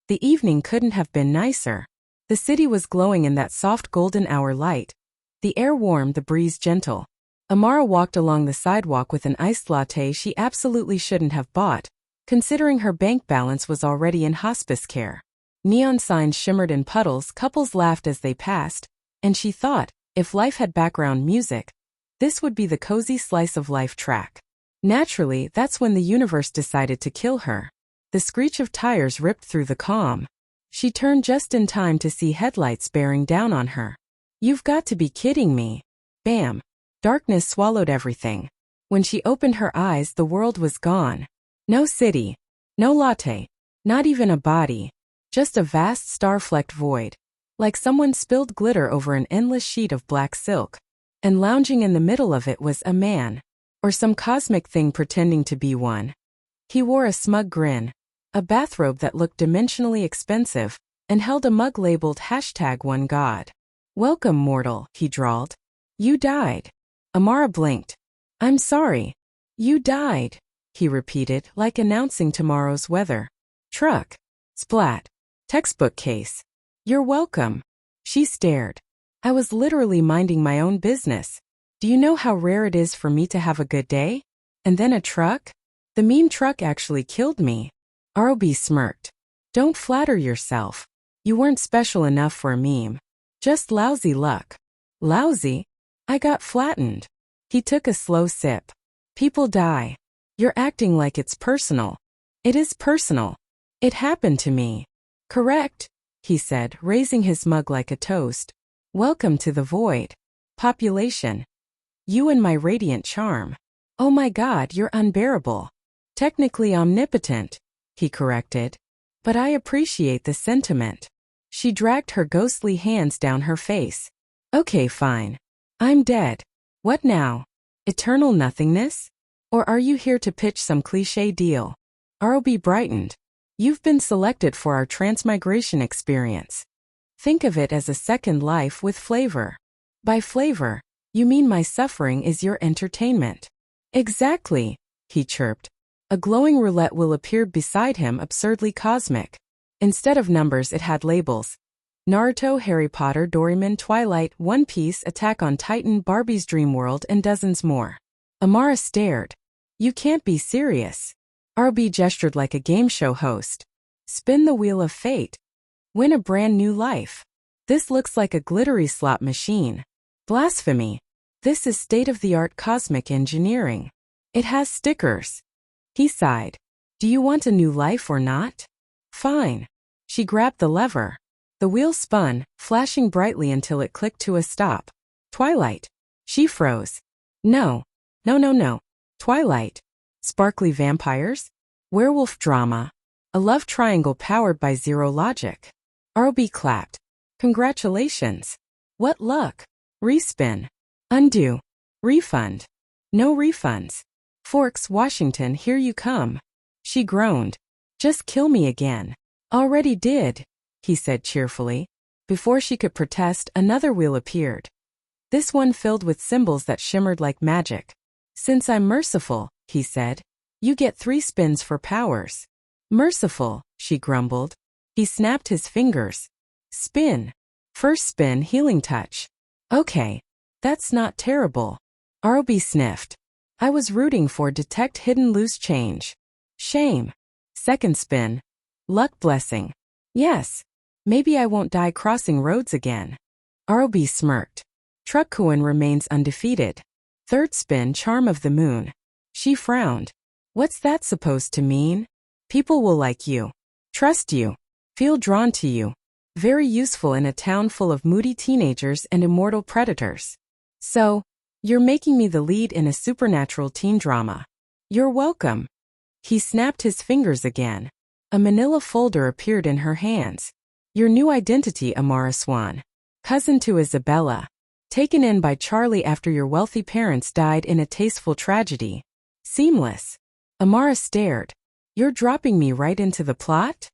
The evening couldn't have been nicer. The city was glowing in that soft golden hour light. The air warm, the breeze gentle. Amara walked along the sidewalk with an iced latte she absolutely shouldn't have bought, considering her bank balance was already in hospice care. Neon signs shimmered in puddles, couples laughed as they passed, and she thought, if life had background music, this would be the cozy slice of life track. Naturally, that's when the universe decided to kill her. The screech of tires ripped through the calm. She turned just in time to see headlights bearing down on her. "You've got to be kidding me." Bam! Darkness swallowed everything. When she opened her eyes, the world was gone. No city. No latte. Not even a body. Just a vast star-flecked void. Like someone spilled glitter over an endless sheet of black silk. And lounging in the middle of it was a man. Or some cosmic thing pretending to be one. He wore a smug grin. A bathrobe that looked dimensionally expensive, and held a mug labeled #OneGod. "Welcome, mortal," he drawled. "You died." Amara blinked. "I'm sorry." "You died," he repeated, like announcing tomorrow's weather. "Truck." Splat. "Textbook case." "You're welcome." She stared. "I was literally minding my own business. Do you know how rare it is for me to have a good day? And then a truck? The meme truck actually killed me." ROB smirked. "Don't flatter yourself. You weren't special enough for a meme. Just lousy luck." "Lousy?" "I got flattened." He took a slow sip. "People die. You're acting like it's personal." "It is personal. It happened to me." "Correct," he said, raising his mug like a toast. "Welcome to the void. Population. You and my radiant charm." "Oh my God, you're unbearable." "Technically omnipotent," he corrected. "But I appreciate the sentiment." She dragged her ghostly hands down her face. "Okay, fine. I'm dead. What now? Eternal nothingness? Or are you here to pitch some cliché deal?" ROB brightened. "You've been selected for our transmigration experience. Think of it as a second life with flavor." "By flavor, you mean my suffering is your entertainment." "Exactly," he chirped. A glowing roulette wheel appeared beside him, absurdly cosmic. Instead of numbers, it had labels. Naruto, Harry Potter, Doraemon, Twilight, One Piece, Attack on Titan, Barbie's Dream World, and dozens more. Amara stared. "You can't be serious." RB gestured like a game show host. "Spin the wheel of fate. Win a brand new life. This looks like a glittery slot machine." "Blasphemy. This is state-of-the-art cosmic engineering. It has stickers." He sighed. "Do you want a new life or not?" "Fine." She grabbed the lever. The wheel spun, flashing brightly until it clicked to a stop. "Twilight." She froze. No. No. Twilight. Sparkly vampires? Werewolf drama. A love triangle powered by zero logic. ROB clapped. "Congratulations." "What luck." "Respin." "Undo." "Refund." "No refunds." "Forks, Washington, here you come." She groaned. "Just kill me again." "Already did," he said cheerfully. Before she could protest, another wheel appeared. This one filled with symbols that shimmered like magic. "Since I'm merciful," he said, "you get 3 spins for powers." "Merciful," she grumbled. He snapped his fingers. "Spin." First spin, healing touch. "Okay. That's not terrible." ROB sniffed. "I was rooting for detect hidden loose change." "Shame." Second spin. "Luck blessing." "Yes. Maybe I won't die crossing roads again." ROB smirked. Truckcoin remains undefeated. Third spin, charm of the moon. She frowned. "What's that supposed to mean?" "People will like you. Trust you. Feel drawn to you. Very useful in a town full of moody teenagers and immortal predators." "So, you're making me the lead in a supernatural teen drama." "You're welcome." He snapped his fingers again. A manila folder appeared in her hands. "Your new identity, Amara Swan. Cousin to Isabella. Taken in by Charlie after your wealthy parents died in a tasteful tragedy. Seamless." Amara stared. "You're dropping me right into the plot?"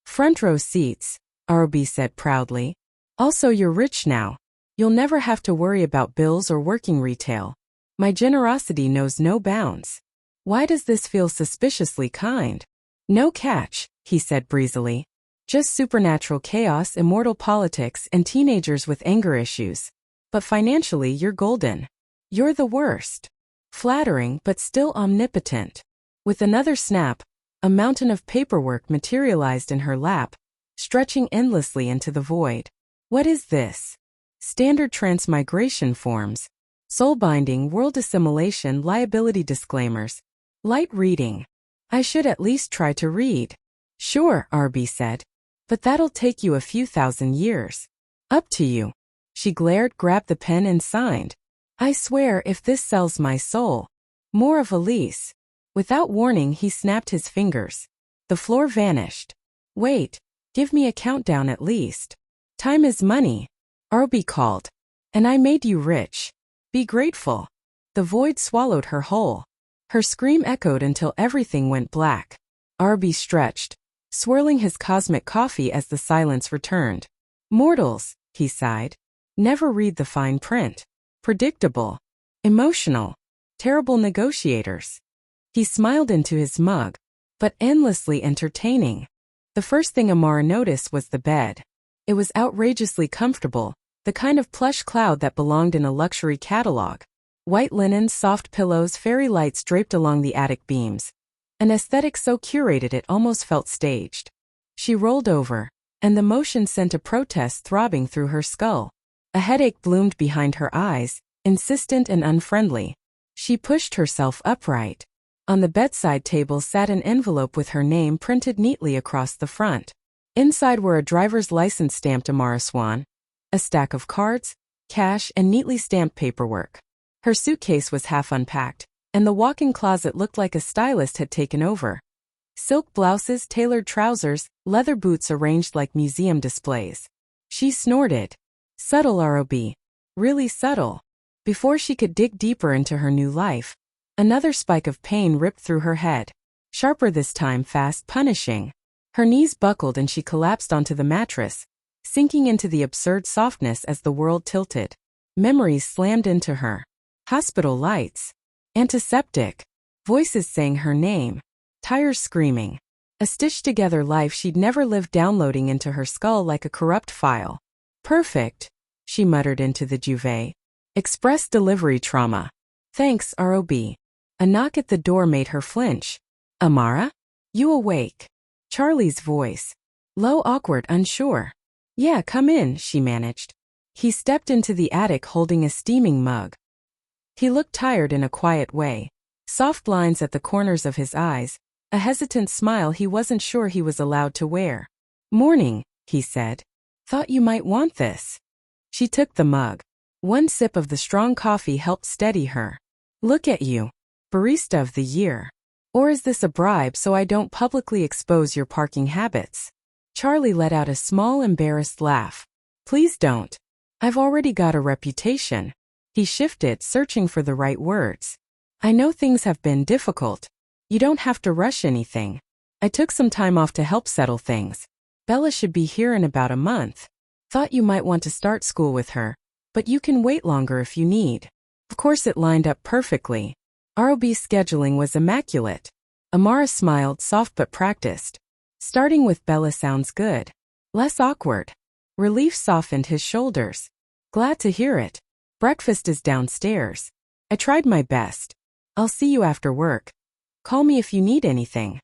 "Front row seats," ROB said proudly. "Also, you're rich now. You'll never have to worry about bills or working retail. My generosity knows no bounds." "Why does this feel suspiciously kind?" "No catch," he said breezily. Just supernatural chaos, immortal politics, and teenagers with anger issues. But financially, you're golden. You're the worst. Flattering, but still omnipotent. With another snap, a mountain of paperwork materialized in her lap, stretching endlessly into the void. What is this? Standard transmigration forms, soul binding, world assimilation, liability disclaimers. Light reading. I should at least try to read. Sure, RB said. But that'll take you a few thousand years. Up to you. She glared, grabbed the pen and signed. I swear if this sells my soul. More of a lease. Without warning, he snapped his fingers. The floor vanished. Wait, give me a countdown at least. Time is money. RB called. And I made you rich. Be grateful. The void swallowed her whole. Her scream echoed until everything went black. RB stretched, swirling his cosmic coffee as the silence returned. Mortals, he sighed. Never read the fine print. Predictable. Emotional. Terrible negotiators. He smiled into his mug, but endlessly entertaining. The first thing Amara noticed was the bed. It was outrageously comfortable, the kind of plush cloud that belonged in a luxury catalog. White linens, soft pillows, fairy lights draped along the attic beams. An aesthetic so curated it almost felt staged. She rolled over, and the motion sent a protest throbbing through her skull. A headache bloomed behind her eyes, insistent and unfriendly. She pushed herself upright. On the bedside table sat an envelope with her name printed neatly across the front. Inside were a driver's license stamped Bella Swan, a stack of cards, cash, and neatly stamped paperwork. Her suitcase was half unpacked, and the walk-in closet looked like a stylist had taken over. Silk blouses, tailored trousers, leather boots arranged like museum displays. She snorted. Subtle ROB. Really subtle. Before she could dig deeper into her new life, another spike of pain ripped through her head. Sharper this time, fast, punishing. Her knees buckled and she collapsed onto the mattress, sinking into the absurd softness as the world tilted. Memories slammed into her. Hospital lights. Antiseptic. Voices saying her name. Tires screaming. A stitched-together life she'd never lived downloading into her skull like a corrupt file. Perfect, she muttered into the duvet. Express delivery trauma. Thanks, ROB. A knock at the door made her flinch. Amara? You awake? Charlie's voice. Low, awkward, unsure. Yeah, come in, she managed. He stepped into the attic holding a steaming mug. He looked tired in a quiet way. Soft lines at the corners of his eyes, a hesitant smile he wasn't sure he was allowed to wear. Morning, he said. Thought you might want this. She took the mug. One sip of the strong coffee helped steady her. Look at you. Barista of the year. Or is this a bribe so I don't publicly expose your parking habits? Charlie let out a small, embarrassed laugh. Please don't. I've already got a reputation. He shifted, searching for the right words. I know things have been difficult. You don't have to rush anything. I took some time off to help settle things. Bella should be here in about a month. Thought you might want to start school with her, but you can wait longer if you need. Of course it lined up perfectly. ROB's scheduling was immaculate. Amara smiled, soft but practiced. Starting with Bella sounds good. Less awkward. Relief softened his shoulders. Glad to hear it. Breakfast is downstairs. I tried my best. I'll see you after work. Call me if you need anything.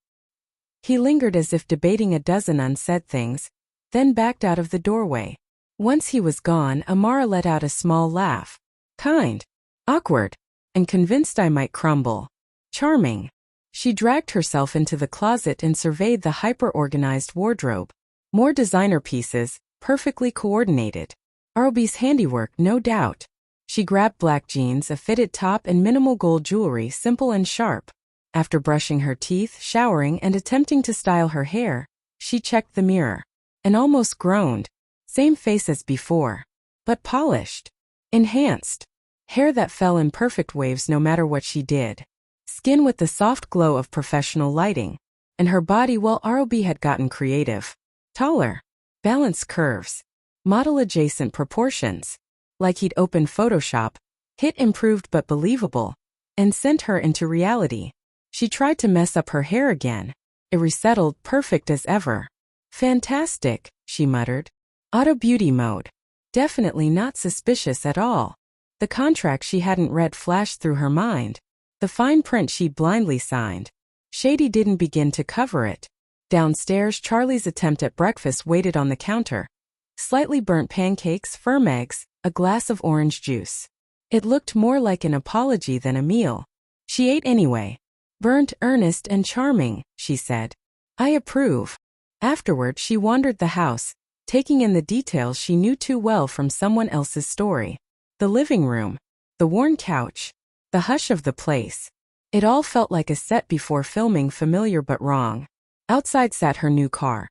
He lingered as if debating a dozen unsaid things, then backed out of the doorway. Once he was gone, Amara let out a small laugh. Kind. Awkward. And convinced I might crumble. Charming. She dragged herself into the closet and surveyed the hyper-organized wardrobe. More designer pieces, perfectly coordinated. ROB's handiwork, no doubt. She grabbed black jeans, a fitted top, and minimal gold jewelry, simple and sharp. After brushing her teeth, showering, and attempting to style her hair, she checked the mirror. And almost groaned. Same face as before. But polished. Enhanced. Hair that fell in perfect waves no matter what she did. Skin with the soft glow of professional lighting. And her body, well, ROB had gotten creative. Taller. Balanced curves. Model-adjacent proportions. Like he'd opened Photoshop, hit improved but believable, and sent her into reality. She tried to mess up her hair again. It resettled, perfect as ever. Fantastic, she muttered. Auto beauty mode. Definitely not suspicious at all. The contract she hadn't read flashed through her mind. The fine print she'd blindly signed. Shady didn't begin to cover it. Downstairs, Charlie's attempt at breakfast waited on the counter. Slightly burnt pancakes, firm eggs, a glass of orange juice. It looked more like an apology than a meal. She ate anyway. Burnt, earnest, and charming, she said. I approve. Afterward, she wandered the house, taking in the details she knew too well from someone else's story. The living room, the worn couch, the hush of the place. It all felt like a set before filming, familiar but wrong. Outside sat her new car.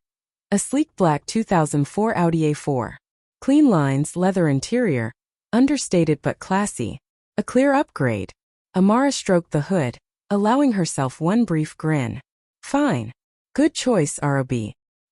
A sleek black 2004 Audi A4. Clean lines, leather interior, understated but classy. A clear upgrade. Amara stroked the hood, allowing herself one brief grin. Fine. Good choice, ROB.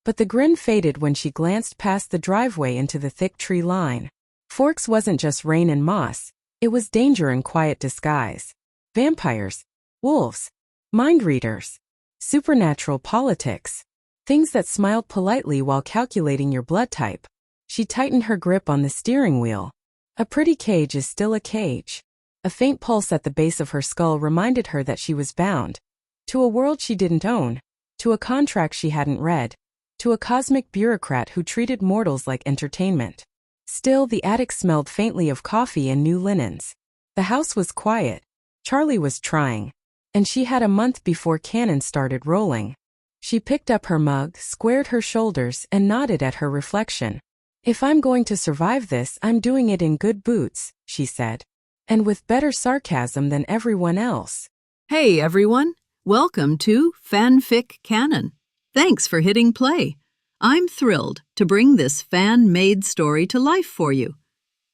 But the grin faded when she glanced past the driveway into the thick tree line. Forks wasn't just rain and moss, it was danger in quiet disguise. Vampires, wolves, mind readers, supernatural politics. Things that smiled politely while calculating your blood type. She tightened her grip on the steering wheel. A pretty cage is still a cage. A faint pulse at the base of her skull reminded her that she was bound. To a world she didn't own. To a contract she hadn't read. To a cosmic bureaucrat who treated mortals like entertainment. Still, the attic smelled faintly of coffee and new linens. The house was quiet. Charlie was trying. And she had a month before Cannon started rolling. She picked up her mug, squared her shoulders, and nodded at her reflection. If I'm going to survive this, I'm doing it in good boots, she said. And with better sarcasm than everyone else. Hey everyone, welcome to FanFic Canon. Thanks for hitting play. I'm thrilled to bring this fan-made story to life for you.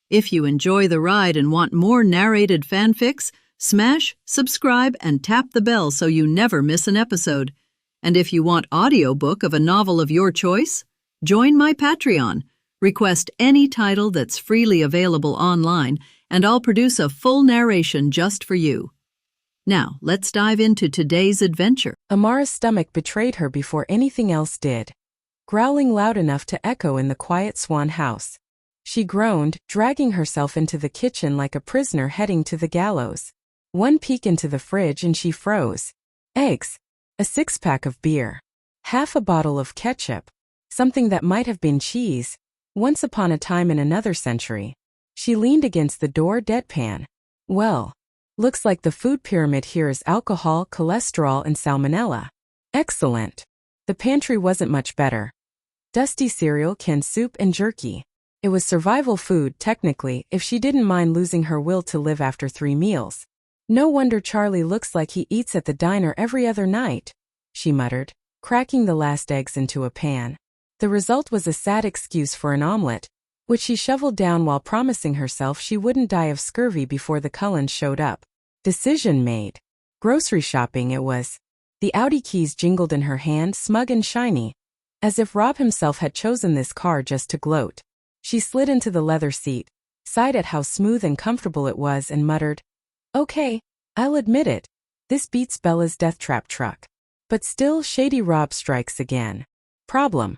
If you enjoy the ride and want more narrated fanfics, smash, subscribe, and tap the bell so you never miss an episode. And if you want audiobook of a novel of your choice, join my Patreon. Request any title that's freely available online, and I'll produce a full narration just for you. Now, let's dive into today's adventure. Amara's stomach betrayed her before anything else did. Growling loud enough to echo in the quiet Swan house. She groaned, dragging herself into the kitchen like a prisoner heading to the gallows. One peek into the fridge and she froze. Eggs. A six-pack of beer. Half a bottle of ketchup. Something that might have been cheese. Once upon a time in another century. She leaned against the door deadpan. Well, looks like the food pyramid here is alcohol, cholesterol, and salmonella. Excellent. The pantry wasn't much better. Dusty cereal, canned soup, and jerky. It was survival food, technically, if she didn't mind losing her will to live after 3 meals. No wonder Charlie looks like he eats at the diner every other night, she muttered, cracking the last eggs into a pan. The result was a sad excuse for an omelet, which she shoveled down while promising herself she wouldn't die of scurvy before the Cullens showed up. Decision made. Grocery shopping it was. The Audi keys jingled in her hand, smug and shiny. As if Rob himself had chosen this car just to gloat. She slid into the leather seat, sighed at how smooth and comfortable it was and muttered, Okay, I'll admit it. This beats Bella's death trap truck. But still, Shady Rob strikes again. Problem.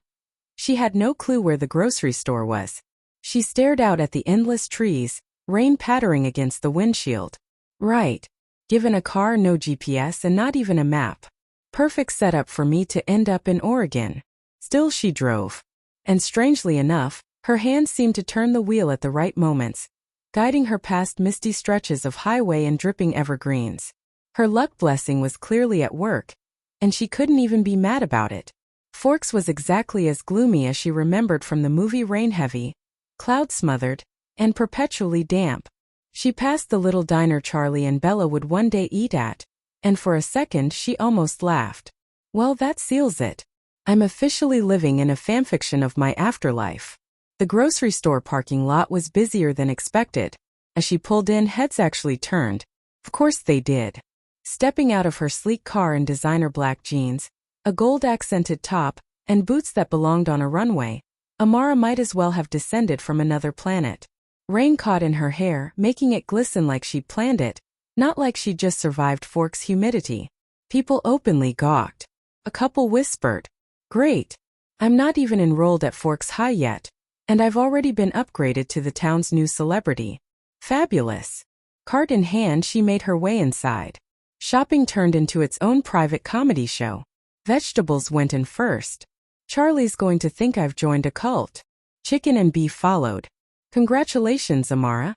She had no clue where the grocery store was. She stared out at the endless trees, rain pattering against the windshield. Right. Given a car, no GPS, and not even a map. Perfect setup for me to end up in Oregon. Still she drove. And strangely enough, her hands seemed to turn the wheel at the right moments, guiding her past misty stretches of highway and dripping evergreens. Her luck blessing was clearly at work, and she couldn't even be mad about it. Forks was exactly as gloomy as she remembered from the movie Rain Heavy, cloud-smothered, and perpetually damp. She passed the little diner Charlie and Bella would one day eat at, and for a second she almost laughed. Well, that seals it. I'm officially living in a fanfiction of my afterlife. The grocery store parking lot was busier than expected. As she pulled in, heads actually turned. Of course they did. Stepping out of her sleek car in designer black jeans, a gold-accented top, and boots that belonged on a runway, Amara might as well have descended from another planet. Rain caught in her hair, making it glisten like she'd planned it, not like she'd just survived Fork's humidity. People openly gawked. A couple whispered, Great. I'm not even enrolled at Forks High yet, and I've already been upgraded to the town's new celebrity. Fabulous. Cart in hand, she made her way inside. Shopping turned into its own private comedy show. Vegetables went in first. Charlie's going to think I've joined a cult. Chicken and beef followed. Congratulations, Amara.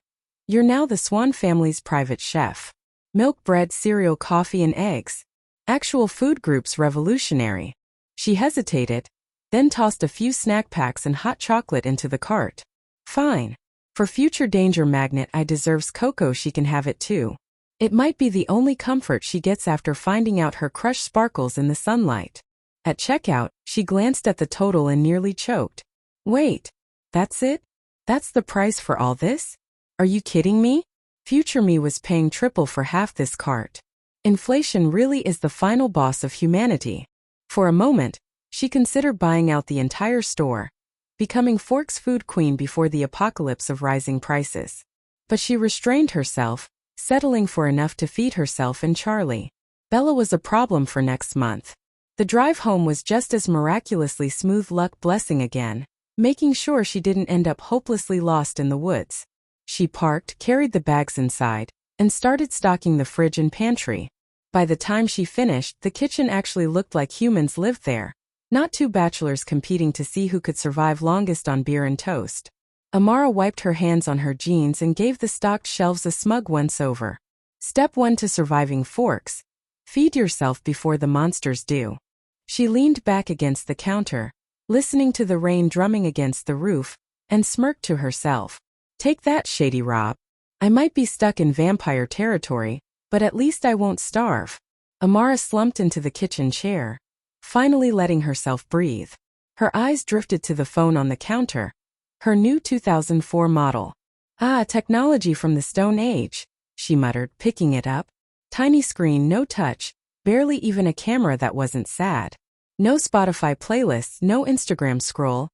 You're now the Swan family's private chef. Milk, bread, cereal, coffee, and eggs. Actual food groups revolutionary. She hesitated, then tossed a few snack packs and hot chocolate into the cart. Fine. For future danger magnet I deserves cocoa, she can have it too. It might be the only comfort she gets after finding out her crush sparkles in the sunlight. At checkout, she glanced at the total and nearly choked. Wait. That's it? That's the price for all this? Are you kidding me? Future me was paying triple for half this cart. Inflation really is the final boss of humanity. For a moment, she considered buying out the entire store, becoming Forks food queen before the apocalypse of rising prices. But she restrained herself, settling for enough to feed herself and Charlie. Bella was a problem for next month. The drive home was just as miraculously smooth luck blessing again, making sure she didn't end up hopelessly lost in the woods. She parked, carried the bags inside, and started stocking the fridge and pantry. By the time she finished, the kitchen actually looked like humans lived there, not two bachelors competing to see who could survive longest on beer and toast. Amara wiped her hands on her jeans and gave the stocked shelves a smug once-over. Step 1 to surviving Forks: feed yourself before the monsters do. She leaned back against the counter, listening to the rain drumming against the roof, and smirked to herself. Take that, Shady Rob. I might be stuck in vampire territory, but at least I won't starve. Amara slumped into the kitchen chair, finally letting herself breathe. Her eyes drifted to the phone on the counter. Her new 2004 model. Ah, technology from the Stone Age, she muttered, picking it up. Tiny screen, no touch, barely even a camera that wasn't sad. No Spotify playlists, no Instagram scroll,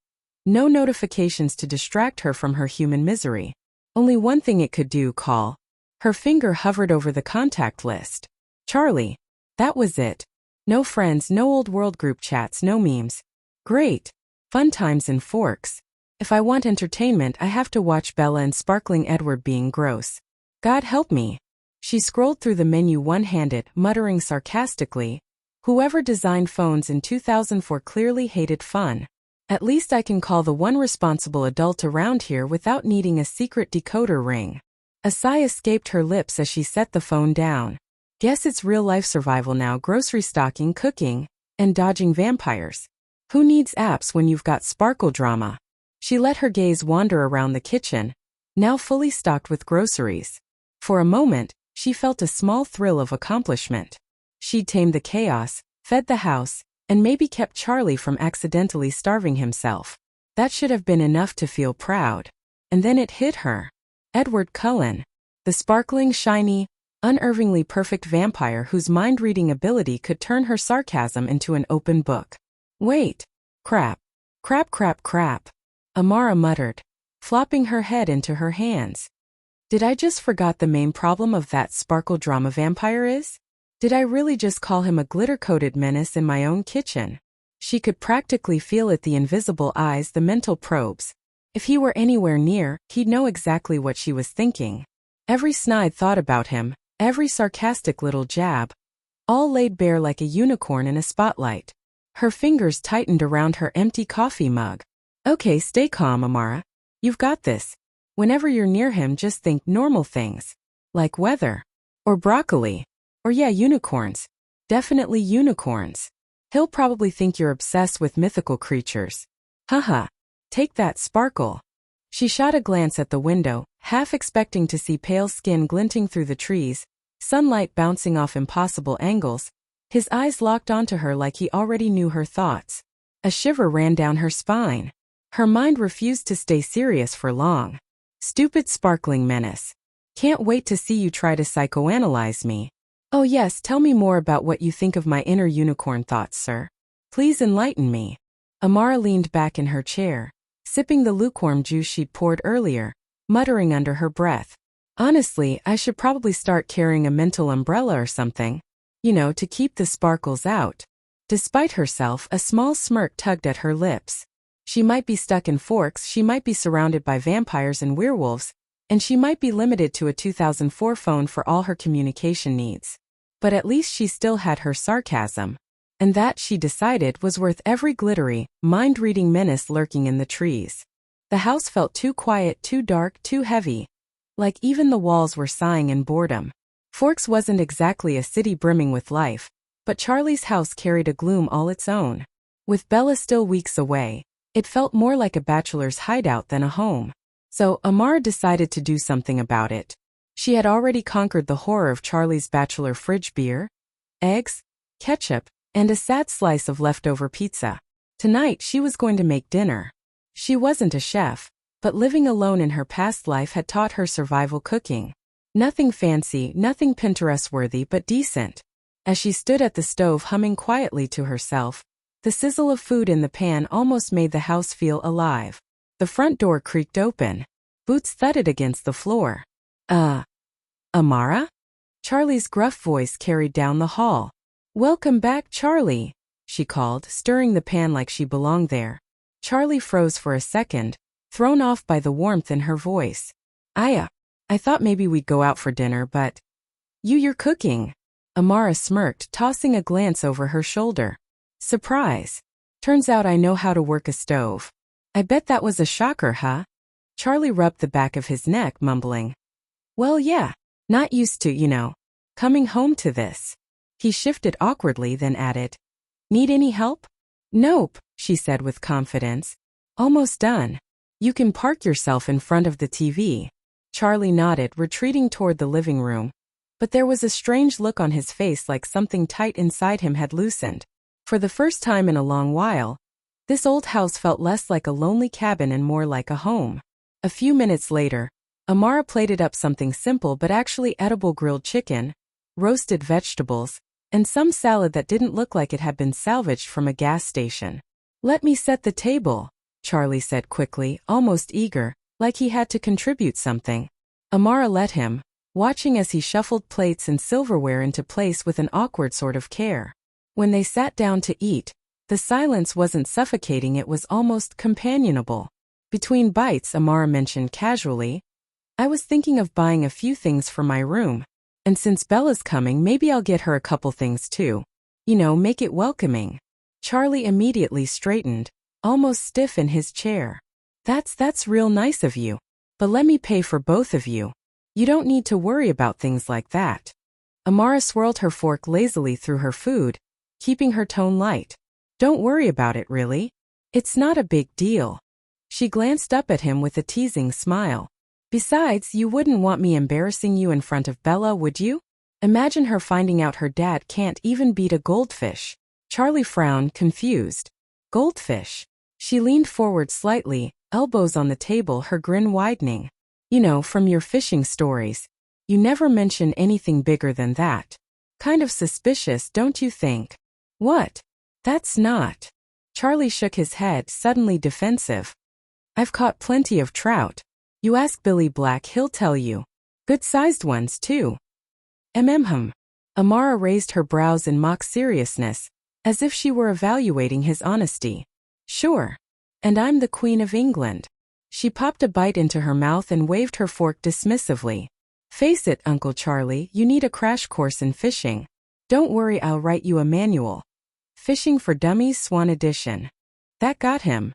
no notifications to distract her from her human misery. Only one thing it could do: call. Her finger hovered over the contact list. Charlie. That was it. No friends, no old world group chats, no memes. Great. Fun times in Forks. If I want entertainment, I have to watch Bella and Sparkling Edward being gross. God help me. She scrolled through the menu one-handed, muttering sarcastically, whoever designed phones in 2004 clearly hated fun. At least I can call the one responsible adult around here without needing a secret decoder ring. A sigh escaped her lips as she set the phone down. Guess it's real-life survival now: grocery stocking, cooking, and dodging vampires. Who needs apps when you've got sparkle drama? She let her gaze wander around the kitchen, now fully stocked with groceries. For a moment, she felt a small thrill of accomplishment. She'd tamed the chaos, fed the house, and maybe kept Charlie from accidentally starving himself. That should have been enough to feel proud. And then it hit her. Edward Cullen. The sparkling, shiny, unervingly perfect vampire whose mind-reading ability could turn her sarcasm into an open book. Wait. Crap. Crap, crap, crap. Amara muttered, flopping her head into her hands. Did I just forget the main problem of that sparkle drama vampire is? Did I really just call him a glitter-coated menace in my own kitchen? She could practically feel it, the invisible eyes, the mental probes. If he were anywhere near, he'd know exactly what she was thinking. Every snide thought about him, every sarcastic little jab, all laid bare like a unicorn in a spotlight. Her fingers tightened around her empty coffee mug. Okay, stay calm, Amara. You've got this. Whenever you're near him, just think normal things. Like weather. Or broccoli. Or yeah, unicorns. Definitely unicorns. He'll probably think you're obsessed with mythical creatures. Haha. Take that, Sparkle. She shot a glance at the window, half expecting to see pale skin glinting through the trees, sunlight bouncing off impossible angles. His eyes locked onto her like he already knew her thoughts. A shiver ran down her spine. Her mind refused to stay serious for long. Stupid sparkling menace. Can't wait to see you try to psychoanalyze me. Oh yes, tell me more about what you think of my inner unicorn thoughts, sir. Please enlighten me. Amara leaned back in her chair, sipping the lukewarm juice she'd poured earlier, muttering under her breath. Honestly, I should probably start carrying a mental umbrella or something. You know, to keep the sparkles out. Despite herself, a small smirk tugged at her lips. She might be stuck in Forks, she might be surrounded by vampires and werewolves, and she might be limited to a 2004 phone for all her communication needs. But at least she still had her sarcasm. And that, she decided, was worth every glittery, mind-reading menace lurking in the trees. The house felt too quiet, too dark, too heavy. Like even the walls were sighing in boredom. Forks wasn't exactly a city brimming with life, but Charlie's house carried a gloom all its own. With Bella still weeks away, it felt more like a bachelor's hideout than a home. So, Amara decided to do something about it. She had already conquered the horror of Charlie's bachelor fridge beer, eggs, ketchup, and a sad slice of leftover pizza. Tonight she was going to make dinner. She wasn't a chef, but living alone in her past life had taught her survival cooking. Nothing fancy, nothing Pinterest-worthy, but decent. As she stood at the stove humming quietly to herself, the sizzle of food in the pan almost made the house feel alive. The front door creaked open. Boots thudded against the floor. Amara? Charlie's gruff voice carried down the hall. "Welcome back, Charlie," she called, stirring the pan like she belonged there. Charlie froze for a second, thrown off by the warmth in her voice. I thought maybe we'd go out for dinner, but you're cooking." Amara smirked, tossing a glance over her shoulder. "Surprise. Turns out I know how to work a stove. I bet that was a shocker, huh?" Charlie rubbed the back of his neck, mumbling, "Well, yeah, not used to, coming home to this." He shifted awkwardly, then added, "Need any help?" "Nope," she said with confidence. "Almost done. You can park yourself in front of the TV." Charlie nodded, retreating toward the living room. But there was a strange look on his face, like something tight inside him had loosened. For the first time in a long while, this old house felt less like a lonely cabin and more like a home. A few minutes later, Amara plated up something simple but actually edible: grilled chicken, roasted vegetables, and some salad that didn't look like it had been salvaged from a gas station. "Let me set the table," Charlie said quickly, almost eager, like he had to contribute something. Amara let him, watching as he shuffled plates and silverware into place with an awkward sort of care. When they sat down to eat, the silence wasn't suffocating, it was almost companionable. Between bites, Amara mentioned casually, "I was thinking of buying a few things for my room. And since Bella's coming, maybe I'll get her a couple things too. Make it welcoming." Charlie immediately straightened, almost stiff in his chair. That's real nice of you. But let me pay for both of you. You don't need to worry about things like that." Amara swirled her fork lazily through her food, keeping her tone light. "Don't worry about it, really. It's not a big deal." She glanced up at him with a teasing smile. "Besides, you wouldn't want me embarrassing you in front of Bella, would you? Imagine her finding out her dad can't even beat a goldfish." Charlie frowned, confused. "Goldfish?" She leaned forward slightly, elbows on the table, her grin widening. From your fishing stories. You never mention anything bigger than that. Kind of suspicious, don't you think?" "What? That's not." Charlie shook his head, suddenly defensive. "I've caught plenty of trout. You ask Billy Black, he'll tell you. Good-sized ones, too." Amara raised her brows in mock seriousness, as if she were evaluating his honesty. "Sure. And I'm the Queen of England." She popped a bite into her mouth and waved her fork dismissively. "Face it, Uncle Charlie, you need a crash course in fishing. Don't worry, I'll write you a manual. Fishing for Dummies, Swan Edition." That got him.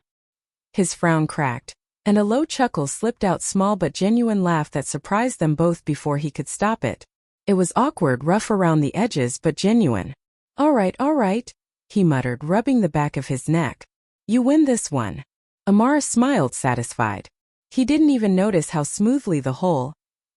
His frown cracked, and a low chuckle slipped out, small but genuine laugh that surprised them both before he could stop it. It was awkward, rough around the edges, but genuine. All right, he muttered, rubbing the back of his neck. "You win this one." Amara smiled, satisfied. He didn't even notice how smoothly the whole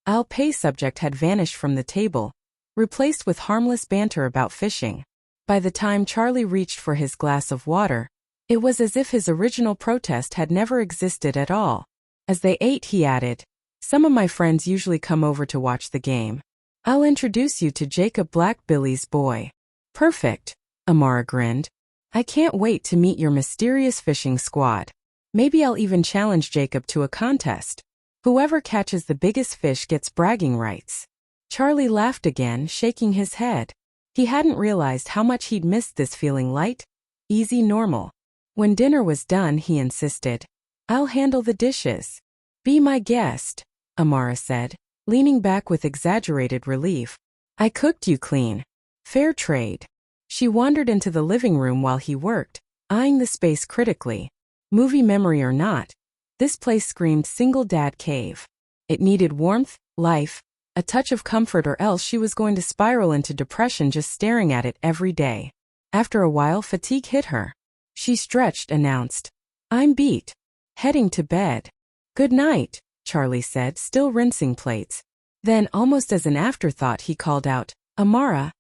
"I'll pay" subject had vanished from the table, replaced with harmless banter about fishing. By the time Charlie reached for his glass of water, it was as if his original protest had never existed at all. As they ate, he added, "Some of my friends usually come over to watch the game. I'll introduce you to Jacob Black, Billy's boy." "Perfect," Amara grinned. "I can't wait to meet your mysterious fishing squad. Maybe I'll even challenge Jacob to a contest. Whoever catches the biggest fish gets bragging rights." Charlie laughed again, shaking his head. He hadn't realized how much he'd missed this feeling light, easy, normal. When dinner was done, he insisted. "I'll handle the dishes." "Be my guest," Amara said, leaning back with exaggerated relief. "I cooked you clean. Fair trade." She wandered into the living room while he worked, eyeing the space critically. Movie memory or not, this place screamed single dad cave. It needed warmth, life, a touch of comfort, or else she was going to spiral into depression just staring at it every day. After a while, fatigue hit her. She stretched, announced, "I'm beat. Heading to bed." "Good night," Charlie said, still rinsing plates. Then, almost as an afterthought, he called out, "Amara,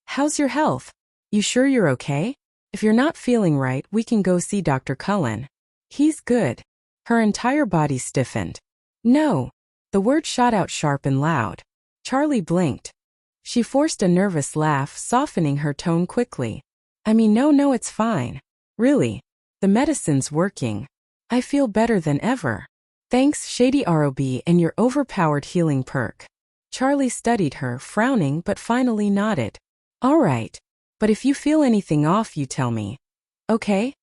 how's your health? You sure you're okay? If you're not feeling right, we can go see Dr. Cullen. He's good." Her entire body stiffened. "No." The word shot out sharp and loud. Charlie blinked. She forced a nervous laugh, softening her tone quickly. "I mean, no, it's fine. Really. The medicine's working. I feel better than ever. Thanks, Shady Rob, and your overpowered healing perk." Charlie studied her, frowning, but finally nodded. "All right. But if you feel anything off, you tell me. Okay?"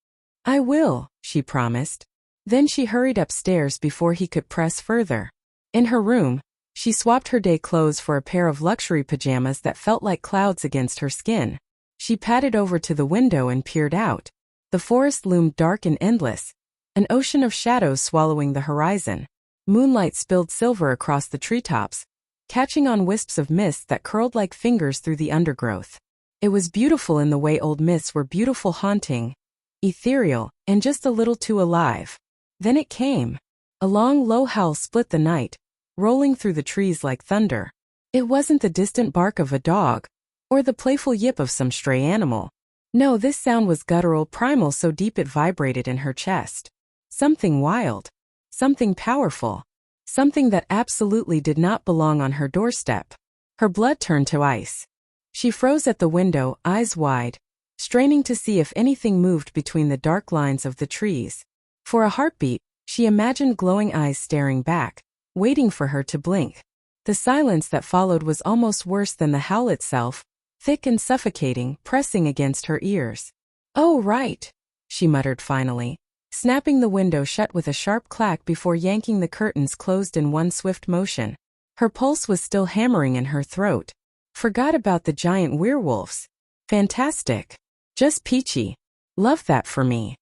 "I will," she promised. Then she hurried upstairs before he could press further. In her room, she swapped her day clothes for a pair of luxury pajamas that felt like clouds against her skin. She padded over to the window and peered out. The forest loomed dark and endless, an ocean of shadows swallowing the horizon. Moonlight spilled silver across the treetops, catching on wisps of mist that curled like fingers through the undergrowth. It was beautiful in the way old mists were beautiful, haunting, ethereal, and just a little too alive. Then it came. A long, low howl split the night, rolling through the trees like thunder. It wasn't the distant bark of a dog, or the playful yip of some stray animal. No, this sound was guttural, primal, so deep it vibrated in her chest. Something wild. Something powerful. Something that absolutely did not belong on her doorstep. Her blood turned to ice. She froze at the window, eyes wide, straining to see if anything moved between the dark lines of the trees. For a heartbeat, she imagined glowing eyes staring back, waiting for her to blink. The silence that followed was almost worse than the howl itself, thick and suffocating, pressing against her ears. "Oh, right," she muttered finally, snapping the window shut with a sharp clack before yanking the curtains closed in one swift motion. Her pulse was still hammering in her throat. Forgot about the giant werewolves. Fantastic. Just peachy. Love that for me.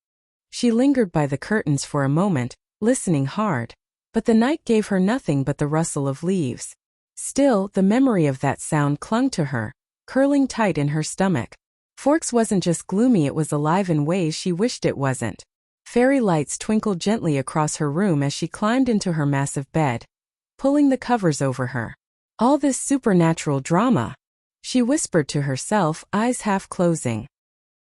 She lingered by the curtains for a moment, listening hard. But the night gave her nothing but the rustle of leaves. Still, the memory of that sound clung to her, curling tight in her stomach. Forks wasn't just gloomy, it was alive in ways she wished it wasn't. Fairy lights twinkled gently across her room as she climbed into her massive bed, pulling the covers over her. All this supernatural drama. She whispered to herself, eyes half closing.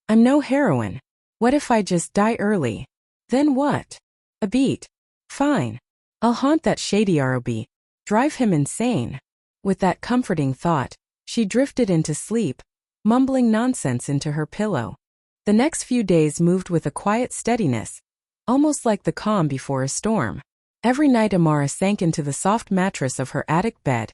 "I'm no heroine. What if I just die early? Then what? A beat. Fine. I'll haunt that Shady Rob. Drive him insane." With that comforting thought, she drifted into sleep, mumbling nonsense into her pillow. The next few days moved with a quiet steadiness, almost like the calm before a storm. Every night Amara sank into the soft mattress of her attic bed,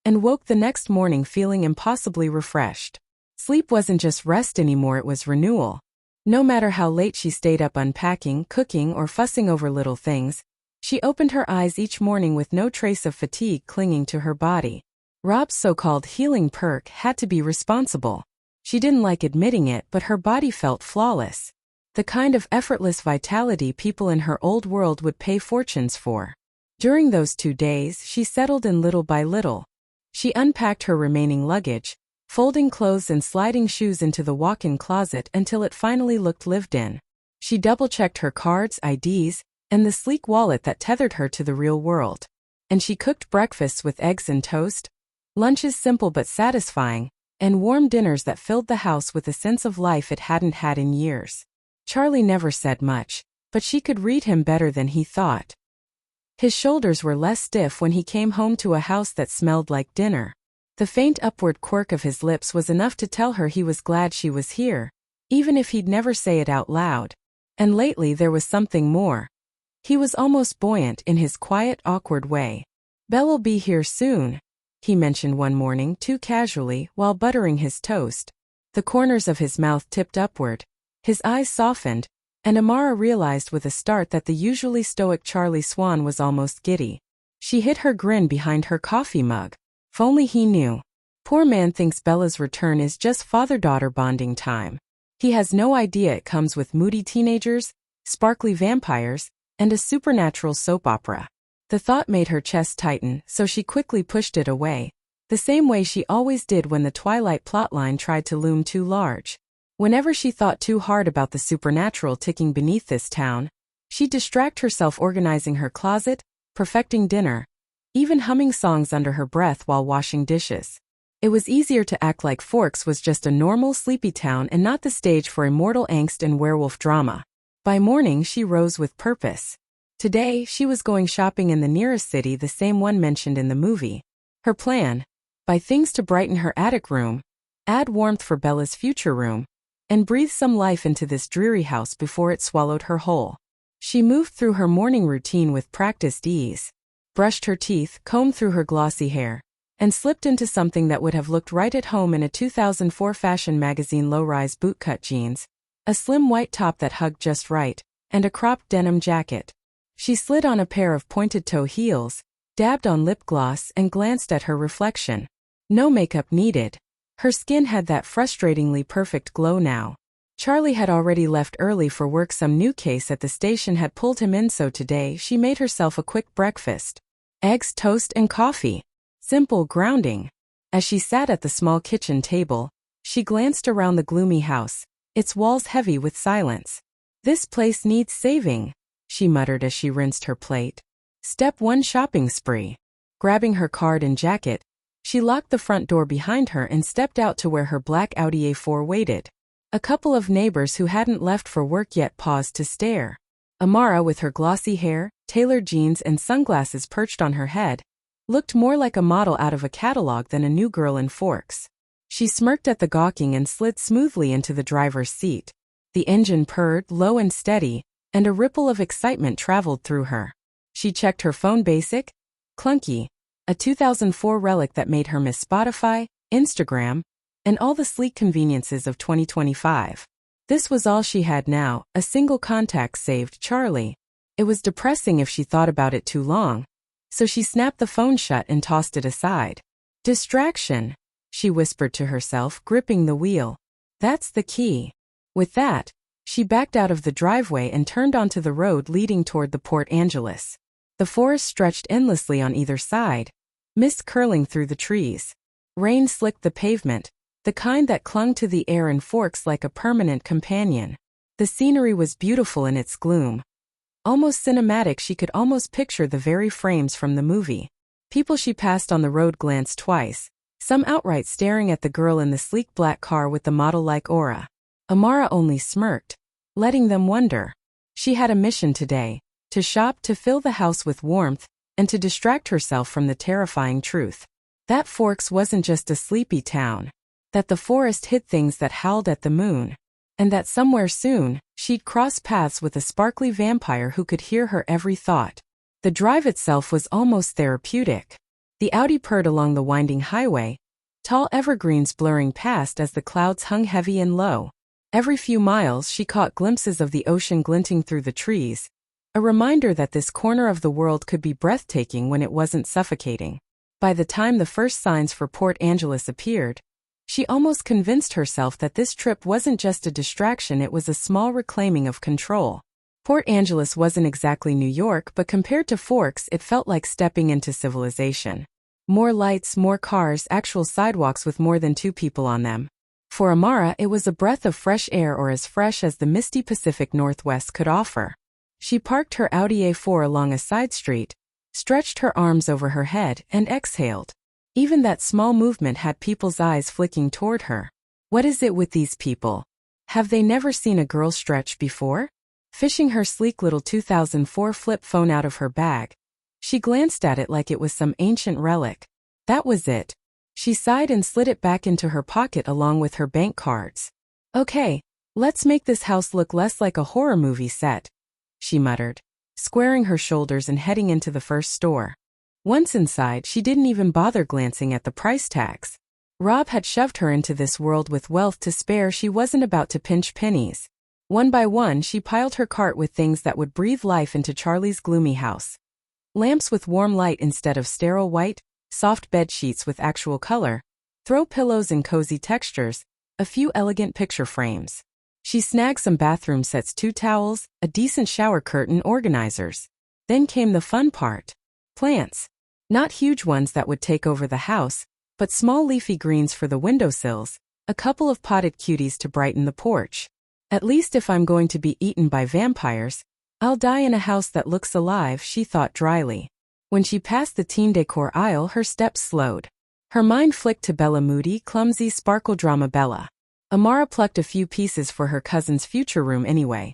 and woke the next morning feeling impossibly refreshed. Sleep wasn't just rest anymore, it was renewal. No matter how late she stayed up unpacking, cooking, or fussing over little things, she opened her eyes each morning with no trace of fatigue clinging to her body. Rob's so-called healing perk had to be responsible. She didn't like admitting it, but her body felt flawless. The kind of effortless vitality people in her old world would pay fortunes for. During those 2 days, she settled in little by little. She unpacked her remaining luggage, folding clothes and sliding shoes into the walk-in closet until it finally looked lived in. She double-checked her cards, IDs, and the sleek wallet that tethered her to the real world. And she cooked breakfasts with eggs and toast, lunches simple but satisfying, and warm dinners that filled the house with a sense of life it hadn't had in years. Charlie never said much, but she could read him better than he thought. His shoulders were less stiff when he came home to a house that smelled like dinner. The faint upward quirk of his lips was enough to tell her he was glad she was here, even if he'd never say it out loud. And lately there was something more. He was almost buoyant in his quiet, awkward way. "Belle'll be here soon," he mentioned one morning too casually while buttering his toast. The corners of his mouth tipped upward. His eyes softened, and Amara realized with a start that the usually stoic Charlie Swan was almost giddy. She hid her grin behind her coffee mug. If only he knew. Poor man thinks Bella's return is just father-daughter bonding time. He has no idea it comes with moody teenagers, sparkly vampires, and a supernatural soap opera. The thought made her chest tighten, so she quickly pushed it away, the same way she always did when the Twilight plotline tried to loom too large. Whenever she thought too hard about the supernatural ticking beneath this town, she'd distract herself organizing her closet, perfecting dinner, even humming songs under her breath while washing dishes. It was easier to act like Forks was just a normal sleepy town and not the stage for immortal angst and werewolf drama. By morning she rose with purpose. Today she was going shopping in the nearest city, the same one mentioned in the movie. Her plan: buy things to brighten her attic room, add warmth for Bella's future room, and breathe some life into this dreary house before it swallowed her whole. She moved through her morning routine with practiced ease, brushed her teeth, combed through her glossy hair, and slipped into something that would have looked right at home in a 2004 fashion magazine low-rise bootcut jeans, a slim white top that hugged just right, and a cropped denim jacket. She slid on a pair of pointed-toe heels, dabbed on lip gloss, and glanced at her reflection. No makeup needed. Her skin had that frustratingly perfect glow now. Charlie had already left early for work. Some new case at the station had pulled him in, so today she made herself a quick breakfast. Eggs, toast, and coffee. Simple, grounding. As she sat at the small kitchen table, she glanced around the gloomy house, its walls heavy with silence. "This place needs saving," she muttered as she rinsed her plate. Step 1: shopping spree. Grabbing her card and jacket, she locked the front door behind her and stepped out to where her black Audi A4 waited. A couple of neighbors who hadn't left for work yet paused to stare. Amara, with her glossy hair, tailored jeans, and sunglasses perched on her head, looked more like a model out of a catalog than a new girl in Forks. She smirked at the gawking and slid smoothly into the driver's seat. The engine purred, low and steady, and a ripple of excitement traveled through her. She checked her phone. Basic, clunky, a 2004 relic that made her miss Spotify, Instagram, and all the sleek conveniences of 2025. This was all she had now, a single contact saved: Charlie. It was depressing if she thought about it too long, so she snapped the phone shut and tossed it aside. Distraction, she whispered to herself, gripping the wheel. That's the key. With that, she backed out of the driveway and turned onto the road leading toward the Port Angeles. The forest stretched endlessly on either side, mist curling through the trees. Rain slicked the pavement, the kind that clung to the air in Forks like a permanent companion. The scenery was beautiful in its gloom. Almost cinematic. She could almost picture the very frames from the movie. People she passed on the road glanced twice, some outright staring at the girl in the sleek black car with the model-like aura. Amara only smirked, letting them wonder. She had a mission today: to shop, to fill the house with warmth, and to distract herself from the terrifying truth. That Forks wasn't just a sleepy town. That the forest hid things that howled at the moon. And that somewhere soon, she'd cross paths with a sparkly vampire who could hear her every thought. The drive itself was almost therapeutic. The Audi purred along the winding highway, tall evergreens blurring past as the clouds hung heavy and low. Every few miles she caught glimpses of the ocean glinting through the trees, a reminder that this corner of the world could be breathtaking when it wasn't suffocating. By the time the first signs for Port Angeles appeared, she almost convinced herself that this trip wasn't just a distraction, it was a small reclaiming of control. Port Angeles wasn't exactly New York, but compared to Forks, it felt like stepping into civilization. More lights, more cars, actual sidewalks with more than two people on them. For Amara, it was a breath of fresh air, or as fresh as the misty Pacific Northwest could offer. She parked her Audi A4 along a side street, stretched her arms over her head, and exhaled. Even that small movement had people's eyes flicking toward her. What is it with these people? Have they never seen a girl stretch before? Fishing her sleek little 2004 flip phone out of her bag, she glanced at it like it was some ancient relic. That was it. She sighed and slid it back into her pocket along with her bank cards. Okay, let's make this house look less like a horror movie set, she muttered, squaring her shoulders and heading into the first store. Once inside, she didn't even bother glancing at the price tags. Rob had shoved her into this world with wealth to spare. She wasn't about to pinch pennies. One by one, she piled her cart with things that would breathe life into Charlie's gloomy house. Lamps with warm light instead of sterile white, soft bed sheets with actual color, throw pillows in cozy textures, a few elegant picture frames. She snagged some bathroom sets, 2 towels, a decent shower curtain, organizers. Then came the fun part. Plants. Not huge ones that would take over the house, but small leafy greens for the windowsills, a couple of potted cuties to brighten the porch. At least if I'm going to be eaten by vampires, I'll die in a house that looks alive, she thought dryly. When she passed the teen decor aisle, her steps slowed. Her mind flicked to Bella, moody, clumsy sparkle drama Bella. Amara plucked a few pieces for her cousin's future room anyway.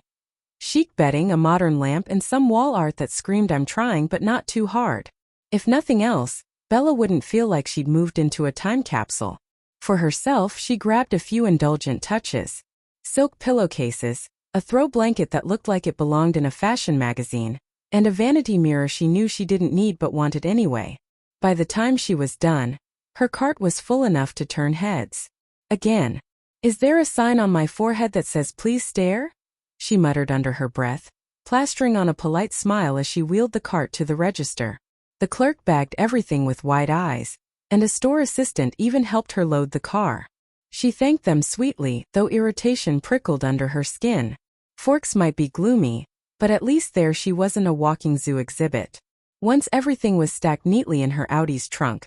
Chic bedding, a modern lamp, and some wall art that screamed I'm trying but not too hard. If nothing else, Bella wouldn't feel like she'd moved into a time capsule. For herself, she grabbed a few indulgent touches. Silk pillowcases, a throw blanket that looked like it belonged in a fashion magazine, and a vanity mirror she knew she didn't need but wanted anyway. By the time she was done, her cart was full enough to turn heads. Again. Is there a sign on my forehead that says please stare? She muttered under her breath, plastering on a polite smile as she wheeled the cart to the register. The clerk bagged everything with wide eyes, and a store assistant even helped her load the car. She thanked them sweetly, though irritation prickled under her skin. Forks might be gloomy, but at least there she wasn't a walking zoo exhibit. Once everything was stacked neatly in her Audi's trunk,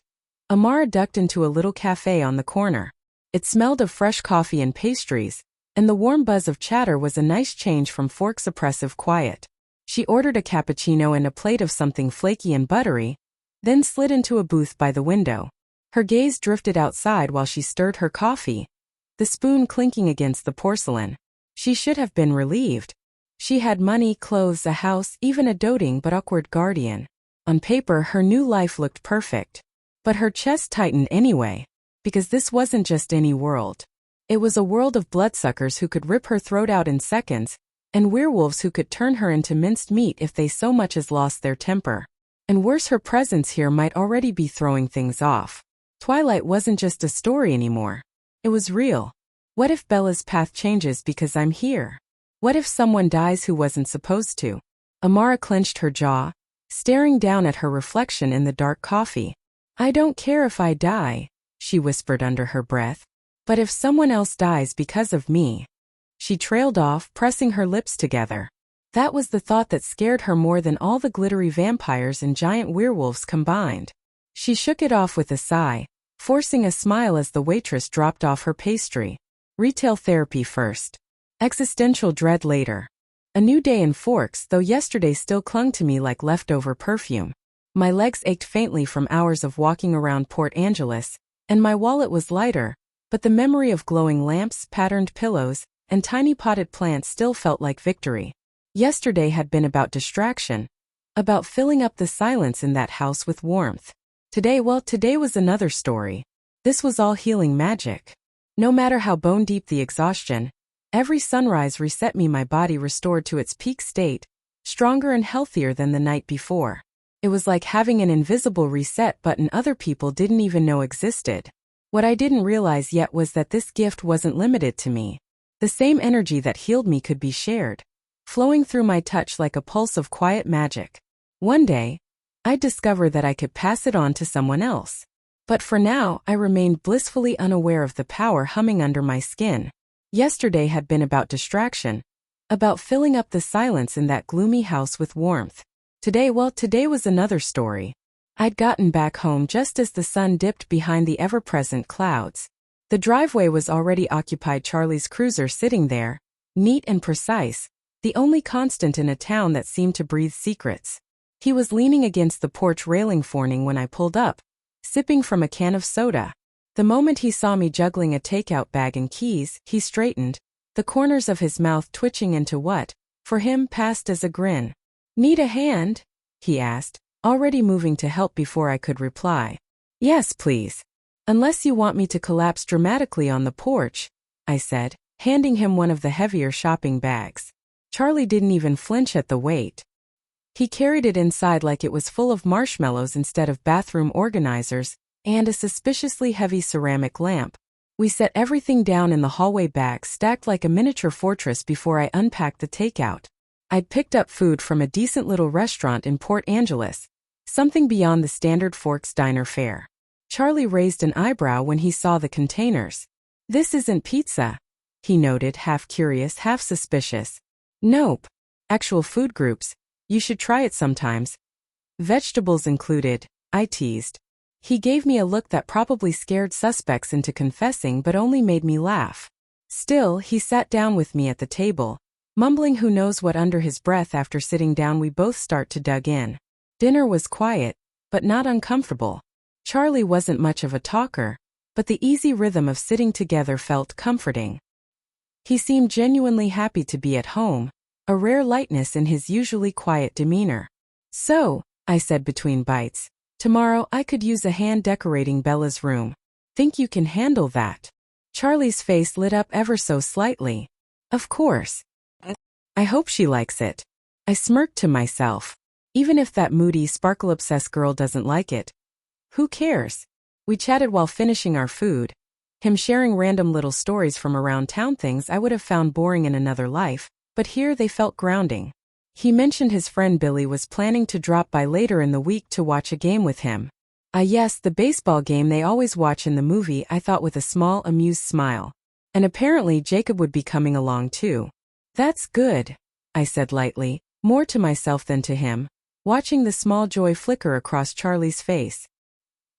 Amara ducked into a little cafe on the corner. It smelled of fresh coffee and pastries, and the warm buzz of chatter was a nice change from Fork's oppressive quiet. She ordered a cappuccino and a plate of something flaky and buttery, then slid into a booth by the window. Her gaze drifted outside while she stirred her coffee, the spoon clinking against the porcelain. She should have been relieved. She had money, clothes, a house, even a doting but awkward guardian. On paper, her new life looked perfect. But her chest tightened anyway, because this wasn't just any world. It was a world of bloodsuckers who could rip her throat out in seconds, and werewolves who could turn her into minced meat if they so much as lost their temper. And worse, her presence here might already be throwing things off. Twilight wasn't just a story anymore. It was real. What if Bella's path changes because I'm here? What if someone dies who wasn't supposed to? Amara clenched her jaw, staring down at her reflection in the dark coffee. I don't care if I die, she whispered under her breath. But if someone else dies because of me. She trailed off, pressing her lips together. That was the thought that scared her more than all the glittery vampires and giant werewolves combined. She shook it off with a sigh, forcing a smile as the waitress dropped off her pastry. Retail therapy first. Existential dread later. A new day in Forks, though yesterday still clung to me like leftover perfume. My legs ached faintly from hours of walking around Port Angeles, and my wallet was lighter, but the memory of glowing lamps, patterned pillows, and tiny potted plants still felt like victory. Yesterday had been about distraction, about filling up the silence in that house with warmth. Today was another story. This was all healing magic. No matter how bone-deep the exhaustion, every sunrise reset me, my body restored to its peak state, stronger and healthier than the night before. It was like having an invisible reset button other people didn't even know existed. What I didn't realize yet was that this gift wasn't limited to me. The same energy that healed me could be shared, flowing through my touch like a pulse of quiet magic. One day, I'd discover that I could pass it on to someone else. But for now, I remained blissfully unaware of the power humming under my skin. Yesterday had been about distraction, about filling up the silence in that gloomy house with warmth. Today was another story. I'd gotten back home just as the sun dipped behind the ever-present clouds. The driveway was already occupied, Charlie's cruiser sitting there, neat and precise, the only constant in a town that seemed to breathe secrets. He was leaning against the porch railing fawning when I pulled up, sipping from a can of soda. The moment he saw me juggling a takeout bag and keys, he straightened, the corners of his mouth twitching into what, for him, passed as a grin. Need a hand? He asked, already moving to help before I could reply. Yes, please. Unless you want me to collapse dramatically on the porch, I said, handing him one of the heavier shopping bags. Charlie didn't even flinch at the weight. He carried it inside like it was full of marshmallows instead of bathroom organizers, and a suspiciously heavy ceramic lamp. We set everything down in the hallway bags stacked like a miniature fortress before I unpacked the takeout. I'd picked up food from a decent little restaurant in Port Angeles, something beyond the standard Forks diner fare. Charlie raised an eyebrow when he saw the containers. "This isn't pizza," he noted, half curious, half suspicious. "Nope. Actual food groups. You should try it sometimes. Vegetables included," I teased. He gave me a look that probably scared suspects into confessing but only made me laugh. Still, he sat down with me at the table, mumbling who knows what under his breath. After sitting down, we both start to dug in. Dinner was quiet, but not uncomfortable. Charlie wasn't much of a talker, but the easy rhythm of sitting together felt comforting. He seemed genuinely happy to be at home, a rare lightness in his usually quiet demeanor. "So," I said between bites, "tomorrow I could use a hand decorating Bella's room. Think you can handle that?" Charlie's face lit up ever so slightly. "Of course. I hope she likes it." I smirked to myself. Even if that moody, sparkle-obsessed girl doesn't like it, who cares? We chatted while finishing our food, him sharing random little stories from around town, things I would have found boring in another life, but here they felt grounding. He mentioned his friend Billy was planning to drop by later in the week to watch a game with him. Yes, the baseball game they always watch in the movie, I thought with a small, amused smile. And apparently Jacob would be coming along too. "That's good," I said lightly, more to myself than to him, watching the small joy flicker across Charlie's face.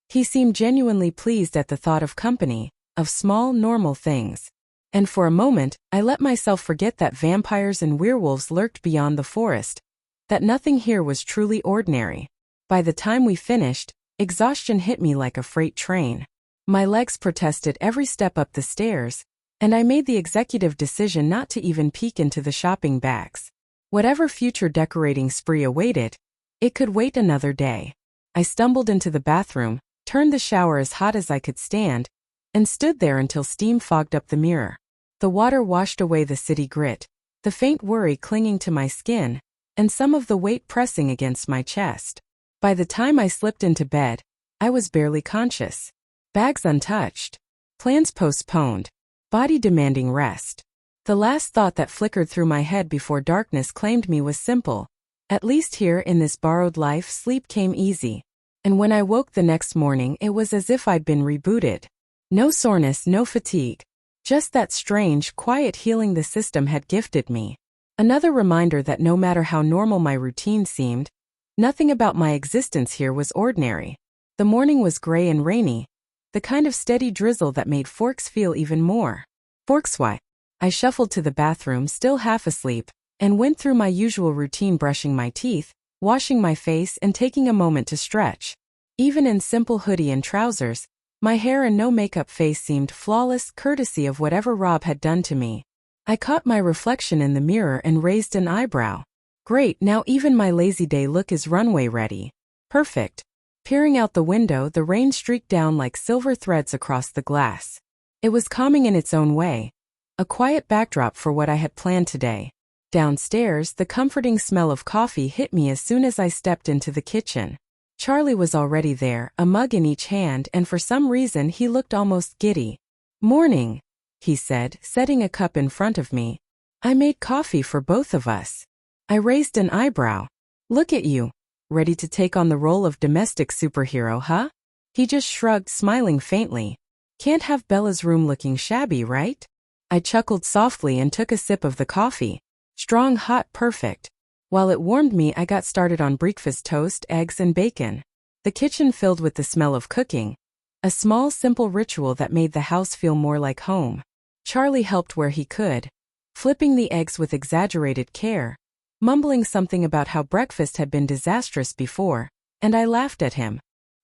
He seemed genuinely pleased at the thought of company, of small, normal things. And for a moment, I let myself forget that vampires and werewolves lurked beyond the forest, that nothing here was truly ordinary. By the time we finished, exhaustion hit me like a freight train. My legs protested every step up the stairs, and I made the executive decision not to even peek into the shopping bags. Whatever future decorating spree awaited, it could wait another day. I stumbled into the bathroom, turned the shower as hot as I could stand, and stood there until steam fogged up the mirror. The water washed away the city grit, the faint worry clinging to my skin, and some of the weight pressing against my chest. By the time I slipped into bed, I was barely conscious. Bags untouched. Plans postponed. Body demanding rest. The last thought that flickered through my head before darkness claimed me was simple. At least here in this borrowed life, sleep came easy. And when I woke the next morning, it was as if I'd been rebooted. No soreness, no fatigue. Just that strange, quiet healing the system had gifted me. Another reminder that no matter how normal my routine seemed, nothing about my existence here was ordinary. The morning was gray and rainy, the kind of steady drizzle that made Forks feel even more. Forks, why? I shuffled to the bathroom, still half asleep, and went through my usual routine, brushing my teeth, washing my face, and taking a moment to stretch. Even in simple hoodie and trousers, my hair and no makeup face seemed flawless, courtesy of whatever Rob had done to me. I caught my reflection in the mirror and raised an eyebrow. Great, now even my lazy day look is runway ready. Perfect. Peering out the window, the rain streaked down like silver threads across the glass. It was calming in its own way, a quiet backdrop for what I had planned today. Downstairs, the comforting smell of coffee hit me as soon as I stepped into the kitchen. Charlie was already there, a mug in each hand, and for some reason he looked almost giddy. "Morning," he said, setting a cup in front of me. "I made coffee for both of us." I raised an eyebrow. "Look at you. Ready to take on the role of domestic superhero, huh?" He just shrugged, smiling faintly. "Can't have Bella's room looking shabby, right?" I chuckled softly and took a sip of the coffee. Strong, hot, perfect. While it warmed me, I got started on breakfast: toast, eggs, and bacon. The kitchen filled with the smell of cooking, a small, simple ritual that made the house feel more like home. Charlie helped where he could, flipping the eggs with exaggerated care, mumbling something about how breakfast had been disastrous before, and I laughed at him.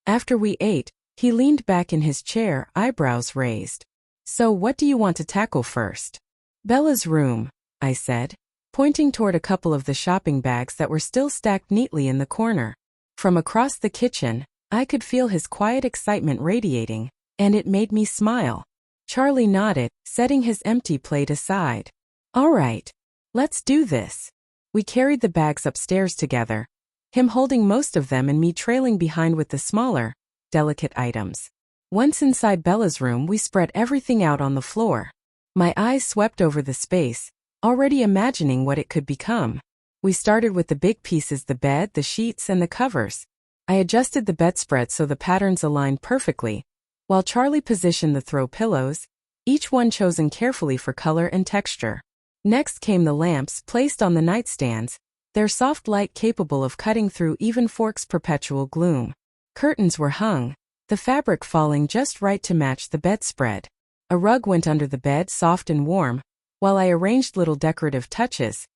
After we ate, he leaned back in his chair, eyebrows raised. "So what do you want to tackle first?" "Bella's room," I said, pointing toward a couple of the shopping bags that were still stacked neatly in the corner. From across the kitchen, I could feel his quiet excitement radiating, and it made me smile. Charlie nodded, setting his empty plate aside. "All right, let's do this." We carried the bags upstairs together, him holding most of them and me trailing behind with the smaller, delicate items. Once inside Bella's room, we spread everything out on the floor. My eyes swept over the space, already imagining what it could become. We started with the big pieces: the bed, the sheets, and the covers. I adjusted the bedspread so the patterns aligned perfectly, while Charlie positioned the throw pillows, each one chosen carefully for color and texture. Next came the lamps, placed on the nightstands, their soft light capable of cutting through even Fork's perpetual gloom. Curtains were hung, the fabric falling just right to match the bedspread. A rug went under the bed, soft and warm, while I arranged little decorative touches.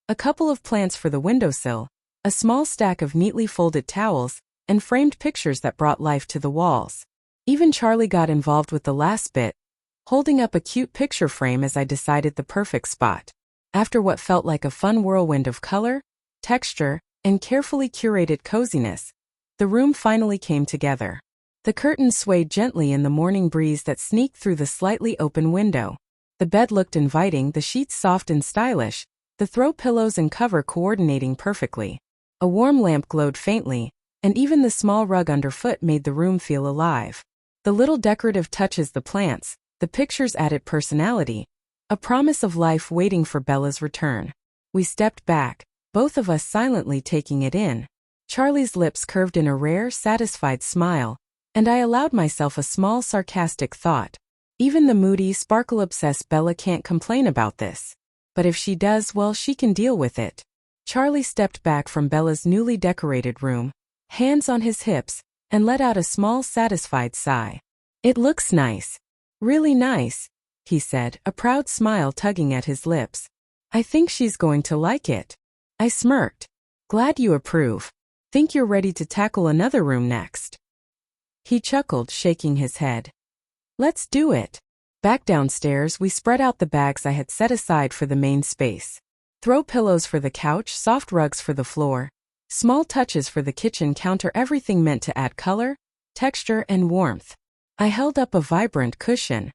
A couple of plants for the windowsill, a small stack of neatly folded towels, and framed pictures that brought life to the walls. Even Charlie got involved with the last bit, holding up a cute picture frame as I decided the perfect spot. After what felt like a fun whirlwind of color, texture, and carefully curated coziness, the room finally came together. The curtains swayed gently in the morning breeze that sneaked through the slightly open window. The bed looked inviting, the sheets soft and stylish, the throw pillows and cover coordinating perfectly. A warm lamp glowed faintly, and even the small rug underfoot made the room feel alive. The little decorative touches, the plants, the pictures added personality, a promise of life waiting for Bella's return. We stepped back, both of us silently taking it in. Charlie's lips curved in a rare, satisfied smile, and I allowed myself a small sarcastic thought. Even the moody, sparkle-obsessed Bella can't complain about this. But if she does, well, she can deal with it. Charlie stepped back from Bella's newly decorated room, hands on his hips, and let out a small, satisfied sigh. "It looks nice. Really nice," he said, a proud smile tugging at his lips. "I think she's going to like it." I smirked. "Glad you approve. Think you're ready to tackle another room next?" He chuckled, shaking his head. "Let's do it." Back downstairs, we spread out the bags I had set aside for the main space. Throw pillows for the couch, soft rugs for the floor, small touches for the kitchen counter, everything meant to add color, texture, and warmth. I held up a vibrant cushion.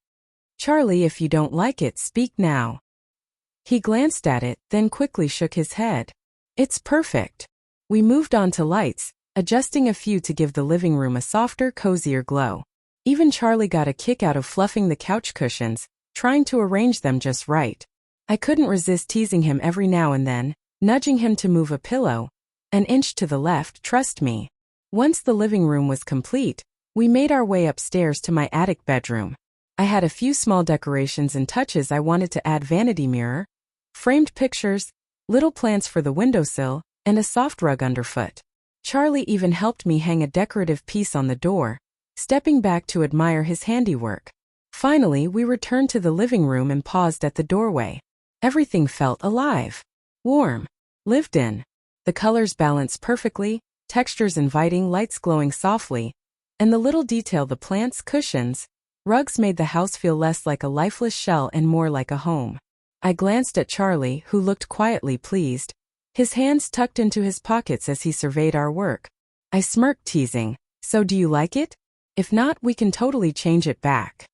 "Charlie, if you don't like it, speak now." He glanced at it, then quickly shook his head. "It's perfect." We moved on to lights, adjusting a few to give the living room a softer, cozier glow. Even Charlie got a kick out of fluffing the couch cushions, trying to arrange them just right. I couldn't resist teasing him every now and then, nudging him to move a pillow an inch to the left, trust me. Once the living room was complete, we made our way upstairs to my attic bedroom. I had a few small decorations and touches I wanted to add: vanity mirror, framed pictures, little plants for the windowsill, and a soft rug underfoot. Charlie even helped me hang a decorative piece on the door, stepping back to admire his handiwork. Finally, we returned to the living room and paused at the doorway. Everything felt alive, warm, lived in. The colors balanced perfectly, textures inviting, lights glowing softly, and the little detail: the plants, cushions, rugs made the house feel less like a lifeless shell and more like a home. I glanced at Charlie, who looked quietly pleased, his hands tucked into his pockets as he surveyed our work. I smirked, teasing, "So do you like it? If not, we can totally change it back."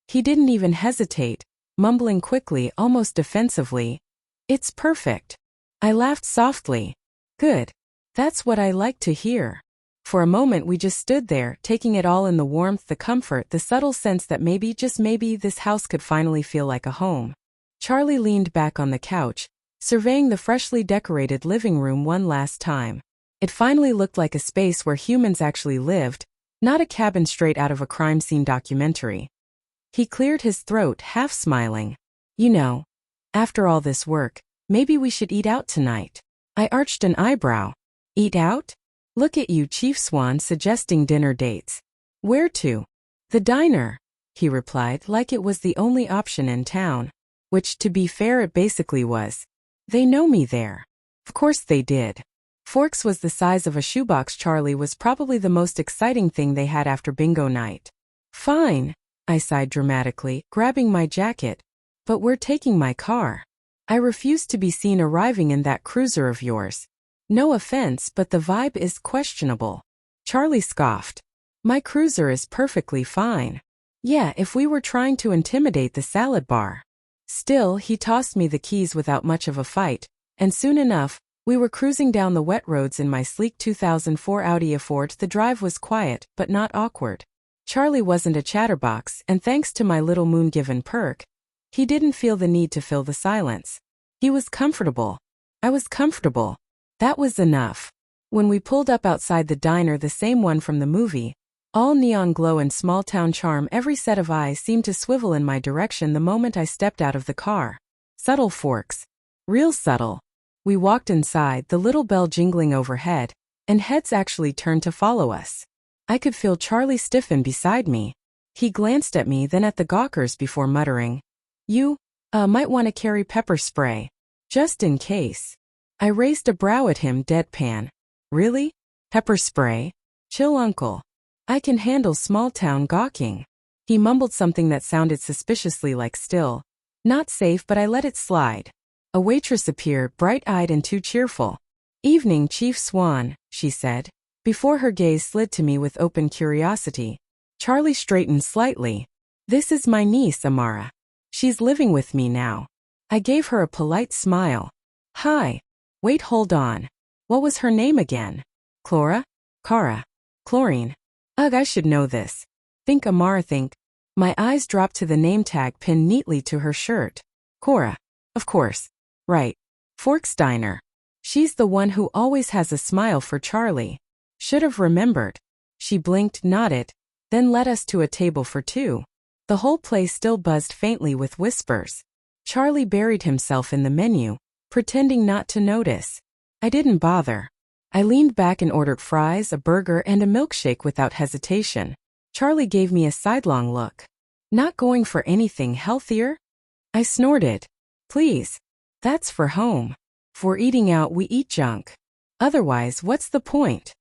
He didn't even hesitate, mumbling quickly, almost defensively, "It's perfect." I laughed softly. "Good. That's what I like to hear." For a moment we just stood there, taking it all in: the warmth, the comfort, the subtle sense that maybe, just maybe, this house could finally feel like a home. Charlie leaned back on the couch, surveying the freshly decorated living room one last time. It finally looked like a space where humans actually lived, not a cabin straight out of a crime scene documentary. He cleared his throat, half smiling. "You know, after all this work, maybe we should eat out tonight." I arched an eyebrow. "Eat out? Look at you, Chief Swan, suggesting dinner dates." "Where to?" "The diner," he replied, like it was the only option in town. Which, to be fair, it basically was. They know me there. Of course they did. Forks was the size of a shoebox. Charlie was probably the most exciting thing they had after bingo night. "Fine," I sighed dramatically, grabbing my jacket. "But we're taking my car. I refuse to be seen arriving in that cruiser of yours. No offense, but the vibe is questionable." Charlie scoffed. "My cruiser is perfectly fine. Yeah, if we were trying to intimidate the salad bar." Still, he tossed me the keys without much of a fight, and soon enough, We were cruising down the wet roads in my sleek 2004 Audi A4. The drive was quiet, but not awkward. Charlie wasn't a chatterbox, and thanks to my little moon-given perk, he didn't feel the need to fill the silence. He was comfortable. I was comfortable. That was enough. When we pulled up outside the diner, the same one from the movie, all neon glow and small-town charm, every set of eyes seemed to swivel in my direction the moment I stepped out of the car. Subtle Forks. Real subtle. We walked inside, the little bell jingling overhead, and heads actually turned to follow us. I could feel Charlie stiffen beside me. He glanced at me, then at the gawkers before muttering, "You, might want to carry pepper spray. Just in case." I raised a brow at him, deadpan. "Really? Pepper spray? Chill, uncle. I can handle small-town gawking." He mumbled something that sounded suspiciously like still not safe, but I let it slide. A waitress appeared, bright-eyed and too cheerful. "Evening, Chief Swan," she said, before her gaze slid to me with open curiosity. Charlie straightened slightly. "This is my niece, Amara. She's living with me now." I gave her a polite smile. "Hi. Wait, hold on. What was her name again? Chlora? Cara? Chlorine? Ugh, I should know this. Think Amara, think." My eyes dropped to the name tag pinned neatly to her shirt. "Cora. Of course. Right. Forks Diner. She's the one who always has a smile for Charlie. Should have remembered." She blinked, nodded, then led us to a table for two. The whole place still buzzed faintly with whispers. Charlie buried himself in the menu, pretending not to notice. I didn't bother. I leaned back and ordered fries, a burger, and a milkshake without hesitation. Charlie gave me a sidelong look. "Not going for anything healthier?" I snorted. "Please. That's for home. For eating out, we eat junk. Otherwise, what's the point?"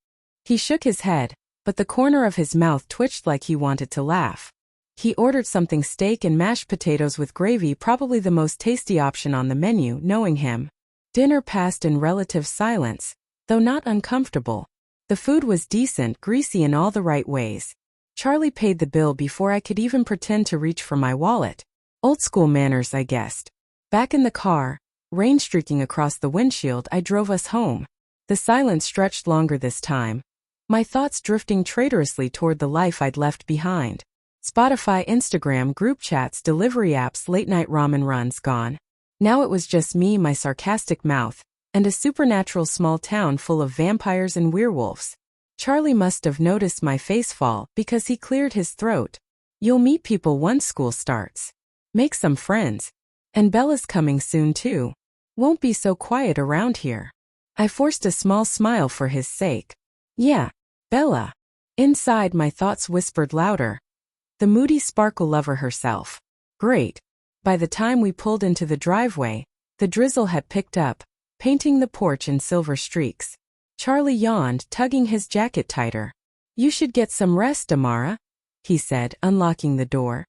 He shook his head, but the corner of his mouth twitched like he wanted to laugh. He ordered something, steak and mashed potatoes with gravy, probably the most tasty option on the menu, knowing him. Dinner passed in relative silence, though not uncomfortable. The food was decent, greasy in all the right ways. Charlie paid the bill before I could even pretend to reach for my wallet. Old school manners, I guessed. Back in the car, rain streaking across the windshield, I drove us home. The silence stretched longer this time, my thoughts drifting traitorously toward the life I'd left behind. Spotify, Instagram, group chats, delivery apps, late-night ramen runs gone. Now it was just me, my sarcastic mouth, and a supernatural small town full of vampires and werewolves. Charlie must have noticed my face fall because he cleared his throat. "You'll meet people once school starts. Make some friends. And Bella's coming soon too. Won't be so quiet around here." I forced a small smile for his sake. "Yeah, Bella." Inside, my thoughts whispered louder. The moody sparkle lover herself. Great. By the time we pulled into the driveway, the drizzle had picked up, painting the porch in silver streaks. Charlie yawned, tugging his jacket tighter. "You should get some rest, Amara," he said, unlocking the door.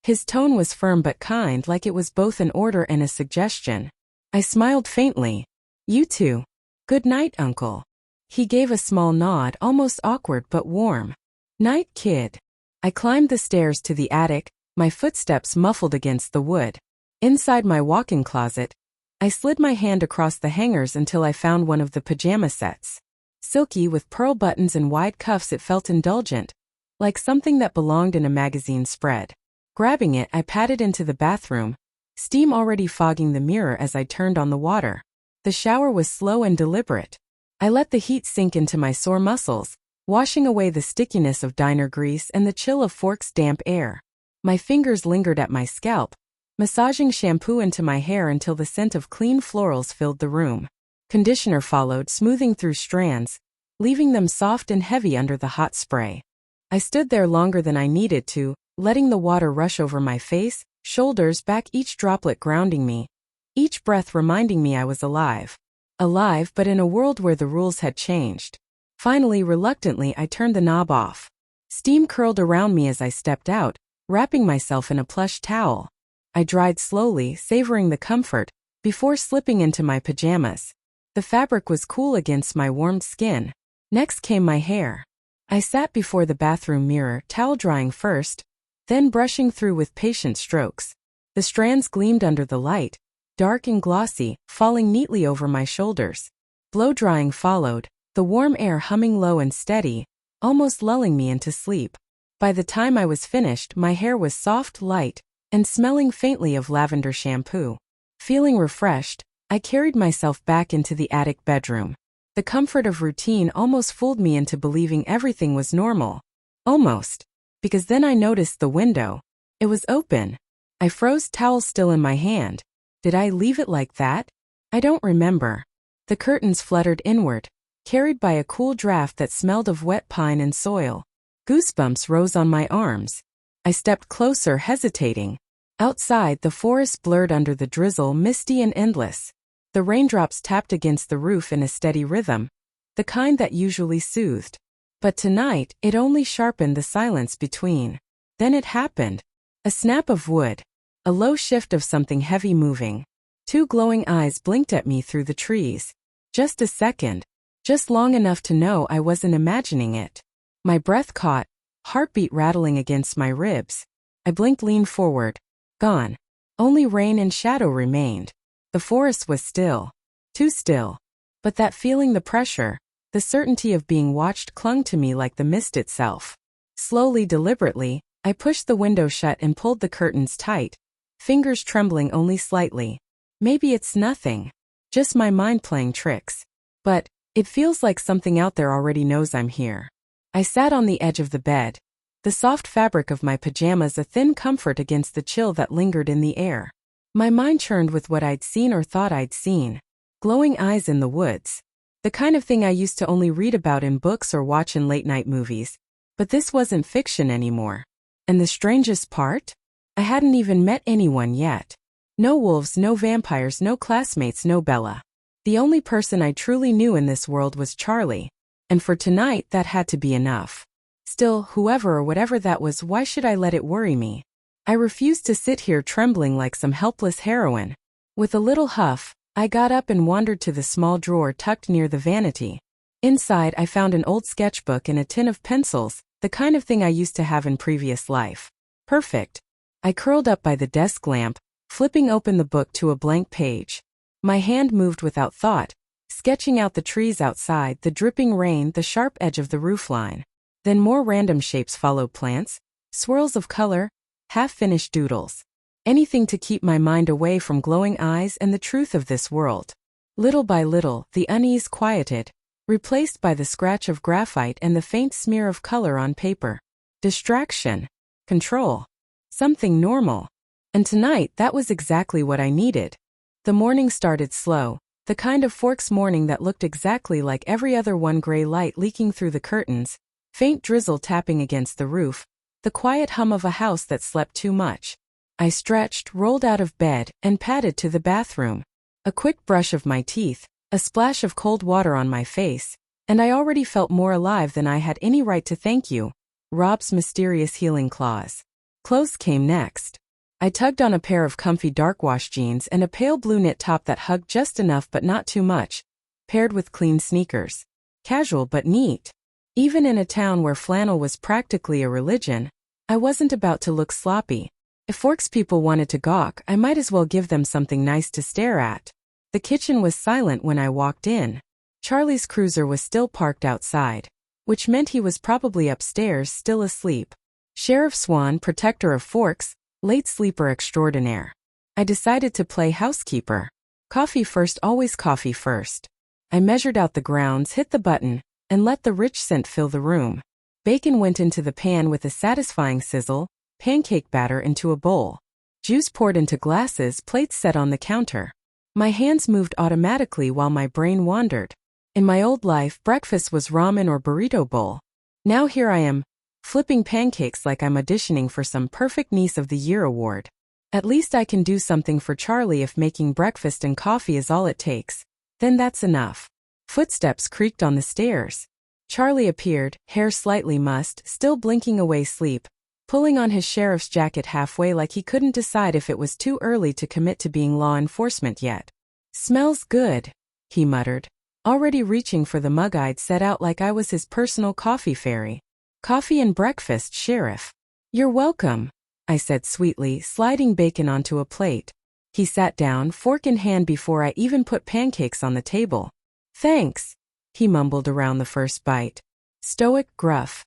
His tone was firm but kind, like it was both an order and a suggestion. I smiled faintly. "You too. Good night, Uncle." He gave a small nod, almost awkward but warm. "Night, kid." I climbed the stairs to the attic, my footsteps muffled against the wood. Inside my walk-in closet, I slid my hand across the hangers until I found one of the pajama sets. Silky with pearl buttons and wide cuffs, it felt indulgent, like something that belonged in a magazine spread. Grabbing it, I padded into the bathroom, steam already fogging the mirror as I turned on the water. The shower was slow and deliberate. I let the heat sink into my sore muscles, washing away the stickiness of diner grease and the chill of Forks' damp air. My fingers lingered at my scalp, massaging shampoo into my hair until the scent of clean florals filled the room. Conditioner followed, smoothing through strands, leaving them soft and heavy under the hot spray. I stood there longer than I needed to, letting the water rush over my face, shoulders, back, each droplet grounding me, each breath reminding me I was alive. Alive, but in a world where the rules had changed. Finally, reluctantly, I turned the knob off. Steam curled around me as I stepped out, wrapping myself in a plush towel. I dried slowly, savoring the comfort, before slipping into my pajamas. The fabric was cool against my warmed skin. Next came my hair. I sat before the bathroom mirror, towel drying first, then brushing through with patient strokes. The strands gleamed under the light, dark and glossy, falling neatly over my shoulders. Blow-drying followed, the warm air humming low and steady, almost lulling me into sleep. By the time I was finished, my hair was soft, light, and smelling faintly of lavender shampoo. Feeling refreshed, I carried myself back into the attic bedroom. The comfort of routine almost fooled me into believing everything was normal. Almost. Because then I noticed the window. It was open. I froze, towel still in my hand. Did I leave it like that? I don't remember. The curtains fluttered inward, carried by a cool draft that smelled of wet pine and soil. Goosebumps rose on my arms. I stepped closer, hesitating. Outside, the forest blurred under the drizzle, misty and endless. The raindrops tapped against the roof in a steady rhythm, the kind that usually soothed. But tonight, it only sharpened the silence between. Then it happened. A snap of wood. A low shift of something heavy moving. Two glowing eyes blinked at me through the trees. Just a second. Just long enough to know I wasn't imagining it. My breath caught, heartbeat rattling against my ribs. I blinked, leaned forward. Gone. Only rain and shadow remained. The forest was still. Too still. But that feeling, the pressure, the certainty of being watched clung to me like the mist itself. Slowly, deliberately, I pushed the window shut and pulled the curtains tight, fingers trembling only slightly. Maybe it's nothing. Just my mind playing tricks. But it feels like something out there already knows I'm here. I sat on the edge of the bed, the soft fabric of my pajamas a thin comfort against the chill that lingered in the air. My mind churned with what I'd seen or thought I'd seen. Glowing eyes in the woods. The kind of thing I used to only read about in books or watch in late-night movies. But this wasn't fiction anymore. And the strangest part? I hadn't even met anyone yet. No wolves, no vampires, no classmates, no Bella. The only person I truly knew in this world was Charlie. And for tonight, that had to be enough. Still, whoever or whatever that was, why should I let it worry me? I refused to sit here trembling like some helpless heroine. With a little huff, I got up and wandered to the small drawer tucked near the vanity. Inside, I found an old sketchbook and a tin of pencils, the kind of thing I used to have in previous life. Perfect. I curled up by the desk lamp, flipping open the book to a blank page. My hand moved without thought, sketching out the trees outside, the dripping rain, the sharp edge of the roofline. Then more random shapes followed: plants, swirls of color, half-finished doodles. Anything to keep my mind away from glowing eyes and the truth of this world. Little by little, the unease quieted, replaced by the scratch of graphite and the faint smear of color on paper. Distraction. Control. Something normal. And tonight, that was exactly what I needed. The morning started slow, the kind of Forks morning that looked exactly like every other one: gray light leaking through the curtains, faint drizzle tapping against the roof, the quiet hum of a house that slept too much. I stretched, rolled out of bed, and padded to the bathroom. A quick brush of my teeth, a splash of cold water on my face, and I already felt more alive than I had any right to. Thank you. Rob's mysterious healing claws. Clothes came next. I tugged on a pair of comfy dark wash jeans and a pale blue knit top that hugged just enough but not too much, paired with clean sneakers. Casual but neat. Even in a town where flannel was practically a religion, I wasn't about to look sloppy. If Forks people wanted to gawk, I might as well give them something nice to stare at. The kitchen was silent when I walked in. Charlie's cruiser was still parked outside, which meant he was probably upstairs, still asleep. Sheriff Swan, protector of Forks, late sleeper extraordinaire. I decided to play housekeeper. Coffee first, always coffee first. I measured out the grounds, hit the button, and let the rich scent fill the room. Bacon went into the pan with a satisfying sizzle, pancake batter into a bowl. Juice poured into glasses, plates set on the counter. My hands moved automatically while my brain wandered. In my old life, breakfast was ramen or burrito bowl. Now here I am, flipping pancakes like I'm auditioning for some Perfect Niece of the Year award. At least I can do something for Charlie if making breakfast and coffee is all it takes. Then that's enough. Footsteps creaked on the stairs. Charlie appeared, hair slightly mussed, still blinking away sleep, pulling on his sheriff's jacket halfway like he couldn't decide if it was too early to commit to being law enforcement yet. "Smells good," he muttered, already reaching for the mug I'd set out like I was his personal coffee fairy. "Coffee and breakfast, Sheriff." "You're welcome," I said sweetly, sliding bacon onto a plate. He sat down, fork in hand, before I even put pancakes on the table. Thanks, he mumbled around the first bite. Stoic, gruff.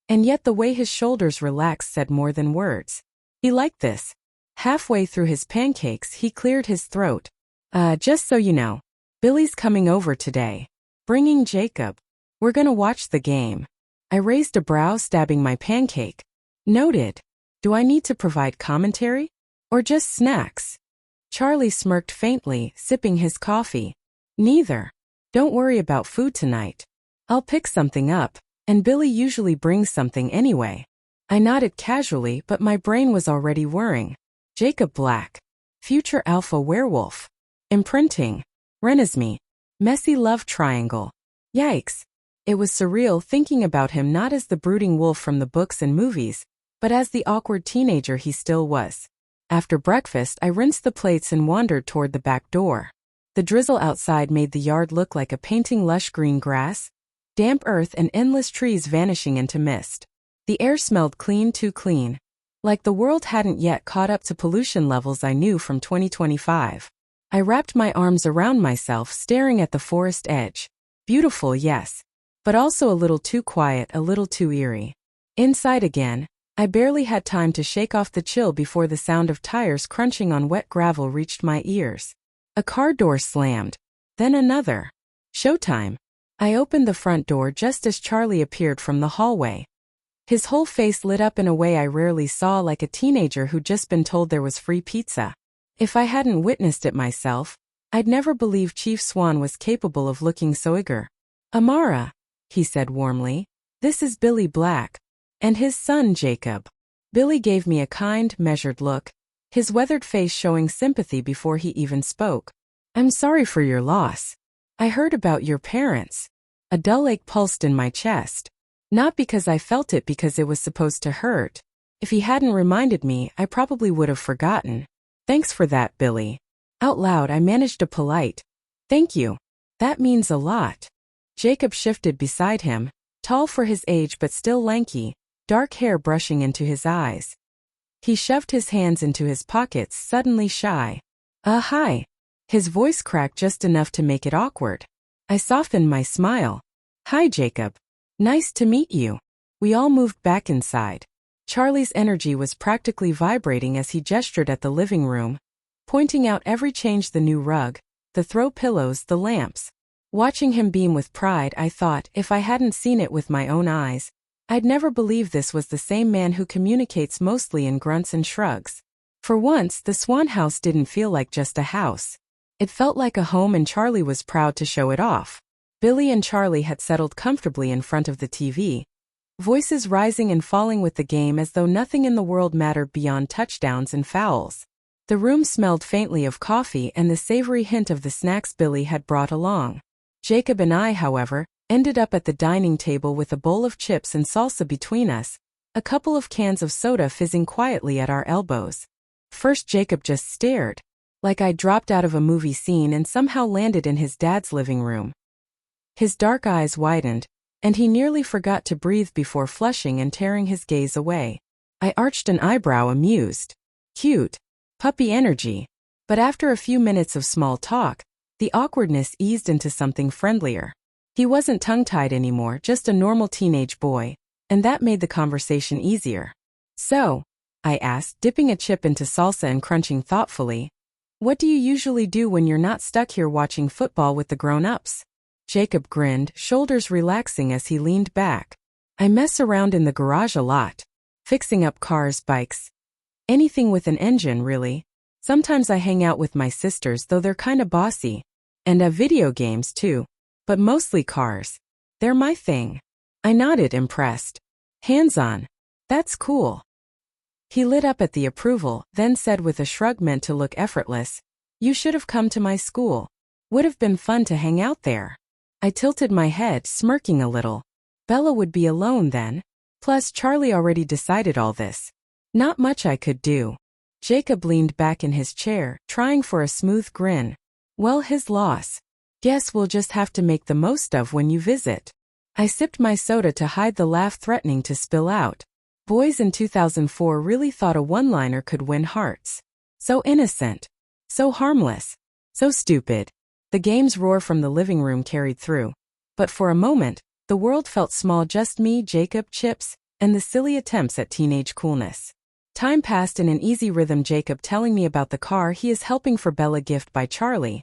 And yet the way his shoulders relaxed said more than words. He liked this. Halfway through his pancakes, he cleared his throat. Just so you know, Billy's coming over today. Bringing Jacob. We're gonna watch the game. I raised a brow, stabbing my pancake. Noted. Do I need to provide commentary? Or just snacks? Charlie smirked faintly, sipping his coffee. Neither. Don't worry about food tonight. I'll pick something up, and Billy usually brings something anyway. I nodded casually, but my brain was already whirring. Jacob Black. Future alpha werewolf. Imprinting. Renesmee. Messy love triangle. Yikes. It was surreal thinking about him not as the brooding wolf from the books and movies, but as the awkward teenager he still was. After breakfast, I rinsed the plates and wandered toward the back door. The drizzle outside made the yard look like a painting, lush green grass, damp earth, and endless trees vanishing into mist. The air smelled clean, too clean. Like the world hadn't yet caught up to pollution levels I knew from 2025. I wrapped my arms around myself, staring at the forest edge. Beautiful, yes, but also a little too quiet, a little too eerie. Inside again, I barely had time to shake off the chill before the sound of tires crunching on wet gravel reached my ears. A car door slammed. Then another. Showtime. I opened the front door just as Charlie appeared from the hallway. His whole face lit up in a way I rarely saw, like a teenager who'd just been told there was free pizza. If I hadn't witnessed it myself, I'd never believe Chief Swan was capable of looking so eager. Amara, he said warmly, this is Billy Black. And his son, Jacob. Billy gave me a kind, measured look, his weathered face showing sympathy before he even spoke. I'm sorry for your loss. I heard about your parents. A dull ache pulsed in my chest. Not because I felt it, because it was supposed to hurt. If he hadn't reminded me, I probably would have forgotten. Thanks for that, Billy. Out loud, I managed a polite, thank you. That means a lot. Jacob shifted beside him, tall for his age but still lanky, dark hair brushing into his eyes. He shoved his hands into his pockets, suddenly shy. Hi. His voice cracked just enough to make it awkward. I softened my smile. Hi, Jacob. Nice to meet you. We all moved back inside. Charlie's energy was practically vibrating as he gestured at the living room, pointing out every change: the new rug, the throw pillows, the lamps. Watching him beam with pride, I thought, if I hadn't seen it with my own eyes, I'd never believe this was the same man who communicates mostly in grunts and shrugs. For once, the Swan house didn't feel like just a house. It felt like a home, and Charlie was proud to show it off. Billy and Charlie had settled comfortably in front of the TV, voices rising and falling with the game as though nothing in the world mattered beyond touchdowns and fouls. The room smelled faintly of coffee and the savory hint of the snacks Billy had brought along. Jacob and I, however, ended up at the dining table with a bowl of chips and salsa between us, a couple of cans of soda fizzing quietly at our elbows. First, Jacob just stared, like I'd dropped out of a movie scene and somehow landed in his dad's living room. His dark eyes widened, and he nearly forgot to breathe before flushing and tearing his gaze away. I arched an eyebrow, amused. Cute. Puppy energy. But after a few minutes of small talk, the awkwardness eased into something friendlier. He wasn't tongue-tied anymore, just a normal teenage boy, and that made the conversation easier. So, I asked, dipping a chip into salsa and crunching thoughtfully, what do you usually do when you're not stuck here watching football with the grown-ups? Jacob grinned, shoulders relaxing as he leaned back. I mess around in the garage a lot, fixing up cars, bikes, anything with an engine, really. Sometimes I hang out with my sisters, though they're kinda bossy, and video games too, but mostly cars. They're my thing. I nodded, impressed. Hands-on. That's cool. He lit up at the approval, then said with a shrug meant to look effortless, you should have come to my school. Would have been fun to hang out there. I tilted my head, smirking a little. Bella would be alone then. Plus, Charlie already decided all this. Not much I could do. Jacob leaned back in his chair, trying for a smooth grin. Well, his loss. Guess we'll just have to make the most of when you visit. I sipped my soda to hide the laugh threatening to spill out. Boys in 2004 really thought a one-liner could win hearts. So innocent. So harmless. So stupid. The game's roar from the living room carried through. But for a moment, the world felt small, just me, Jacob, Chips, and the silly attempts at teenage coolness. Time passed in an easy rhythm, Jacob telling me about the car he is helping for Bella, gift by Charlie.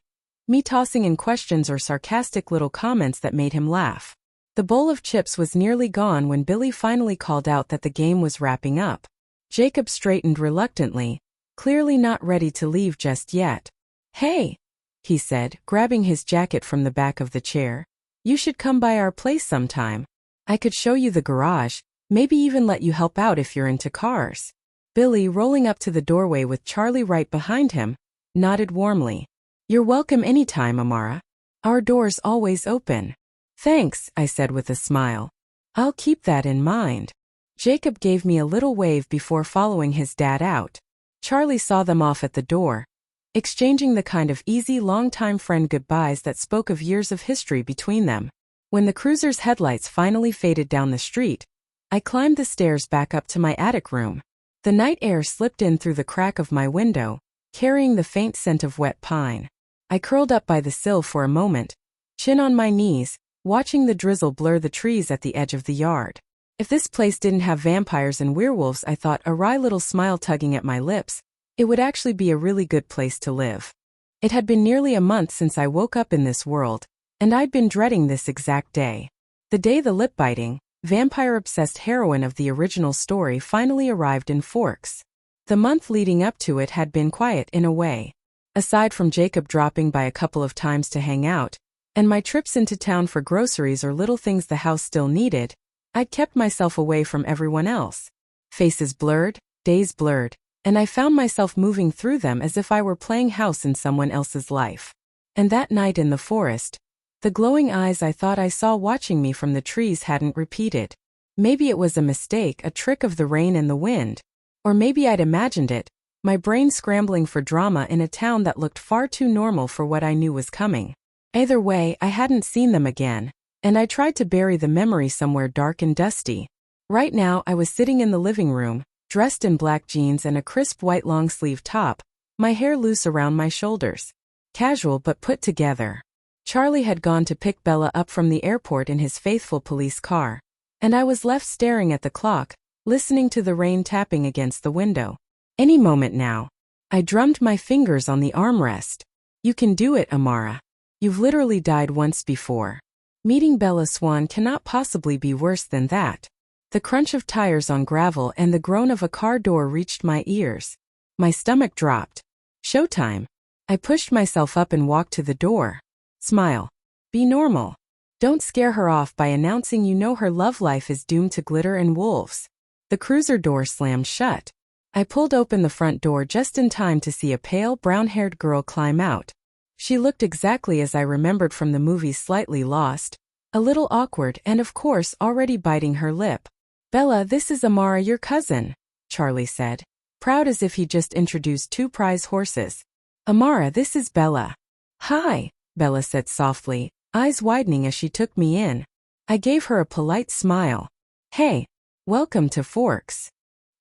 Me tossing in questions or sarcastic little comments that made him laugh. The bowl of chips was nearly gone when Billy finally called out that the game was wrapping up. Jacob straightened reluctantly, clearly not ready to leave just yet. "Hey," he said, grabbing his jacket from the back of the chair. "You should come by our place sometime. I could show you the garage, maybe even let you help out if you're into cars." Billy, rolling up to the doorway with Charlie right behind him, nodded warmly. "You're welcome anytime, Amara. Our door's always open." "Thanks," I said with a smile. "I'll keep that in mind." Jacob gave me a little wave before following his dad out. Charlie saw them off at the door, exchanging the kind of easy, long-time friend goodbyes that spoke of years of history between them. When the cruiser's headlights finally faded down the street, I climbed the stairs back up to my attic room. The night air slipped in through the crack of my window, carrying the faint scent of wet pine. I curled up by the sill for a moment, chin on my knees, watching the drizzle blur the trees at the edge of the yard. If this place didn't have vampires and werewolves, I thought, a wry little smile tugging at my lips, it would actually be a really good place to live. It had been nearly a month since I woke up in this world, and I'd been dreading this exact day. The day the lip-biting, vampire-obsessed heroine of the original story finally arrived in Forks. The month leading up to it had been quiet in a way. Aside from Jacob dropping by a couple of times to hang out, and my trips into town for groceries or little things the house still needed, I'd kept myself away from everyone else. Faces blurred, days blurred, and I found myself moving through them as if I were playing house in someone else's life. And that night in the forest, the glowing eyes I thought I saw watching me from the trees hadn't repeated. Maybe it was a mistake, a trick of the rain and the wind. Or maybe I'd imagined it, my brain scrambling for drama in a town that looked far too normal for what I knew was coming. Either way, I hadn't seen them again, and I tried to bury the memory somewhere dark and dusty. Right now I was sitting in the living room, dressed in black jeans and a crisp white long-sleeve top, my hair loose around my shoulders. Casual but put together. Charlie had gone to pick Bella up from the airport in his faithful police car, and I was left staring at the clock, listening to the rain tapping against the window. Any moment now. I drummed my fingers on the armrest. "You can do it, Amara. You've literally died once before. Meeting Bella Swan cannot possibly be worse than that." The crunch of tires on gravel and the groan of a car door reached my ears. My stomach dropped. Showtime. I pushed myself up and walked to the door. "Smile. Be normal. Don't scare her off by announcing you know her love life is doomed to glitter and wolves." The cruiser door slammed shut. I pulled open the front door just in time to see a pale, brown-haired girl climb out. She looked exactly as I remembered from the movie Slightly Lost, a little awkward and of course already biting her lip. "Bella, this is Amara, your cousin," Charlie said, proud as if he just introduced two prize horses. "Amara, this is Bella." "Hi," Bella said softly, eyes widening as she took me in. I gave her a polite smile. "Hey, welcome to Forks."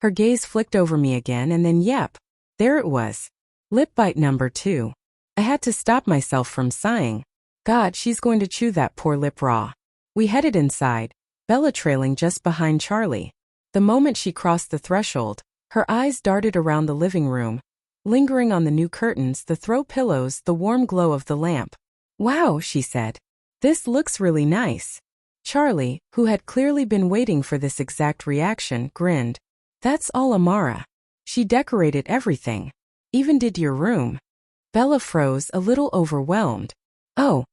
Her gaze flicked over me again and then yep, there it was. Lip bite number 2. I had to stop myself from sighing. God, she's going to chew that poor lip raw. We headed inside, Bella trailing just behind Charlie. The moment she crossed the threshold, her eyes darted around the living room, lingering on the new curtains, the throw pillows, the warm glow of the lamp. "Wow," she said. "This looks really nice." Charlie, who had clearly been waiting for this exact reaction, grinned. "That's all Amara. She decorated everything. Even did your room." Bella froze, a little overwhelmed. "Oh,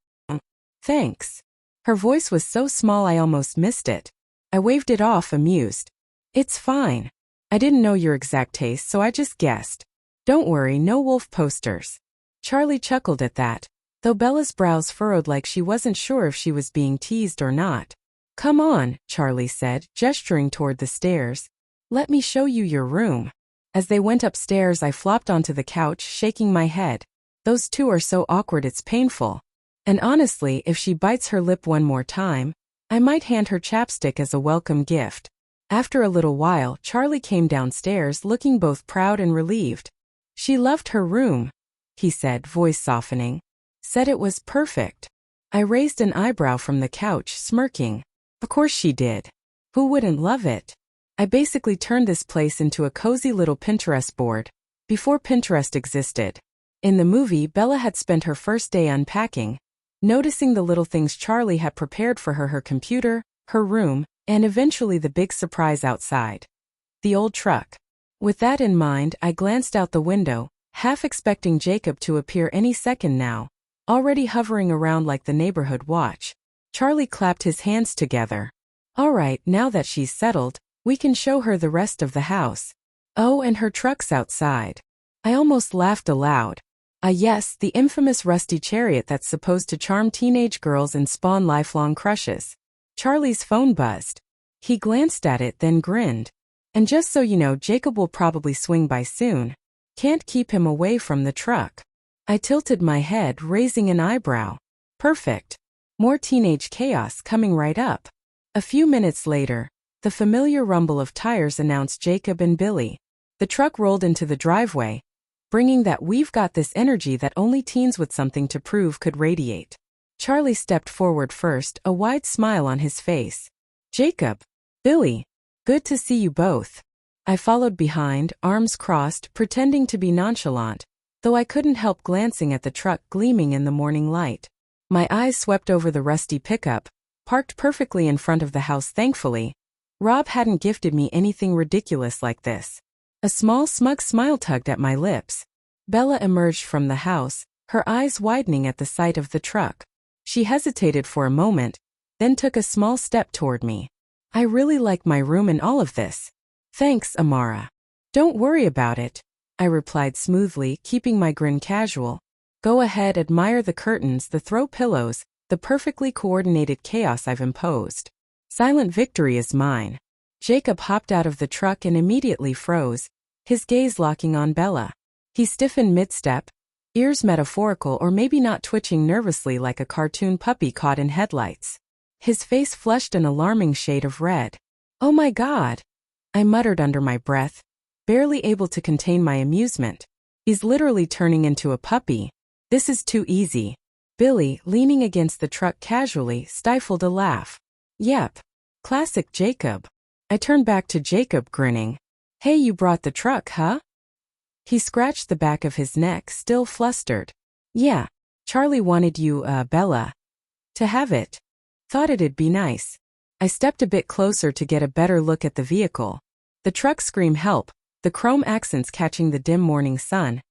thanks." Her voice was so small I almost missed it. I waved it off, amused. "It's fine. I didn't know your exact taste, so I just guessed. Don't worry, no wolf posters." Charlie chuckled at that, though Bella's brows furrowed like she wasn't sure if she was being teased or not. "Come on," Charlie said, gesturing toward the stairs. "Let me show you your room." As they went upstairs, I flopped onto the couch, shaking my head. Those two are so awkward it's painful. And honestly, if she bites her lip one more time, I might hand her chapstick as a welcome gift. After a little while, Charlie came downstairs looking both proud and relieved. "She loved her room," he said, voice softening. Said it was perfect. I raised an eyebrow from the couch, smirking. Of course she did. Who wouldn't love it? I basically turned this place into a cozy little Pinterest board, before Pinterest existed. In the movie, Bella had spent her first day unpacking, noticing the little things Charlie had prepared for her computer, her room, and eventually the big surprise outside. The old truck. With that in mind, I glanced out the window, half expecting Jacob to appear any second now, already hovering around like the neighborhood watch. Charlie clapped his hands together. All right, now that she's settled, we can show her the rest of the house. Oh, and her truck's outside. I almost laughed aloud. Yes, the infamous rusty chariot that's supposed to charm teenage girls and spawn lifelong crushes. Charlie's phone buzzed. He glanced at it, then grinned. And just so you know, Jacob will probably swing by soon. Can't keep him away from the truck. I tilted my head, raising an eyebrow. Perfect. More teenage chaos coming right up. A few minutes later, the familiar rumble of tires announced Jacob and Billy. The truck rolled into the driveway, bringing that "we've got this" energy that only teens with something to prove could radiate. Charlie stepped forward first, a wide smile on his face. Jacob. Billy. Good to see you both. I followed behind, arms crossed, pretending to be nonchalant, though I couldn't help glancing at the truck gleaming in the morning light. My eyes swept over the rusty pickup, parked perfectly in front of the house thankfully. Rob hadn't gifted me anything ridiculous like this. A small smug smile tugged at my lips. Bella emerged from the house, her eyes widening at the sight of the truck. She hesitated for a moment, then took a small step toward me. I really like my room in all of this. Thanks, Amara. Don't worry about it, I replied smoothly, keeping my grin casual. Go ahead, admire the curtains, the throw pillows, the perfectly coordinated chaos I've imposed. Silent victory is mine. Jacob hopped out of the truck and immediately froze, his gaze locking on Bella. He stiffened mid-step, ears metaphorical or maybe not, twitching nervously like a cartoon puppy caught in headlights. His face flushed an alarming shade of red. Oh my God! I muttered under my breath, barely able to contain my amusement. He's literally turning into a puppy. This is too easy. Billy, leaning against the truck casually, stifled a laugh. Yep. Classic Jacob. I turned back to Jacob, grinning. Hey, you brought the truck, huh? He scratched the back of his neck, still flustered. Yeah. Charlie wanted you, Bella, to have it. Thought it'd be nice. I stepped a bit closer to get a better look at the vehicle. The truck screamed help, the chrome accents catching the dim morning sun,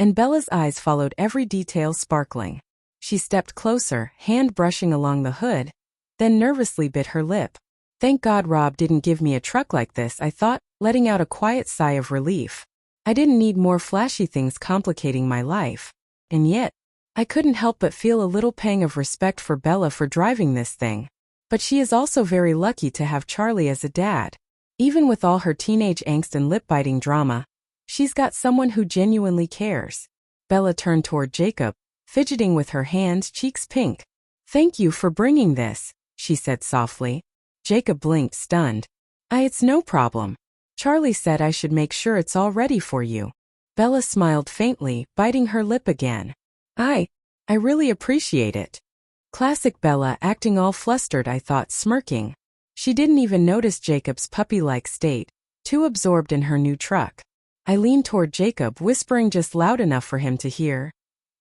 and Bella's eyes followed every detail, sparkling. She stepped closer, hand brushing along the hood, then nervously bit her lip. Thank God Rob didn't give me a truck like this, I thought, letting out a quiet sigh of relief. I didn't need more flashy things complicating my life. And yet, I couldn't help but feel a little pang of respect for Bella for driving this thing. But she is also very lucky to have Charlie as a dad. Even with all her teenage angst and lip-biting drama, she's got someone who genuinely cares. Bella turned toward Jacob, fidgeting with her hands, cheeks pink. Thank you for bringing this, she said softly. Jacob blinked, stunned. It's no problem. Charlie said I should make sure it's all ready for you. Bella smiled faintly, biting her lip again. I really appreciate it. Classic Bella, acting all flustered, I thought, smirking. She didn't even notice Jacob's puppy-like state, too absorbed in her new truck. I leaned toward Jacob, whispering just loud enough for him to hear.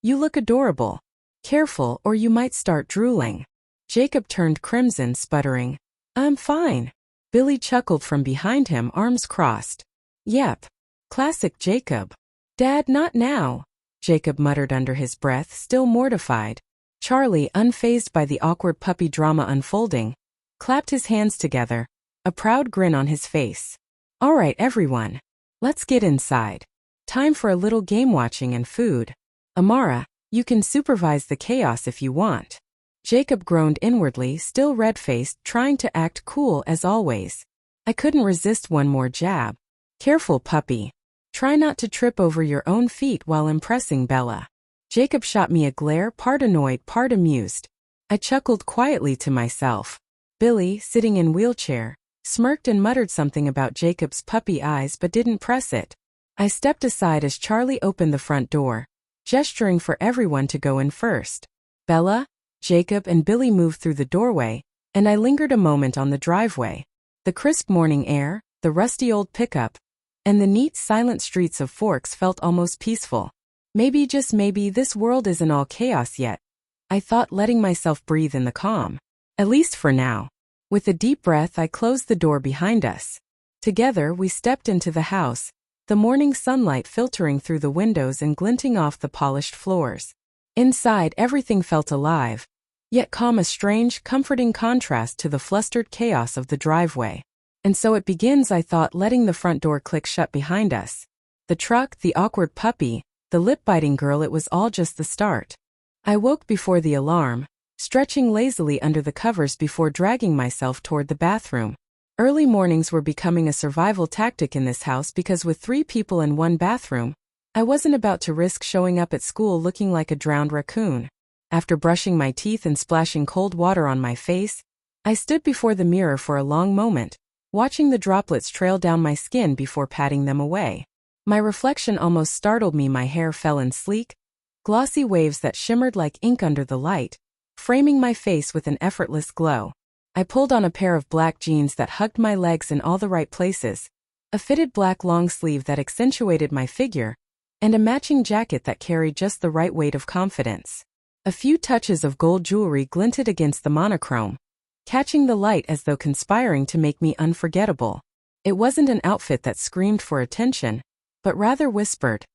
You look adorable. Careful, or you might start drooling. Jacob turned crimson, sputtering. I'm fine. Billy chuckled from behind him, arms crossed. Yep. Classic Jacob. Dad, not now, Jacob muttered under his breath, still mortified. Charlie, unfazed by the awkward puppy drama unfolding, clapped his hands together, a proud grin on his face. All right, everyone. Let's get inside. Time for a little game watching and food. Amara, you can supervise the chaos if you want. Jacob groaned inwardly, still red-faced, trying to act cool as always. I couldn't resist one more jab. Careful, puppy. Try not to trip over your own feet while impressing Bella. Jacob shot me a glare, part annoyed, part amused. I chuckled quietly to myself. Billy, sitting in wheelchair, smirked and muttered something about Jacob's puppy eyes but didn't press it. I stepped aside as Charlie opened the front door, gesturing for everyone to go in first. Bella, Jacob, and Billy moved through the doorway, and I lingered a moment on the driveway. The crisp morning air, the rusty old pickup, and the neat, silent streets of Forks felt almost peaceful. Maybe, just maybe, this world isn't all chaos yet, I thought, letting myself breathe in the calm. At least for now. With a deep breath, I closed the door behind us. Together, we stepped into the house, the morning sunlight filtering through the windows and glinting off the polished floors. Inside, everything felt alive, yet calm, a strange, comforting contrast to the flustered chaos of the driveway. And so it begins, I thought, letting the front door click shut behind us. The truck, the awkward puppy, the lip-biting girl, it was all just the start. I woke before the alarm, stretching lazily under the covers before dragging myself toward the bathroom. Early mornings were becoming a survival tactic in this house because with 3 people in one bathroom, I wasn't about to risk showing up at school looking like a drowned raccoon. After brushing my teeth and splashing cold water on my face, I stood before the mirror for a long moment, watching the droplets trail down my skin before patting them away. My reflection almost startled me. My hair fell in sleek, glossy waves that shimmered like ink under the light, framing my face with an effortless glow. I pulled on a pair of black jeans that hugged my legs in all the right places, a fitted black long sleeve that accentuated my figure, and a matching jacket that carried just the right weight of confidence. A few touches of gold jewelry glinted against the monochrome, catching the light as though conspiring to make me unforgettable. It wasn't an outfit that screamed for attention, but rather whispered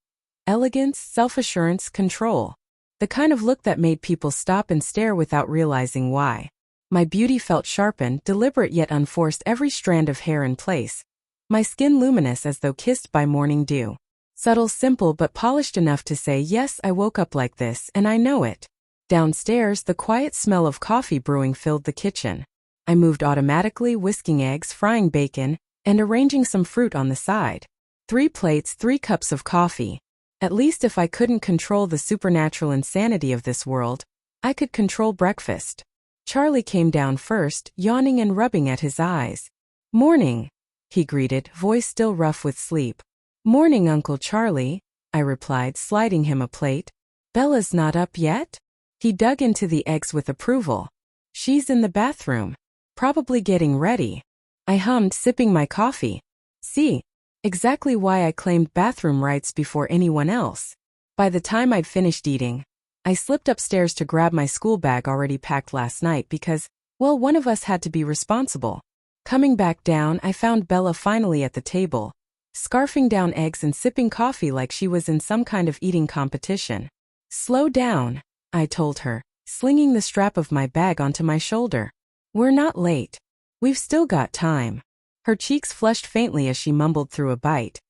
elegance, self-assurance, control. The kind of look that made people stop and stare without realizing why. My beauty felt sharpened, deliberate yet unforced, every strand of hair in place. My skin luminous as though kissed by morning dew. Subtle, simple, but polished enough to say, yes, I woke up like this, and I know it. Downstairs, the quiet smell of coffee brewing filled the kitchen. I moved automatically, whisking eggs, frying bacon, and arranging some fruit on the side. 3 plates, 3 cups of coffee. At least if I couldn't control the supernatural insanity of this world, I could control breakfast. Charlie came down first, yawning and rubbing at his eyes. "Morning," he greeted, voice still rough with sleep. "Morning, Uncle Charlie," I replied, sliding him a plate. "Bella's not up yet?" He dug into the eggs with approval. "She's in the bathroom. Probably getting ready." I hummed, sipping my coffee. See, exactly why I claimed bathroom rights before anyone else. By the time I'd finished eating, I slipped upstairs to grab my school bag already packed last night because, well, one of us had to be responsible. Coming back down, I found Bella finally at the table, scarfing down eggs and sipping coffee like she was in some kind of eating competition. "Slow down," I told her, slinging the strap of my bag onto my shoulder. "We're not late. We've still got time." Her cheeks flushed faintly as she mumbled through a bite.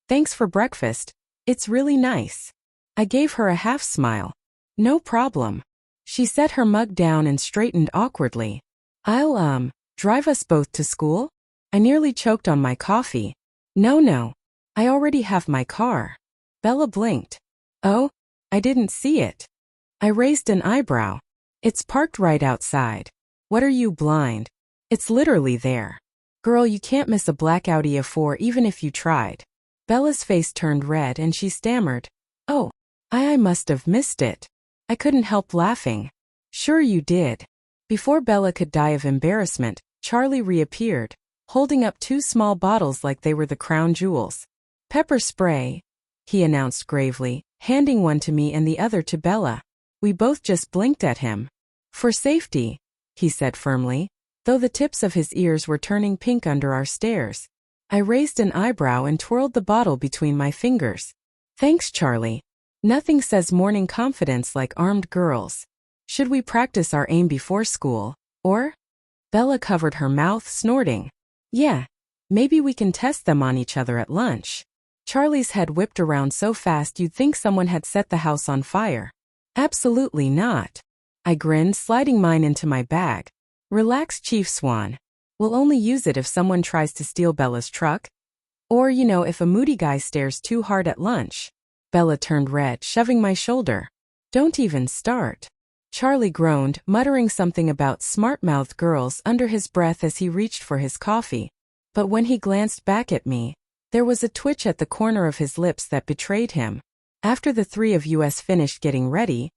"Thanks for breakfast. It's really nice." I gave her a half smile. "No problem." She set her mug down and straightened awkwardly. I'll drive us both to school?" I nearly choked on my coffee. No, I already have my car." Bella blinked. "Oh, I didn't see it." I raised an eyebrow. "It's parked right outside." "What are you, blind? It's literally there." "Girl, you can't miss a black Audi A4 even if you tried." Bella's face turned red and she stammered, "Oh, I must have missed it." I couldn't help laughing. "Sure you did." Before Bella could die of embarrassment, Charlie reappeared, holding up 2 small bottles like they were the crown jewels. "Pepper spray," he announced gravely, handing one to me and the other to Bella. We both just blinked at him. "For safety," he said firmly, though the tips of his ears were turning pink under our stares. I raised an eyebrow and twirled the bottle between my fingers. "Thanks, Charlie. Nothing says morning confidence like armed girls. Should we practice our aim before school, or?" Bella covered her mouth, snorting. "Yeah, maybe we can test them on each other at lunch." Charlie's head whipped around so fast you'd think someone had set the house on fire. "Absolutely not." I grinned, sliding mine into my bag. "Relax, Chief Swan. We'll only use it if someone tries to steal Bella's truck. Or, if a moody guy stares too hard at lunch." Bella turned red, shoving my shoulder. "Don't even start." Charlie groaned, muttering something about smart-mouthed girls under his breath as he reached for his coffee. But when he glanced back at me, there was a twitch at the corner of his lips that betrayed him. After the three of us finished getting ready,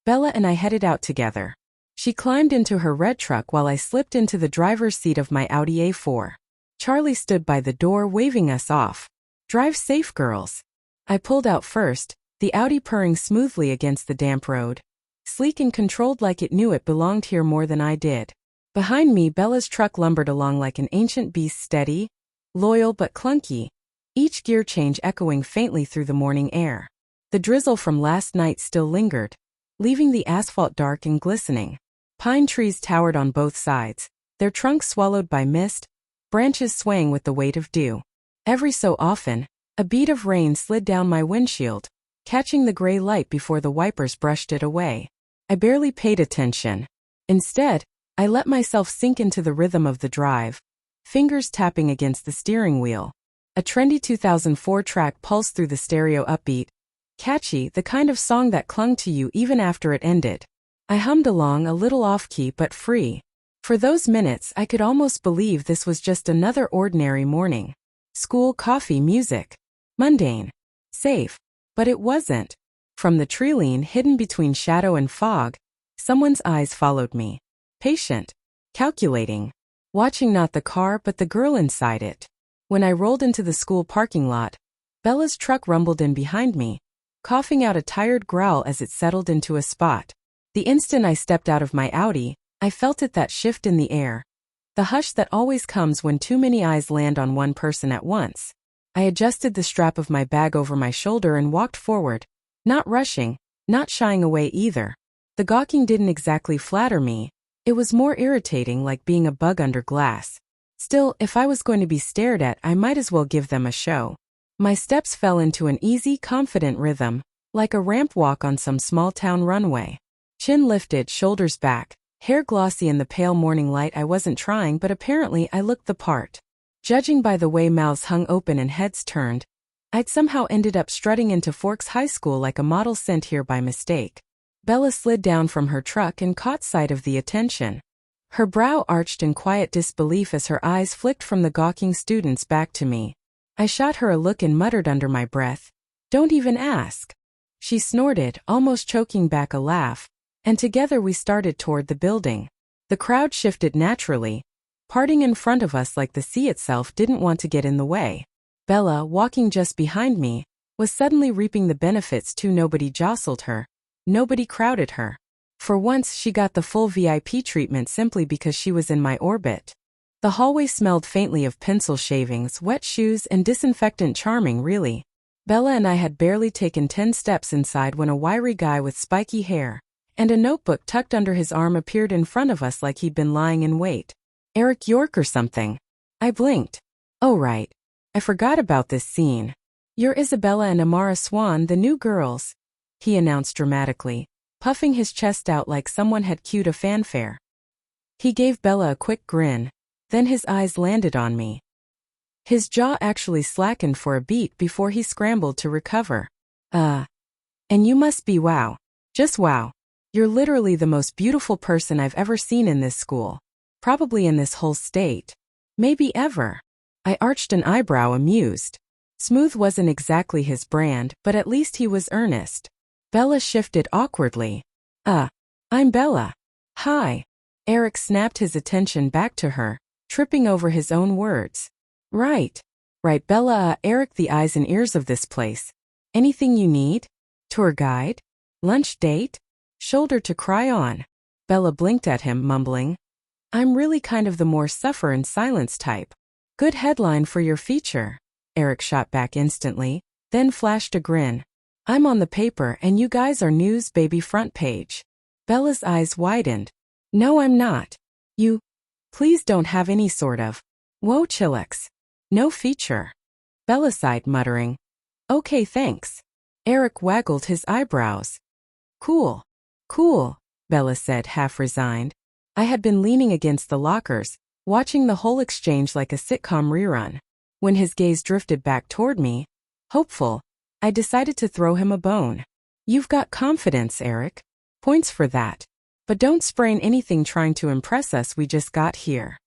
Bella and I headed out together. She climbed into her red truck while I slipped into the driver's seat of my Audi A4. Charlie stood by the door waving us off. "Drive safe, girls." I pulled out first, the Audi purring smoothly against the damp road. Sleek and controlled like it knew it belonged here more than I did. Behind me, Bella's truck lumbered along like an ancient beast, steady, loyal but clunky, each gear change echoing faintly through the morning air. The drizzle from last night still lingered, leaving the asphalt dark and glistening. Pine trees towered on both sides, their trunks swallowed by mist, branches swaying with the weight of dew. Every so often, a bead of rain slid down my windshield, catching the gray light before the wipers brushed it away. I barely paid attention. Instead, I let myself sink into the rhythm of the drive, fingers tapping against the steering wheel. A trendy 2004 track pulsed through the stereo, upbeat, catchy, the kind of song that clung to you even after it ended. I hummed along, a little off-key but free. For those minutes, I could almost believe this was just another ordinary morning. School, coffee, music. Mundane. Safe. But it wasn't. From the tree-line hidden between shadow and fog, someone's eyes followed me. Patient. Calculating. Watching not the car but the girl inside it. When I rolled into the school parking lot, Bella's truck rumbled in behind me, coughing out a tired growl as it settled into a spot. The instant I stepped out of my Audi, I felt it, that shift in the air. The hush that always comes when too many eyes land on one person at once. I adjusted the strap of my bag over my shoulder and walked forward, not rushing, not shying away either. The gawking didn't exactly flatter me. It was more irritating, like being a bug under glass. Still, if I was going to be stared at, I might as well give them a show. My steps fell into an easy, confident rhythm, like a ramp walk on some small-town runway. Chin lifted, shoulders back, hair glossy in the pale morning light. I wasn't trying, but apparently I looked the part. Judging by the way mouths hung open and heads turned, I'd somehow ended up strutting into Forks High School like a model sent here by mistake. Bella slid down from her truck and caught sight of the attention. Her brow arched in quiet disbelief as her eyes flicked from the gawking students back to me. I shot her a look and muttered under my breath, "Don't even ask." She snorted, almost choking back a laugh, and together we started toward the building. The crowd shifted naturally, parting in front of us like the sea itself didn't want to get in the way. Bella, walking just behind me, was suddenly reaping the benefits too. Nobody jostled her. Nobody crowded her. For once, she got the full VIP treatment simply because she was in my orbit. The hallway smelled faintly of pencil shavings, wet shoes, and disinfectant. Charming, really. Bella and I had barely taken 10 steps inside when a wiry guy with spiky hair and a notebook tucked under his arm appeared in front of us like he'd been lying in wait. "Eric York or something?" I blinked. "Oh right. I forgot about this scene. You're Isabella and Amara Swan, the new girls," he announced dramatically, puffing his chest out like someone had cued a fanfare. He gave Bella a quick grin, then his eyes landed on me. His jaw actually slackened for a beat before he scrambled to recover. And you must be wow. Just wow. You're literally the most beautiful person I've ever seen in this school. Probably in this whole state. Maybe ever." I arched an eyebrow, amused. Smooth wasn't exactly his brand, but at least he was earnest. Bella shifted awkwardly. I'm Bella. Hi." Eric snapped his attention back to her, tripping over his own words. Right, Bella, Eric, the eyes and ears of this place. Anything you need? Tour guide? Lunch date? Shoulder to cry on." Bella blinked at him, mumbling, "I'm really kind of the more suffer in silence type." "Good headline for your feature," Eric shot back instantly, then flashed a grin. "I'm on the paper and you guys are news, baby, front page." Bella's eyes widened. "No, I'm not. You, please don't have any sort of, whoa, chillax. No feature." Bella sighed, muttering, "Okay, thanks." Eric waggled his eyebrows. Cool, Bella said, half resigned. I had been leaning against the lockers, watching the whole exchange like a sitcom rerun. When his gaze drifted back toward me, hopeful, I decided to throw him a bone. "You've got confidence, Eric. Points for that. But don't sprain anything trying to impress us. We just got here."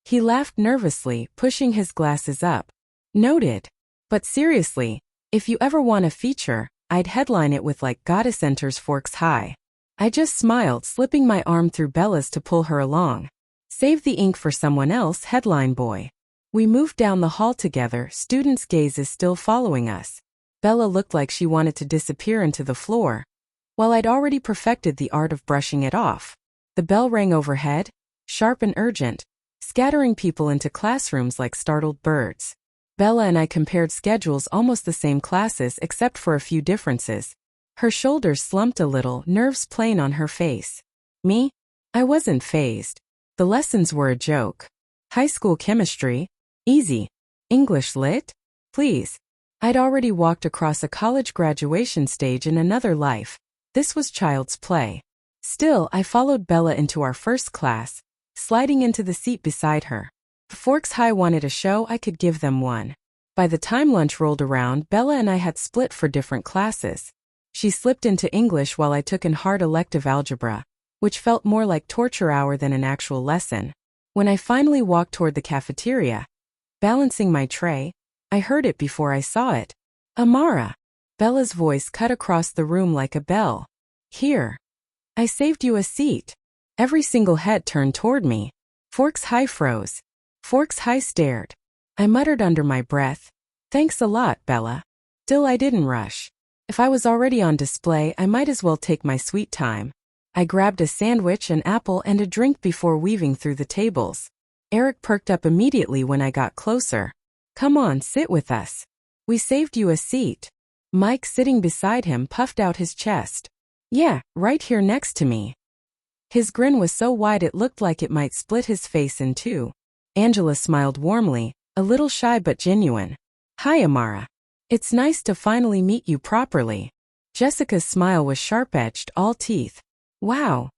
He laughed nervously, pushing his glasses up. "Noted. But seriously, if you ever want a feature, I'd headline it with like Goddess Enters Forks High. I just smiled, slipping my arm through Bella's to pull her along. Save the ink for someone else, headline boy. We moved down the hall together, students' gazes still following us. Bella looked like she wanted to disappear into the floor, while I'd already perfected the art of brushing it off. The bell rang overhead, sharp and urgent, scattering people into classrooms like startled birds. Bella and I compared schedules, almost the same classes except for a few differences. Her shoulders slumped a little, nerves playing on her face. Me? I wasn't fazed. The lessons were a joke. High school chemistry? Easy. English lit? Please. I'd already walked across a college graduation stage in another life. This was child's play. Still, I followed Bella into our first class, sliding into the seat beside her. If Forks High wanted a show, I could give them one. By the time lunch rolled around, Bella and I had split for different classes. She slipped into English while I took in hard elective algebra, which felt more like torture hour than an actual lesson. When I finally walked toward the cafeteria, balancing my tray, I heard it before I saw it. Amara. Bella's voice cut across the room like a bell. Here. I saved you a seat. Every single head turned toward me. Forks High froze. Forks High stared. I muttered under my breath, "Thanks a lot, Bella." Still, I didn't rush. If I was already on display, I might as well take my sweet time. I grabbed a sandwich, an apple, and a drink before weaving through the tables. Eric perked up immediately when I got closer. "Come on, sit with us. We saved you a seat." Mike, sitting beside him, puffed out his chest. "Yeah, right here next to me." His grin was so wide it looked like it might split his face in two. Angela smiled warmly, a little shy but genuine. "Hi, Amara. It's nice to finally meet you properly." Jessica's smile was sharp-edged, all teeth. "Wow.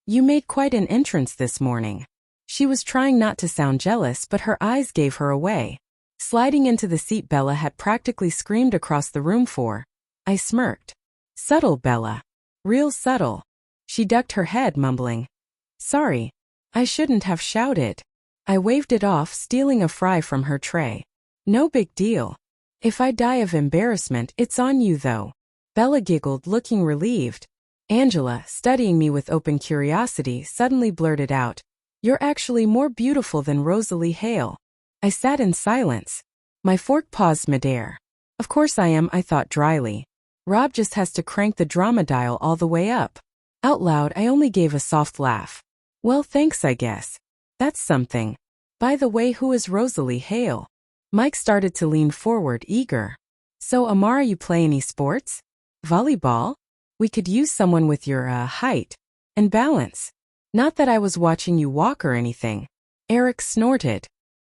You made quite an entrance this morning." She was trying not to sound jealous, but her eyes gave her away. Sliding into the seat Bella had practically screamed across the room for. I smirked. "Subtle, Bella. Real subtle." She ducked her head, mumbling, "Sorry. I shouldn't have shouted." I waved it off, stealing a fry from her tray. "No big deal. If I die of embarrassment, it's on you though." Bella giggled, looking relieved. Angela, studying me with open curiosity, suddenly blurted out, "You're actually more beautiful than Rosalie Hale." I sat in silence. My fork paused midair. "Of course I am," I thought dryly. "Rob just has to crank the drama dial all the way up." Out loud, I only gave a soft laugh. "Well, thanks, I guess. That's something. By the way, who is Rosalie Hale?" Mike started to lean forward, eager. "So, Amara, you play any sports? Volleyball? We could use someone with your, height and balance. Not that I was watching you walk or anything." Eric snorted.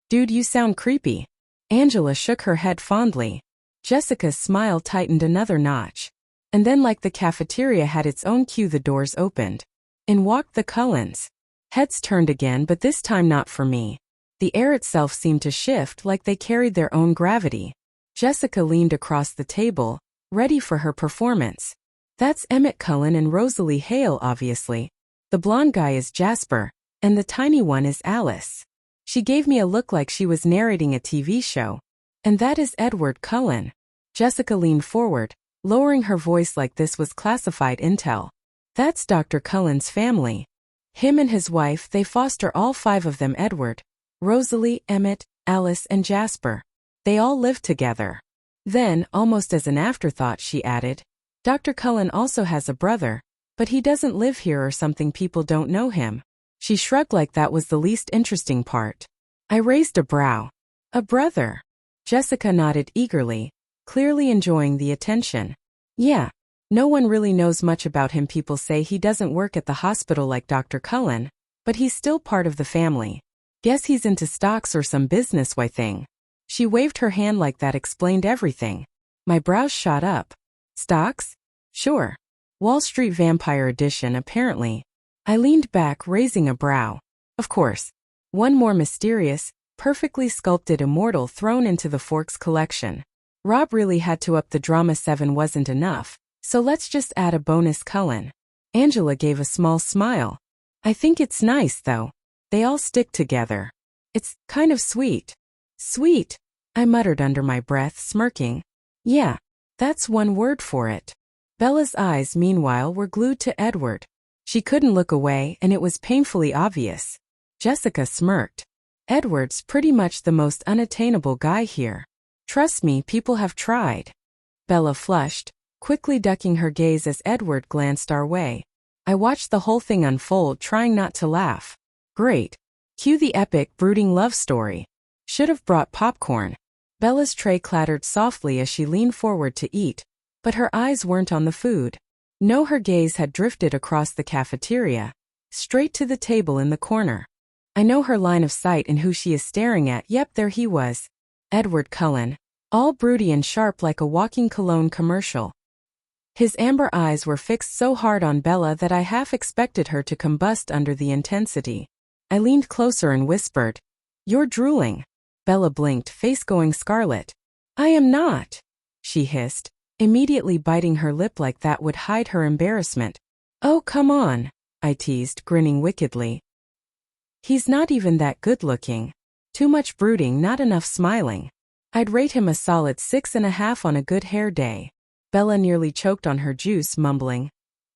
"Dude, you sound creepy." Angela shook her head fondly. Jessica's smile tightened another notch. And then, like the cafeteria had its own cue, the doors opened. In walked the Cullens. Heads turned again, but this time not for me. The air itself seemed to shift, like they carried their own gravity. Jessica leaned across the table, ready for her performance. "That's Emmett Cullen and Rosalie Hale, obviously. The blonde guy is Jasper, and the tiny one is Alice." She gave me a look like she was narrating a TV show. "And that is Edward Cullen." Jessica leaned forward, lowering her voice like this was classified intel. "That's Dr. Cullen's family. Him and his wife, they foster all 5 of them: Edward, Rosalie, Emmett, Alice, and Jasper. They all live together." Then, almost as an afterthought, she added, "Dr. Cullen also has a brother, but he doesn't live here or something. People don't know him." She shrugged like that was the least interesting part. I raised a brow. "A brother?" Jessica nodded eagerly, clearly enjoying the attention. "Yeah. No one really knows much about him. People say he doesn't work at the hospital like Dr. Cullen, but he's still part of the family. Guess he's into stocks or some business-y thing." She waved her hand like that explained everything. My brows shot up. "Stocks? Sure. Wall Street Vampire Edition, apparently." I leaned back, raising a brow. Of course. One more mysterious, perfectly sculpted immortal thrown into the Forks collection. Rob really had to up the drama. 7 wasn't enough, so let's just add a bonus Cullen. Angela gave a small smile. "I think it's nice, though. They all stick together. It's kind of sweet." "Sweet," I muttered under my breath, smirking. "Yeah. That's one word for it. Bella's eyes, meanwhile, were glued to Edward. She couldn't look away, and it was painfully obvious. Jessica smirked. Edward's pretty much the most unattainable guy here. Trust me, people have tried. Bella flushed, quickly ducking her gaze as Edward glanced our way. I watched the whole thing unfold, trying not to laugh. Great. Cue the epic, brooding love story. Should have brought popcorn. Bella's tray clattered softly as she leaned forward to eat, but her eyes weren't on the food. No, her gaze had drifted across the cafeteria, straight to the table in the corner. I know her line of sight and who she is staring at. Yep, there he was. Edward Cullen, all broody and sharp like a walking cologne commercial. His amber eyes were fixed so hard on Bella that I half expected her to combust under the intensity. I leaned closer and whispered, "You're drooling." Bella blinked, face going scarlet. "I am not," she hissed, immediately biting her lip like that would hide her embarrassment. "Oh, come on," I teased, grinning wickedly. "He's not even that good-looking. Too much brooding, not enough smiling. I'd rate him a solid 6.5 on a good hair day." Bella nearly choked on her juice, mumbling,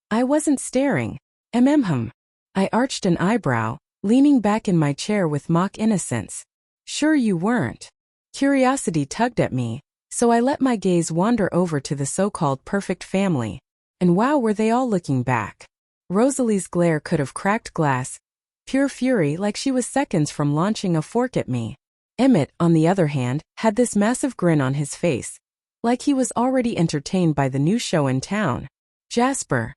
"I wasn't staring. I arched an eyebrow, leaning back in my chair with mock innocence. "Sure you weren't." Curiosity tugged at me, so I let my gaze wander over to the so-called perfect family. And wow, were they all looking back. Rosalie's glare could have cracked glass. Pure fury, like she was seconds from launching a fork at me. Emmett, on the other hand, had this massive grin on his face, like he was already entertained by the new show in town. Jasper.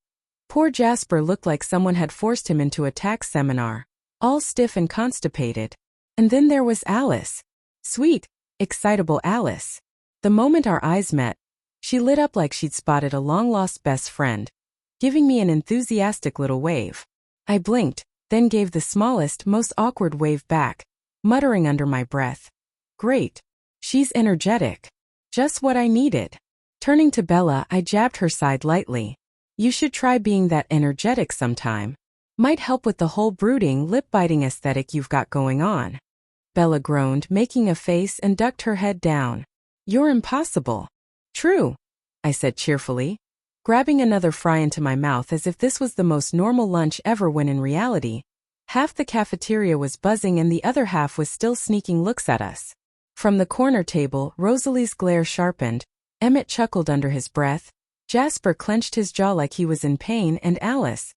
Poor Jasper looked like someone had forced him into a tax seminar, all stiff and constipated. And then there was Alice. Sweet, excitable Alice. The moment our eyes met, she lit up like she'd spotted a long-lost best friend, giving me an enthusiastic little wave. I blinked, then gave the smallest, most awkward wave back, muttering under my breath, "Great. She's energetic. Just what I needed." Turning to Bella, I jabbed her side lightly. "You should try being that energetic sometime. Might help with the whole brooding, lip-biting aesthetic you've got going on." Bella groaned, making a face, and ducked her head down. "You're impossible." "True," I said cheerfully, grabbing another fry into my mouth as if this was the most normal lunch ever, when in reality, half the cafeteria was buzzing and the other half was still sneaking looks at us. From the corner table, Rosalie's glare sharpened. Emmett chuckled under his breath. Jasper clenched his jaw like he was in pain, and Alice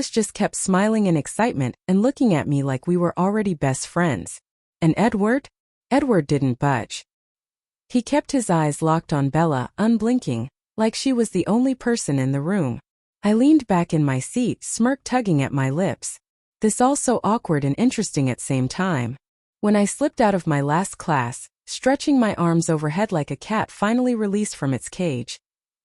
just kept smiling in excitement and looking at me like we were already best friends. And Edward didn't budge. He kept his eyes locked on Bella, unblinking, like she was the only person in the room. I leaned back in my seat, smirk tugging at my lips. This all so awkward and interesting at same time. When I slipped out of my last class, stretching my arms overhead like a cat finally released from its cage,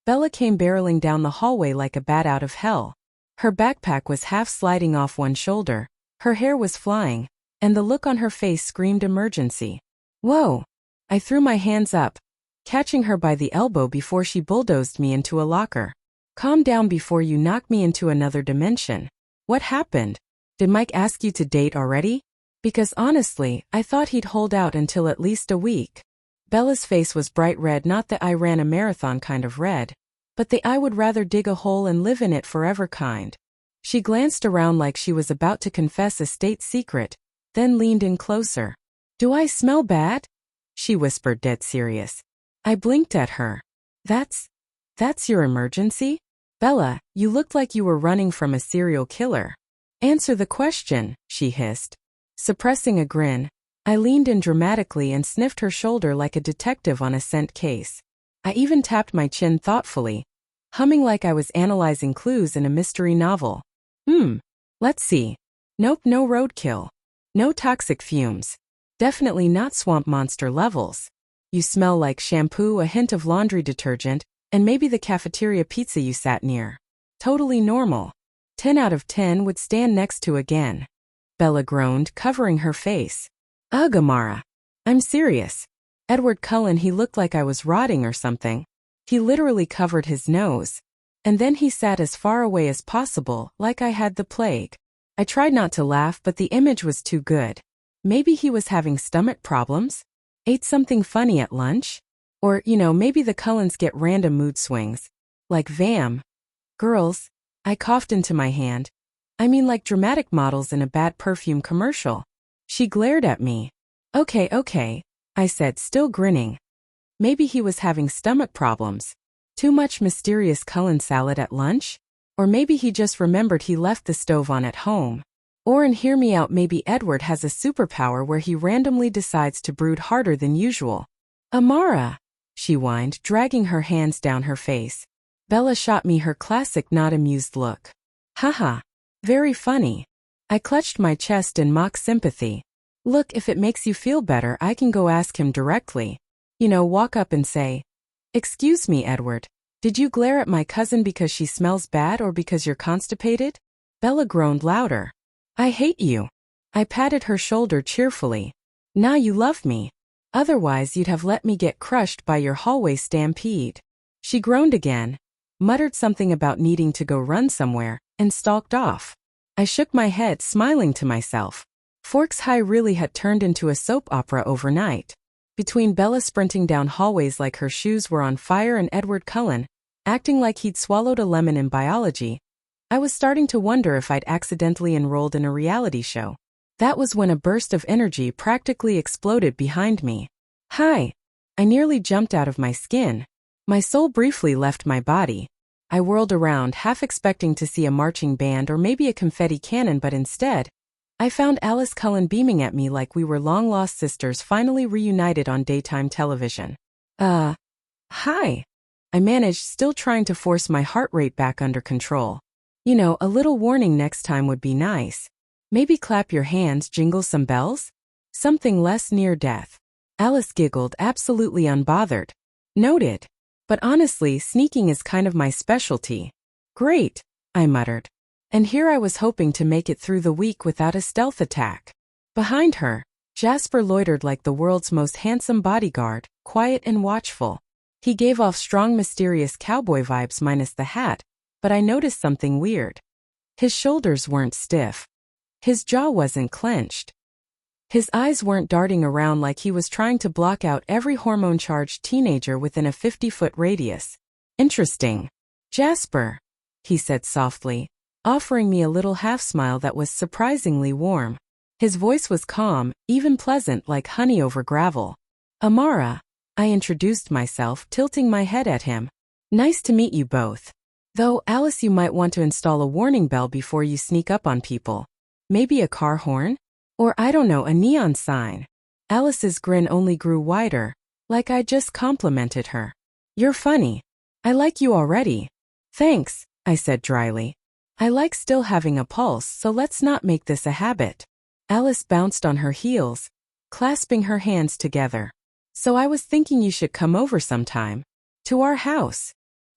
Bella came barreling down the hallway like a bat out of hell. Her backpack was half sliding off one shoulder, her hair was flying, and the look on her face screamed emergency. "Whoa!" I threw my hands up, catching her by the elbow before she bulldozed me into a locker. "Calm down before you knock me into another dimension. What happened? Did Mike ask you to date already? Because honestly, I thought he'd hold out until at least a week." Bella's face was bright red, not the "I ran a marathon" kind of red, but the "I would rather dig a hole and live in it forever" kind. She glanced around like she was about to confess a state secret, then leaned in closer. "Do I smell bad?" she whispered, dead serious. I blinked at her. That's your emergency? Bella, you looked like you were running from a serial killer." "Answer the question," she hissed. Suppressing a grin, I leaned in dramatically and sniffed her shoulder like a detective on a scent case. I even tapped my chin thoughtfully, humming like I was analyzing clues in a mystery novel. Let's see. Nope, no roadkill. No toxic fumes. Definitely not swamp monster levels. You smell like shampoo, a hint of laundry detergent, and maybe the cafeteria pizza you sat near. Totally normal. 10 out of 10 would stand next to again." Bella groaned, covering her face. "Ugh, Amara. I'm serious. Edward Cullen, he looked like I was rotting or something. He literally covered his nose. And then he sat as far away as possible, like I had the plague." I tried not to laugh, but the image was too good. Maybe he was having stomach problems? Ate something funny at lunch? Or, maybe the Cullens get random mood swings. Like Vam. Girls, I coughed into my hand. I mean like dramatic models in a bad perfume commercial. She glared at me. Okay, I said, still grinning. Maybe he was having stomach problems. Too much mysterious Cullen salad at lunch? Or maybe he just remembered he left the stove on at home. Or, and hear me out, maybe Edward has a superpower where he randomly decides to brood harder than usual. Amara, she whined, dragging her hands down her face. Bella shot me her classic not amused look. Haha. Very funny. I clutched my chest in mock sympathy. Look, if it makes you feel better, I can go ask him directly. Walk up and say, "Excuse me, Edward. Did you glare at my cousin because she smells bad or because you're constipated?" Bella groaned louder. I hate you. I patted her shoulder cheerfully. Now you love me. Otherwise you'd have let me get crushed by your hallway stampede. She groaned again, muttered something about needing to go run somewhere, and stalked off. I shook my head, smiling to myself. Forks High really had turned into a soap opera overnight. Between Bella sprinting down hallways like her shoes were on fire and Edward Cullen, acting like he'd swallowed a lemon in biology, I was starting to wonder if I'd accidentally enrolled in a reality show. That was when a burst of energy practically exploded behind me. Hi! I nearly jumped out of my skin. My soul briefly left my body. I whirled around, half expecting to see a marching band or maybe a confetti cannon, but instead, I found Alice Cullen beaming at me like we were long-lost sisters finally reunited on daytime television. Hi. I managed, still trying to force my heart rate back under control. A little warning next time would be nice. Maybe clap your hands, jingle some bells? Something less near death. Alice giggled, absolutely unbothered. Noted. But honestly, sneaking is kind of my specialty. Great, I muttered. And here I was hoping to make it through the week without a stealth attack. Behind her, Jasper loitered like the world's most handsome bodyguard, quiet and watchful. He gave off strong mysterious cowboy vibes minus the hat, but I noticed something weird. His shoulders weren't stiff. His jaw wasn't clenched. His eyes weren't darting around like he was trying to block out every hormone-charged teenager within a 50-foot radius. Interesting. Jasper, he said softly, offering me a little half-smile that was surprisingly warm. His voice was calm, even pleasant like honey over gravel. Amara, I introduced myself, tilting my head at him. Nice to meet you both. Though, Alice, you might want to install a warning bell before you sneak up on people. Maybe a car horn? Or I don't know, a neon sign. Alice's grin only grew wider, like I just complimented her. You're funny. I like you already. Thanks, I said dryly. I like still having a pulse, so let's not make this a habit. Alice bounced on her heels, clasping her hands together. So I was thinking you should come over sometime. To our house.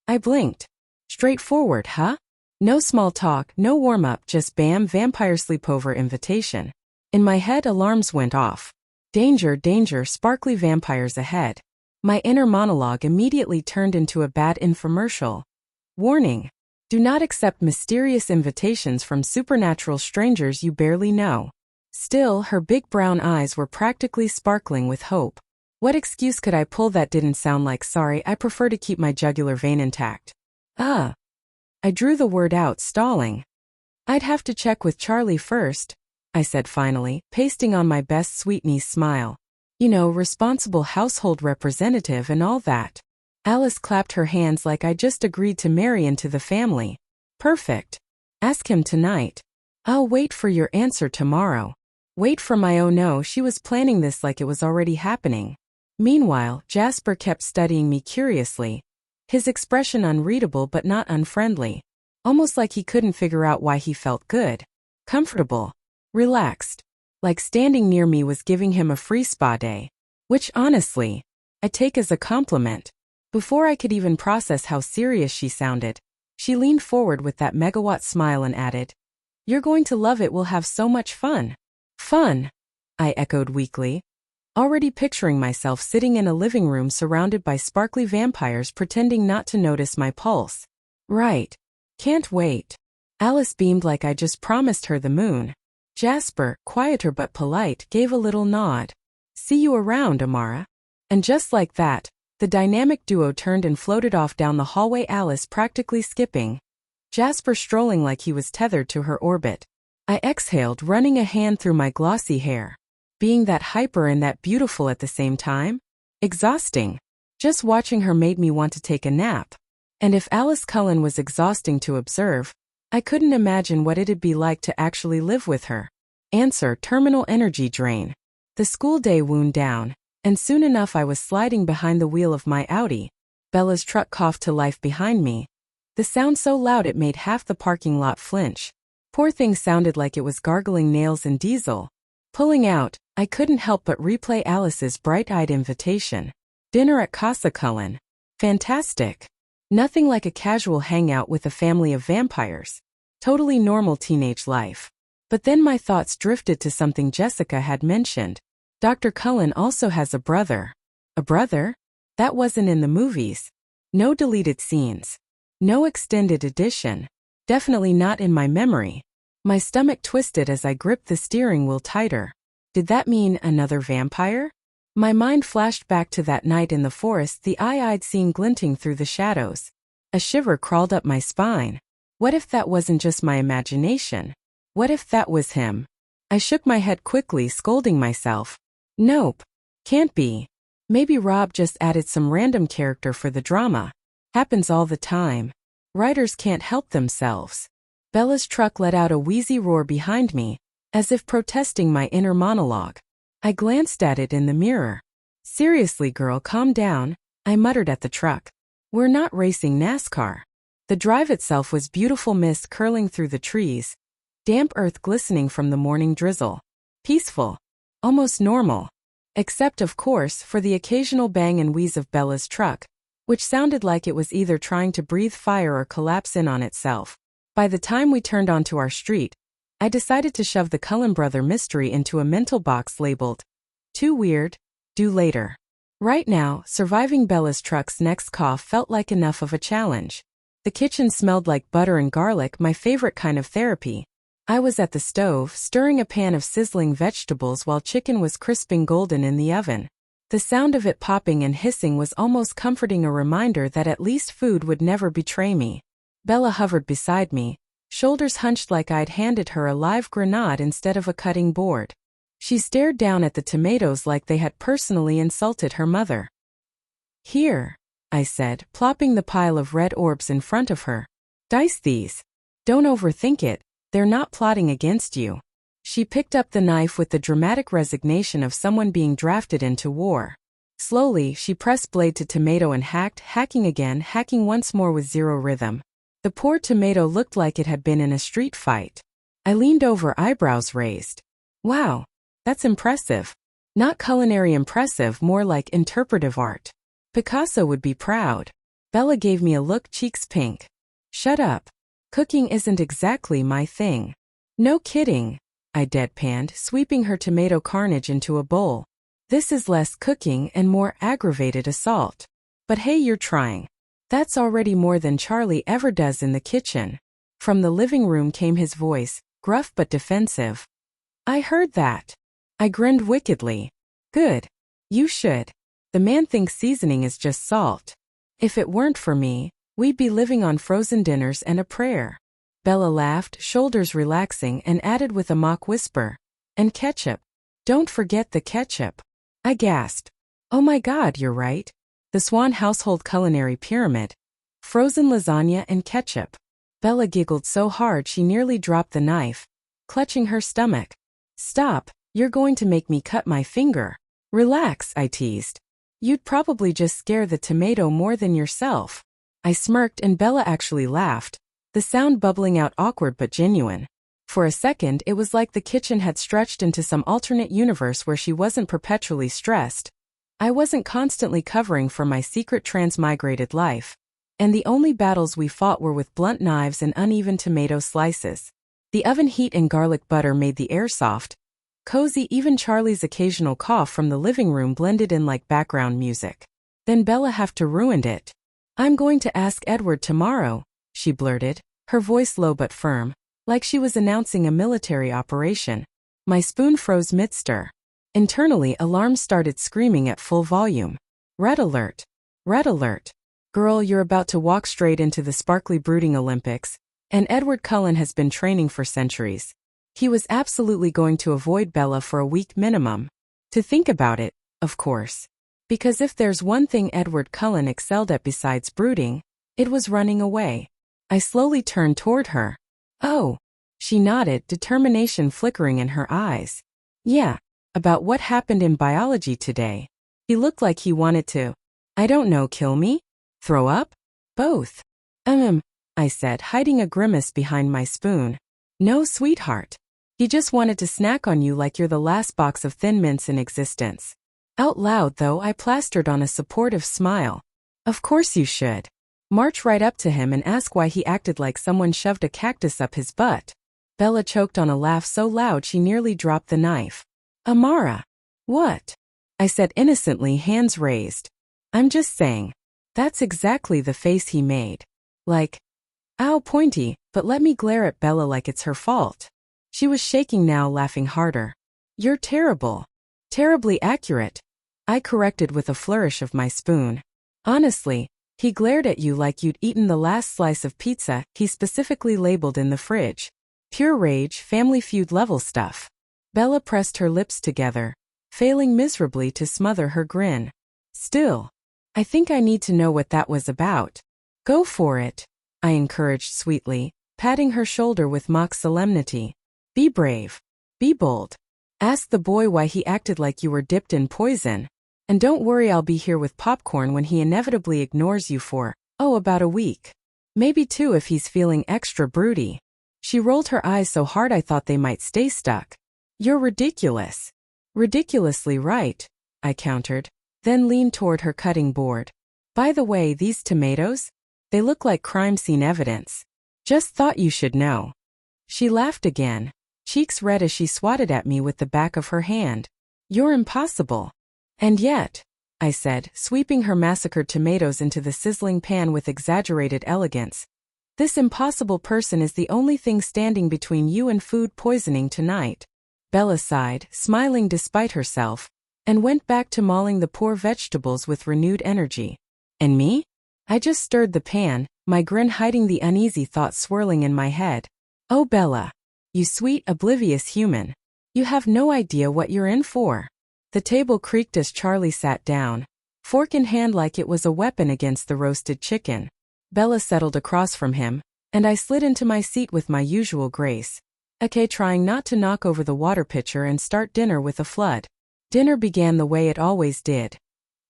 I blinked. Straightforward, huh? No small talk, no warm-up, just bam, vampire sleepover invitation. In my head, alarms went off. Danger, danger, sparkly vampires ahead. My inner monologue immediately turned into a bad infomercial. Warning. Do not accept mysterious invitations from supernatural strangers you barely know. Still, her big brown eyes were practically sparkling with hope. What excuse could I pull that didn't sound like sorry, I prefer to keep my jugular vein intact? I drew the word out, stalling. I'd have to check with Charlie first, I said finally, pasting on my best sweet niece smile. Responsible household representative and all that. Alice clapped her hands like I just agreed to marry into the family. Perfect. Ask him tonight. I'll wait for your answer tomorrow. Wait for my oh no, she was planning this like it was already happening. Meanwhile, Jasper kept studying me curiously. His expression unreadable but not unfriendly. Almost like he couldn't figure out why he felt good. Comfortable. Relaxed. Like standing near me was giving him a free spa day. Which honestly, I take as a compliment. Before I could even process how serious she sounded, she leaned forward with that megawatt smile and added, "You're going to love it, we'll have so much fun." Fun, I echoed weakly, already picturing myself sitting in a living room surrounded by sparkly vampires pretending not to notice my pulse. Right. Can't wait. Alice beamed like I just promised her the moon. Jasper, quieter but polite, gave a little nod. See you around, Amara. And just like that, The dynamic duo turned and floated off down the hallway, Alice practically skipping, Jasper strolling like he was tethered to her orbit. I exhaled, running a hand through my glossy hair. Being that hyper and that beautiful at the same time? Exhausting. Just watching her made me want to take a nap. And if Alice Cullen was exhausting to observe, I couldn't imagine what it'd be like to actually live with her. Answer: terminal energy drain. The school day wound down, and soon enough I was sliding behind the wheel of my Audi. Bella's truck coughed to life behind me. The sound so loud it made half the parking lot flinch. Poor thing sounded like it was gargling nails and diesel. Pulling out, I couldn't help but replay Alice's bright-eyed invitation. Dinner at Casa Cullen. Fantastic. Nothing like a casual hangout with a family of vampires. Totally normal teenage life. But then my thoughts drifted to something Jessica had mentioned. Dr. Cullen also has a brother. A brother? That wasn't in the movies. No deleted scenes. No extended edition. Definitely not in my memory. My stomach twisted as I gripped the steering wheel tighter. Did that mean another vampire? My mind flashed back to that night in the forest, the eye I'd seen glinting through the shadows. A shiver crawled up my spine. What if that wasn't just my imagination? What if that was him? I shook my head quickly, scolding myself. Nope. Can't be. Maybe Rob just added some random character for the drama. Happens all the time. Writers can't help themselves. Bella's truck let out a wheezy roar behind me, as if protesting my inner monologue. I glanced at it in the mirror. Seriously, girl, calm down, I muttered at the truck. We're not racing NASCAR. The drive itself was beautiful, mist curling through the trees, damp earth glistening from the morning drizzle. Peaceful. Almost normal. Except, of course, for the occasional bang and wheeze of Bella's truck, which sounded like it was either trying to breathe fire or collapse in on itself. By the time we turned onto our street, I decided to shove the Cullen brother mystery into a mental box labeled, "Too weird, do later." Right now, surviving Bella's truck's next cough felt like enough of a challenge. The kitchen smelled like butter and garlic, my favorite kind of therapy. I was at the stove, stirring a pan of sizzling vegetables while chicken was crisping golden in the oven. The sound of it popping and hissing was almost comforting, a reminder that at least food would never betray me. Bella hovered beside me, shoulders hunched like I'd handed her a live grenade instead of a cutting board. She stared down at the tomatoes like they had personally insulted her mother. "Here," I said, plopping the pile of red orbs in front of her. "Dice these. Don't overthink it, they're not plotting against you." She picked up the knife with the dramatic resignation of someone being drafted into war. Slowly, she pressed blade to tomato and hacked, hacking again, hacking once more with zero rhythm. The poor tomato looked like it had been in a street fight. I leaned over, eyebrows raised. Wow, that's impressive. Not culinary impressive, more like interpretive art. Picasso would be proud. Bella gave me a look, cheeks pink. Shut up. Cooking isn't exactly my thing. No kidding, I deadpanned, sweeping her tomato carnage into a bowl. This is less cooking and more aggravated assault. But hey, you're trying. That's already more than Charlie ever does in the kitchen. From the living room came his voice, gruff but defensive. I heard that. I grinned wickedly. Good. You should. The man thinks seasoning is just salt. If it weren't for me, we'd be living on frozen dinners and a prayer. Bella laughed, shoulders relaxing, and added with a mock whisper. And ketchup. Don't forget the ketchup. I gasped. Oh my God, you're right. The Swan household culinary pyramid. Frozen lasagna and ketchup. Bella giggled so hard she nearly dropped the knife, clutching her stomach. Stop, you're going to make me cut my finger. Relax, I teased. You'd probably just scare the tomato more than yourself. I smirked and Bella actually laughed, the sound bubbling out awkward but genuine. For a second it was like the kitchen had stretched into some alternate universe where she wasn't perpetually stressed. I wasn't constantly covering for my secret transmigrated life. And the only battles we fought were with blunt knives and uneven tomato slices. The oven heat and garlic butter made the air soft, cozy. Even Charlie's occasional cough from the living room blended in like background music. Then Bella have to ruined it. I'm going to ask Edward tomorrow, she blurted, her voice low but firm, like she was announcing a military operation. My spoon froze mid-stir. Internally, alarms started screaming at full volume. Red alert. Red alert. Girl, you're about to walk straight into the sparkly brooding Olympics, and Edward Cullen has been training for centuries. He was absolutely going to avoid Bella for a week minimum. To think about it, of course. Because if there's one thing Edward Cullen excelled at besides brooding, it was running away. I slowly turned toward her. Oh. She nodded, determination flickering in her eyes. Yeah, about what happened in biology today. He looked like he wanted to, I don't know, kill me? Throw up? Both. I said, hiding a grimace behind my spoon. No, sweetheart. He just wanted to snack on you like you're the last box of Thin Mints in existence. Out loud, though, I plastered on a supportive smile. Of course you should. March right up to him and ask why he acted like someone shoved a cactus up his butt. Bella choked on a laugh so loud she nearly dropped the knife. Amara. What? I said innocently, hands raised. I'm just saying. That's exactly the face he made. Like, ow, pointy, but let me glare at Bella like it's her fault. She was shaking now, laughing harder. You're terrible. Terribly accurate. I corrected with a flourish of my spoon. Honestly, he glared at you like you'd eaten the last slice of pizza he specifically labeled in the fridge. Pure rage, Family Feud level stuff. Bella pressed her lips together, failing miserably to smother her grin. Still, I think I need to know what that was about. Go for it, I encouraged sweetly, patting her shoulder with mock solemnity. Be brave. Be bold. Ask the boy why he acted like you were dipped in poison. And don't worry, I'll be here with popcorn when he inevitably ignores you for, about a week. Maybe 2 if he's feeling extra broody. She rolled her eyes so hard I thought they might stay stuck. You're ridiculous. Ridiculously right, I countered, then leaned toward her cutting board. By the way, these tomatoes? They look like crime scene evidence. Just thought you should know. She laughed again, cheeks red as she swatted at me with the back of her hand. You're impossible. And yet, I said, sweeping her massacred tomatoes into the sizzling pan with exaggerated elegance, this impossible person is the only thing standing between you and food poisoning tonight. Bella sighed, smiling despite herself, and went back to mauling the poor vegetables with renewed energy. And me? I just stirred the pan, my grin hiding the uneasy thoughts swirling in my head. Oh, Bella. You sweet, oblivious human. You have no idea what you're in for. The table creaked as Charlie sat down, fork in hand like it was a weapon against the roasted chicken. Bella settled across from him, and I slid into my seat with my usual grace. Trying not to knock over the water pitcher and start dinner with a flood. Dinner began the way it always did.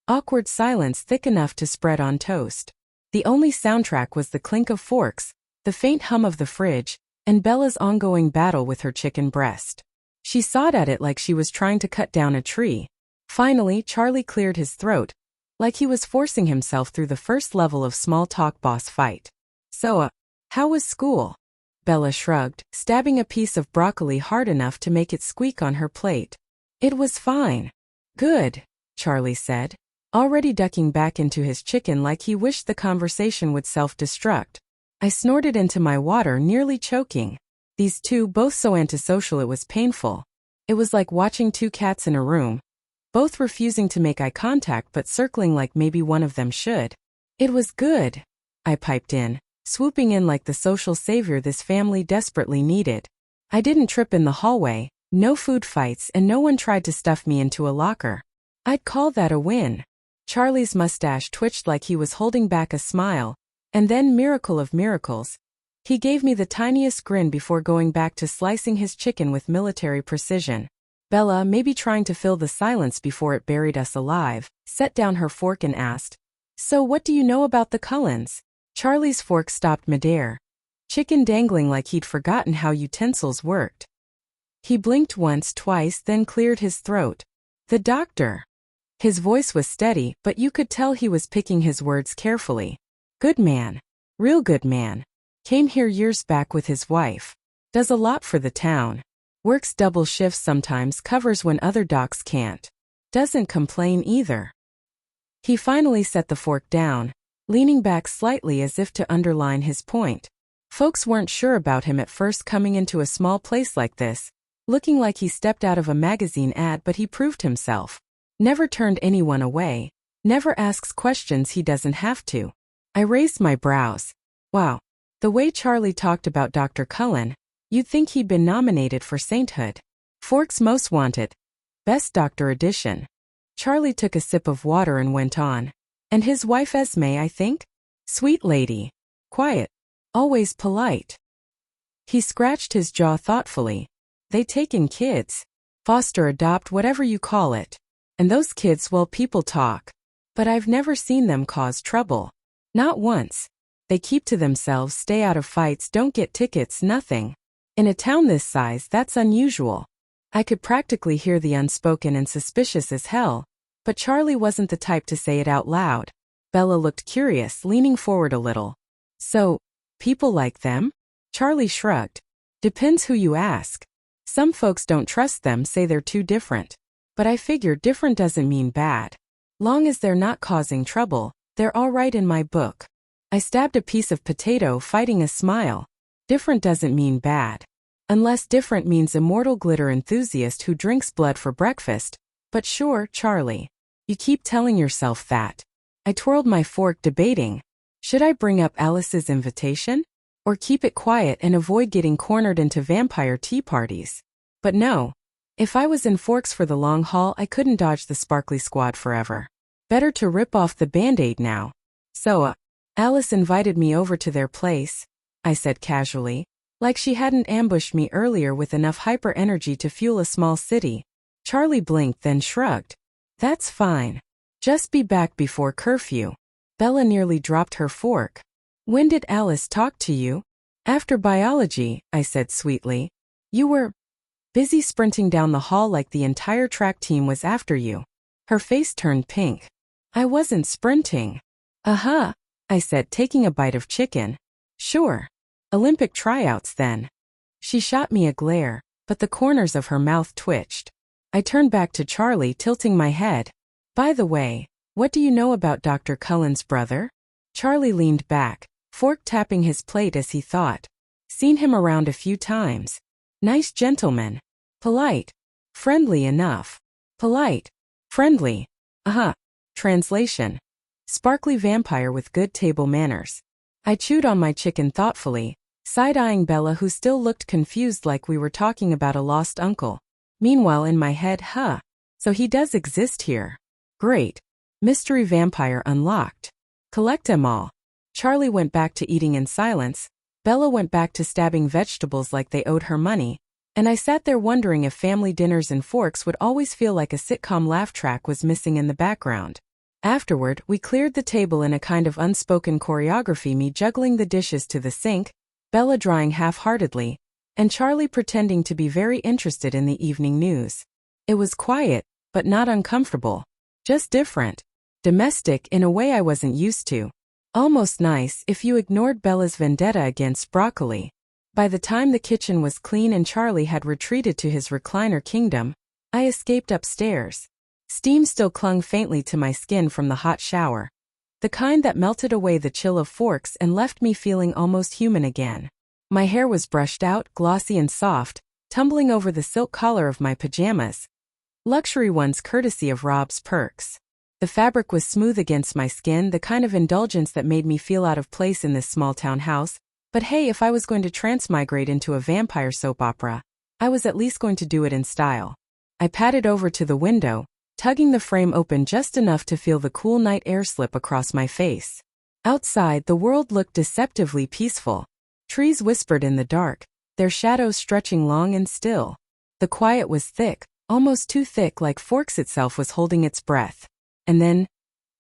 Awkward silence thick enough to spread on toast. The only soundtrack was the clink of forks, the faint hum of the fridge, and Bella's ongoing battle with her chicken breast. She sawed at it like she was trying to cut down a tree. Finally, Charlie cleared his throat, like he was forcing himself through the first level of small talk boss fight. So, how was school? Bella shrugged, stabbing a piece of broccoli hard enough to make it squeak on her plate. It was fine. Good, Charlie said, already ducking back into his chicken like he wished the conversation would self-destruct. I snorted into my water, nearly choking. These two both so antisocial it was painful. It was like watching 2 cats in a room, both refusing to make eye contact but circling like maybe one of them should. It was good, I piped in, swooping in like the social savior this family desperately needed. I didn't trip in the hallway, no food fights, and no one tried to stuff me into a locker. I'd call that a win. Charlie's mustache twitched like he was holding back a smile, and then, miracle of miracles, he gave me the tiniest grin before going back to slicing his chicken with military precision. Bella, maybe trying to fill the silence before it buried us alive, set down her fork and asked, "So what do you know about the Cullens?" Charlie's fork stopped midair, chicken dangling like he'd forgotten how utensils worked. He blinked once, twice, then cleared his throat. The doctor. His voice was steady, but you could tell he was picking his words carefully. Good man. Real good man. Came here years back with his wife. Does a lot for the town. Works double shifts sometimes, covers when other docs can't. Doesn't complain either. He finally set the fork down, leaning back slightly as if to underline his point. Folks weren't sure about him at first, coming into a small place like this, looking like he stepped out of a magazine ad, but he proved himself. Never turned anyone away, Never asks questions he doesn't have to. I raised my brows. Wow. The way Charlie talked about Dr. Cullen, you'd think he'd been nominated for sainthood. Forks Most Wanted. Best Doctor Edition. Charlie took a sip of water and went on. And his wife Esme, I think? Sweet lady. Quiet. Always polite. He scratched his jaw thoughtfully. They take in kids. Foster, adopt, whatever you call it. And those kids, well, people talk. But I've never seen them cause trouble. Not once. They keep to themselves, stay out of fights, don't get tickets, nothing. In a town this size, that's unusual. I could practically hear the unspoken and suspicious as hell, but Charlie wasn't the type to say it out loud. Bella looked curious, leaning forward a little. So, people like them? Charlie shrugged. Depends who you ask. Some folks don't trust them, say they're too different. But I figure different doesn't mean bad. Long as they're not causing trouble, they're all right in my book. I stabbed a piece of potato, fighting a smile. Different doesn't mean bad. Unless different means immortal glitter enthusiast who drinks blood for breakfast. But sure, Charlie. You keep telling yourself that. I twirled my fork, debating. Should I bring up Alice's invitation? Or keep it quiet and avoid getting cornered into vampire tea parties? But no. If I was in Forks for the long haul, I couldn't dodge the sparkly squad forever. Better to rip off the Band-Aid now. So, Alice invited me over to their place, I said casually, like she hadn't ambushed me earlier with enough hyper-energy to fuel a small city. Charlie blinked, then shrugged. That's fine. Just be back before curfew. Bella nearly dropped her fork. When did Alice talk to you? After biology, I said sweetly. You were busy sprinting down the hall like the entire track team was after you. Her face turned pink. I wasn't sprinting. Uh-huh, I said, taking a bite of chicken. Sure. Olympic tryouts then. She shot me a glare, but the corners of her mouth twitched. I turned back to Charlie, tilting my head. By the way, what do you know about Dr. Cullen's brother? Charlie leaned back, fork tapping his plate as he thought. Seen him around a few times. Nice gentleman. Polite. Friendly enough. Polite. Friendly. Uh-huh. Translation. Sparkly vampire with good table manners. I chewed on my chicken thoughtfully, side-eyeing Bella, who still looked confused like we were talking about a lost uncle. Meanwhile in my head, so he does exist here. Great. Mystery vampire unlocked. Collect 'em all. Charlie went back to eating in silence, Bella went back to stabbing vegetables like they owed her money, and I sat there wondering if family dinners and Forks would always feel like a sitcom laugh track was missing in the background. Afterward, we cleared the table in a kind of unspoken choreography, me juggling the dishes to the sink, Bella drying half-heartedly, and Charlie pretending to be very interested in the evening news. It was quiet, but not uncomfortable. Just different. Domestic in a way I wasn't used to. Almost nice if you ignored Bella's vendetta against broccoli. By the time the kitchen was clean and Charlie had retreated to his recliner kingdom, I escaped upstairs. Steam still clung faintly to my skin from the hot shower. The kind that melted away the chill of Forks and left me feeling almost human again. My hair was brushed out, glossy and soft, tumbling over the silk collar of my pajamas. Luxury ones courtesy of Rob's Perks. The fabric was smooth against my skin, the kind of indulgence that made me feel out of place in this small-town house. But hey, if I was going to transmigrate into a vampire soap opera, I was at least going to do it in style. I padded over to the window, tugging the frame open just enough to feel the cool night air slip across my face. Outside, the world looked deceptively peaceful. Trees whispered in the dark, their shadows stretching long and still. The quiet was thick, almost too thick, like Forks itself was holding its breath. And then,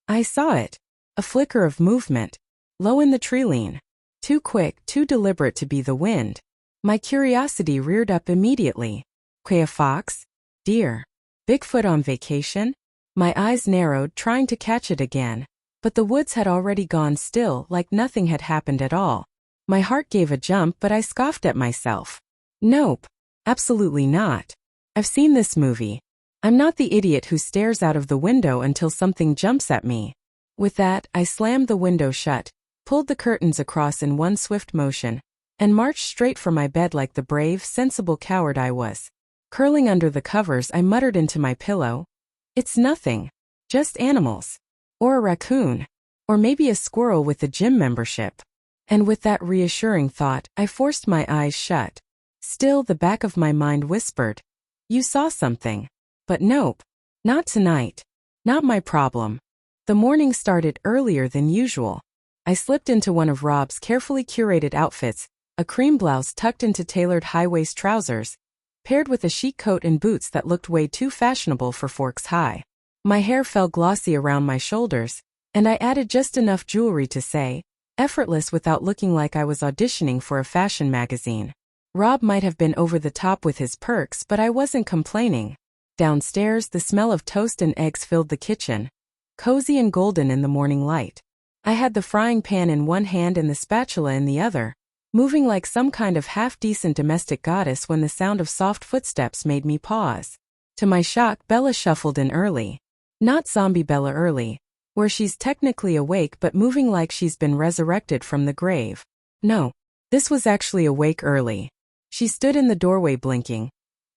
I saw it. A flicker of movement. Low in the tree-line. Too quick, too deliberate to be the wind. My curiosity reared up immediately. A fox? Deer? Bigfoot on vacation? My eyes narrowed, trying to catch it again. But the woods had already gone still, like nothing had happened at all. My heart gave a jump, but I scoffed at myself. Nope. Absolutely not. I've seen this movie. I'm not the idiot who stares out of the window until something jumps at me. With that, I slammed the window shut, pulled the curtains across in one swift motion, and marched straight for my bed like the brave, sensible coward I was. Curling under the covers, I muttered into my pillow, "It's nothing. Just animals." Or a raccoon. Or maybe a squirrel with a gym membership. And with that reassuring thought, I forced my eyes shut. Still, the back of my mind whispered, "You saw something." But nope. Not tonight. Not my problem. The morning started earlier than usual. I slipped into one of Rob's carefully curated outfits, a cream blouse tucked into tailored high-waist trousers, paired with a chic coat and boots that looked way too fashionable for Forks High. My hair fell glossy around my shoulders, and I added just enough jewelry to say, effortless without looking like I was auditioning for a fashion magazine. Rob might have been over the top with his perks, but I wasn't complaining. Downstairs, the smell of toast and eggs filled the kitchen, cozy and golden in the morning light. I had the frying pan in one hand and the spatula in the other, moving like some kind of half-decent domestic goddess when the sound of soft footsteps made me pause. To my shock, Bella shuffled in early. Not zombie Bella early, where she's technically awake but moving like she's been resurrected from the grave. No, this was actually awake early. She stood in the doorway blinking,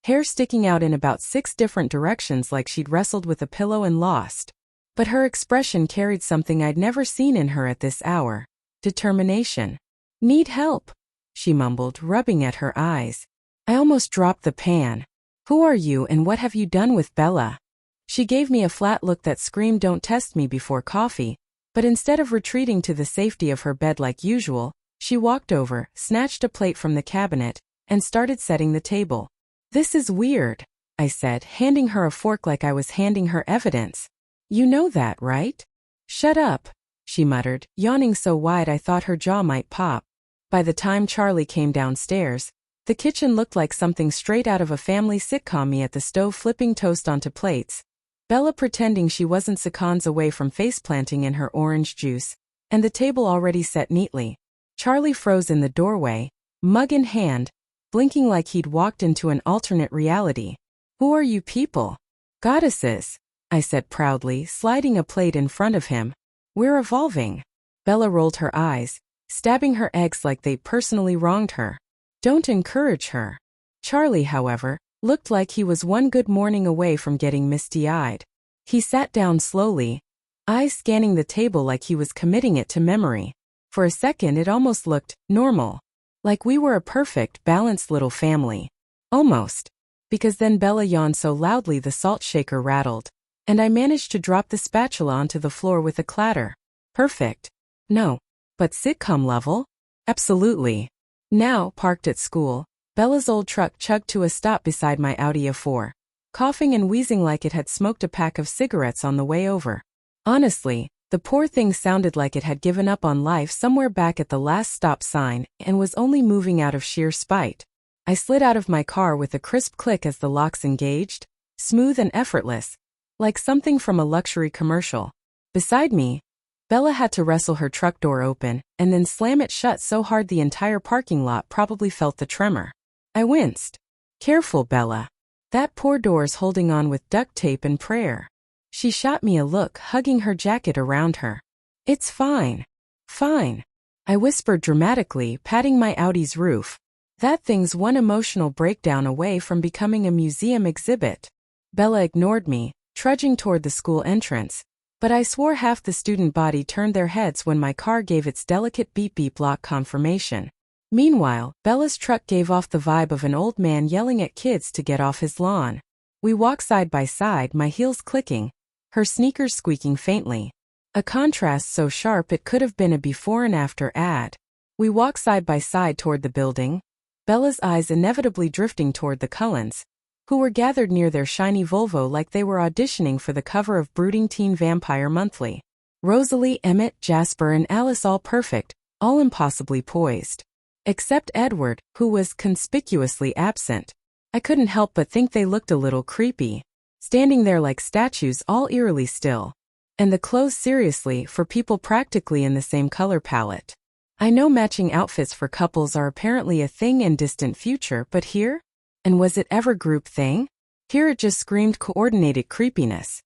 hair sticking out in about 6 different directions like she'd wrestled with a pillow and lost. But her expression carried something I'd never seen in her at this hour. Determination. "Need help," she mumbled, rubbing at her eyes. I almost dropped the pan. "Who are you and what have you done with Bella?" She gave me a flat look that screamed, "Don't test me before coffee," but instead of retreating to the safety of her bed like usual, she walked over, snatched a plate from the cabinet, and started setting the table. "This is weird," I said, handing her a fork like I was handing her evidence. "You know that, right?" "Shut up," she muttered, yawning so wide I thought her jaw might pop. By the time Charlie came downstairs, the kitchen looked like something straight out of a family sitcom. Me at the stove flipping toast onto plates, Bella pretending she wasn't seconds away from faceplanting in her orange juice, and the table already set neatly. Charlie froze in the doorway, mug in hand, blinking like he'd walked into an alternate reality. "Who are you people?" "Goddesses," I said proudly, sliding a plate in front of him. "We're evolving." Bella rolled her eyes, stabbing her eggs like they personally wronged her. "Don't encourage her." Charlie, however, looked like he was one good morning away from getting misty-eyed. He sat down slowly, eyes scanning the table like he was committing it to memory. For a second it almost looked normal. Like we were a perfect, balanced little family. Almost. Because then Bella yawned so loudly the salt shaker rattled, and I managed to drop the spatula onto the floor with a clatter. Perfect. No. But sitcom level? Absolutely. Now, parked at school, Bella's old truck chugged to a stop beside my Audi A4, coughing and wheezing like it had smoked a pack of cigarettes on the way over. Honestly, the poor thing sounded like it had given up on life somewhere back at the last stop sign and was only moving out of sheer spite. I slid out of my car with a crisp click as the locks engaged, smooth and effortless, like something from a luxury commercial. Beside me, Bella had to wrestle her truck door open and then slam it shut so hard the entire parking lot probably felt the tremor. I winced. "Careful, Bella. That poor door's holding on with duct tape and prayer." She shot me a look, hugging her jacket around her. "It's fine. Fine," I whispered dramatically, patting my Audi's roof. "That thing's one emotional breakdown away from becoming a museum exhibit." Bella ignored me, trudging toward the school entrance, but I swore half the student body turned their heads when my car gave its delicate beep-beep lock confirmation. Meanwhile, Bella's truck gave off the vibe of an old man yelling at kids to get off his lawn. We walked side by side, my heels clicking, her sneakers squeaking faintly. A contrast so sharp it could have been a before and after ad. We walked side by side toward the building, Bella's eyes inevitably drifting toward the Cullens, who were gathered near their shiny Volvo like they were auditioning for the cover of Brooding Teen Vampire Monthly. Rosalie, Emmett, Jasper and Alice all perfect, all impossibly poised. Except Edward, who was conspicuously absent. I couldn't help but think they looked a little creepy, standing there like statues all eerily still. And the clothes, seriously, for people practically in the same color palette. I know matching outfits for couples are apparently a thing in distant future, but here? And was it ever group thing? Here it just screamed coordinated creepiness.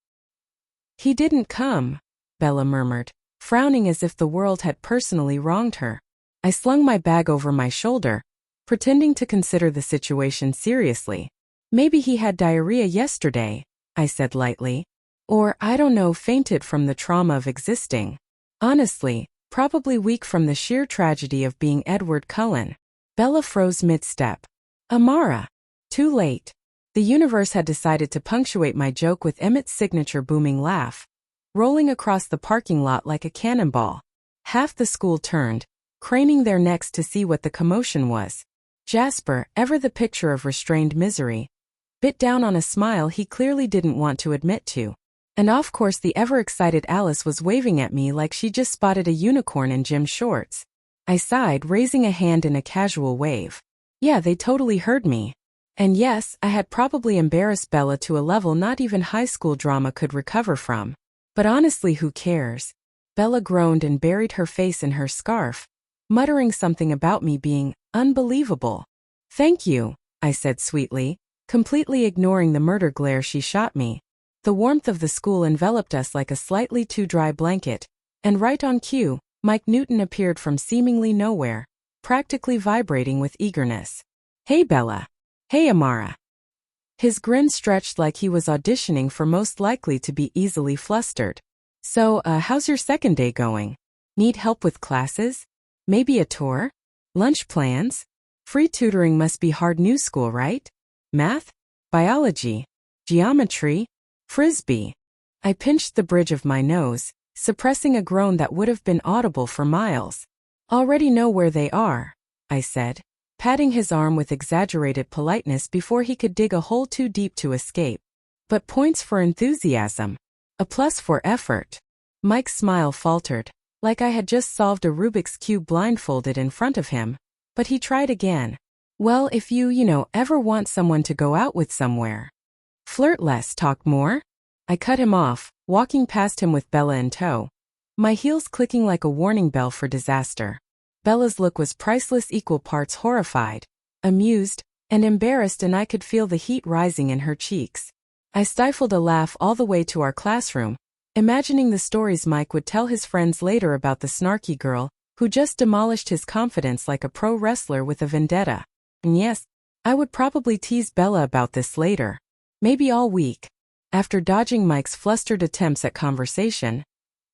"He didn't come," Bella murmured, frowning as if the world had personally wronged her. I slung my bag over my shoulder, pretending to consider the situation seriously. "Maybe he had diarrhea yesterday," I said lightly. Or, I don't know, fainted from the trauma of existing. Honestly, probably weak from the sheer tragedy of being Edward Cullen. Bella froze mid-step. Amara. Too late. The universe had decided to punctuate my joke with Emmett's signature booming laugh, rolling across the parking lot like a cannonball. Half the school turned, craning their necks to see what the commotion was. Jasper, ever the picture of restrained misery, bit down on a smile he clearly didn't want to admit to. And of course the ever-excited Alice was waving at me like she just spotted a unicorn in gym shorts. I sighed, raising a hand in a casual wave. Yeah, they totally heard me. And yes, I had probably embarrassed Bella to a level not even high school drama could recover from. But honestly, who cares? Bella groaned and buried her face in her scarf, muttering something about me being unbelievable. Thank you, I said sweetly, completely ignoring the murder glare she shot me. The warmth of the school enveloped us like a slightly too dry blanket, and right on cue, Mike Newton appeared from seemingly nowhere, practically vibrating with eagerness. Hey Bella. Hey Amara. His grin stretched like he was auditioning for most likely to be easily flustered. So, how's your second day going? Need help with classes? Maybe a tour? Lunch plans? Free tutoring must be hard new school, right? Math? Biology? Geometry? Frisbee. I pinched the bridge of my nose, suppressing a groan that would have been audible for miles. Already know where they are, I said, patting his arm with exaggerated politeness before he could dig a hole too deep to escape. But points for enthusiasm. A plus for effort. Mike's smile faltered, like I had just solved a Rubik's Cube blindfolded in front of him, but he tried again. Well, if you ever want someone to go out with somewhere. Flirt less, talk more? I cut him off, walking past him with Bella in tow, my heels clicking like a warning bell for disaster. Bella's look was priceless, equal parts horrified, amused, and embarrassed, and I could feel the heat rising in her cheeks. I stifled a laugh all the way to our classroom, imagining the stories Mike would tell his friends later about the snarky girl who just demolished his confidence like a pro wrestler with a vendetta. And yes, I would probably tease Bella about this later. Maybe all week. After dodging Mike's flustered attempts at conversation,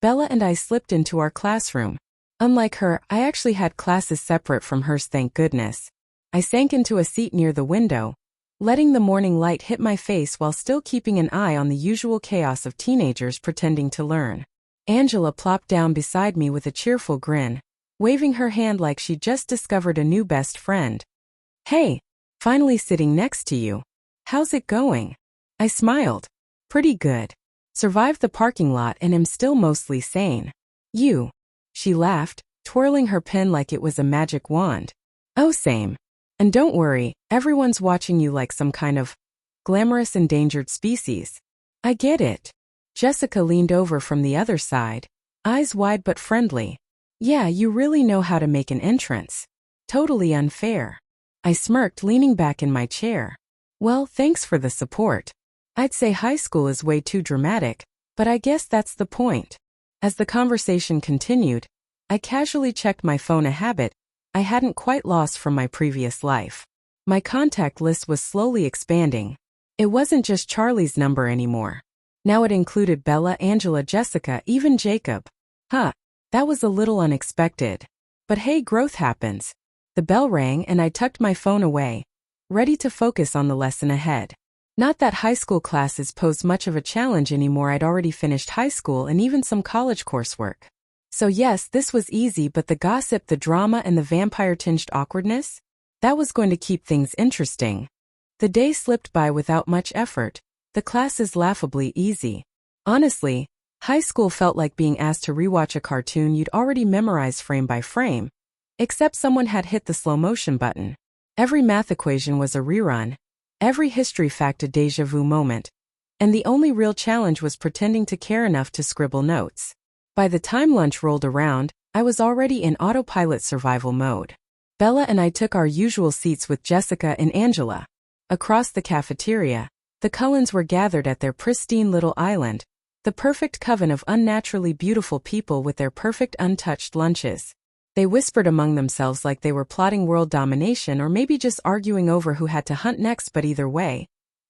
Bella and I slipped into our classroom. Unlike her, I actually had classes separate from hers, thank goodness. I sank into a seat near the window, letting the morning light hit my face while still keeping an eye on the usual chaos of teenagers pretending to learn. Angela plopped down beside me with a cheerful grin, waving her hand like she'd just discovered a new best friend. Hey, finally sitting next to you. How's it going? I smiled. Pretty good. Survived the parking lot and am still mostly sane. You. She laughed, twirling her pen like it was a magic wand. Oh, same. And don't worry, everyone's watching you like some kind of glamorous endangered species. I get it. Jessica leaned over from the other side, eyes wide but friendly. Yeah, you really know how to make an entrance. Totally unfair. I smirked, leaning back in my chair. Well, thanks for the support. I'd say high school is way too dramatic, but I guess that's the point. As the conversation continued, I casually checked my phone, a habit I hadn't quite lost from my previous life. My contact list was slowly expanding. It wasn't just Charlie's number anymore. Now it included Bella, Angela, Jessica, even Jacob. That was a little unexpected. But hey, growth happens. The bell rang and I tucked my phone away, ready to focus on the lesson ahead. Not that high school classes posed much of a challenge anymore. I'd already finished high school and even some college coursework. So yes, this was easy, but the gossip, the drama, and the vampire-tinged awkwardness? That was going to keep things interesting. The day slipped by without much effort, the classes laughably easy. Honestly, high school felt like being asked to rewatch a cartoon you'd already memorized frame by frame. Except someone had hit the slow motion button. Every math equation was a rerun, every history fact a déjà vu moment, and the only real challenge was pretending to care enough to scribble notes. By the time lunch rolled around, I was already in autopilot survival mode. Bella and I took our usual seats with Jessica and Angela. Across the cafeteria, the Cullens were gathered at their pristine little island, the perfect coven of unnaturally beautiful people with their perfect untouched lunches. They whispered among themselves like they were plotting world domination or maybe just arguing over who had to hunt next, but either way,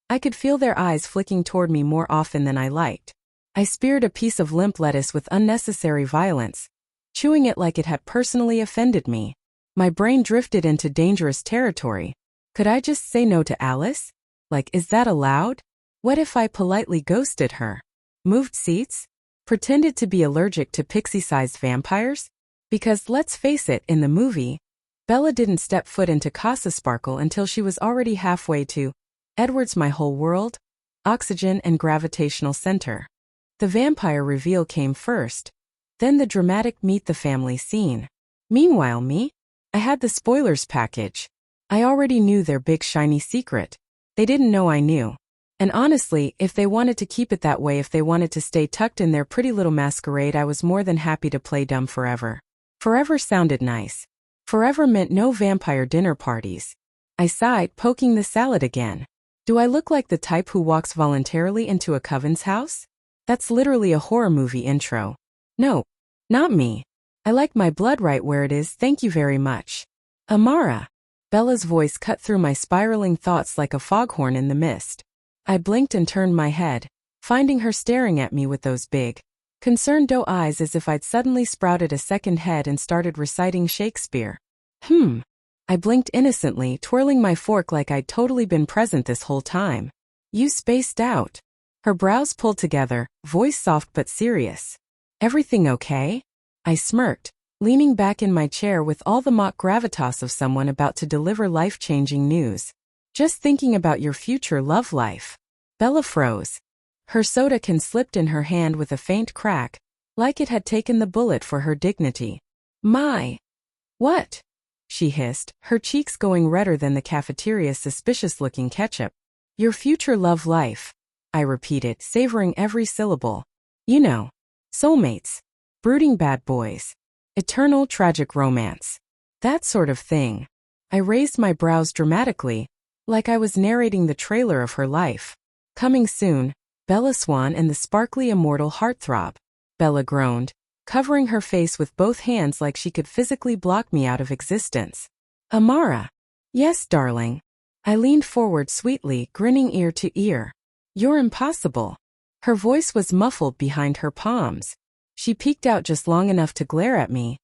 I could feel their eyes flicking toward me more often than I liked. I speared a piece of limp lettuce with unnecessary violence, chewing it like it had personally offended me. My brain drifted into dangerous territory. Could I just say no to Alice? Like, is that allowed? What if I politely ghosted her? Moved seats? Pretended to be allergic to pixie-sized vampires? Because, let's face it, in the movie, Bella didn't step foot into Casa Sparkle until she was already halfway to Edward's My Whole World, Oxygen and Gravitational Center. The vampire reveal came first, then the dramatic meet the family scene. Meanwhile I had the spoilers package. I already knew their big shiny secret. They didn't know I knew. And honestly, if they wanted to keep it that way, if they wanted to stay tucked in their pretty little masquerade, I was more than happy to play dumb forever. Forever sounded nice. Forever meant no vampire dinner parties. I sighed, poking the salad again. Do I look like the type who walks voluntarily into a coven's house? That's literally a horror movie intro. No, not me. I like my blood right where it is, thank you very much. Amara. Bella's voice cut through my spiraling thoughts like a foghorn in the mist. I blinked and turned my head, finding her staring at me with those big, concerned doe eyes as if I'd suddenly sprouted a second head and started reciting Shakespeare. I blinked innocently, twirling my fork like I'd totally been present this whole time. You spaced out. Her brows pulled together, voice soft but serious. Everything okay? I smirked, leaning back in my chair with all the mock gravitas of someone about to deliver life-changing news. Just thinking about your future love life. Bella froze. Her soda can slipped in her hand with a faint crack, like it had taken the bullet for her dignity. My. What? She hissed, her cheeks going redder than the cafeteria's suspicious-looking ketchup. Your future love life, I repeated, savoring every syllable. You know, soulmates. Brooding bad boys. Eternal tragic romance. That sort of thing. I raised my brows dramatically, like I was narrating the trailer of her life. Coming soon, Bella Swan and the sparkly immortal heartthrob. Bella groaned, covering her face with both hands like she could physically block me out of existence. Amara. Yes, darling. I leaned forward sweetly, grinning ear to ear. You're impossible. Her voice was muffled behind her palms. She peeked out just long enough to glare at me,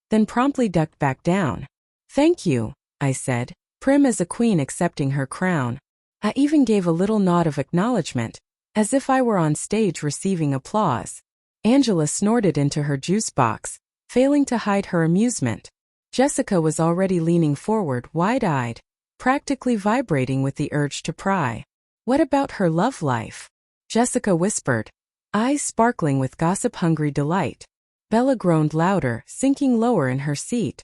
then promptly ducked back down. Thank you, I said, prim as a queen accepting her crown. I even gave a little nod of acknowledgement, as if I were on stage receiving applause. Angela snorted into her juice box, failing to hide her amusement. Jessica was already leaning forward, wide-eyed, practically vibrating with the urge to pry. What about her love life? Jessica whispered, eyes sparkling with gossip-hungry delight. Bella groaned louder, sinking lower in her seat.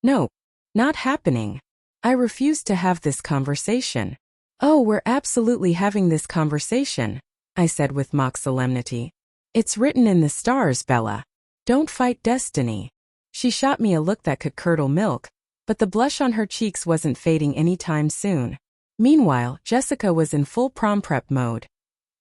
No, not happening. I refused to have this conversation. Oh, we're absolutely having this conversation, I said with mock solemnity. It's written in the stars, Bella. Don't fight destiny. She shot me a look that could curdle milk, but the blush on her cheeks wasn't fading anytime soon. Meanwhile, Jessica was in full prom prep mode,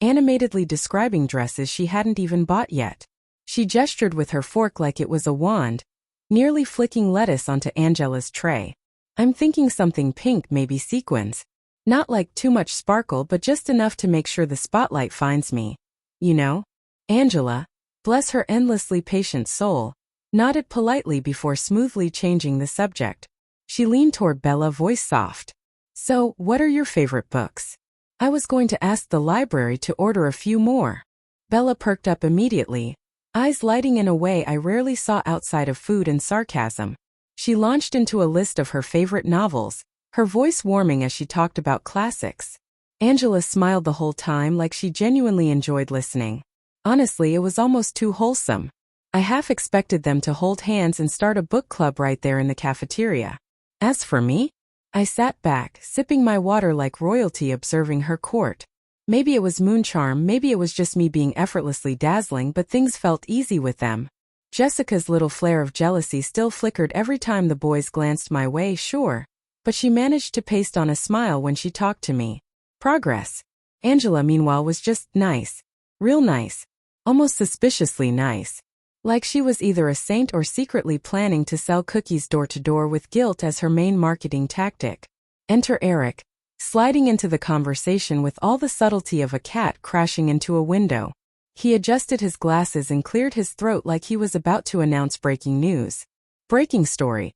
animatedly describing dresses she hadn't even bought yet. She gestured with her fork like it was a wand, nearly flicking lettuce onto Angela's tray. I'm thinking something pink, maybe sequins. Not like too much sparkle, but just enough to make sure the spotlight finds me. You know? Angela, bless her endlessly patient soul, nodded politely before smoothly changing the subject. She leaned toward Bella, voice soft. So, what are your favorite books? I was going to ask the library to order a few more. Bella perked up immediately, eyes lighting in a way I rarely saw outside of food and sarcasm. She launched into a list of her favorite novels, her voice warming as she talked about classics. Angela smiled the whole time like she genuinely enjoyed listening. Honestly, it was almost too wholesome. I half expected them to hold hands and start a book club right there in the cafeteria. As for me, I sat back, sipping my water like royalty, observing her court. Maybe it was moon charm, maybe it was just me being effortlessly dazzling, but things felt easy with them. Jessica's little flare of jealousy still flickered every time the boys glanced my way, sure, but she managed to paste on a smile when she talked to me. Progress. Angela, meanwhile, was just nice. Real nice. Almost suspiciously nice. Like she was either a saint or secretly planning to sell cookies door to door with guilt as her main marketing tactic. Enter Eric, sliding into the conversation with all the subtlety of a cat crashing into a window. He adjusted his glasses and cleared his throat like he was about to announce breaking news. Breaking story.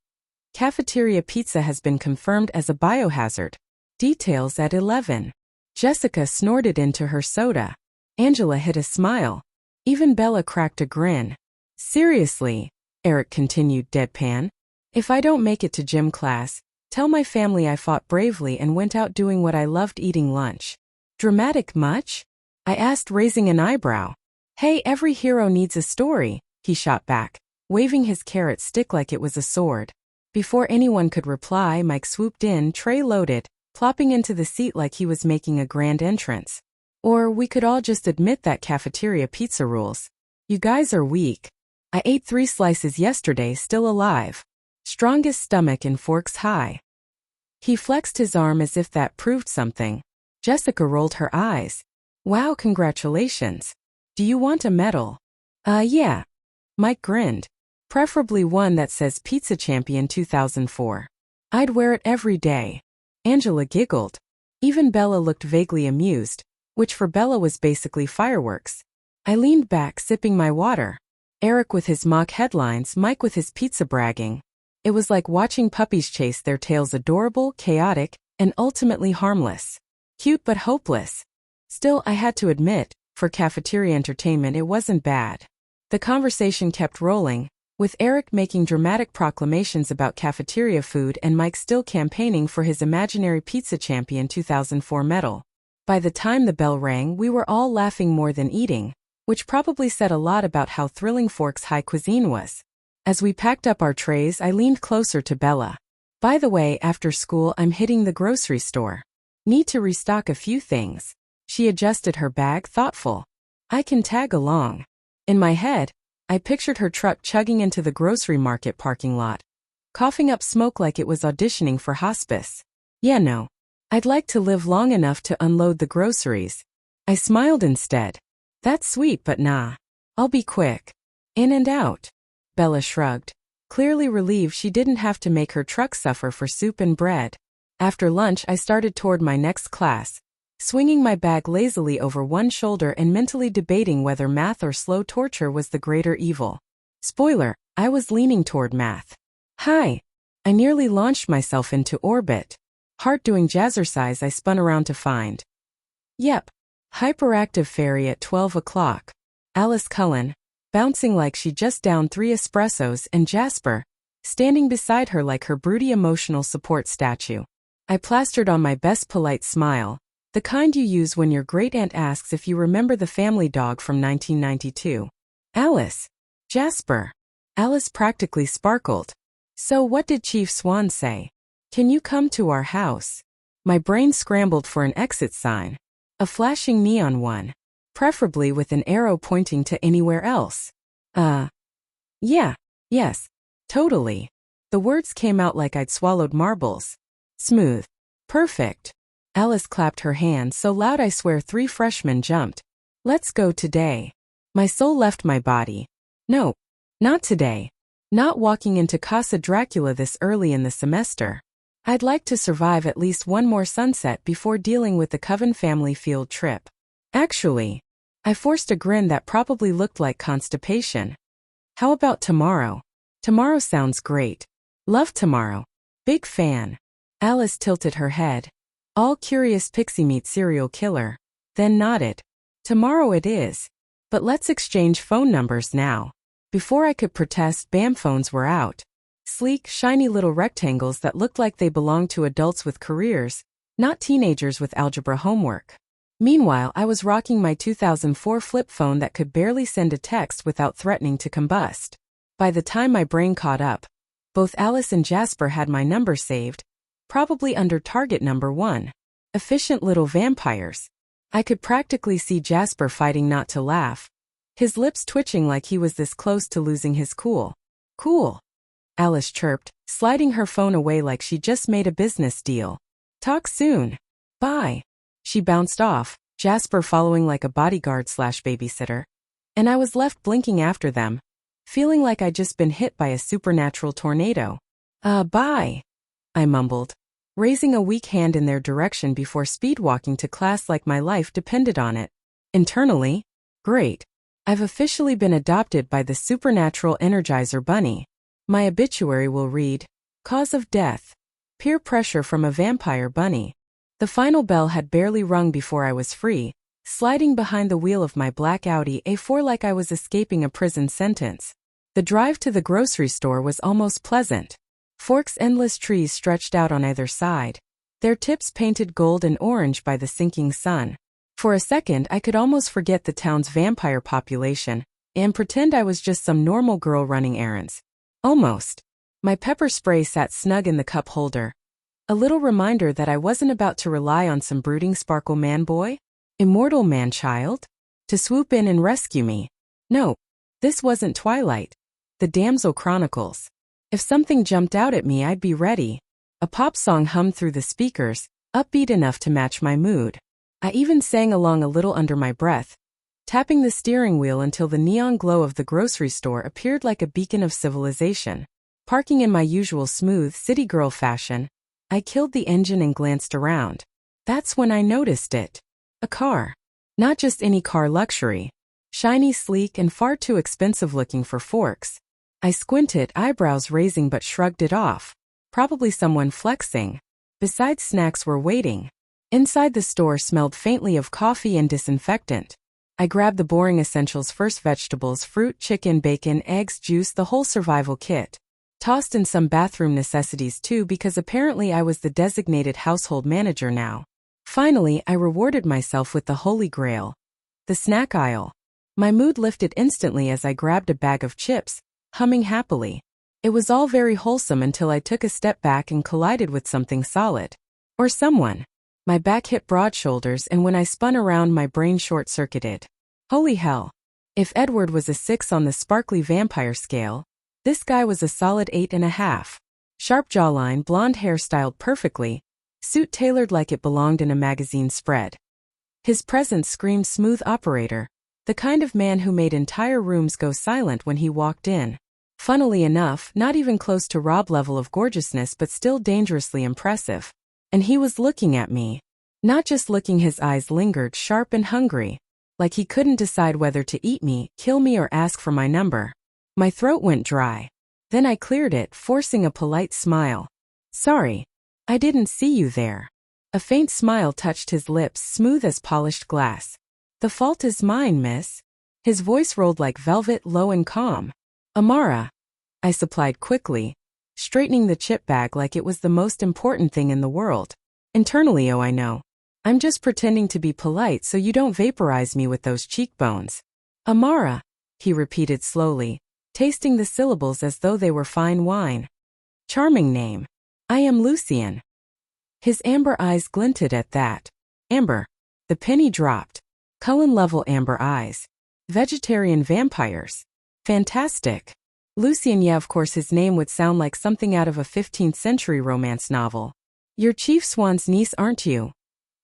Cafeteria pizza has been confirmed as a biohazard. Details at 11. Jessica snorted into her soda. Angela hid a smile. Even Bella cracked a grin. Seriously, Eric continued deadpan. If I don't make it to gym class, tell my family I fought bravely and went out doing what I loved, eating lunch. Dramatic much? I asked, raising an eyebrow. Hey, every hero needs a story, he shot back, waving his carrot stick like it was a sword. Before anyone could reply, Mike swooped in, tray loaded, plopping into the seat like he was making a grand entrance. Or we could all just admit that cafeteria pizza rules. You guys are weak. I ate 3 slices yesterday, still alive. Strongest stomach and forks high. He flexed his arm as if that proved something. Jessica rolled her eyes. Wow, congratulations. Do you want a medal? Yeah. Mike grinned. Preferably one that says Pizza Champion 2004. I'd wear it every day. Angela giggled. Even Bella looked vaguely amused, which for Bella was basically fireworks. I leaned back, sipping my water. Eric with his mock headlines, Mike with his pizza bragging. It was like watching puppies chase their tails, adorable, chaotic, and ultimately harmless. Cute but hopeless. Still, I had to admit, for cafeteria entertainment it wasn't bad. The conversation kept rolling, with Eric making dramatic proclamations about cafeteria food and Mike still campaigning for his imaginary Pizza Champion 2004 medal. By the time the bell rang, we were all laughing more than eating, which probably said a lot about how thrilling Fork's high cuisine was. As we packed up our trays, I leaned closer to Bella. By the way, after school I'm hitting the grocery store. Need to restock a few things. She adjusted her bag, thoughtful. I can tag along. In my head, I pictured her truck chugging into the grocery market parking lot, coughing up smoke like it was auditioning for hospice. Yeah, no. I'd like to live long enough to unload the groceries. I smiled instead. That's sweet, but nah. I'll be quick. In and out. Bella shrugged, clearly relieved she didn't have to make her truck suffer for soup and bread. After lunch, I started toward my next class, swinging my bag lazily over one shoulder and mentally debating whether math or slow torture was the greater evil. Spoiler, I was leaning toward math. Hi. I nearly launched myself into orbit. Heart doing jazzercise, I spun around to find. Yep. Hyperactive fairy at 12 o'clock. Alice Cullen, bouncing like she just downed 3 espressos, and Jasper, standing beside her like her broody emotional support statue. I plastered on my best polite smile, the kind you use when your great-aunt asks if you remember the family dog from 1992. Alice. Jasper. Alice practically sparkled. So what did Chief Swan say? Can you come to our house? My brain scrambled for an exit sign. A flashing neon one. Preferably with an arrow pointing to anywhere else. Yeah. Yes. Totally. The words came out like I'd swallowed marbles. Smooth. Perfect. Alice clapped her hands so loud I swear 3 freshmen jumped. Let's go today. My soul left my body. No. Not today. Not walking into Casa Dracula this early in the semester. I'd like to survive at least one more sunset before dealing with the Coven family field trip. Actually, I forced a grin that probably looked like constipation. How about tomorrow? Tomorrow sounds great. Love tomorrow. Big fan. Alice tilted her head. All curious pixie meat serial killer. Then nodded. Tomorrow it is. But let's exchange phone numbers now. Before I could protest, BAM phones were out. Sleek, shiny little rectangles that looked like they belonged to adults with careers, not teenagers with algebra homework. Meanwhile, I was rocking my 2004 flip phone that could barely send a text without threatening to combust. By the time my brain caught up, both Alice and Jasper had my number saved, probably under target number 1. Efficient little vampires. I could practically see Jasper fighting not to laugh, his lips twitching like he was this close to losing his cool. Cool. Alice chirped, sliding her phone away like she just made a business deal. Talk soon. Bye. She bounced off, Jasper following like a bodyguard/babysitter. And I was left blinking after them, feeling like I'd just been hit by a supernatural tornado. Bye. I mumbled, raising a weak hand in their direction before speed walking to class like my life depended on it. Internally, Great. I've officially been adopted by the supernatural Energizer Bunny. My obituary will read, Cause of death. Peer pressure from a vampire bunny. The final bell had barely rung before I was free, sliding behind the wheel of my black Audi A4 like I was escaping a prison sentence. The drive to the grocery store was almost pleasant. Forks' endless trees stretched out on either side, their tips painted gold and orange by the sinking sun. For a second I could almost forget the town's vampire population and pretend I was just some normal girl running errands. Almost. My pepper spray sat snug in the cup holder. A little reminder that I wasn't about to rely on some brooding sparkle man-boy, immortal man-child, to swoop in and rescue me. No, this wasn't Twilight. The Damsel Chronicles. If something jumped out at me, I'd be ready. A pop song hummed through the speakers, upbeat enough to match my mood. I even sang along a little under my breath, tapping the steering wheel until the neon glow of the grocery store appeared like a beacon of civilization. Parking in my usual smooth city girl fashion, I killed the engine and glanced around. That's when I noticed it. A car. Not just any car, luxury. Shiny, sleek, and far too expensive looking for Forks. I squinted, eyebrows raising, but shrugged it off. Probably someone flexing. Besides, snacks were waiting. Inside the store smelled faintly of coffee and disinfectant. I grabbed the boring essentials first: vegetables, fruit, chicken, bacon, eggs, juice, the whole survival kit. Tossed in some bathroom necessities too, because apparently I was the designated household manager now. Finally, I rewarded myself with the holy grail. The snack aisle. My mood lifted instantly as I grabbed a bag of chips, humming happily. It was all very wholesome until I took a step back and collided with something solid. Or someone. My back hit broad shoulders, and when I spun around, my brain short-circuited. Holy hell. If Edward was a 6 on the sparkly vampire scale, this guy was a solid 8.5. Sharp jawline, blonde hair styled perfectly, suit tailored like it belonged in a magazine spread. His presence screamed smooth operator, the kind of man who made entire rooms go silent when he walked in. Funnily enough, not even close to Rob level of gorgeousness, but still dangerously impressive. And he was looking at me. Not just looking, his eyes lingered, sharp and hungry, like he couldn't decide whether to eat me, kill me, or ask for my number. My throat went dry. Then I cleared it, forcing a polite smile. Sorry. I didn't see you there. A faint smile touched his lips, smooth as polished glass. The fault is mine, miss. His voice rolled like velvet, low and calm. Amara. I supplied quickly, straightening the chip bag like it was the most important thing in the world. Internally, oh, I know. I'm just pretending to be polite so you don't vaporize me with those cheekbones. Amara, he repeated slowly, tasting the syllables as though they were fine wine. Charming name. I am Lucian. His amber eyes glinted at that. Amber. The penny dropped. Cullen-level amber eyes. Vegetarian vampires. Fantastic. Lucian, yeah, of course his name would sound like something out of a 15th century romance novel. You're Chief Swan's niece, aren't you?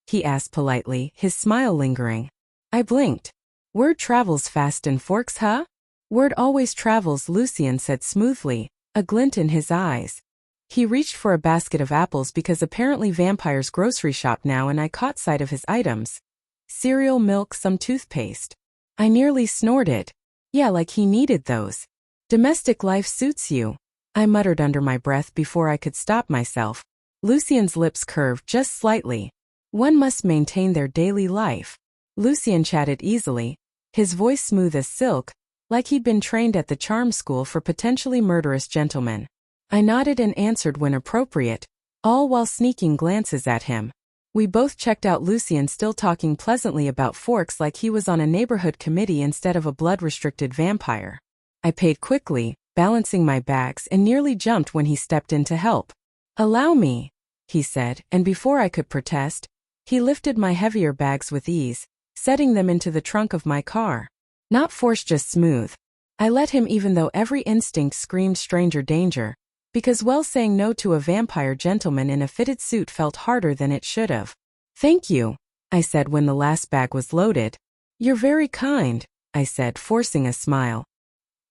He asked politely, his smile lingering. I blinked. Word travels fast in Forks, huh? Word always travels, Lucian said smoothly, a glint in his eyes. He reached for a basket of apples because apparently vampires grocery shop now, and I caught sight of his items. Cereal, milk, some toothpaste. I nearly snorted. Yeah, like he needed those. Domestic life suits you, I muttered under my breath before I could stop myself. Lucian's lips curved just slightly. One must maintain their daily life. Lucian chatted easily, his voice smooth as silk, like he'd been trained at the charm school for potentially murderous gentlemen. I nodded and answered when appropriate, all while sneaking glances at him. We both checked out, Lucian still talking pleasantly about Forks like he was on a neighborhood committee instead of a blood-restricted vampire. I paid quickly, balancing my bags, and nearly jumped when he stepped in to help. Allow me, he said, and before I could protest, he lifted my heavier bags with ease, setting them into the trunk of my car. Not forced, just smooth. I let him, even though every instinct screamed stranger danger, because, well, saying no to a vampire gentleman in a fitted suit felt harder than it should have. Thank you, I said when the last bag was loaded. You're very kind, I said, forcing a smile.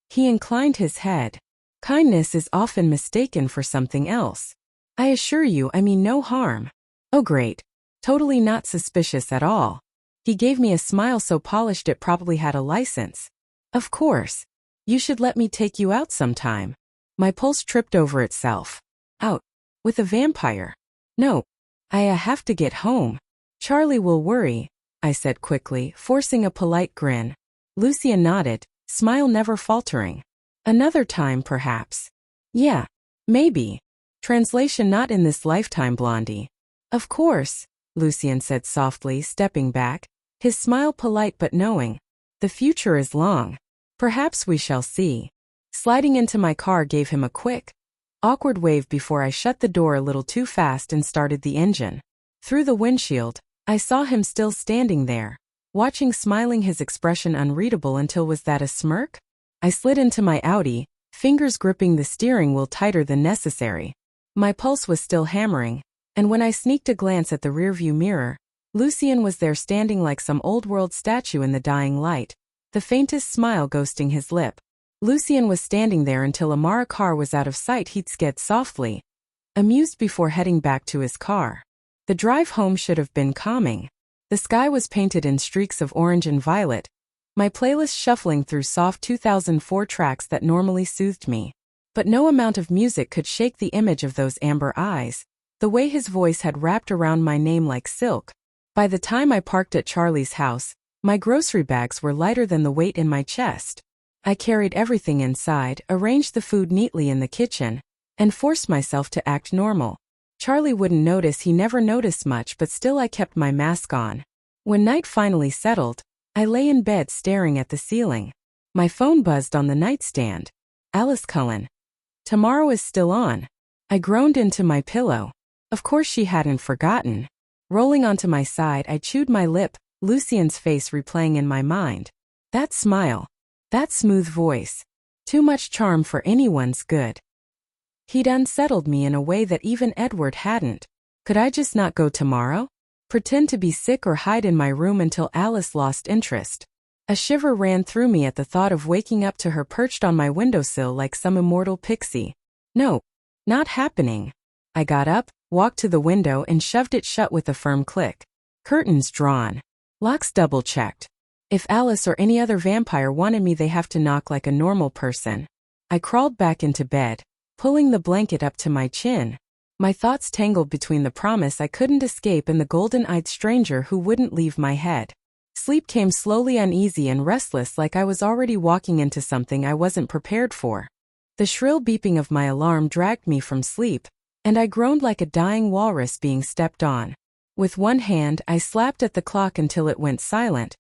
He inclined his head. Kindness is often mistaken for something else. I assure you, I mean no harm. Oh great. Totally not suspicious at all. He gave me a smile so polished it probably had a license. Of course. You should let me take you out sometime. My pulse tripped over itself. Out. With a vampire. No. I have to get home. Charlie will worry, I said quickly, forcing a polite grin. Lucian nodded, smile never faltering. Another time, perhaps. Yeah. Maybe. Translation: not in this lifetime, Blondie. Of course, Lucian said softly, stepping back, his smile polite but knowing. The future is long. Perhaps we shall see. Sliding into my car gave him a quick, awkward wave before I shut the door a little too fast and started the engine. Through the windshield, I saw him still standing there, watching, smiling, his expression unreadable until was that a smirk? I slid into my Audi, fingers gripping the steering wheel tighter than necessary. My pulse was still hammering, and when I sneaked a glance at the rearview mirror, Lucian was there standing like some old-world statue in the dying light, the faintest smile ghosting his lip. Lucian was standing there until Amara car was out of sight. He'd sked softly, amused, before heading back to his car. The drive home should have been calming. The sky was painted in streaks of orange and violet, my playlist shuffling through soft 2004 tracks that normally soothed me. But no amount of music could shake the image of those amber eyes, the way his voice had wrapped around my name like silk. By the time I parked at Charlie's house, my grocery bags were lighter than the weight in my chest. I carried everything inside, arranged the food neatly in the kitchen, and forced myself to act normal. Charlie wouldn't notice, he never noticed much, but still I kept my mask on. When night finally settled, I lay in bed staring at the ceiling. My phone buzzed on the nightstand. Alice Cullen. Tomorrow is still on. I groaned into my pillow. Of course she hadn't forgotten. Rolling onto my side, I chewed my lip, Lucian's face replaying in my mind. That smile. That smooth voice. Too much charm for anyone's good. He'd unsettled me in a way that even Edward hadn't. Could I just not go tomorrow? Pretend to be sick or hide in my room until Alice lost interest? A shiver ran through me at the thought of waking up to her perched on my windowsill like some immortal pixie. No. Not happening. I got up, walked to the window and shoved it shut with a firm click. Curtains drawn. Locks double-checked. If Alice or any other vampire wanted me, they have to knock like a normal person. I crawled back into bed, pulling the blanket up to my chin. My thoughts tangled between the promise I couldn't escape and the golden-eyed stranger who wouldn't leave my head. Sleep came slowly, uneasy and restless, like I was already walking into something I wasn't prepared for. The shrill beeping of my alarm dragged me from sleep, and I groaned like a dying walrus being stepped on. With one hand, I slapped at the clock until it went silent,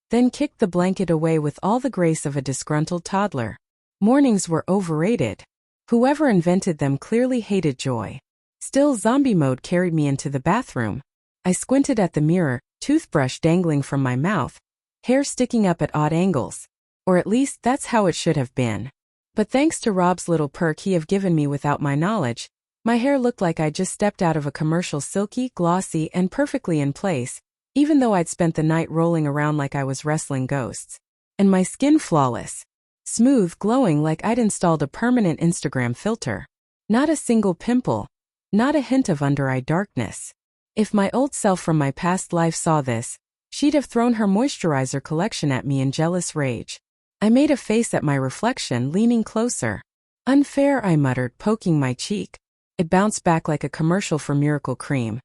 then kicked the blanket away with all the grace of a disgruntled toddler. Mornings were overrated. Whoever invented them clearly hated joy. Still, zombie mode carried me into the bathroom. I squinted at the mirror, toothbrush dangling from my mouth, hair sticking up at odd angles. Or at least that's how it should have been. But thanks to Rob's little perk he have given me without my knowledge, my hair looked like I just stepped out of a commercial, silky, glossy, and perfectly in place, even though I'd spent the night rolling around like I was wrestling ghosts. And my skin flawless. Smooth, glowing like I'd installed a permanent Instagram filter. Not a single pimple. Not a hint of under-eye darkness. If my old self from my past life saw this, she'd have thrown her moisturizer collection at me in jealous rage. I made a face at my reflection, leaning closer. Unfair, I muttered, poking my cheek. It bounced back like a commercial for Miracle Cream.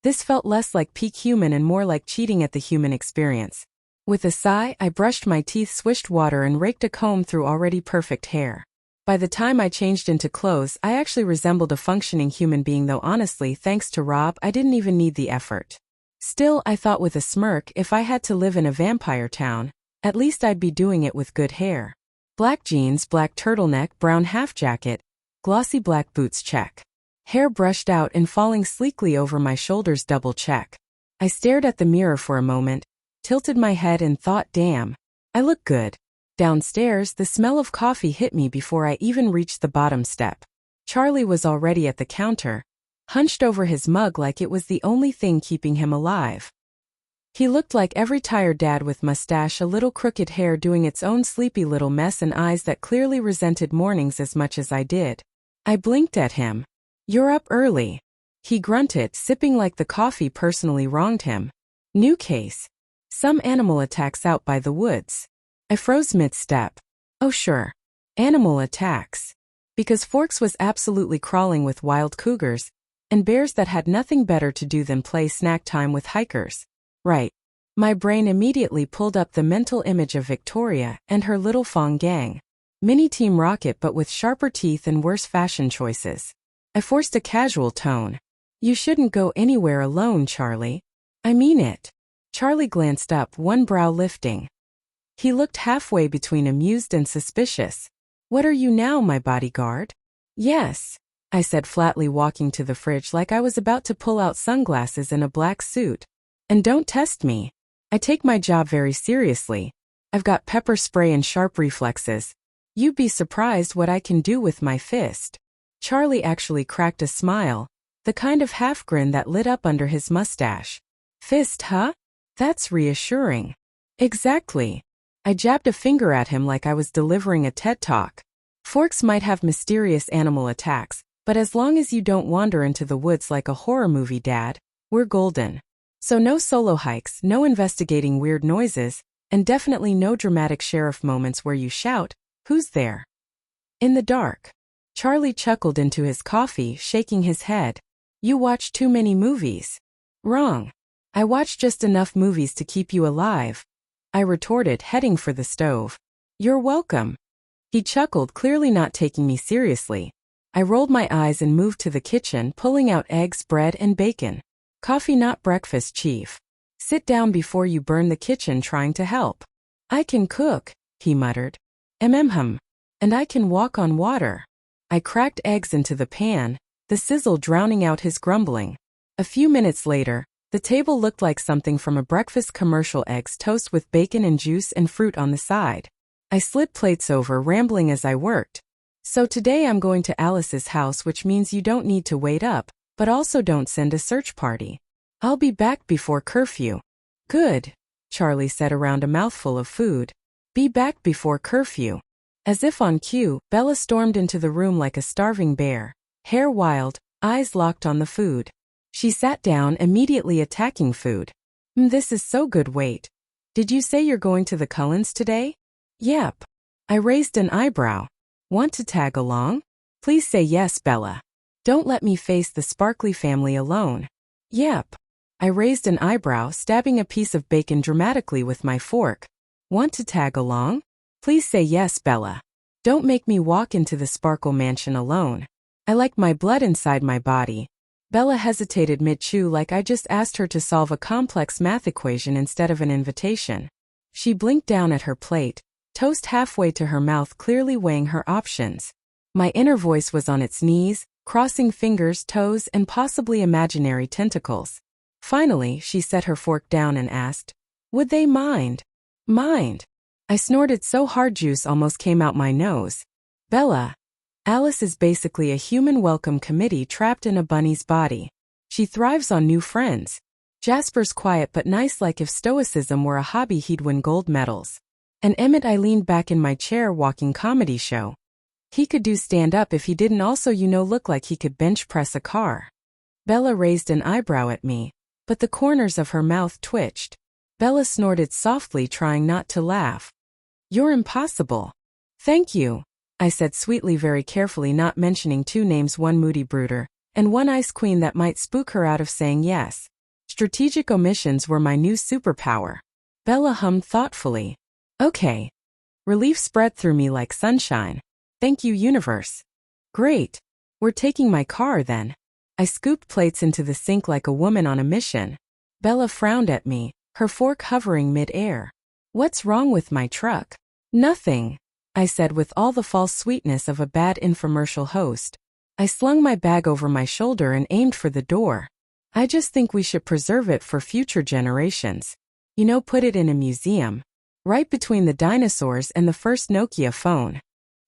This felt less like peak human and more like cheating at the human experience. With a sigh, I brushed my teeth, swished water and raked a comb through already perfect hair. By the time I changed into clothes, I actually resembled a functioning human being, though honestly, thanks to Rob, I didn't even need the effort. Still, I thought with a smirk, if I had to live in a vampire town, at least I'd be doing it with good hair. Black jeans, black turtleneck, brown half jacket, glossy black boots, check. Hair brushed out and falling sleekly over my shoulders, double check. I stared at the mirror for a moment, tilted my head and thought, damn, I look good. Downstairs, the smell of coffee hit me before I even reached the bottom step. Charlie was already at the counter, hunched over his mug like it was the only thing keeping him alive. He looked like every tired dad with mustache, a little crooked hair doing its own sleepy little mess, and eyes that clearly resented mornings as much as I did. I blinked at him. You're up early. He grunted, sipping like the coffee personally wronged him. New case. Some animal attacks out by the woods. I froze mid-step. Oh sure. Animal attacks. Because Forks was absolutely crawling with wild cougars and bears that had nothing better to do than play snack time with hikers. Right. My brain immediately pulled up the mental image of Victoria and her little Fong gang. Mini Team Rocket but with sharper teeth and worse fashion choices. I forced a casual tone. You shouldn't go anywhere alone, Charlie. I mean it. Charlie glanced up, one brow lifting. He looked halfway between amused and suspicious. What are you now, my bodyguard? Yes, I said flatly, walking to the fridge like I was about to pull out sunglasses and a black suit. And don't test me. I take my job very seriously. I've got pepper spray and sharp reflexes. You'd be surprised what I can do with my fist. Charlie actually cracked a smile, the kind of half grin that lit up under his mustache. Fist, huh? That's reassuring. Exactly. I jabbed a finger at him like I was delivering a TED Talk. Forks might have mysterious animal attacks, but as long as you don't wander into the woods like a horror movie, Dad, we're golden. So no solo hikes, no investigating weird noises, and definitely no dramatic sheriff moments where you shout, "Who's there?" In the dark. Charlie chuckled into his coffee, shaking his head. You watch too many movies. Wrong. I watch just enough movies to keep you alive. I retorted, heading for the stove. You're welcome. He chuckled, clearly not taking me seriously. I rolled my eyes and moved to the kitchen, pulling out eggs, bread, and bacon. Coffee, not breakfast, Chief. Sit down before you burn the kitchen trying to help. I can cook, he muttered. Hum. And I can walk on water. I cracked eggs into the pan, the sizzle drowning out his grumbling. A few minutes later, the table looked like something from a breakfast commercial: eggs toast with bacon and juice and fruit on the side. I slid plates over, rambling as I worked. So today I'm going to Alice's house, which means you don't need to wait up, but also don't send a search party. I'll be back before curfew. Good, Charlie said around a mouthful of food. Be back before curfew. As if on cue, Bella stormed into the room like a starving bear, hair wild, eyes locked on the food. She sat down, immediately attacking food. This is so good. Wait. Did you say you're going to the Cullens today? Yep. I raised an eyebrow. Want to tag along? Please say yes, Bella. Don't let me face the Sparkly family alone. Yep. I raised an eyebrow, stabbing a piece of bacon dramatically with my fork. Want to tag along? Please say yes, Bella. Don't make me walk into the Sparkle mansion alone. I like my blood inside my body. Bella hesitated mid-chew like I just asked her to solve a complex math equation instead of an invitation. She blinked down at her plate, toast halfway to her mouth, clearly weighing her options. My inner voice was on its knees, crossing fingers, toes, and possibly imaginary tentacles. Finally, she set her fork down and asked, would they mind? Mind? I snorted so hard juice almost came out my nose. Bella. Alice is basically a human welcome committee trapped in a bunny's body. She thrives on new friends. Jasper's quiet but nice, like if stoicism were a hobby he'd win gold medals. And Emmett, I leaned back in my chair, walking comedy show. He could do stand-up if he didn't also, look like he could bench press a car. Bella raised an eyebrow at me, but the corners of her mouth twitched. Bella snorted softly, trying not to laugh. You're impossible. Thank you, I said sweetly, very carefully not mentioning two names, one moody brooder, and one ice queen that might spook her out of saying yes. Strategic omissions were my new superpower. Bella hummed thoughtfully. Okay. Relief spread through me like sunshine. Thank you, universe. Great. We're taking my car then. I scooped plates into the sink like a woman on a mission. Bella frowned at me, her fork hovering mid-air. What's wrong with my truck? Nothing, I said with all the false sweetness of a bad infomercial host. I slung my bag over my shoulder and aimed for the door. I just think we should preserve it for future generations. Put it in a museum. Right between the dinosaurs and the first Nokia phone.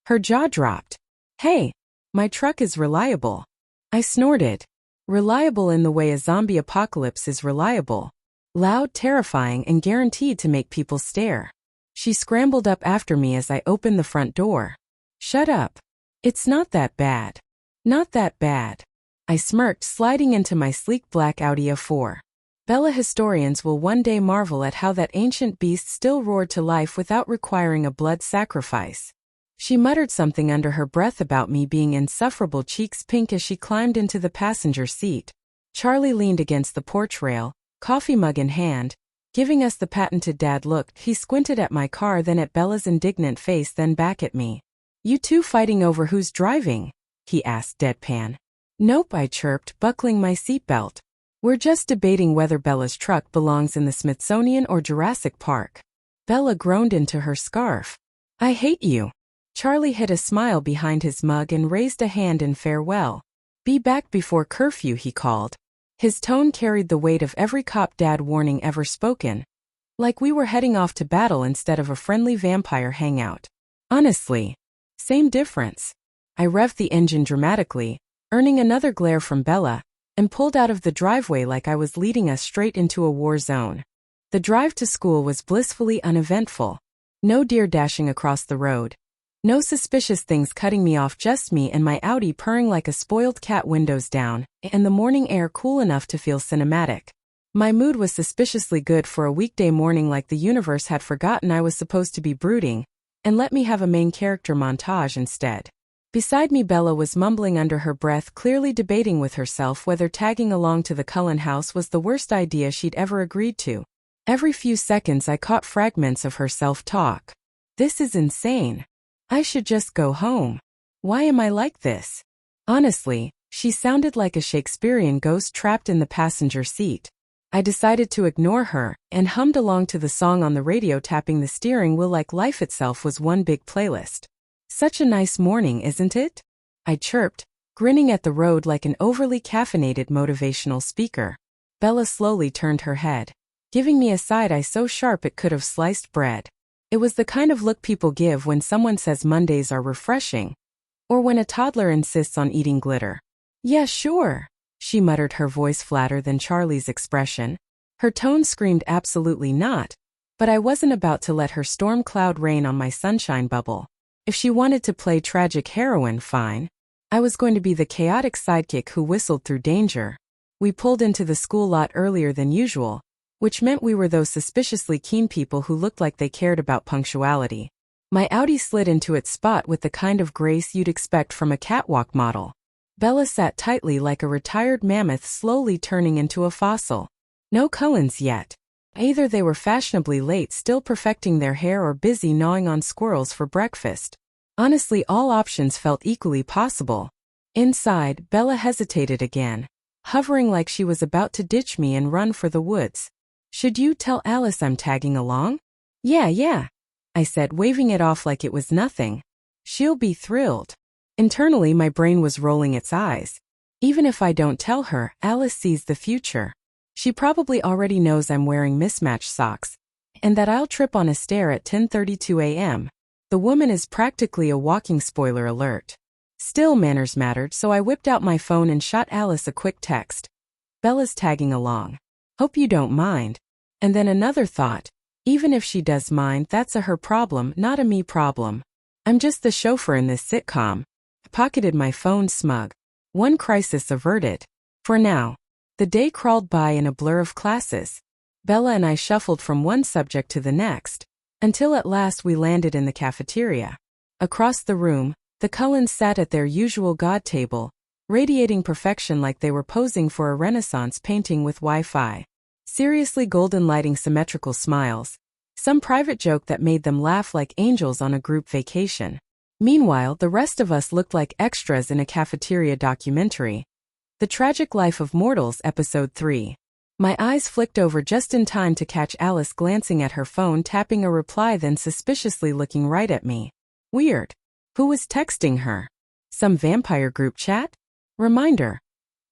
Her jaw dropped. Hey, my truck is reliable. I snorted. Reliable in the way a zombie apocalypse is reliable. Loud, terrifying, and guaranteed to make people stare. She scrambled up after me as I opened the front door. Shut up. It's not that bad. Not that bad. I smirked, sliding into my sleek black Audi A4. Bella historians will one day marvel at how that ancient beast still roared to life without requiring a blood sacrifice. She muttered something under her breath about me being insufferable, cheeks pink, as she climbed into the passenger seat. Charlie leaned against the porch rail, coffee mug in hand, giving us the patented dad look. He squinted at my car, then at Bella's indignant face, then back at me. "You two fighting over who's driving?" he asked deadpan. "Nope," I chirped, buckling my seatbelt. "We're just debating whether Bella's truck belongs in the Smithsonian or Jurassic Park." Bella groaned into her scarf. "I hate you." Charlie hid a smile behind his mug and raised a hand in farewell. "Be back before curfew," he called. His tone carried the weight of every cop dad warning ever spoken. Like we were heading off to battle instead of a friendly vampire hangout. Honestly, same difference. I revved the engine dramatically, earning another glare from Bella, and pulled out of the driveway like I was leading us straight into a war zone. The drive to school was blissfully uneventful. No deer dashing across the road. No suspicious things cutting me off, just me and my Audi purring like a spoiled cat, windows down, and the morning air cool enough to feel cinematic. My mood was suspiciously good for a weekday morning, like the universe had forgotten I was supposed to be brooding, and let me have a main character montage instead. Beside me, Bella was mumbling under her breath, clearly debating with herself whether tagging along to the Cullen house was the worst idea she'd ever agreed to. Every few seconds I caught fragments of her self-talk. "This is insane. I should just go home. Why am I like this?" Honestly, she sounded like a Shakespearean ghost trapped in the passenger seat. I decided to ignore her and hummed along to the song on the radio, tapping the steering wheel like life itself was one big playlist. "Such a nice morning, isn't it?" I chirped, grinning at the road like an overly caffeinated motivational speaker. Bella slowly turned her head, giving me a side eye so sharp it could have sliced bread. It was the kind of look people give when someone says Mondays are refreshing, or when a toddler insists on eating glitter. "Yeah, sure," she muttered, her voice flatter than Charlie's expression. Her tone screamed absolutely not, but I wasn't about to let her storm cloud rain on my sunshine bubble. If she wanted to play tragic heroine, fine. I was going to be the chaotic sidekick who whistled through danger. We pulled into the school lot earlier than usual, which meant we were those suspiciously keen people who looked like they cared about punctuality. My Audi slid into its spot with the kind of grace you'd expect from a catwalk model. Bella sat tightly like a retired mammoth slowly turning into a fossil. No Cullens yet. Either they were fashionably late, still perfecting their hair, or busy gnawing on squirrels for breakfast. Honestly, all options felt equally possible. Inside, Bella hesitated again, hovering like she was about to ditch me and run for the woods. "Should you tell Alice I'm tagging along?" Yeah, I said, waving it off like it was nothing. "She'll be thrilled." Internally, my brain was rolling its eyes. Even if I don't tell her, Alice sees the future. She probably already knows I'm wearing mismatched socks, and that I'll trip on a stair at 10:32 a.m. The woman is practically a walking spoiler alert. Still, manners mattered, so I whipped out my phone and shot Alice a quick text. "Bella's tagging along. Hope you don't mind." And then another thought. Even if she does mind, that's a her problem, not a me problem. I'm just the chauffeur in this sitcom. I pocketed my phone, smug. One crisis averted. For now. The day crawled by in a blur of classes. Bella and I shuffled from one subject to the next, until at last we landed in the cafeteria. Across the room, the Cullens sat at their usual god table, radiating perfection like they were posing for a Renaissance painting with Wi-Fi. Seriously golden lighting, symmetrical smiles. Some private joke that made them laugh like angels on a group vacation. Meanwhile, the rest of us looked like extras in a cafeteria documentary. The Tragic Life of Mortals, Episode 3. My eyes flicked over just in time to catch Alice glancing at her phone, tapping a reply, then suspiciously looking right at me. Weird. Who was texting her? Some vampire group chat? Reminder.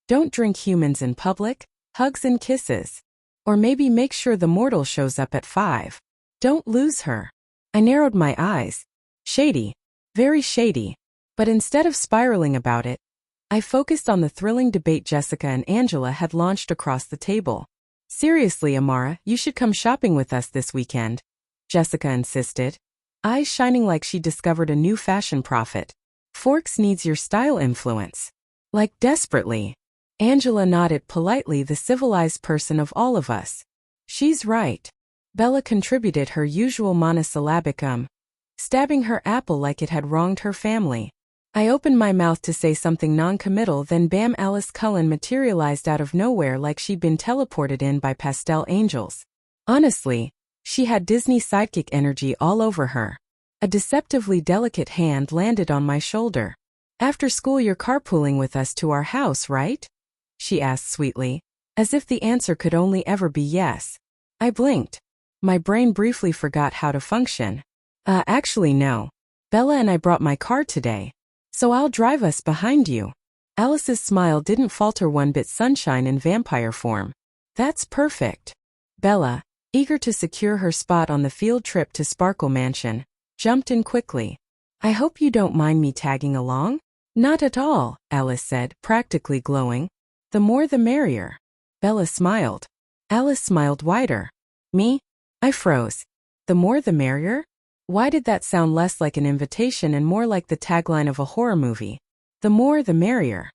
Don't drink humans in public, hugs and kisses. Or maybe make sure the mortal shows up at 5. Don't lose her. I narrowed my eyes. Shady. Very shady. But instead of spiraling about it, I focused on the thrilling debate Jessica and Angela had launched across the table. "Seriously, Amara, you should come shopping with us this weekend," Jessica insisted, eyes shining like she discovered a new fashion prophet. "Forks needs your style influence. Like, desperately." Angela nodded politely, the civilized person of all of us. She's right. Bella contributed her usual monosyllabic stabbing her apple like it had wronged her family. I opened my mouth to say something non-committal, then bam, Alice Cullen materialized out of nowhere like she'd been teleported in by pastel angels. Honestly, she had Disney sidekick energy all over her. A deceptively delicate hand landed on my shoulder. After school you're carpooling with us to our house, right? She asked sweetly, as if the answer could only ever be yes. I blinked. My brain briefly forgot how to function. Actually no. Bella and I brought my car today. So I'll drive us behind you. Alice's smile didn't falter one bit, sunshine in vampire form. That's perfect. Bella, eager to secure her spot on the field trip to Sparkle Mansion, jumped in quickly. I hope you don't mind me tagging along? Not at all, Alice said, practically glowing. The more the merrier. Bella smiled. Alice smiled wider. Me? I froze. The more the merrier? Why did that sound less like an invitation and more like the tagline of a horror movie? The more the merrier.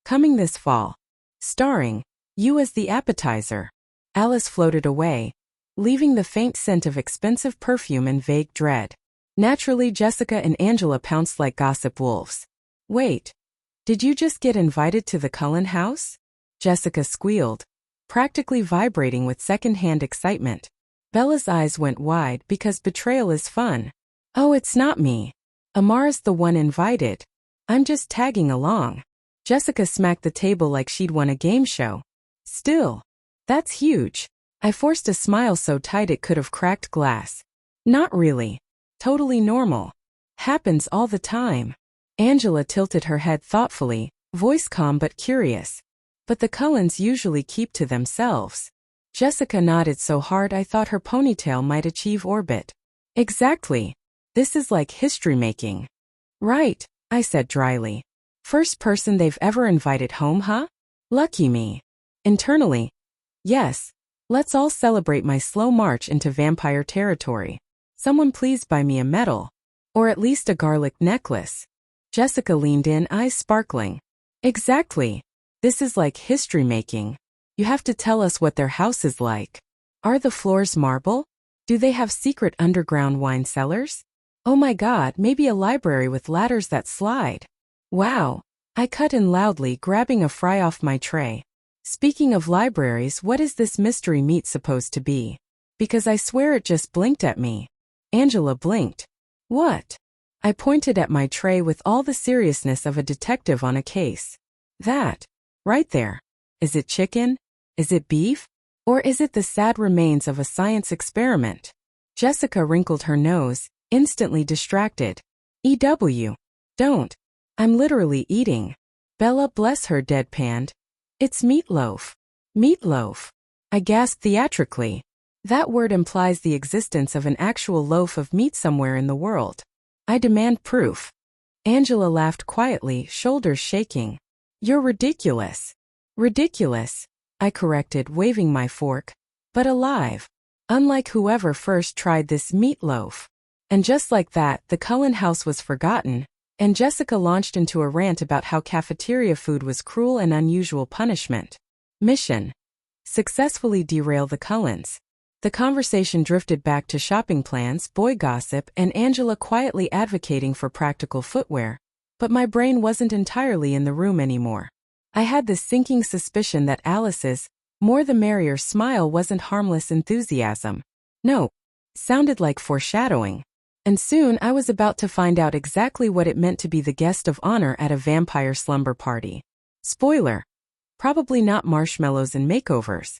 Coming this fall. Starring you as the appetizer. Alice floated away, leaving the faint scent of expensive perfume and vague dread. Naturally, Jessica and Angela pounced like gossip wolves. Wait. Did you just get invited to the Cullen house? Jessica squealed, practically vibrating with second-hand excitement. Bella's eyes went wide because betrayal is fun. Oh, it's not me. Amara's the one invited. I'm just tagging along. Jessica smacked the table like she'd won a game show. Still. That's huge. I forced a smile so tight it could have cracked glass. Not really. Totally normal. Happens all the time. Angela tilted her head thoughtfully, voice calm but curious. But the Cullens usually keep to themselves. Jessica nodded so hard I thought her ponytail might achieve orbit. Exactly. This is like history making. Right, I said dryly. First person they've ever invited home, huh? Lucky me. Internally. Yes. Let's all celebrate my slow march into vampire territory. Someone please buy me a medal. Or at least a garlic necklace. Jessica leaned in, eyes sparkling. Exactly. This is like history making. You have to tell us what their house is like. Are the floors marble? Do they have secret underground wine cellars? Oh my God, maybe a library with ladders that slide. Wow. I cut in loudly, grabbing a fry off my tray. Speaking of libraries, what is this mystery meat supposed to be? Because I swear it just blinked at me. Angela blinked. What? I pointed at my tray with all the seriousness of a detective on a case. That. Right there. Is it chicken? Is it beef? Or is it the sad remains of a science experiment? Jessica wrinkled her nose, instantly distracted. EW. Don't. I'm literally eating. Bella, bless her, deadpanned. It's meatloaf. Meatloaf. I gasped theatrically. That word implies the existence of an actual loaf of meat somewhere in the world. I demand proof. Angela laughed quietly, shoulders shaking. You're ridiculous. Ridiculous, I corrected, waving my fork. But alive. Unlike whoever first tried this meatloaf. And just like that, the Cullen house was forgotten, and Jessica launched into a rant about how cafeteria food was cruel and unusual punishment. Mission. Successfully derail the Cullens. The conversation drifted back to shopping plans, boy gossip, and Angela quietly advocating for practical footwear. But my brain wasn't entirely in the room anymore. I had this sinking suspicion that Alice's more the merrier smile wasn't harmless enthusiasm. No. Sounded like foreshadowing. And soon I was about to find out exactly what it meant to be the guest of honor at a vampire slumber party. Spoiler. Probably not marshmallows and makeovers.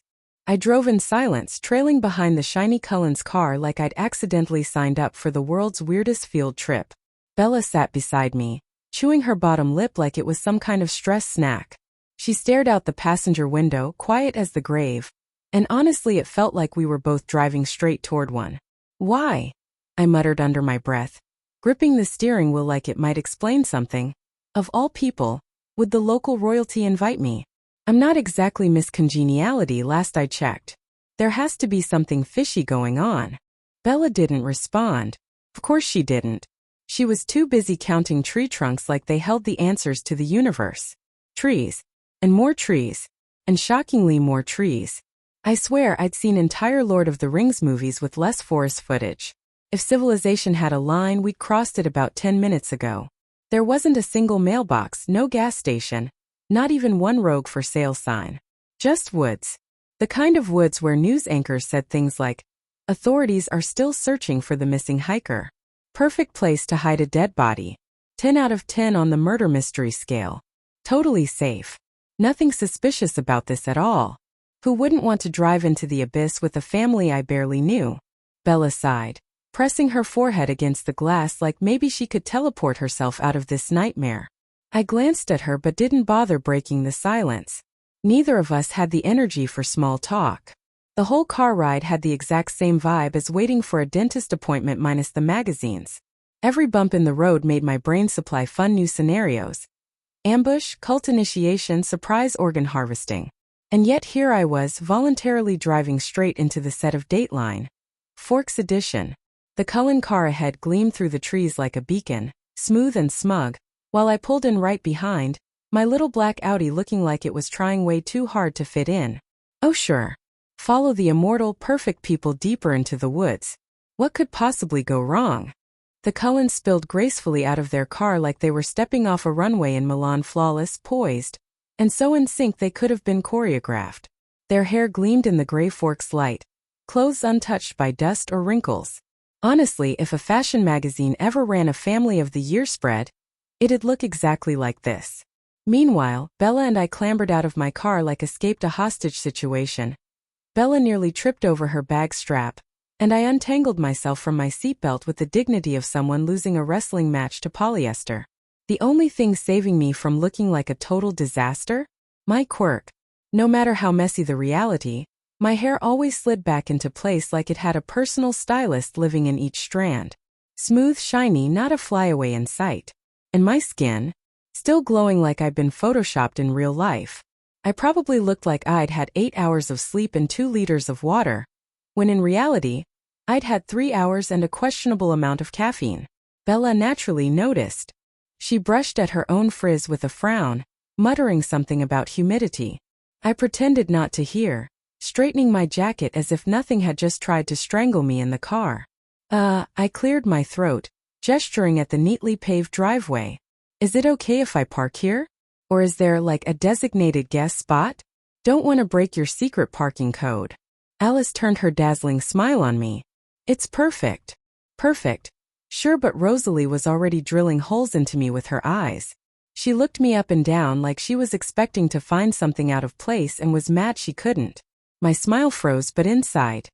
I drove in silence, trailing behind the shiny Cullen's car like I'd accidentally signed up for the world's weirdest field trip. Bella sat beside me, chewing her bottom lip like it was some kind of stress snack. She stared out the passenger window, quiet as the grave, and honestly it felt like we were both driving straight toward one. Why? I muttered under my breath, gripping the steering wheel like it might explain something. Of all people, would the local royalty invite me? I'm not exactly Miss Congeniality last I checked. There has to be something fishy going on. Bella didn't respond. Of course she didn't. She was too busy counting tree trunks like they held the answers to the universe. Trees. And more trees. And shockingly more trees. I swear I'd seen entire Lord of the Rings movies with less forest footage. If civilization had a line, we'd crossed it about 10 minutes ago. There wasn't a single mailbox, no gas station, not even one rogue for sale sign. Just woods. The kind of woods where news anchors said things like, "Authorities are still searching for the missing hiker." Perfect place to hide a dead body. 10 out of 10 on the murder mystery scale. Totally safe. Nothing suspicious about this at all. Who wouldn't want to drive into the abyss with a family I barely knew? Bella sighed, pressing her forehead against the glass like maybe she could teleport herself out of this nightmare. I glanced at her but didn't bother breaking the silence. Neither of us had the energy for small talk. The whole car ride had the exact same vibe as waiting for a dentist appointment minus the magazines. Every bump in the road made my brain supply fun new scenarios. Ambush, cult initiation, surprise organ harvesting. And yet here I was, voluntarily driving straight into the set of Dateline. Forks Edition. The Cullen car ahead gleamed through the trees like a beacon, smooth and smug, while I pulled in right behind, my little black Audi looking like it was trying way too hard to fit in. Oh sure. Follow the immortal, perfect people deeper into the woods. What could possibly go wrong? The Cullens spilled gracefully out of their car like they were stepping off a runway in Milan, flawless, poised, and so in sync they could have been choreographed. Their hair gleamed in the gray fork's light, clothes untouched by dust or wrinkles. Honestly, if a fashion magazine ever ran a Family of the Year spread, it'd look exactly like this. Meanwhile, Bella and I clambered out of my car like escaped a hostage situation. Bella nearly tripped over her bag strap, and I untangled myself from my seatbelt with the dignity of someone losing a wrestling match to polyester. The only thing saving me from looking like a total disaster? My quirk. No matter how messy the reality, my hair always slid back into place like it had a personal stylist living in each strand. Smooth, shiny, not a flyaway in sight. And my skin? Still glowing like I'd been photoshopped in real life. I probably looked like I'd had 8 hours of sleep and 2 liters of water, when in reality, I'd had 3 hours and a questionable amount of caffeine. Bella naturally noticed. She brushed at her own frizz with a frown, muttering something about humidity. I pretended not to hear, straightening my jacket as if nothing had just tried to strangle me in the car. I cleared my throat, gesturing at the neatly paved driveway. Is it okay if I park here? Or is there like a designated guest spot? Don't want to break your secret parking code. Alice turned her dazzling smile on me. It's perfect. Perfect. Sure, but Rosalie was already drilling holes into me with her eyes. She looked me up and down like she was expecting to find something out of place and was mad she couldn't. My smile froze, but inside.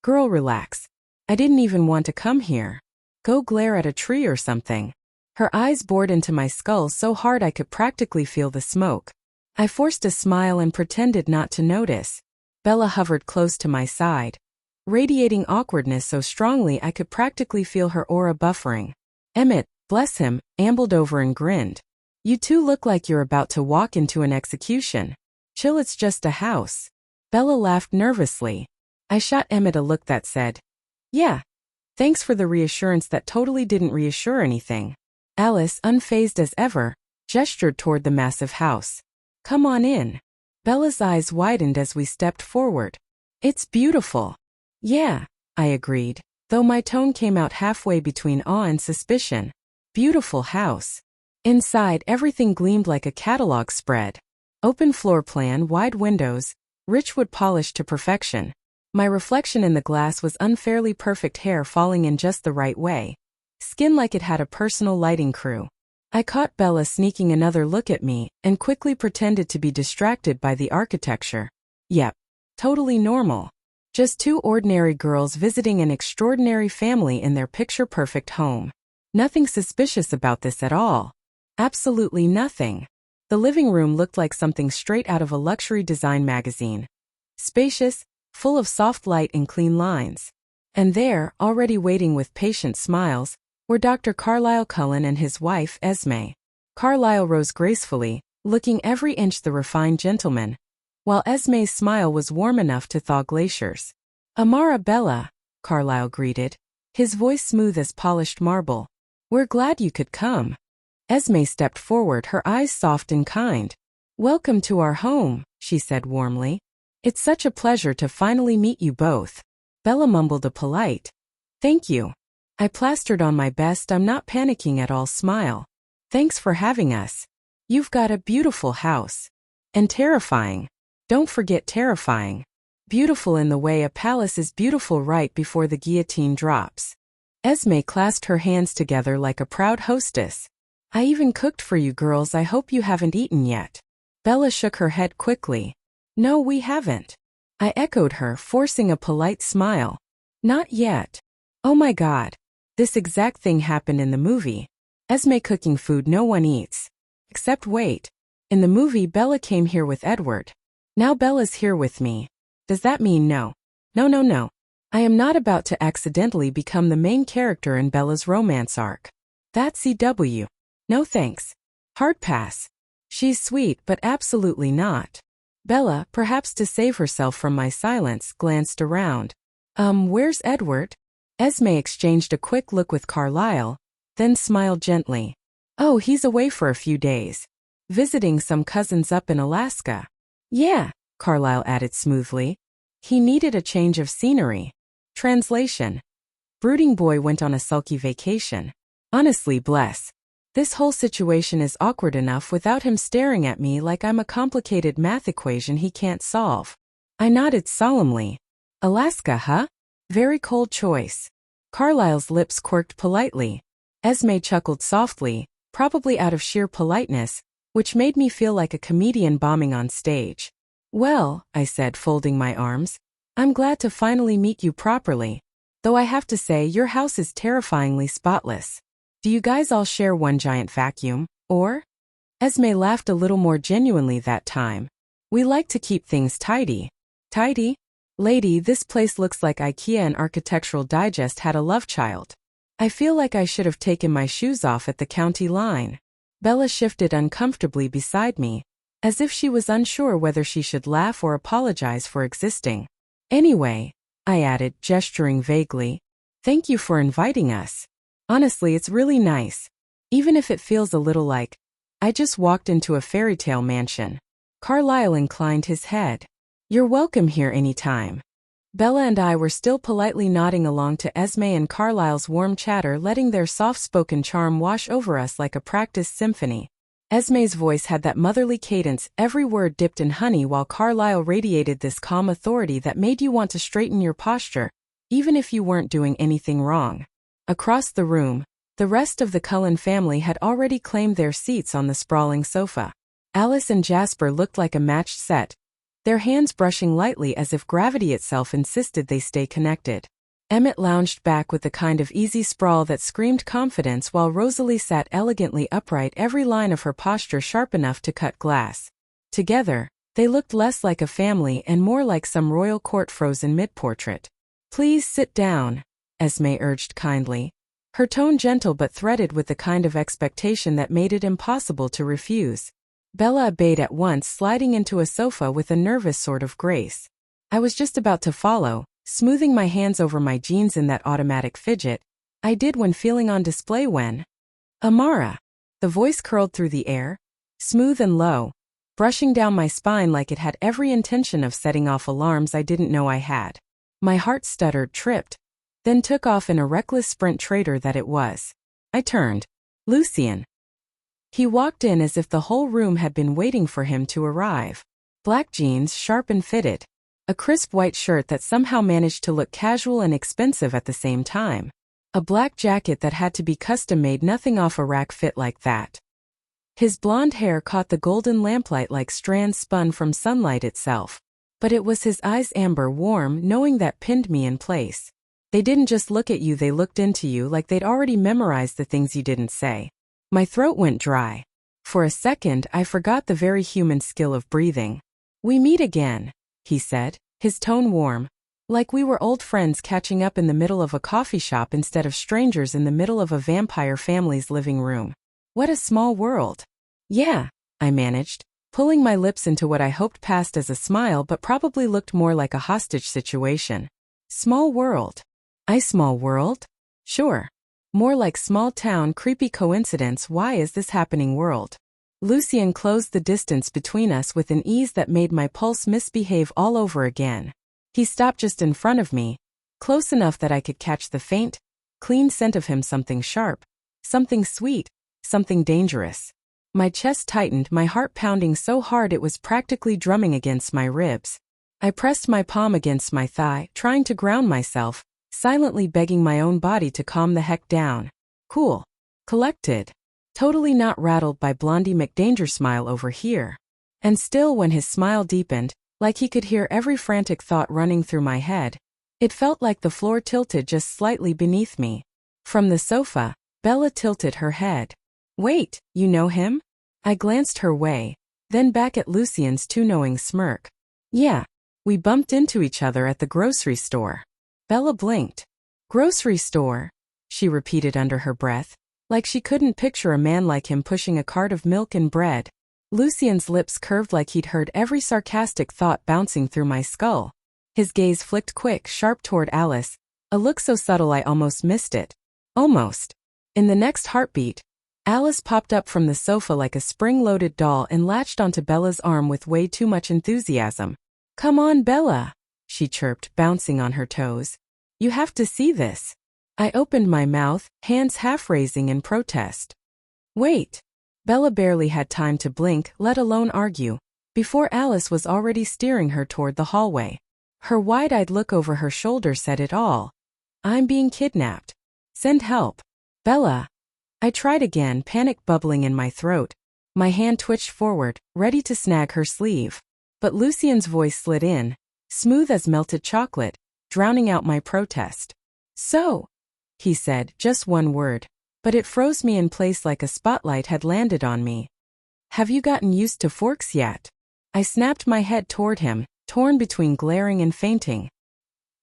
Girl, relax. I didn't even want to come here. Go glare at a tree or something. Her eyes bored into my skull so hard I could practically feel the smoke. I forced a smile and pretended not to notice. Bella hovered close to my side, radiating awkwardness so strongly I could practically feel her aura buffering. Emmett, bless him, ambled over and grinned. You two look like you're about to walk into an execution. Chill, it's just a house. Bella laughed nervously. I shot Emmett a look that said, yeah. Thanks for the reassurance that totally didn't reassure anything. Alice, unfazed as ever, gestured toward the massive house. Come on in. Bella's eyes widened as we stepped forward. It's beautiful. Yeah, I agreed, though my tone came out halfway between awe and suspicion. Beautiful house. Inside, everything gleamed like a catalog spread. Open floor plan, wide windows, rich wood polished to perfection. My reflection in the glass was unfairly perfect, hair falling in just the right way. Skin like it had a personal lighting crew. I caught Bella sneaking another look at me and quickly pretended to be distracted by the architecture. Yep, totally normal. Just two ordinary girls visiting an extraordinary family in their picture-perfect home. Nothing suspicious about this at all. Absolutely nothing. The living room looked like something straight out of a luxury design magazine. Spacious, full of soft light and clean lines. And there, already waiting with patient smiles, were Dr. Carlisle Cullen and his wife, Esme. Carlisle rose gracefully, looking every inch the refined gentleman, while Esme's smile was warm enough to thaw glaciers. Amara, Bella, Carlisle greeted, his voice smooth as polished marble. We're glad you could come. Esme stepped forward, her eyes soft and kind. Welcome to our home, she said warmly. It's such a pleasure to finally meet you both. Bella mumbled a polite, "Thank you." I plastered on my best I'm not panicking at all smile. "Thanks for having us. You've got a beautiful house. And terrifying. Don't forget terrifying. Beautiful in the way a palace is beautiful right before the guillotine drops." Esme clasped her hands together like a proud hostess. "I even cooked for you girls. I hope you haven't eaten yet." Bella shook her head quickly. "No, we haven't." I echoed her, forcing a polite smile. "Not yet." Oh my God. This exact thing happened in the movie. Esme cooking food no one eats. Except wait. In the movie Bella came here with Edward. Now Bella's here with me. Does that mean no? No. I am not about to accidentally become the main character in Bella's romance arc. That's CW. No thanks. Hard pass. She's sweet but absolutely not. Bella, perhaps to save herself from my silence, glanced around. Where's Edward?" Esme exchanged a quick look with Carlisle, then smiled gently. "Oh, he's away for a few days. Visiting some cousins up in Alaska." "Yeah," Carlisle added smoothly. "He needed a change of scenery." Translation. Brooding boy went on a sulky vacation. Honestly, bless. This whole situation is awkward enough without him staring at me like I'm a complicated math equation he can't solve. I nodded solemnly. "Alaska, huh? Very cold choice." Carlisle's lips quirked politely. Esme chuckled softly, probably out of sheer politeness, which made me feel like a comedian bombing on stage. "Well," I said, folding my arms, "I'm glad to finally meet you properly. Though I have to say your house is terrifyingly spotless. Do you guys all share one giant vacuum, or?" Esme laughed a little more genuinely that time. "We like to keep things tidy." "Tidy? Lady, this place looks like IKEA and Architectural Digest had a love child. I feel like I should have taken my shoes off at the county line." Bella shifted uncomfortably beside me, as if she was unsure whether she should laugh or apologize for existing. "Anyway," I added, gesturing vaguely, "thank you for inviting us. Honestly, it's really nice. Even if it feels a little like I just walked into a fairy tale mansion." Carlisle inclined his head. "You're welcome here anytime." Bella and I were still politely nodding along to Esme and Carlisle's warm chatter, letting their soft-spoken charm wash over us like a practiced symphony. Esme's voice had that motherly cadence, every word dipped in honey, while Carlisle radiated this calm authority that made you want to straighten your posture, even if you weren't doing anything wrong. Across the room, the rest of the Cullen family had already claimed their seats on the sprawling sofa. Alice and Jasper looked like a matched set, their hands brushing lightly as if gravity itself insisted they stay connected. Emmett lounged back with the kind of easy sprawl that screamed confidence, while Rosalie sat elegantly upright, every line of her posture sharp enough to cut glass. Together, they looked less like a family and more like some royal court frozen mid-portrait. "Please sit down," Esme urged kindly, her tone gentle but threaded with the kind of expectation that made it impossible to refuse. Bella obeyed at once, sliding into a sofa with a nervous sort of grace. I was just about to follow, smoothing my hands over my jeans in that automatic fidget I did when feeling on display when Amara. The voice curled through the air, smooth and low, brushing down my spine like it had every intention of setting off alarms I didn't know I had. My heart stuttered, tripped, then took off in a reckless sprint, traitor that it was. I turned. Lucien. He walked in as if the whole room had been waiting for him to arrive. Black jeans, sharp and fitted. A crisp white shirt that somehow managed to look casual and expensive at the same time. A black jacket that had to be custom-made, nothing off a rack fit like that. His blonde hair caught the golden lamplight like strands spun from sunlight itself. But it was his eyes, amber, warm, knowing, that pinned me in place. They didn't just look at you, they looked into you like they'd already memorized the things you didn't say. My throat went dry. For a second, I forgot the very human skill of breathing. "We meet again," he said, his tone warm, like we were old friends catching up in the middle of a coffee shop instead of strangers in the middle of a vampire family's living room. What a small world. "Yeah," I managed, pulling my lips into what I hoped passed as a smile but probably looked more like a hostage situation. "Small world." Small world? Sure. More like small town, creepy coincidence. Why is this happening world? Lucien closed the distance between us with an ease that made my pulse misbehave all over again. He stopped just in front of me, close enough that I could catch the faint, clean scent of him, something sharp, something sweet, something dangerous. My chest tightened, my heart pounding so hard it was practically drumming against my ribs. I pressed my palm against my thigh, trying to ground myself, silently begging my own body to calm the heck down. Cool. Collected. Totally not rattled by Blondie McDanger smile over here. And still, when his smile deepened, like he could hear every frantic thought running through my head, it felt like the floor tilted just slightly beneath me. From the sofa, Bella tilted her head. Wait, you know him? I glanced her way, then back at Lucien's too knowing smirk. Yeah, we bumped into each other at the grocery store. Bella blinked. Grocery store? She repeated under her breath, like she couldn't picture a man like him pushing a cart of milk and bread. Lucien's lips curved like he'd heard every sarcastic thought bouncing through my skull. His gaze flicked quick, sharp toward Alice, a look so subtle I almost missed it. Almost. In the next heartbeat, Alice popped up from the sofa like a spring-loaded doll and latched onto Bella's arm with way too much enthusiasm. Come on, Bella, she chirped, bouncing on her toes. You have to see this. I opened my mouth, hands half-raising in protest. Wait. Bella barely had time to blink, let alone argue, before Alice was already steering her toward the hallway. Her wide-eyed look over her shoulder said it all. I'm being kidnapped. Send help. Bella. I tried again, panic bubbling in my throat. My hand twitched forward, ready to snag her sleeve. But Lucien's voice slid in, smooth as melted chocolate, drowning out my protest. So, he said, just one word, but it froze me in place like a spotlight had landed on me. Have you gotten used to forks yet? I snapped my head toward him, torn between glaring and fainting.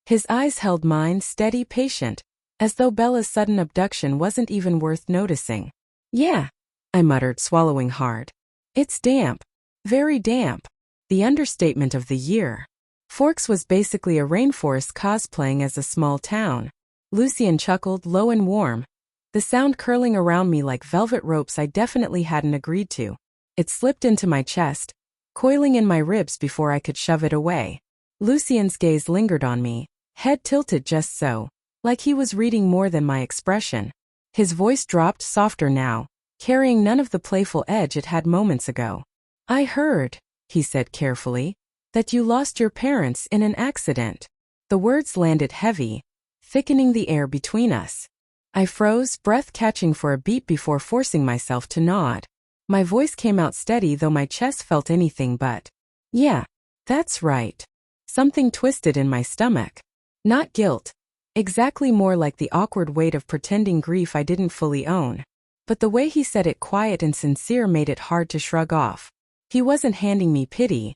His eyes held mine, steady, patient, as though Bella's sudden abduction wasn't even worth noticing. Yeah, I muttered, swallowing hard. It's damp. Very damp. The understatement of the year. Forks was basically a rainforest cosplaying as a small town. Lucien chuckled, low and warm, the sound curling around me like velvet ropes I definitely hadn't agreed to. It slipped into my chest, coiling in my ribs before I could shove it away. Lucien's gaze lingered on me, head tilted just so, like he was reading more than my expression. His voice dropped, softer now, carrying none of the playful edge it had moments ago. I heard, he said carefully, that you lost your parents in an accident. The words landed heavy, thickening the air between us. I froze, breath catching for a beat before forcing myself to nod. My voice came out steady though my chest felt anything but. Yeah, that's right. Something twisted in my stomach. Not guilt. Exactly, more like the awkward weight of pretending grief I didn't fully own. But the way he said it, quiet and sincere, made it hard to shrug off. He wasn't handing me pity.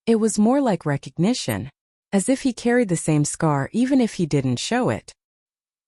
It was more like recognition. As if he carried the same scar even if he didn't show it.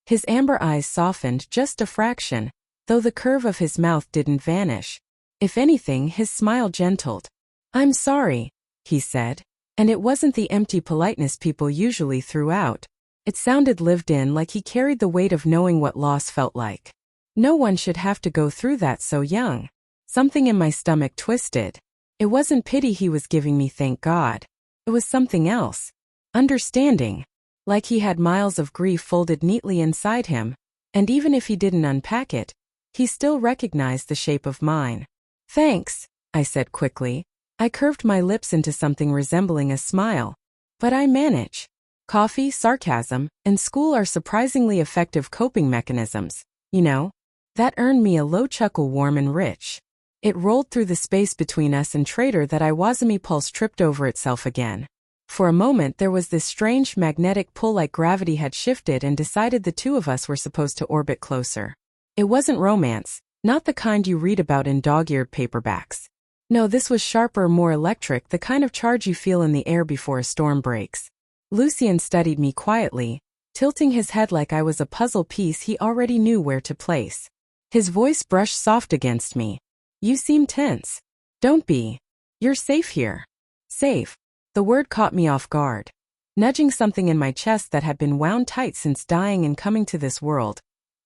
His amber eyes softened just a fraction, though the curve of his mouth didn't vanish. If anything, his smile gentled. I'm sorry, he said, and it wasn't the empty politeness people usually threw out. It sounded lived in, like he carried the weight of knowing what loss felt like. No one should have to go through that so young. Something in my stomach twisted. It wasn't pity he was giving me, thank God. It was something else. Understanding. Like he had miles of grief folded neatly inside him, and even if he didn't unpack it, he still recognized the shape of mine. Thanks, I said quickly. I curved my lips into something resembling a smile. But I manage. Coffee, sarcasm, and school are surprisingly effective coping mechanisms, you know? That earned me a low chuckle, warm and rich. It rolled through the space between us and Trader that Iwasumi pulse tripped over itself again. For a moment there was this strange magnetic pull, like gravity had shifted and decided the two of us were supposed to orbit closer. It wasn't romance, not the kind you read about in dog-eared paperbacks. No, this was sharper, more electric, the kind of charge you feel in the air before a storm breaks. Lucien studied me quietly, tilting his head like I was a puzzle piece he already knew where to place. His voice brushed soft against me. You seem tense. Don't be. You're safe here. Safe. The word caught me off guard, nudging something in my chest that had been wound tight since dying and coming to this world,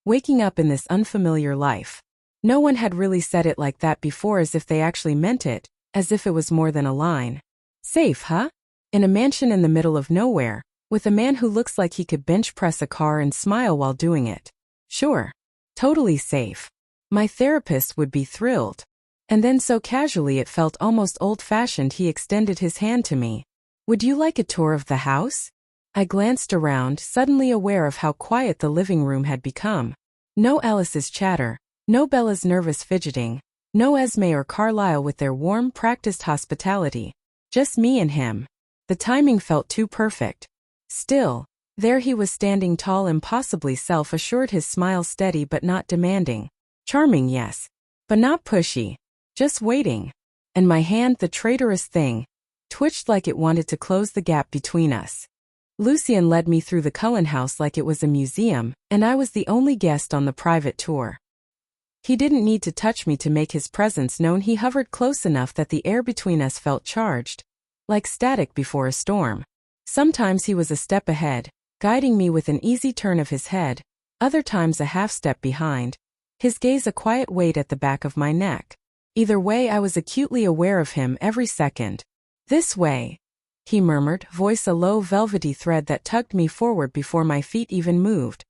waking up in this unfamiliar life. No one had really said it like that before, as if they actually meant it, as if it was more than a line. Safe, huh? In a mansion in the middle of nowhere, with a man who looks like he could bench press a car and smile while doing it. Sure. Totally safe. My therapist would be thrilled. And then so casually it felt almost old-fashioned, he extended his hand to me. Would you like a tour of the house? I glanced around, suddenly aware of how quiet the living room had become. No Alice's chatter, no Bella's nervous fidgeting, no Esme or Carlisle with their warm, practiced hospitality. Just me and him. The timing felt too perfect. Still, there he was standing tall, impossibly self-assured, his smile steady but not demanding. Charming, yes. But not pushy. Just waiting. And my hand, the traitorous thing, twitched like it wanted to close the gap between us. Lucien led me through the Cullen house like it was a museum, and I was the only guest on the private tour. He didn't need to touch me to make his presence known. He hovered close enough that the air between us felt charged, like static before a storm. Sometimes he was a step ahead, guiding me with an easy turn of his head, other times a half step behind, his gaze a quiet weight at the back of my neck. Either way, I was acutely aware of him every second. This way, he murmured, voice a low velvety thread that tugged me forward before my feet even moved.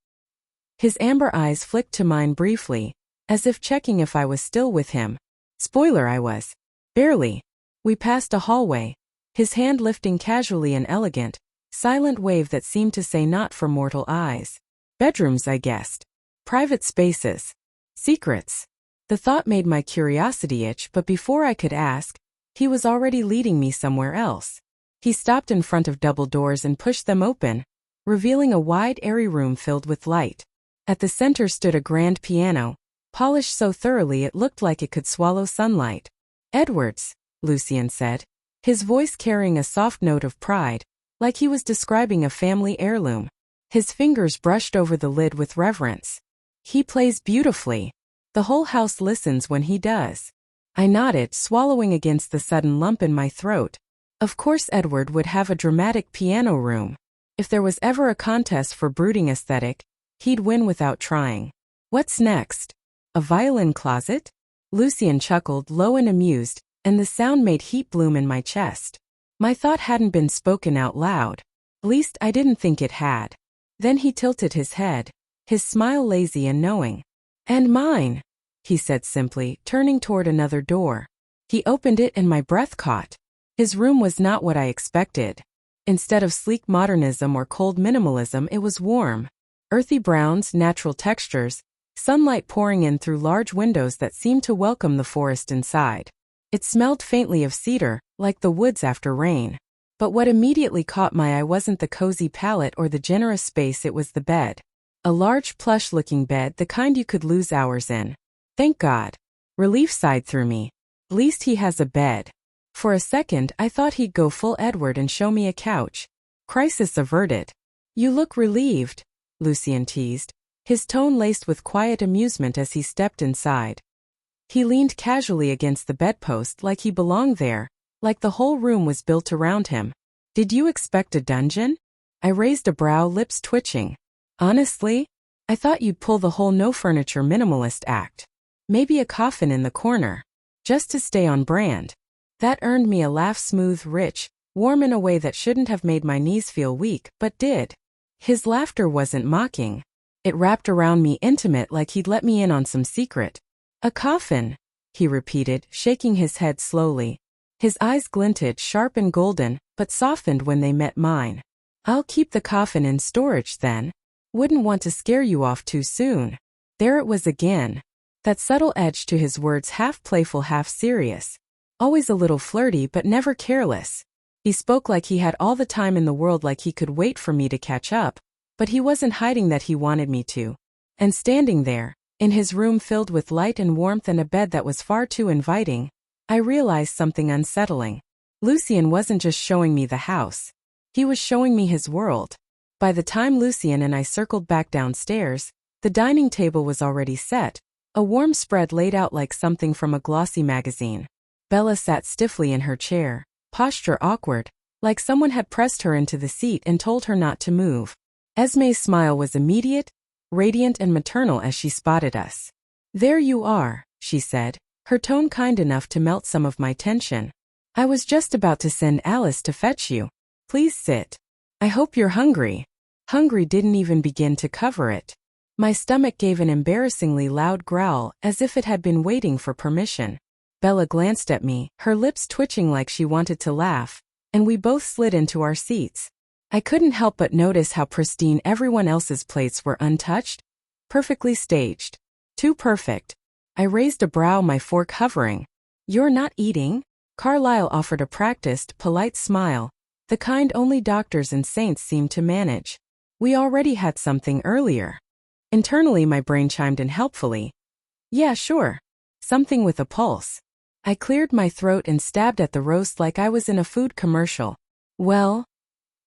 His amber eyes flicked to mine briefly, as if checking if I was still with him. Spoiler, I was. Barely. We passed a hallway, his hand lifting casually, an elegant, silent wave that seemed to say not for mortal eyes. Bedrooms, I guessed. Private spaces. Secrets. The thought made my curiosity itch, but before I could ask, he was already leading me somewhere else. He stopped in front of double doors and pushed them open, revealing a wide, airy room filled with light. At the center stood a grand piano, polished so thoroughly it looked like it could swallow sunlight. Edwards, Lucien said, his voice carrying a soft note of pride, like he was describing a family heirloom. His fingers brushed over the lid with reverence. He plays beautifully. The whole house listens when he does. I nodded, swallowing against the sudden lump in my throat. Of course Edward would have a dramatic piano room. If there was ever a contest for brooding aesthetic, he'd win without trying. What's next? A violin closet? Lucien chuckled, low and amused, and the sound made heat bloom in my chest. My thought hadn't been spoken out loud. At least I didn't think it had. Then he tilted his head, his smile lazy and knowing. And mine, he said simply, turning toward another door. He opened it and my breath caught. His room was not what I expected. Instead of sleek modernism or cold minimalism, it was warm. Earthy browns, natural textures, sunlight pouring in through large windows that seemed to welcome the forest inside. It smelled faintly of cedar, like the woods after rain. But what immediately caught my eye wasn't the cozy palette or the generous space, it was the bed. A large plush-looking bed, the kind you could lose hours in. Thank God. Relief sighed through me. At least he has a bed. For a second, I thought he'd go full Edward and show me a couch. Crisis averted. You look relieved, Lucien teased, his tone laced with quiet amusement as he stepped inside. He leaned casually against the bedpost like he belonged there, like the whole room was built around him. Did you expect a dungeon? I raised a brow, lips twitching. Honestly, I thought you'd pull the whole no-furniture minimalist act. Maybe a coffin in the corner. Just to stay on brand. That earned me a laugh, smooth, rich, warm in a way that shouldn't have made my knees feel weak, but did. His laughter wasn't mocking. It wrapped around me, intimate, like he'd let me in on some secret. A coffin, he repeated, shaking his head slowly. His eyes glinted, sharp and golden, but softened when they met mine. I'll keep the coffin in storage then. Wouldn't want to scare you off too soon. There it was again. That subtle edge to his words, half playful, half serious. Always a little flirty but never careless. He spoke like he had all the time in the world, like he could wait for me to catch up, but he wasn't hiding that he wanted me to. And standing there, in his room filled with light and warmth and a bed that was far too inviting, I realized something unsettling. Lucien wasn't just showing me the house. He was showing me his world. By the time Lucien and I circled back downstairs, the dining table was already set, a warm spread laid out like something from a glossy magazine. Bella sat stiffly in her chair, posture awkward, like someone had pressed her into the seat and told her not to move. Esme's smile was immediate, radiant and maternal as she spotted us. There you are, she said, her tone kind enough to melt some of my tension. I was just about to send Alice to fetch you. Please sit. I hope you're hungry. Hungry didn't even begin to cover it. My stomach gave an embarrassingly loud growl, as if it had been waiting for permission. Bella glanced at me, her lips twitching like she wanted to laugh, and we both slid into our seats. I couldn't help but notice how pristine everyone else's plates were, untouched, perfectly staged. Too perfect. I raised a brow, my fork hovering. You're not eating? Carlyle offered a practiced, polite smile, the kind only doctors and saints seem to manage. We already had something earlier. Internally, my brain chimed in helpfully. Yeah, sure. Something with a pulse. I cleared my throat and stabbed at the roast like I was in a food commercial. Well,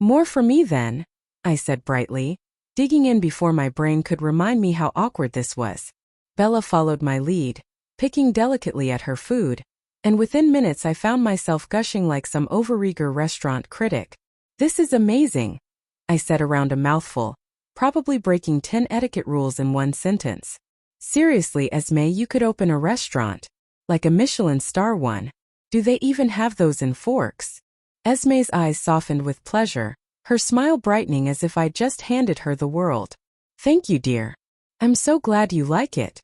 more for me then, I said brightly, digging in before my brain could remind me how awkward this was. Bella followed my lead, picking delicately at her food, and within minutes I found myself gushing like some overeager restaurant critic. This is amazing, I said around a mouthful, probably breaking 10 etiquette rules in one sentence. Seriously, Esme, you could open a restaurant. Like a Michelin star one. Do they even have those in Forks? Esme's eyes softened with pleasure, her smile brightening as if I'd just handed her the world. Thank you, dear. I'm so glad you like it.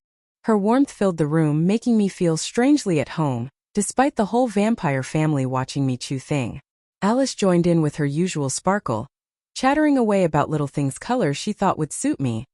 Her warmth filled the room, making me feel strangely at home, despite the whole vampire family watching me chew thing. Alice joined in with her usual sparkle, chattering away about little things colors she thought would suit me.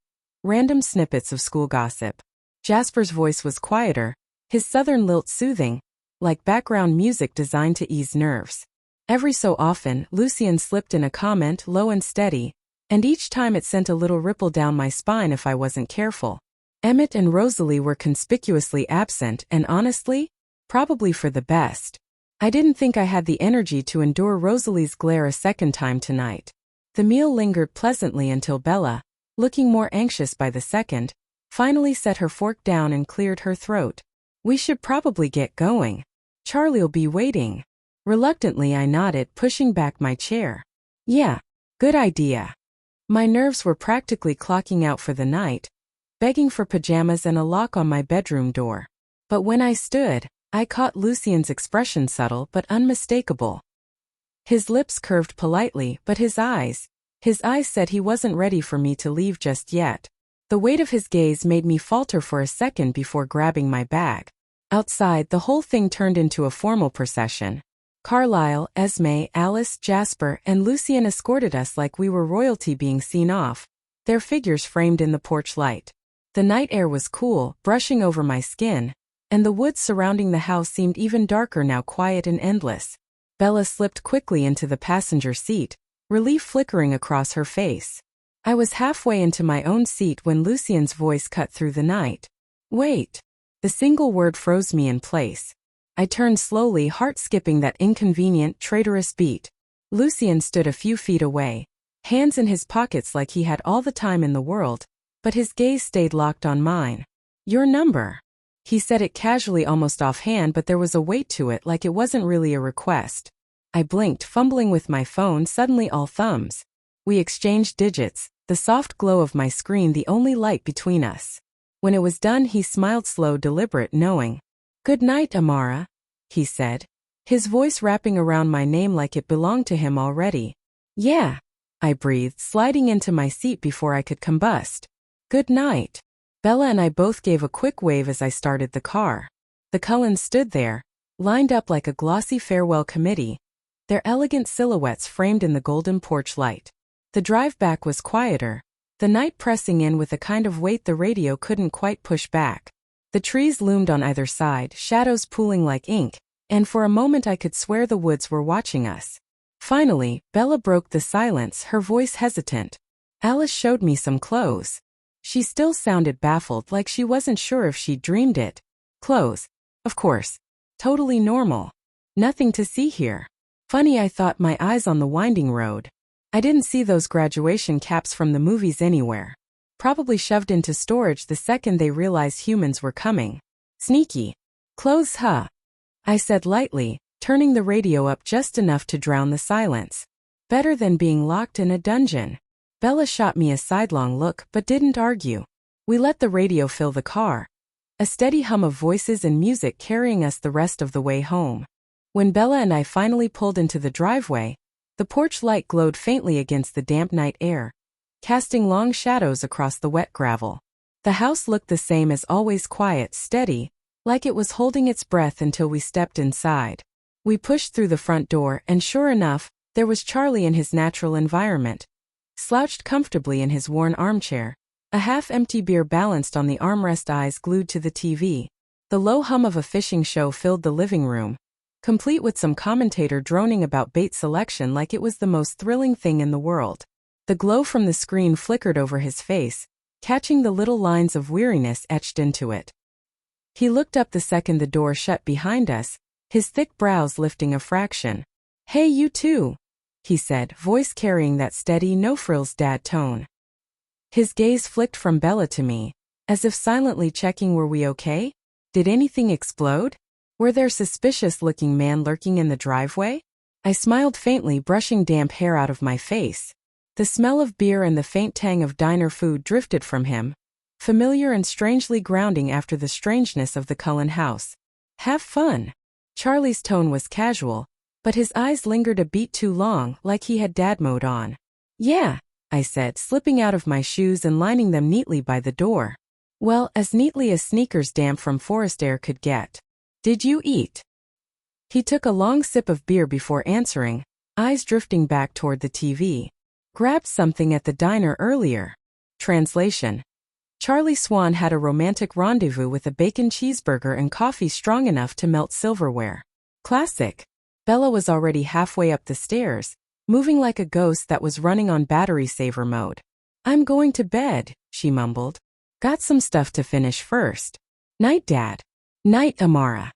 Random snippets of school gossip. Jasper's voice was quieter, his southern lilt soothing, like background music designed to ease nerves. Every so often, Lucien slipped in a comment, low and steady, and each time it sent a little ripple down my spine if I wasn't careful. Emmett and Rosalie were conspicuously absent, and honestly, probably for the best. I didn't think I had the energy to endure Rosalie's glare a second time tonight. The meal lingered pleasantly until Bella, looking more anxious by the second, finally set her fork down and cleared her throat. We should probably get going. Charlie'll be waiting. Reluctantly I nodded, pushing back my chair. Yeah, good idea. My nerves were practically clocking out for the night, begging for pajamas and a lock on my bedroom door. But when I stood, I caught Lucien's expression, subtle but unmistakable. His lips curved politely, but his eyes said he wasn't ready for me to leave just yet. The weight of his gaze made me falter for a second before grabbing my bag. Outside, the whole thing turned into a formal procession. Carlyle, Esme, Alice, Jasper, and Lucien escorted us like we were royalty being seen off, their figures framed in the porch light. The night air was cool, brushing over my skin, and the woods surrounding the house seemed even darker now, quiet and endless. Bella slipped quickly into the passenger seat, relief flickering across her face. I was halfway into my own seat when Lucien's voice cut through the night. Wait. The single word froze me in place. I turned slowly, heart skipping that inconvenient, traitorous beat. Lucien stood a few feet away, hands in his pockets like he had all the time in the world, but his gaze stayed locked on mine. Your number. He said it casually, almost offhand, but there was a weight to it, like it wasn't really a request. I blinked, fumbling with my phone, suddenly all thumbs. We exchanged digits, the soft glow of my screen the only light between us. When it was done, he smiled, slow, deliberate, knowing. Good night, Amara, he said, his voice wrapping around my name like it belonged to him already. Yeah, I breathed, sliding into my seat before I could combust. Good night. Bella and I both gave a quick wave as I started the car. The Cullens stood there, lined up like a glossy farewell committee, their elegant silhouettes framed in the golden porch light. The drive back was quieter, the night pressing in with a kind of weight the radio couldn't quite push back. The trees loomed on either side, shadows pooling like ink, and for a moment I could swear the woods were watching us. Finally, Bella broke the silence, her voice hesitant. Alice showed me some clothes. She still sounded baffled, like she wasn't sure if she'd dreamed it. Clothes. Of course. Totally normal. Nothing to see here. Funny, I thought, my eyes on the winding road. I didn't see those graduation caps from the movies anywhere. Probably shoved into storage the second they realized humans were coming. Sneaky. Clothes, huh? I said lightly, turning the radio up just enough to drown the silence. Better than being locked in a dungeon. Bella shot me a sidelong look but didn't argue. We let the radio fill the car. a steady hum of voices and music carrying us the rest of the way home. When Bella and I finally pulled into the driveway, the porch light glowed faintly against the damp night air, casting long shadows across the wet gravel. The house looked the same as always, quiet, steady, like it was holding its breath until we stepped inside. We pushed through the front door, and sure enough, there was Charlie in his natural environment, slouched comfortably in his worn armchair, a half-empty beer balanced on the armrest, eyes glued to the TV. The low hum of a fishing show filled the living room, complete with some commentator droning about bait selection like it was the most thrilling thing in the world. The glow from the screen flickered over his face, catching the little lines of weariness etched into it. He looked up the second the door shut behind us, his thick brows lifting a fraction. "Hey, you too," he said, voice carrying that steady, no-frills dad tone. His gaze flicked from Bella to me, as if silently checking, were we okay? Did anything explode? Were there suspicious-looking men lurking in the driveway? I smiled faintly, brushing damp hair out of my face. The smell of beer and the faint tang of diner food drifted from him, familiar and strangely grounding after the strangeness of the Cullen house. "Have fun." Charlie's tone was casual, but his eyes lingered a beat too long, like he had dad mode on. "Yeah," I said, slipping out of my shoes and lining them neatly by the door. Well, as neatly as sneakers damp from forest air could get. "Did you eat?" He took a long sip of beer before answering, eyes drifting back toward the TV. "Grabbed something at the diner earlier." Translation: Charlie Swan had a romantic rendezvous with a bacon cheeseburger and coffee strong enough to melt silverware. Classic. Bella was already halfway up the stairs, moving like a ghost that was running on battery saver mode. "I'm going to bed," she mumbled. "Got some stuff to finish first." "Night, Dad." "Night, Amara."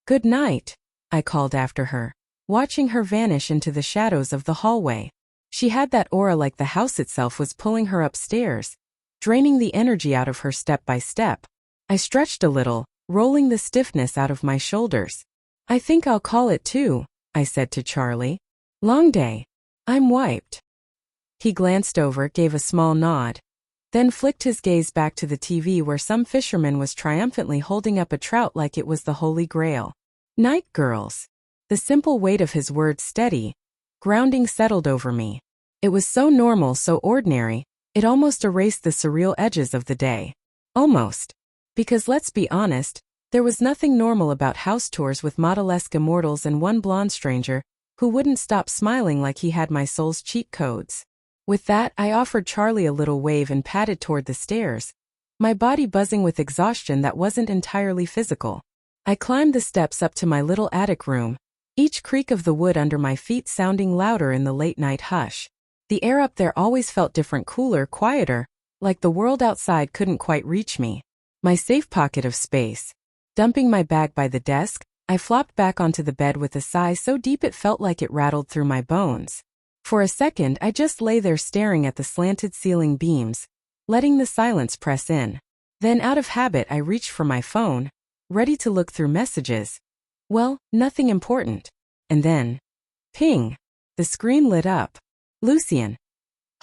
"Good night," I called after her, watching her vanish into the shadows of the hallway. She had that aura like the house itself was pulling her upstairs, draining the energy out of her step by step. I stretched a little, rolling the stiffness out of my shoulders. "I think I'll call it too," I said to Charlie. "Long day. I'm wiped." He glanced over, gave a small nod, then flicked his gaze back to the TV where some fisherman was triumphantly holding up a trout like it was the Holy Grail. "Night, girls." The simple weight of his words, steady, grounding, settled over me. It was so normal, so ordinary, it almost erased the surreal edges of the day. Almost. Because let's be honest, there was nothing normal about house tours with modelesque immortals and one blonde stranger who wouldn't stop smiling like he had my soul's cheat codes. With that, I offered Charlie a little wave and padded toward the stairs, my body buzzing with exhaustion that wasn't entirely physical. I climbed the steps up to my little attic room, each creak of the wood under my feet sounding louder in the late-night hush. The air up there always felt different, cooler, quieter, like the world outside couldn't quite reach me. My safe pocket of space. Dumping my bag by the desk, I flopped back onto the bed with a sigh so deep it felt like it rattled through my bones. For a second, I just lay there staring at the slanted ceiling beams, letting the silence press in. Then, out of habit, I reached for my phone, ready to look through messages. Well, nothing important. And then, ping. The screen lit up. "Lucien.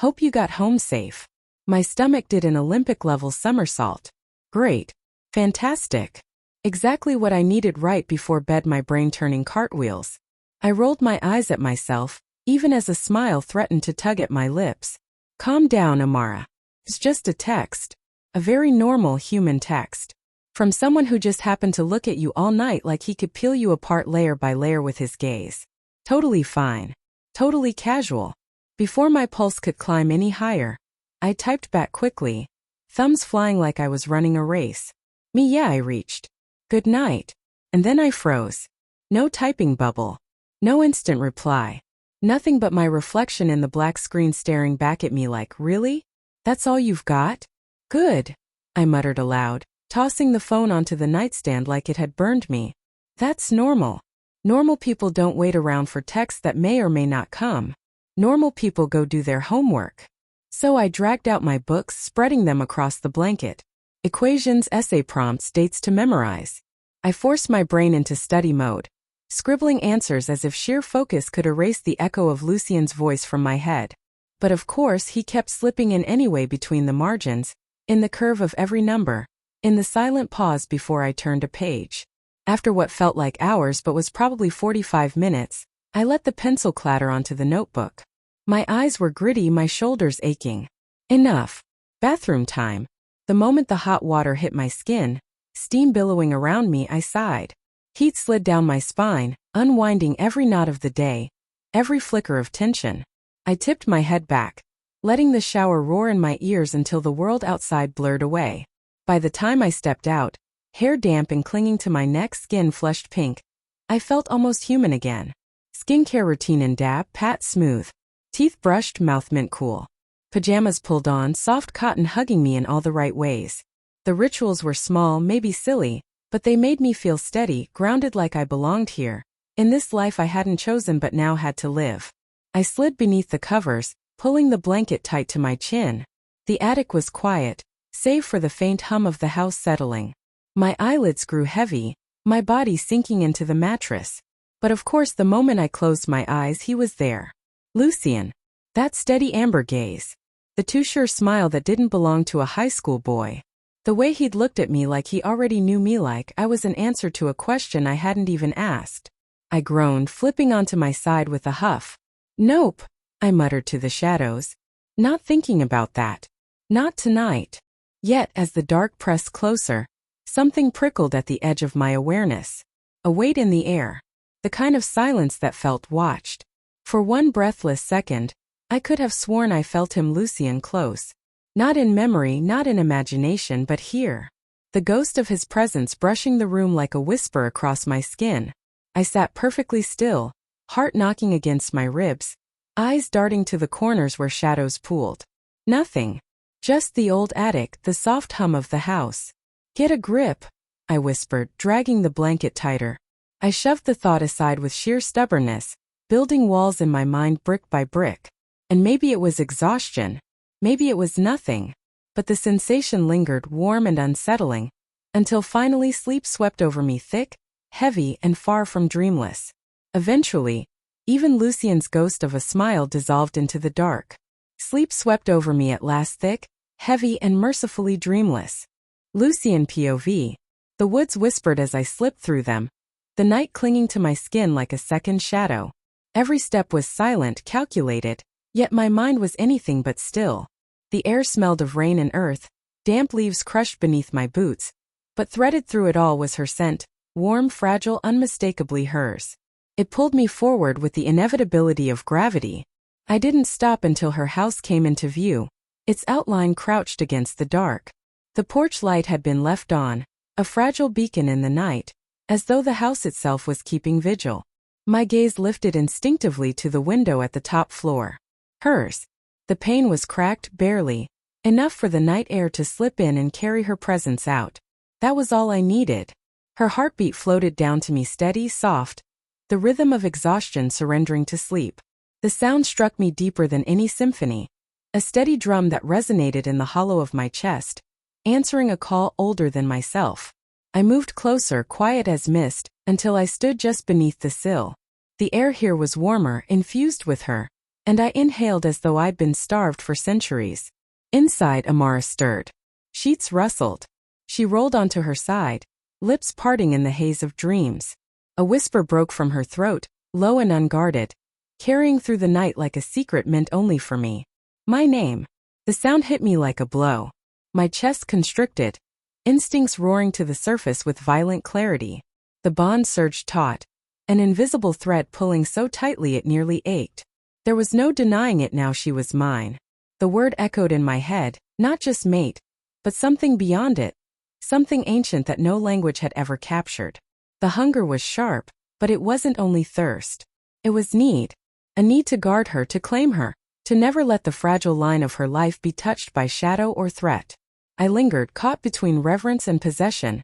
Hope you got home safe." My stomach did an Olympic-level somersault. Great. Fantastic. Exactly what I needed right before bed, my brain turning cartwheels. I rolled my eyes at myself, even as a smile threatened to tug at my lips. "Calm down, Amara. It's just a text. A very normal human text. From someone who just happened to look at you all night like he could peel you apart layer by layer with his gaze. Totally fine. Totally casual." Before my pulse could climb any higher, I typed back quickly, thumbs flying like I was running a race. "Yeah, I reached. Good night." And then I froze. No typing bubble. No instant reply. Nothing but my reflection in the black screen staring back at me like, "Really? That's all you've got? Good," I muttered aloud, tossing the phone onto the nightstand like it had burned me. That's normal. Normal people don't wait around for texts that may or may not come. Normal people go do their homework. So I dragged out my books, spreading them across the blanket. Equations, essay prompts, dates to memorize. I forced my brain into study mode, scribbling answers as if sheer focus could erase the echo of Lucien's voice from my head. But of course he kept slipping in anyway between the margins, in the curve of every number. in the silent pause before I turned a page. After what felt like hours but was probably 45 minutes, I let the pencil clatter onto the notebook. My eyes were gritty, my shoulders aching. Enough. Bathroom time. The moment the hot water hit my skin, steam billowing around me, I sighed. Heat slid down my spine, unwinding every knot of the day, every flicker of tension. I tipped my head back, letting the shower roar in my ears until the world outside blurred away. By the time I stepped out, hair damp and clinging to my neck, skin flushed pink, I felt almost human again. Skincare routine in dab, pat smooth. Teeth brushed, mouth mint cool. Pajamas pulled on, soft cotton hugging me in all the right ways. The rituals were small, maybe silly, but they made me feel steady, grounded, like I belonged here, in this life I hadn't chosen but now had to live. I slid beneath the covers, pulling the blanket tight to my chin. The attic was quiet, save for the faint hum of the house settling. My eyelids grew heavy, my body sinking into the mattress. But of course the moment I closed my eyes he was there. Lucien. That steady amber gaze. The too sure smile that didn't belong to a high school boy. The way he'd looked at me like he already knew me, like I was an answer to a question I hadn't even asked. I groaned, flipping onto my side with a huff. Nope, I muttered to the shadows. Not thinking about that. Not tonight. Yet as the dark pressed closer, something prickled at the edge of my awareness. A weight in the air. The kind of silence that felt watched. For one breathless second, I could have sworn I felt him, Lucien, close. Not in memory, not in imagination, but here. The ghost of his presence brushing the room like a whisper across my skin. I sat perfectly still, heart knocking against my ribs, eyes darting to the corners where shadows pooled. Nothing. Just the old attic, the soft hum of the house. Get a grip, I whispered, dragging the blanket tighter. I shoved the thought aside with sheer stubbornness, building walls in my mind brick by brick. And maybe it was exhaustion. Maybe it was nothing, but the sensation lingered, warm and unsettling, until finally sleep swept over me, thick, heavy, and far from dreamless. Eventually, even Lucien's ghost of a smile dissolved into the dark. Sleep swept over me at last, thick, heavy, and mercifully dreamless. Lucien POV. The woods whispered as I slipped through them, the night clinging to my skin like a second shadow. Every step was silent, calculated, yet my mind was anything but still. The air smelled of rain and earth, damp leaves crushed beneath my boots, but threaded through it all was her scent, warm, fragile, unmistakably hers. It pulled me forward with the inevitability of gravity. I didn't stop until her house came into view, its outline crouched against the dark. The porch light had been left on, a fragile beacon in the night, as though the house itself was keeping vigil. My gaze lifted instinctively to the window at the top floor. Hers. The pane was cracked, barely, enough for the night air to slip in and carry her presence out. That was all I needed. Her heartbeat floated down to me, steady, soft, the rhythm of exhaustion surrendering to sleep. The sound struck me deeper than any symphony, a steady drum that resonated in the hollow of my chest, answering a call older than myself. I moved closer, quiet as mist, until I stood just beneath the sill. The air here was warmer, infused with her, and I inhaled as though I'd been starved for centuries. Inside, Amara stirred. Sheets rustled. She rolled onto her side, lips parting in the haze of dreams. A whisper broke from her throat, low and unguarded, carrying through the night like a secret meant only for me. My name. The sound hit me like a blow. My chest constricted, instincts roaring to the surface with violent clarity. The bond surged taut, an invisible thread pulling so tightly it nearly ached. There was no denying it now, she was mine. The word echoed in my head, not just mate, but something beyond it, something ancient that no language had ever captured. The hunger was sharp, but it wasn't only thirst. It was need. A need to guard her, to claim her, to never let the fragile line of her life be touched by shadow or threat. I lingered, caught between reverence and possession,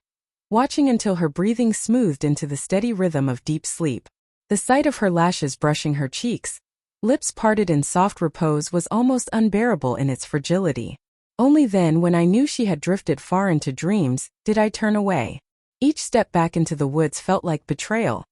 watching until her breathing smoothed into the steady rhythm of deep sleep. The sight of her lashes brushing her cheeks, lips parted in soft repose, was almost unbearable in its fragility. Only then, when I knew she had drifted far into dreams, did I turn away. Each step back into the woods felt like betrayal,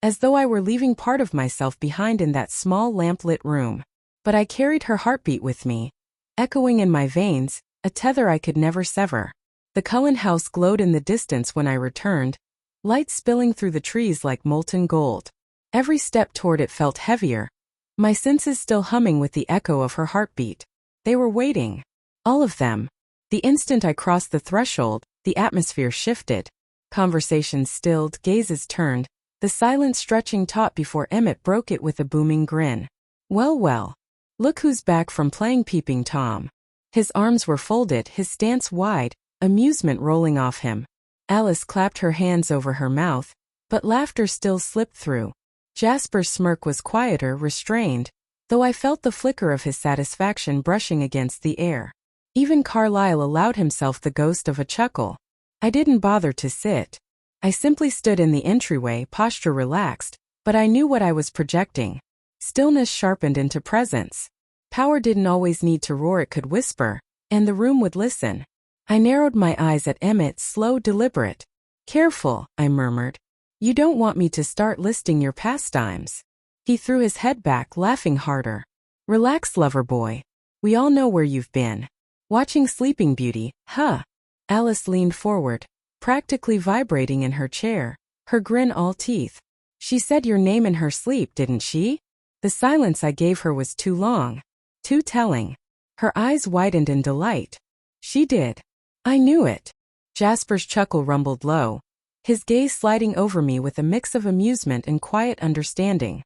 as though I were leaving part of myself behind in that small lamp-lit room. But I carried her heartbeat with me, echoing in my veins, a tether I could never sever. The Cullen house glowed in the distance when I returned, light spilling through the trees like molten gold. Every step toward it felt heavier, my senses still humming with the echo of her heartbeat. They were waiting. All of them. The instant I crossed the threshold, the atmosphere shifted. Conversations stilled, gazes turned, the silence stretching taut before Emmett broke it with a booming grin. Well, well. Look who's back from playing Peeping Tom. His arms were folded, his stance wide, amusement rolling off him. Alice clapped her hands over her mouth, but laughter still slipped through. Jasper's smirk was quieter, restrained, though I felt the flicker of his satisfaction brushing against the air. Even Carlyle allowed himself the ghost of a chuckle. I didn't bother to sit. I simply stood in the entryway, posture relaxed, but I knew what I was projecting. Stillness sharpened into presence. Power didn't always need to roar, it could whisper, and the room would listen. I narrowed my eyes at Emmett, slow, deliberate. Careful, I murmured. You don't want me to start listing your pastimes. He threw his head back, laughing harder. Relax, lover boy. We all know where you've been. Watching Sleeping Beauty, huh? Alice leaned forward, practically vibrating in her chair, her grin all teeth. She said your name in her sleep, didn't she? The silence I gave her was too long, too telling. Her eyes widened in delight. She did. I knew it. Jasper's chuckle rumbled low, his gaze sliding over me with a mix of amusement and quiet understanding.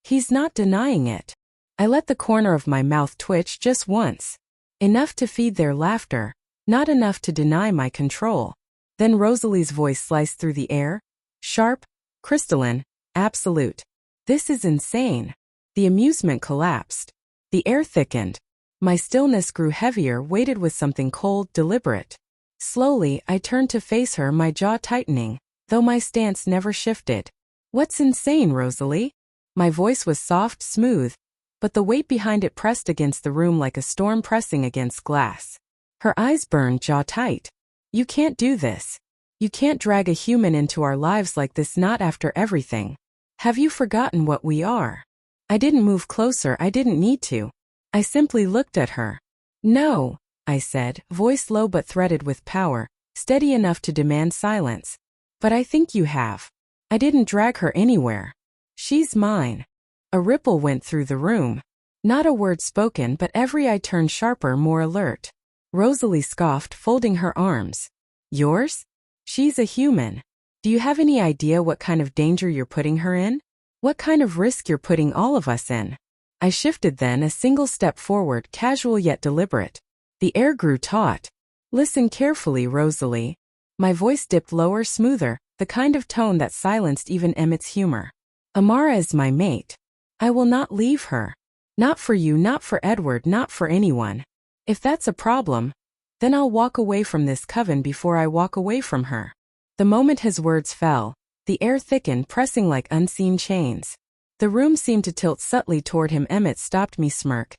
He's not denying it. I let the corner of my mouth twitch just once. Enough to feed their laughter, not enough to deny my control. Then Rosalie's voice sliced through the air. Sharp, crystalline, absolute. This is insane. The amusement collapsed. The air thickened. My stillness grew heavier, weighted with something cold, deliberate. Slowly, I turned to face her, my jaw tightening, though my stance never shifted. What's insane, Rosalie? My voice was soft, smooth, but the weight behind it pressed against the room like a storm pressing against glass. Her eyes burned, jaw tight. You can't do this. You can't drag a human into our lives like this, not after everything. Have you forgotten what we are? I didn't move closer, I didn't need to. I simply looked at her. No, I said, voice low but threaded with power, steady enough to demand silence. But I think you have. I didn't drag her anywhere. She's mine. A ripple went through the room. Not a word spoken, but every eye turned sharper, more alert. Rosalie scoffed, folding her arms. Yours? She's a human. Do you have any idea what kind of danger you're putting her in? What kind of risk you're putting all of us in? I shifted then, a single step forward, casual yet deliberate. The air grew taut. Listen carefully, Rosalie. My voice dipped lower, smoother, the kind of tone that silenced even Emmett's humor. Amara is my mate. I will not leave her. Not for you, not for Edward, not for anyone. If that's a problem, then I'll walk away from this coven before I walk away from her. The moment his words fell, the air thickened, pressing like unseen chains. The room seemed to tilt subtly toward him. Emmett stopped me, smirk.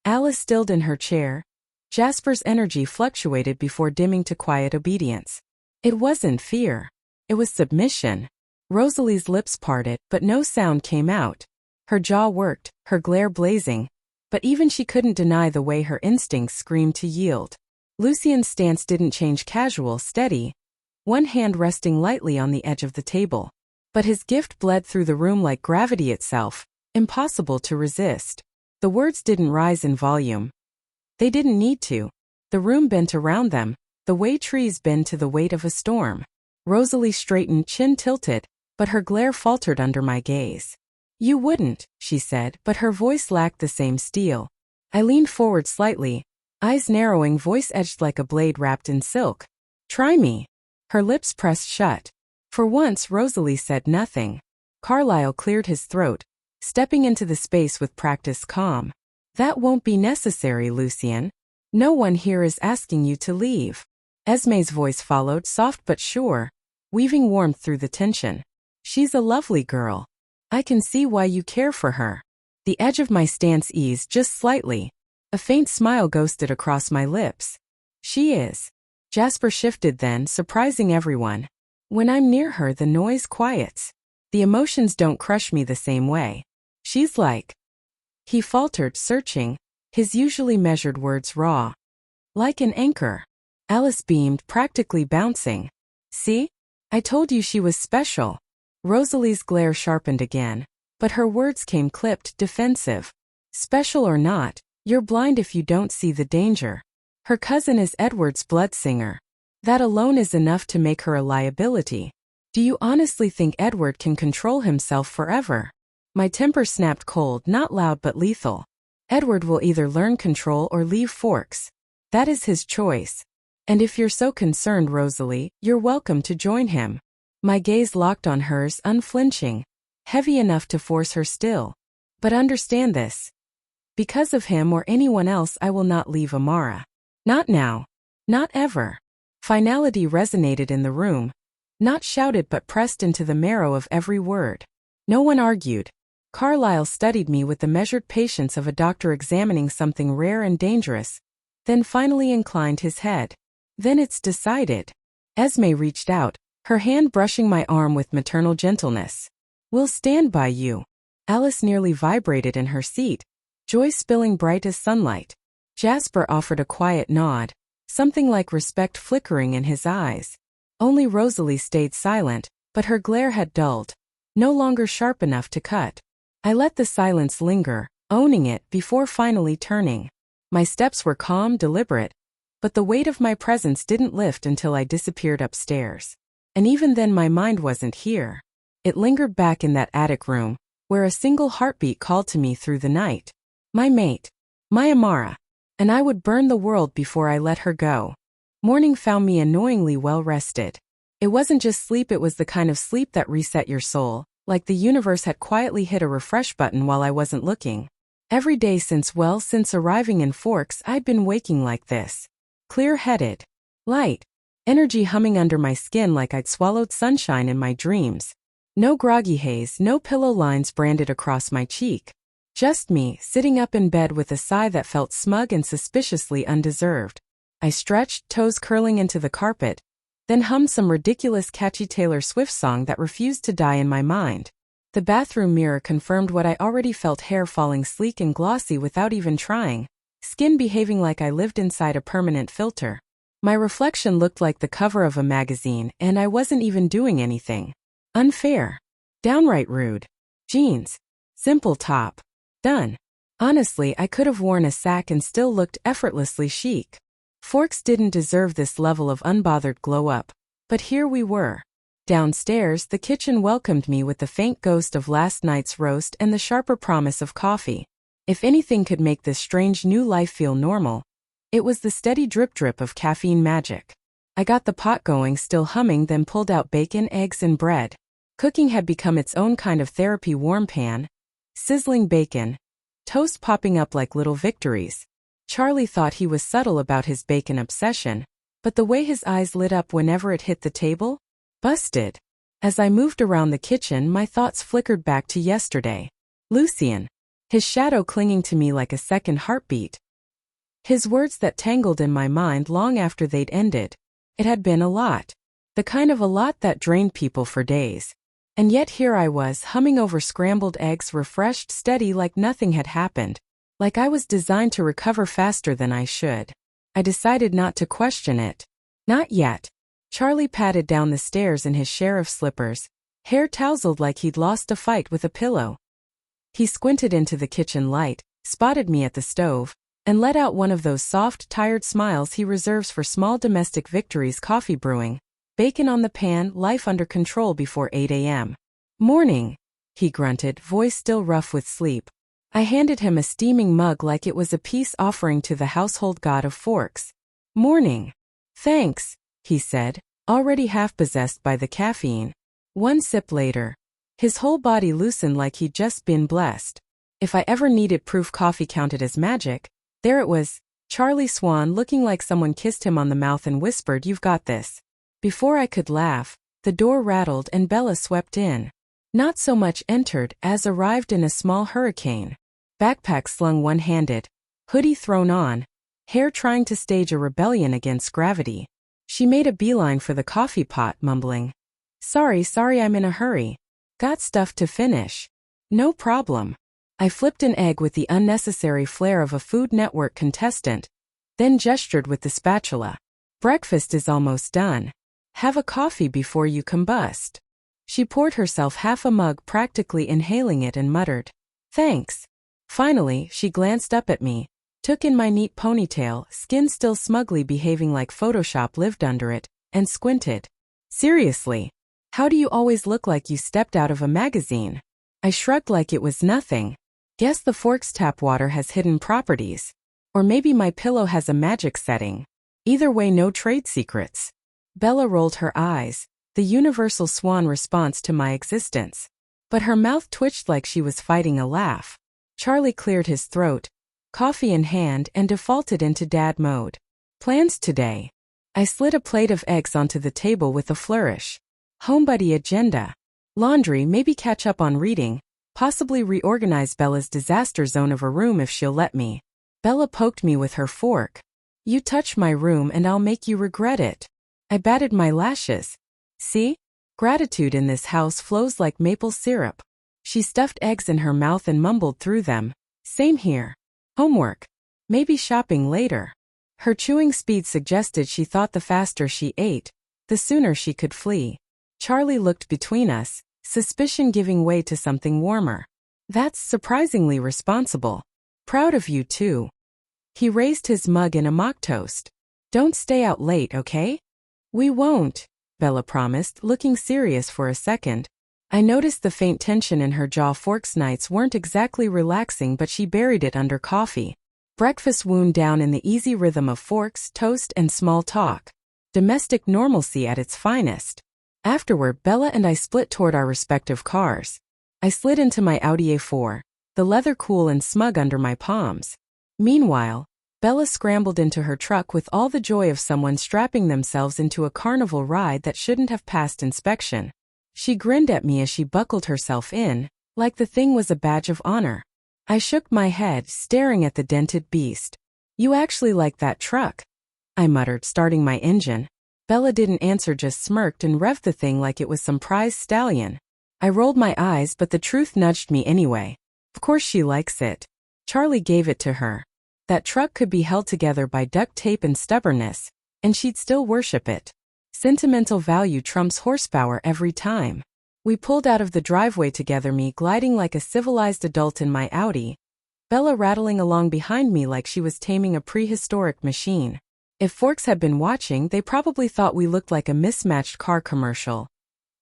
Alice stilled in her chair. Jasper's energy fluctuated before dimming to quiet obedience. It wasn't fear. It was submission. Rosalie's lips parted, but no sound came out. Her jaw worked, her glare blazing, but even she couldn't deny the way her instincts screamed to yield. Lucien's stance didn't change, casual, steady, one hand resting lightly on the edge of the table. But his gift bled through the room like gravity itself, impossible to resist. The words didn't rise in volume. They didn't need to. The room bent around them, the way trees bend to the weight of a storm. Rosalie straightened, chin tilted, but her glare faltered under my gaze. You wouldn't, she said, but her voice lacked the same steel. I leaned forward slightly, eyes narrowing, voice edged like a blade wrapped in silk. Try me. Her lips pressed shut. For once, Rosalie said nothing. Carlyle cleared his throat, stepping into the space with practiced calm. That won't be necessary, Lucien. No one here is asking you to leave. Esme's voice followed, soft but sure, weaving warmth through the tension. She's a lovely girl. I can see why you care for her. The edge of my stance eased just slightly. A faint smile ghosted across my lips. She is. Jasper shifted then, surprising everyone. When I'm near her, the noise quiets. The emotions don't crush me the same way. She's like... He faltered, searching, his usually measured words raw. Like an anchor. Alice beamed, practically bouncing. See? I told you she was special. Rosalie's glare sharpened again, but her words came clipped, defensive. Special or not, you're blind if you don't see the danger. Her cousin is Edward's blood singer. That alone is enough to make her a liability. Do you honestly think Edward can control himself forever? My temper snapped cold, not loud but lethal. Edward will either learn control or leave Forks. That is his choice. And if you're so concerned, Rosalie, you're welcome to join him. My gaze locked on hers, unflinching, heavy enough to force her still. But understand this. Because of him or anyone else, I will not leave Amara. Not now. Not ever. Finality resonated in the room. Not shouted but pressed into the marrow of every word. No one argued. Carlyle studied me with the measured patience of a doctor examining something rare and dangerous, then finally inclined his head. Then it's decided. Esme reached out, her hand brushing my arm with maternal gentleness. We'll stand by you. Alice nearly vibrated in her seat, joy spilling bright as sunlight. Jasper offered a quiet nod, something like respect flickering in his eyes. Only Rosalie stayed silent, but her glare had dulled, no longer sharp enough to cut. I let the silence linger, owning it before finally turning. My steps were calm, deliberate, but the weight of my presence didn't lift until I disappeared upstairs. And even then my mind wasn't here. It lingered back in that attic room, where a single heartbeat called to me through the night. My mate. My Amara. And I would burn the world before I let her go. Morning found me annoyingly well rested. It wasn't just sleep, it was the kind of sleep that reset your soul, like the universe had quietly hit a refresh button while I wasn't looking. Every day since arriving in Forks, I'd been waking like this. Clear-headed. Light. Energy humming under my skin like I'd swallowed sunshine in my dreams. No groggy haze, no pillow lines branded across my cheek. Just me, sitting up in bed with a sigh that felt smug and suspiciously undeserved. I stretched, toes curling into the carpet, then hummed some ridiculous catchy Taylor Swift song that refused to die in my mind. The bathroom mirror confirmed what I already felt, hair falling sleek and glossy without even trying, skin behaving like I lived inside a permanent filter. My reflection looked like the cover of a magazine, and I wasn't even doing anything. Unfair. Downright rude. Jeans. Simple top. Done. Honestly, I could have worn a sack and still looked effortlessly chic. Forks didn't deserve this level of unbothered glow-up, but here we were. Downstairs, the kitchen welcomed me with the faint ghost of last night's roast and the sharper promise of coffee. If anything could make this strange new life feel normal, it was the steady drip-drip of caffeine magic. I got the pot going, still humming, then pulled out bacon, eggs, and bread. Cooking had become its own kind of therapy. Warm pan, sizzling bacon, toast popping up like little victories. Charlie thought he was subtle about his bacon obsession, but the way his eyes lit up whenever it hit the table? Busted. As I moved around the kitchen, my thoughts flickered back to yesterday. Lucien. His shadow clinging to me like a second heartbeat. His words that tangled in my mind long after they'd ended. It had been a lot. The kind of a lot that drained people for days. And yet here I was, humming over scrambled eggs, refreshed, steady, like nothing had happened. Like I was designed to recover faster than I should. I decided not to question it. Not yet. Charlie patted down the stairs in his sheriff slippers, hair tousled like he'd lost a fight with a pillow. He squinted into the kitchen light, spotted me at the stove, and let out one of those soft, tired smiles he reserves for small domestic victories. Coffee brewing, bacon on the pan, life under control before 8 a.m. Morning, he grunted, voice still rough with sleep. I handed him a steaming mug like it was a peace offering to the household god of Forks. Morning. Thanks, he said, already half possessed by the caffeine. One sip later, his whole body loosened like he'd just been blessed. If I ever needed proof coffee counted as magic, there it was, Charlie Swan looking like someone kissed him on the mouth and whispered, "You've got this." Before I could laugh, the door rattled and Bella swept in. Not so much entered as arrived in a small hurricane. Backpack slung one-handed, hoodie thrown on, hair trying to stage a rebellion against gravity. She made a beeline for the coffee pot, mumbling, Sorry, I'm in a hurry. Got stuff to finish." "No problem." I flipped an egg with the unnecessary flair of a Food Network contestant, then gestured with the spatula. Breakfast is almost done. Have a coffee before you combust. She poured herself half a mug, practically inhaling it, and muttered, "Thanks." Finally, she glanced up at me, took in my neat ponytail, skin still smugly behaving like Photoshop lived under it, and squinted. "Seriously? How do you always look like you stepped out of a magazine?" I shrugged like it was nothing. Guess the fork's tap water has hidden properties. Or maybe my pillow has a magic setting. Either way, no trade secrets. Bella rolled her eyes, the universal swan response to my existence. But her mouth twitched like she was fighting a laugh. Charlie cleared his throat, coffee in hand, and defaulted into dad mode. "Plans today?" I slid a plate of eggs onto the table with a flourish. "Homebuddy agenda. Laundry, maybe catch up on reading, possibly reorganize Bella's disaster zone of a room if she'll let me." Bella poked me with her fork. "You touch my room and I'll make you regret it." I batted my lashes. "See? Gratitude in this house flows like maple syrup." She stuffed eggs in her mouth and mumbled through them, "Same here. Homework. Maybe shopping later." Her chewing speed suggested she thought the faster she ate, the sooner she could flee. Charlie looked between us, suspicion giving way to something warmer. "That's surprisingly responsible. Proud of you too." He raised his mug in a mock toast. "Don't stay out late, okay?" "We won't," Bella promised, looking serious for a second. I noticed the faint tension in her jaw. Forks nights weren't exactly relaxing, but she buried it under coffee. Breakfast wound down in the easy rhythm of forks, toast, and small talk. Domestic normalcy at its finest. Afterward, Bella and I split toward our respective cars. I slid into my Audi A4, the leather cool and smug under my palms. Meanwhile, Bella scrambled into her truck with all the joy of someone strapping themselves into a carnival ride that shouldn't have passed inspection. She grinned at me as she buckled herself in, like the thing was a badge of honor. I shook my head, staring at the dented beast. "You actually like that truck?" I muttered, starting my engine. Bella didn't answer, just smirked and revved the thing like it was some prize stallion. I rolled my eyes, but the truth nudged me anyway. Of course she likes it. Charlie gave it to her. That truck could be held together by duct tape and stubbornness, and she'd still worship it. Sentimental value trumps horsepower every time. We pulled out of the driveway together, me gliding like a civilized adult in my Audi, Bella rattling along behind me like she was taming a prehistoric machine. If Forks had been watching, they probably thought we looked like a mismatched car commercial.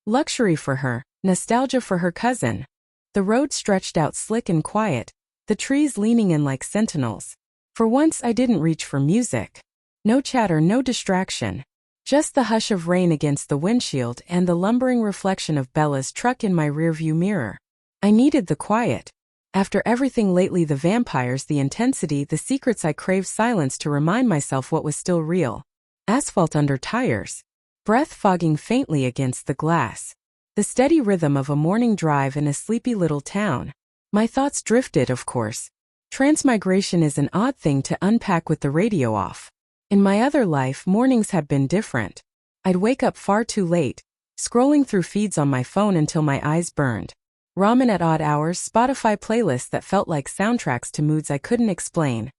Luxury for her, nostalgia for her cousin. The road stretched out slick and quiet, the trees leaning in like sentinels. For once I didn't reach for music. No chatter, no distraction. Just the hush of rain against the windshield and the lumbering reflection of Bella's truck in my rearview mirror. I needed the quiet. After everything lately, the vampires, the intensity, the secrets, I craved silence to remind myself what was still real. Asphalt under tires. Breath fogging faintly against the glass. The steady rhythm of a morning drive in a sleepy little town. My thoughts drifted, of course. Transmigration is an odd thing to unpack with the radio off. In my other life, mornings had been different. I'd wake up far too late, scrolling through feeds on my phone until my eyes burned. Ramen at odd hours, Spotify playlists that felt like soundtracks to moods I couldn't explain.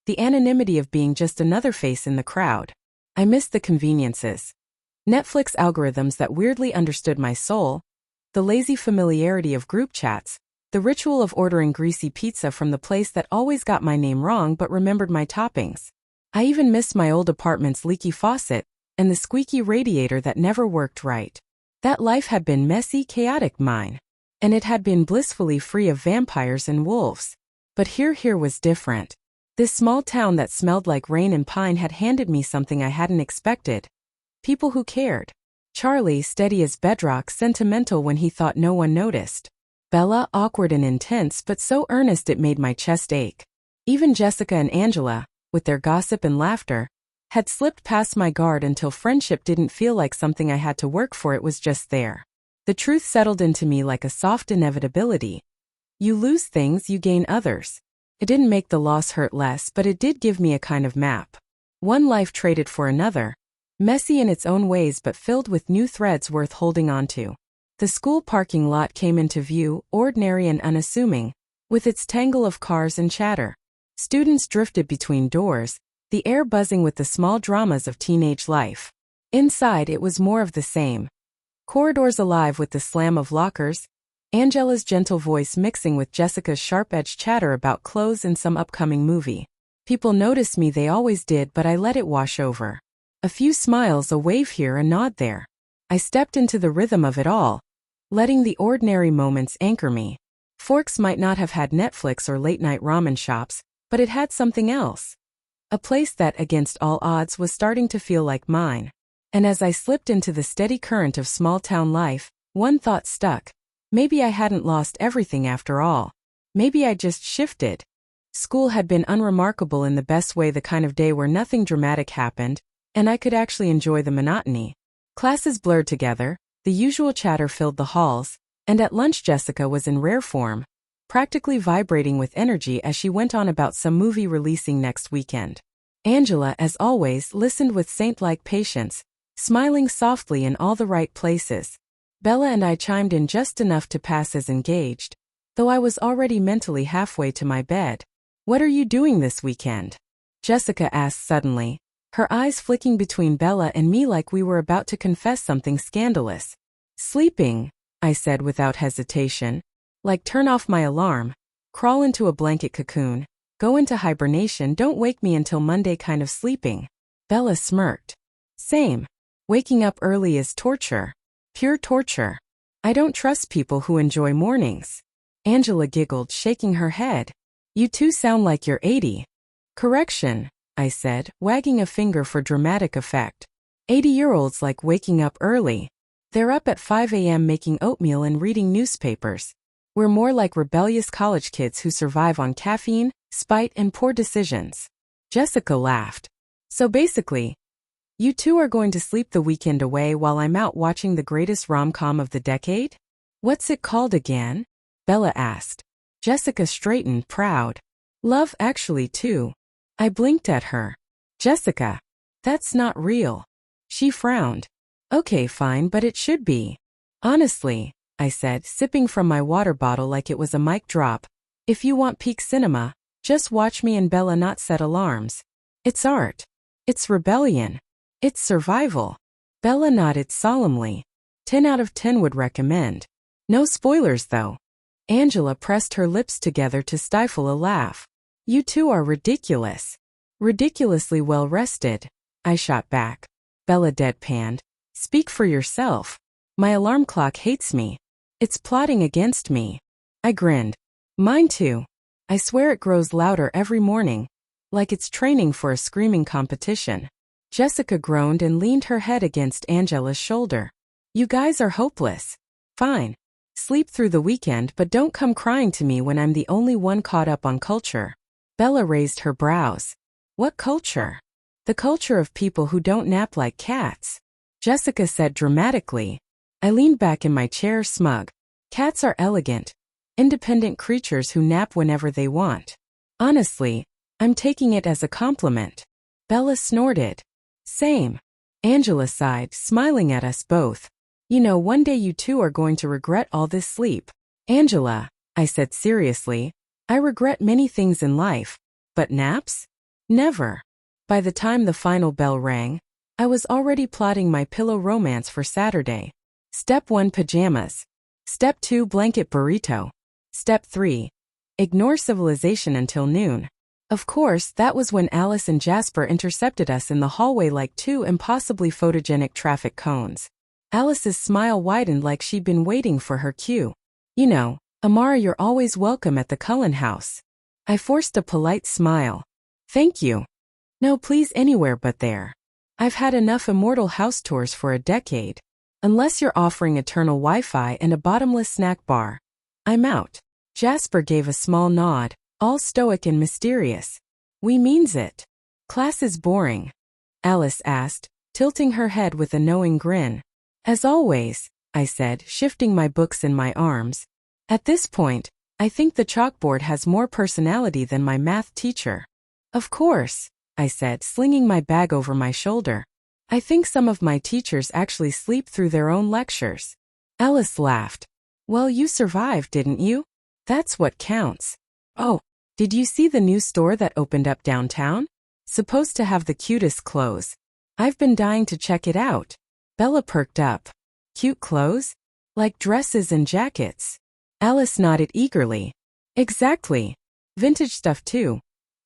The anonymity of being just another face in the crowd. I missed the conveniences. Netflix algorithms that weirdly understood my soul. The lazy familiarity of group chats. The ritual of ordering greasy pizza from the place that always got my name wrong but remembered my toppings. I even missed my old apartment's leaky faucet and the squeaky radiator that never worked right. That life had been messy, chaotic, mine. And it had been blissfully free of vampires and wolves. But here was different. This small town that smelled like rain and pine had handed me something I hadn't expected. People who cared. Charlie, steady as bedrock, sentimental when he thought no one noticed. Bella, awkward and intense but so earnest it made my chest ache. Even Jessica and Angela, with their gossip and laughter, had slipped past my guard until friendship didn't feel like something I had to work for, it was just there. The truth settled into me like a soft inevitability. You lose things, you gain others. It didn't make the loss hurt less, but it did give me a kind of map. One life traded for another. Messy in its own ways but filled with new threads worth holding on to. The school parking lot came into view, ordinary and unassuming, with its tangle of cars and chatter. Students drifted between doors, the air buzzing with the small dramas of teenage life. Inside, it was more of the same. Corridors alive with the slam of lockers, Angela's gentle voice mixing with Jessica's sharp-edged chatter about clothes and some upcoming movie. People noticed me, they always did, but I let it wash over. A few smiles, a wave here, a nod there. I stepped into the rhythm of it all, letting the ordinary moments anchor me. Forks might not have had Netflix or late-night ramen shops, but it had something else. A place that, against all odds, was starting to feel like mine. And as I slipped into the steady current of small-town life, one thought stuck. Maybe I hadn't lost everything after all. Maybe I just shifted. School had been unremarkable in the best way, the kind of day where nothing dramatic happened, and I could actually enjoy the monotony. Classes blurred together, the usual chatter filled the halls, and at lunch Jessica was in rare form, practically vibrating with energy as she went on about some movie releasing next weekend. Angela, as always, listened with saint-like patience, smiling softly in all the right places. Bella and I chimed in just enough to pass as engaged, though I was already mentally halfway to my bed. "What are you doing this weekend?" Jessica asked suddenly, her eyes flicking between Bella and me like we were about to confess something scandalous. "Sleeping," I said without hesitation. "Like turn off my alarm, crawl into a blanket cocoon, go into hibernation, don't wake me until Monday kind of sleeping." Bella smirked. "Same. Waking up early is torture. Pure torture. I don't trust people who enjoy mornings." Angela giggled, shaking her head. "You two sound like you're 80. "Correction," I said, wagging a finger for dramatic effect. 80-year-olds like waking up early. They're up at 5 a.m. making oatmeal and reading newspapers. We're more like rebellious college kids who survive on caffeine, spite, and poor decisions." Jessica laughed. "So basically, you two are going to sleep the weekend away while I'm out watching the greatest rom-com of the decade?" "What's it called again?" Bella asked. Jessica straightened, proud. "Love Actually 2. I blinked at her. "Jessica, that's not real." She frowned. "Okay, fine, but it should be." "Honestly," I said, sipping from my water bottle like it was a mic drop, "if you want peak cinema, just watch me and Bella not set alarms. It's art. It's rebellion. It's survival." Bella nodded solemnly. 10 out of 10 would recommend. No spoilers, though. Angela pressed her lips together to stifle a laugh. "You two are ridiculous." "Ridiculously well rested," I shot back. Bella deadpanned. "Speak for yourself. My alarm clock hates me. It's plotting against me." I grinned. "Mine too. I swear it grows louder every morning, like it's training for a screaming competition." Jessica groaned and leaned her head against Angela's shoulder. "You guys are hopeless. Fine. Sleep through the weekend, but don't come crying to me when I'm the only one caught up on culture." Bella raised her brows. "What culture?" "The culture of people who don't nap like cats," Jessica said dramatically. I leaned back in my chair, smug. Cats are elegant, independent creatures who nap whenever they want. Honestly, I'm taking it as a compliment. Bella snorted. "Same." Angela sighed, smiling at us both. "You know, one day you two are going to regret all this sleep." "Angela," I said seriously, "I regret many things in life, but naps? Never." By the time the final bell rang, I was already plotting my pillow romance for Saturday. Step 1, pajamas. Step 2, blanket burrito. Step 3, ignore civilization until noon. Of course, that was when Alice and Jasper intercepted us in the hallway like two impossibly photogenic traffic cones. Alice's smile widened like she'd been waiting for her cue. "You know, Amara, you're always welcome at the Cullen house." I forced a polite smile. "Thank you. No, please, anywhere but there. I've had enough immortal house tours for a decade. Unless you're offering eternal Wi-Fi and a bottomless snack bar, I'm out." Jasper gave a small nod, all stoic and mysterious. "We means it." "Class is boring?" Alice asked, tilting her head with a knowing grin. "As always," I said, shifting my books in my arms. At this point, I think the chalkboard has more personality than my math teacher. "Of course," I said, slinging my bag over my shoulder. "I think some of my teachers actually sleep through their own lectures." Alice laughed. "Well, you survived, didn't you? That's what counts." "Oh, did you see the new store that opened up downtown?" Supposed to have the cutest clothes. I've been dying to check it out. Bella perked up. Cute clothes? Like dresses and jackets? Alice nodded eagerly. Exactly. Vintage stuff too.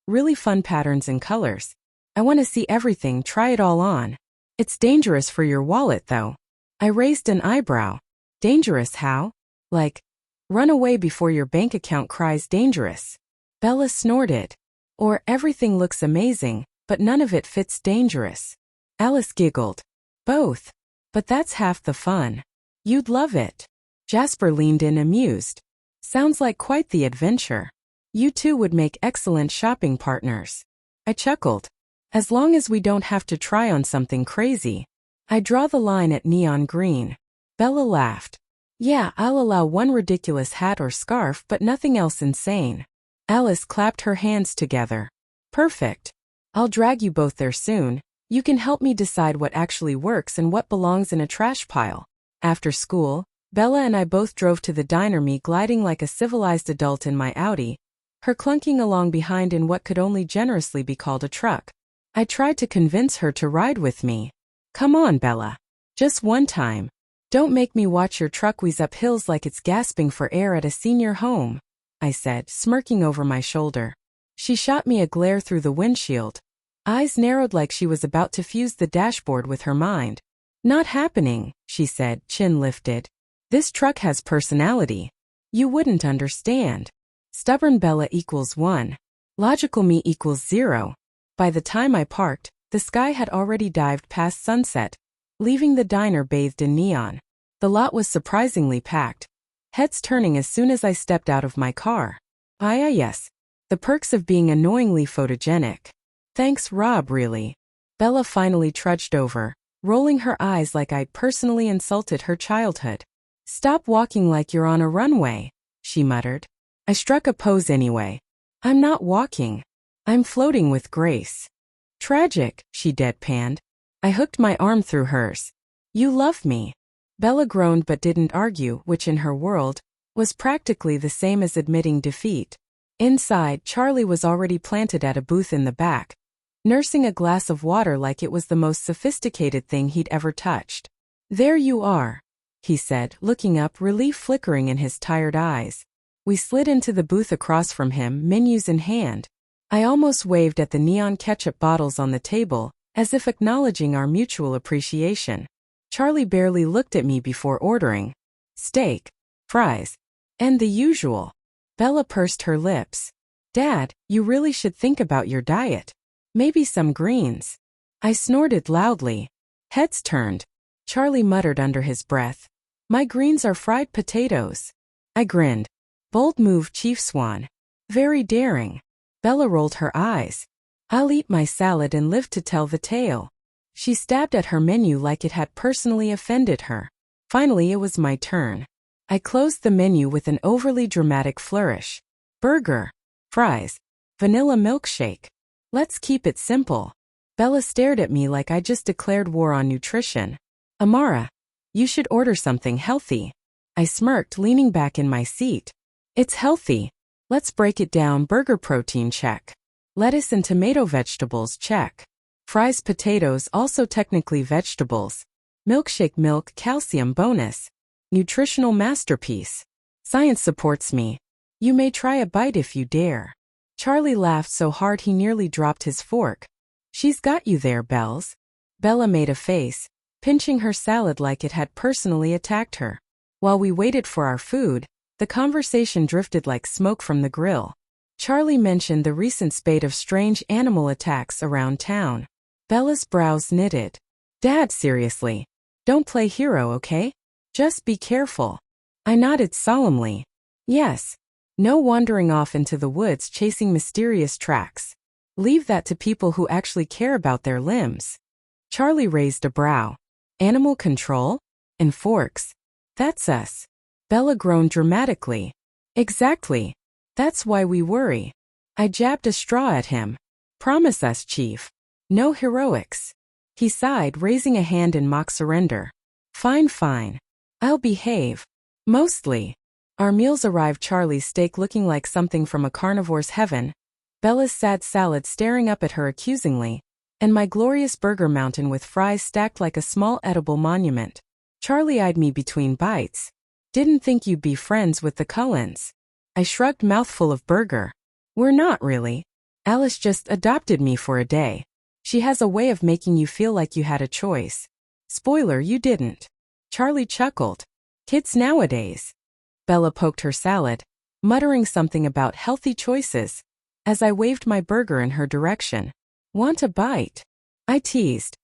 Really fun patterns and colors. I want to see everything, try it all on. It's dangerous for your wallet though. I raised an eyebrow. Dangerous how? Like, run away before your bank account cries dangerous. Bella snorted. Or everything looks amazing, but none of it fits dangerous. Alice giggled. Both. But that's half the fun. You'd love it. Jasper leaned in amused. Sounds like quite the adventure. You two would make excellent shopping partners. I chuckled. As long as we don't have to try on something crazy. I draw the line at neon green. Bella laughed. Yeah, I'll allow one ridiculous hat or scarf but nothing else insane. Alice clapped her hands together. Perfect. I'll drag you both there soon. You can help me decide what actually works and what belongs in a trash pile. After school, Bella and I both drove to the diner, me gliding like a civilized adult in my Audi, her clunking along behind in what could only generously be called a truck. I tried to convince her to ride with me. Come on, Bella. Just one time. Don't make me watch your truck whiz up hills like it's gasping for air at a senior home, I said, smirking over my shoulder. She shot me a glare through the windshield. Eyes narrowed like she was about to fuse the dashboard with her mind. Not happening, she said, chin lifted. This truck has personality. You wouldn't understand. Stubborn Bella equals 1. Logical me equals 0. By the time I parked, the sky had already dived past sunset, leaving the diner bathed in neon. The lot was surprisingly packed. Heads turning as soon as I stepped out of my car. Yes. The perks of being annoyingly photogenic. Thanks, Rob, really. Bella finally trudged over, rolling her eyes like I'd personally insulted her childhood. Stop walking like you're on a runway, she muttered. I struck a pose anyway. I'm not walking. I'm floating with grace. Tragic, she deadpanned. I hooked my arm through hers. You love me. Bella groaned but didn't argue, which in her world was practically the same as admitting defeat. Inside, Charlie was already planted at a booth in the back, nursing a glass of water like it was the most sophisticated thing he'd ever touched. There you are, he said, looking up, relief flickering in his tired eyes. We slid into the booth across from him, menus in hand. I almost waved at the neon ketchup bottles on the table, as if acknowledging our mutual appreciation. Charlie barely looked at me before ordering. Steak, fries, and the usual. Bella pursed her lips. Dad, you really should think about your diet. Maybe some greens. I snorted loudly. Heads turned. Charlie muttered under his breath. My greens are fried potatoes. I grinned. Bold move, Chief Swan. Very daring. Bella rolled her eyes. I'll eat my salad and live to tell the tale. She stabbed at her menu like it had personally offended her. Finally, it was my turn. I closed the menu with an overly dramatic flourish. Burger, fries, vanilla milkshake. Let's keep it simple. Bella stared at me like I just declared war on nutrition. Amara, you should order something healthy. I smirked, leaning back in my seat. It's healthy. Let's break it down. Burger protein check. Lettuce and tomato vegetables check. Fries potatoes also technically vegetables. Milkshake milk calcium bonus. Nutritional masterpiece. Science supports me. You may try a bite if you dare. Charlie laughed so hard he nearly dropped his fork. She's got you there, Bells. Bella made a face, pinching her salad like it had personally attacked her. While we waited for our food, the conversation drifted like smoke from the grill. Charlie mentioned the recent spate of strange animal attacks around town. Bella's brows knitted. Dad, seriously. Don't play hero, okay? Just be careful. I nodded solemnly. Yes. No wandering off into the woods chasing mysterious tracks. Leave that to people who actually care about their limbs. Charlie raised a brow. Animal control? And forks. That's us. Bella groaned dramatically. Exactly. That's why we worry. I jabbed a straw at him. Promise us, Chief. No heroics. He sighed, raising a hand in mock surrender. Fine, fine. I'll behave. Mostly. Our meals arrived, Charlie's steak looking like something from a carnivore's heaven, Bella's sad salad staring up at her accusingly, and my glorious burger mountain with fries stacked like a small edible monument. Charlie eyed me between bites. Didn't think you'd be friends with the Cullens. I shrugged, mouthful of burger. We're not really. Alice just adopted me for a day. She has a way of making you feel like you had a choice. Spoiler, you didn't. Charlie chuckled. Kids nowadays. Bella poked her salad, muttering something about healthy choices, as I waved my burger in her direction. Want a bite? I teased.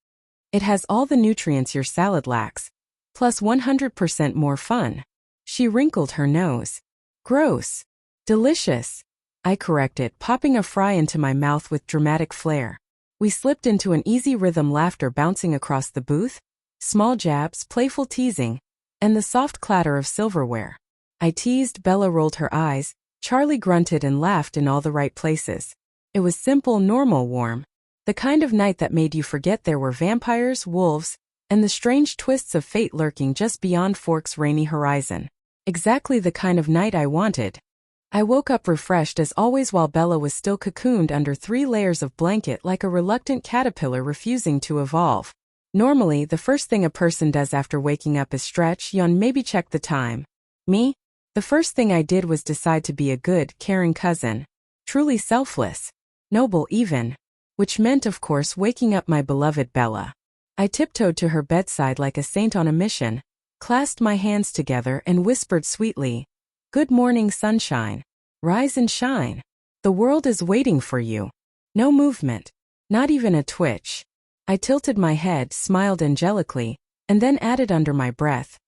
It has all the nutrients your salad lacks, plus 100% more fun. She wrinkled her nose. Gross. Delicious. I corrected, popping a fry into my mouth with dramatic flair. We slipped into an easy rhythm, laughter bouncing across the booth, small jabs, playful teasing, and the soft clatter of silverware. I teased, Bella rolled her eyes, Charlie grunted and laughed in all the right places. It was simple, normal, warm. The kind of night that made you forget there were vampires, wolves, and the strange twists of fate lurking just beyond Fork's rainy horizon. Exactly the kind of night I wanted. I woke up refreshed as always while Bella was still cocooned under 3 layers of blanket like a reluctant caterpillar refusing to evolve. Normally, the first thing a person does after waking up is stretch, yawn, maybe check the time. Me? The first thing I did was decide to be a good, caring cousin. Truly selfless. Noble even. Which meant, of course, waking up my beloved Bella. I tiptoed to her bedside like a saint on a mission, clasped my hands together and whispered sweetly, "Good morning, sunshine. Rise and shine. The world is waiting for you." No movement. Not even a twitch. I tilted my head, smiled angelically, and then added under my breath,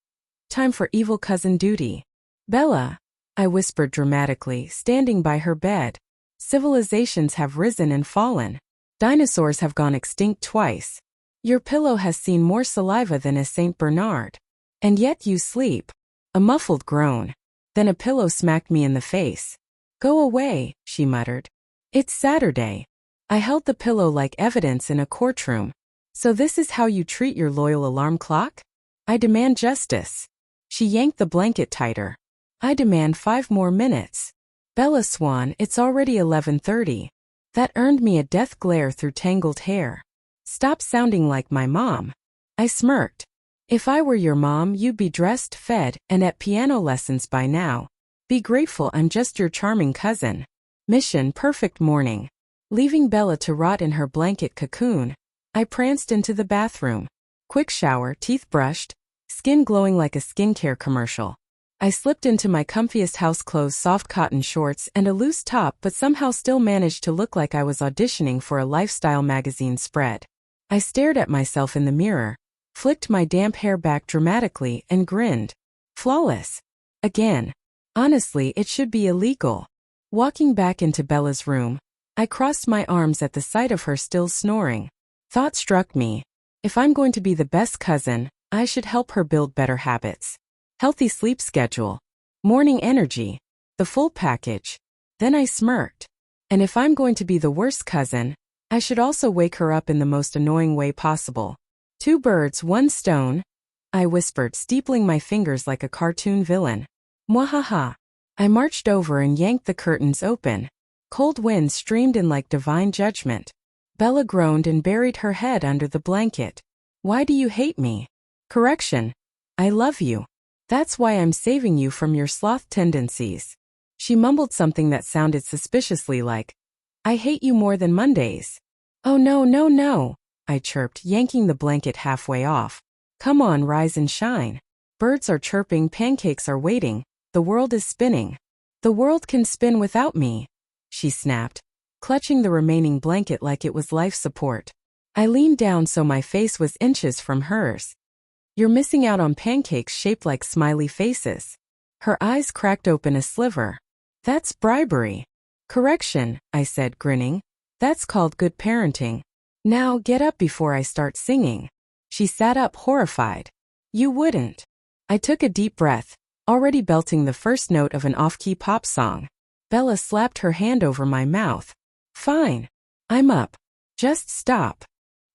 "Time for evil cousin duty." "Bella," I whispered dramatically, standing by her bed. "Civilizations have risen and fallen. Dinosaurs have gone extinct twice. Your pillow has seen more saliva than a Saint Bernard. And yet you sleep." A muffled groan. Then a pillow smacked me in the face. "Go away," she muttered. "It's Saturday." I held the pillow like evidence in a courtroom. "So this is how you treat your loyal alarm clock? I demand justice." She yanked the blanket tighter. "I demand 5 more minutes. Bella Swan, it's already 11:30. That earned me a death glare through tangled hair. "Stop sounding like my mom." I smirked. "If I were your mom, you'd be dressed, fed, and at piano lessons by now. Be grateful I'm just your charming cousin." Mission perfect morning. Leaving Bella to rot in her blanket cocoon, I pranced into the bathroom. Quick shower, teeth brushed, skin glowing like a skincare commercial. I slipped into my comfiest house clothes, soft cotton shorts and a loose top, but somehow still managed to look like I was auditioning for a lifestyle magazine spread. I stared at myself in the mirror, flicked my damp hair back dramatically and grinned. Flawless. Again. Honestly, it should be illegal. Walking back into Bella's room, I crossed my arms at the sight of her still snoring. Thought struck me. If I'm going to be the best cousin, I should help her build better habits. Healthy sleep schedule. Morning energy. The full package. Then I smirked. And if I'm going to be the worst cousin, I should also wake her up in the most annoying way possible. 2 birds, 1 stone, I whispered, steepling my fingers like a cartoon villain. Mwahaha. I marched over and yanked the curtains open. Cold wind streamed in like divine judgment. Bella groaned and buried her head under the blanket. "Why do you hate me?" "Correction. I love you. That's why I'm saving you from your sloth tendencies." She mumbled something that sounded suspiciously like, "I hate you more than Mondays." "Oh no, no, no," I chirped, yanking the blanket halfway off. "Come on, rise and shine. Birds are chirping, pancakes are waiting, the world is spinning." "The world can spin without me," she snapped, clutching the remaining blanket like it was life support. I leaned down so my face was inches from hers. "You're missing out on pancakes shaped like smiley faces." Her eyes cracked open a sliver. "That's bribery." "Correction," I said, grinning. "That's called good parenting. Now get up before I start singing." She sat up, horrified. "You wouldn't." I took a deep breath, already belting the first note of an off-key pop song. Bella slapped her hand over my mouth. "Fine. I'm up. Just stop."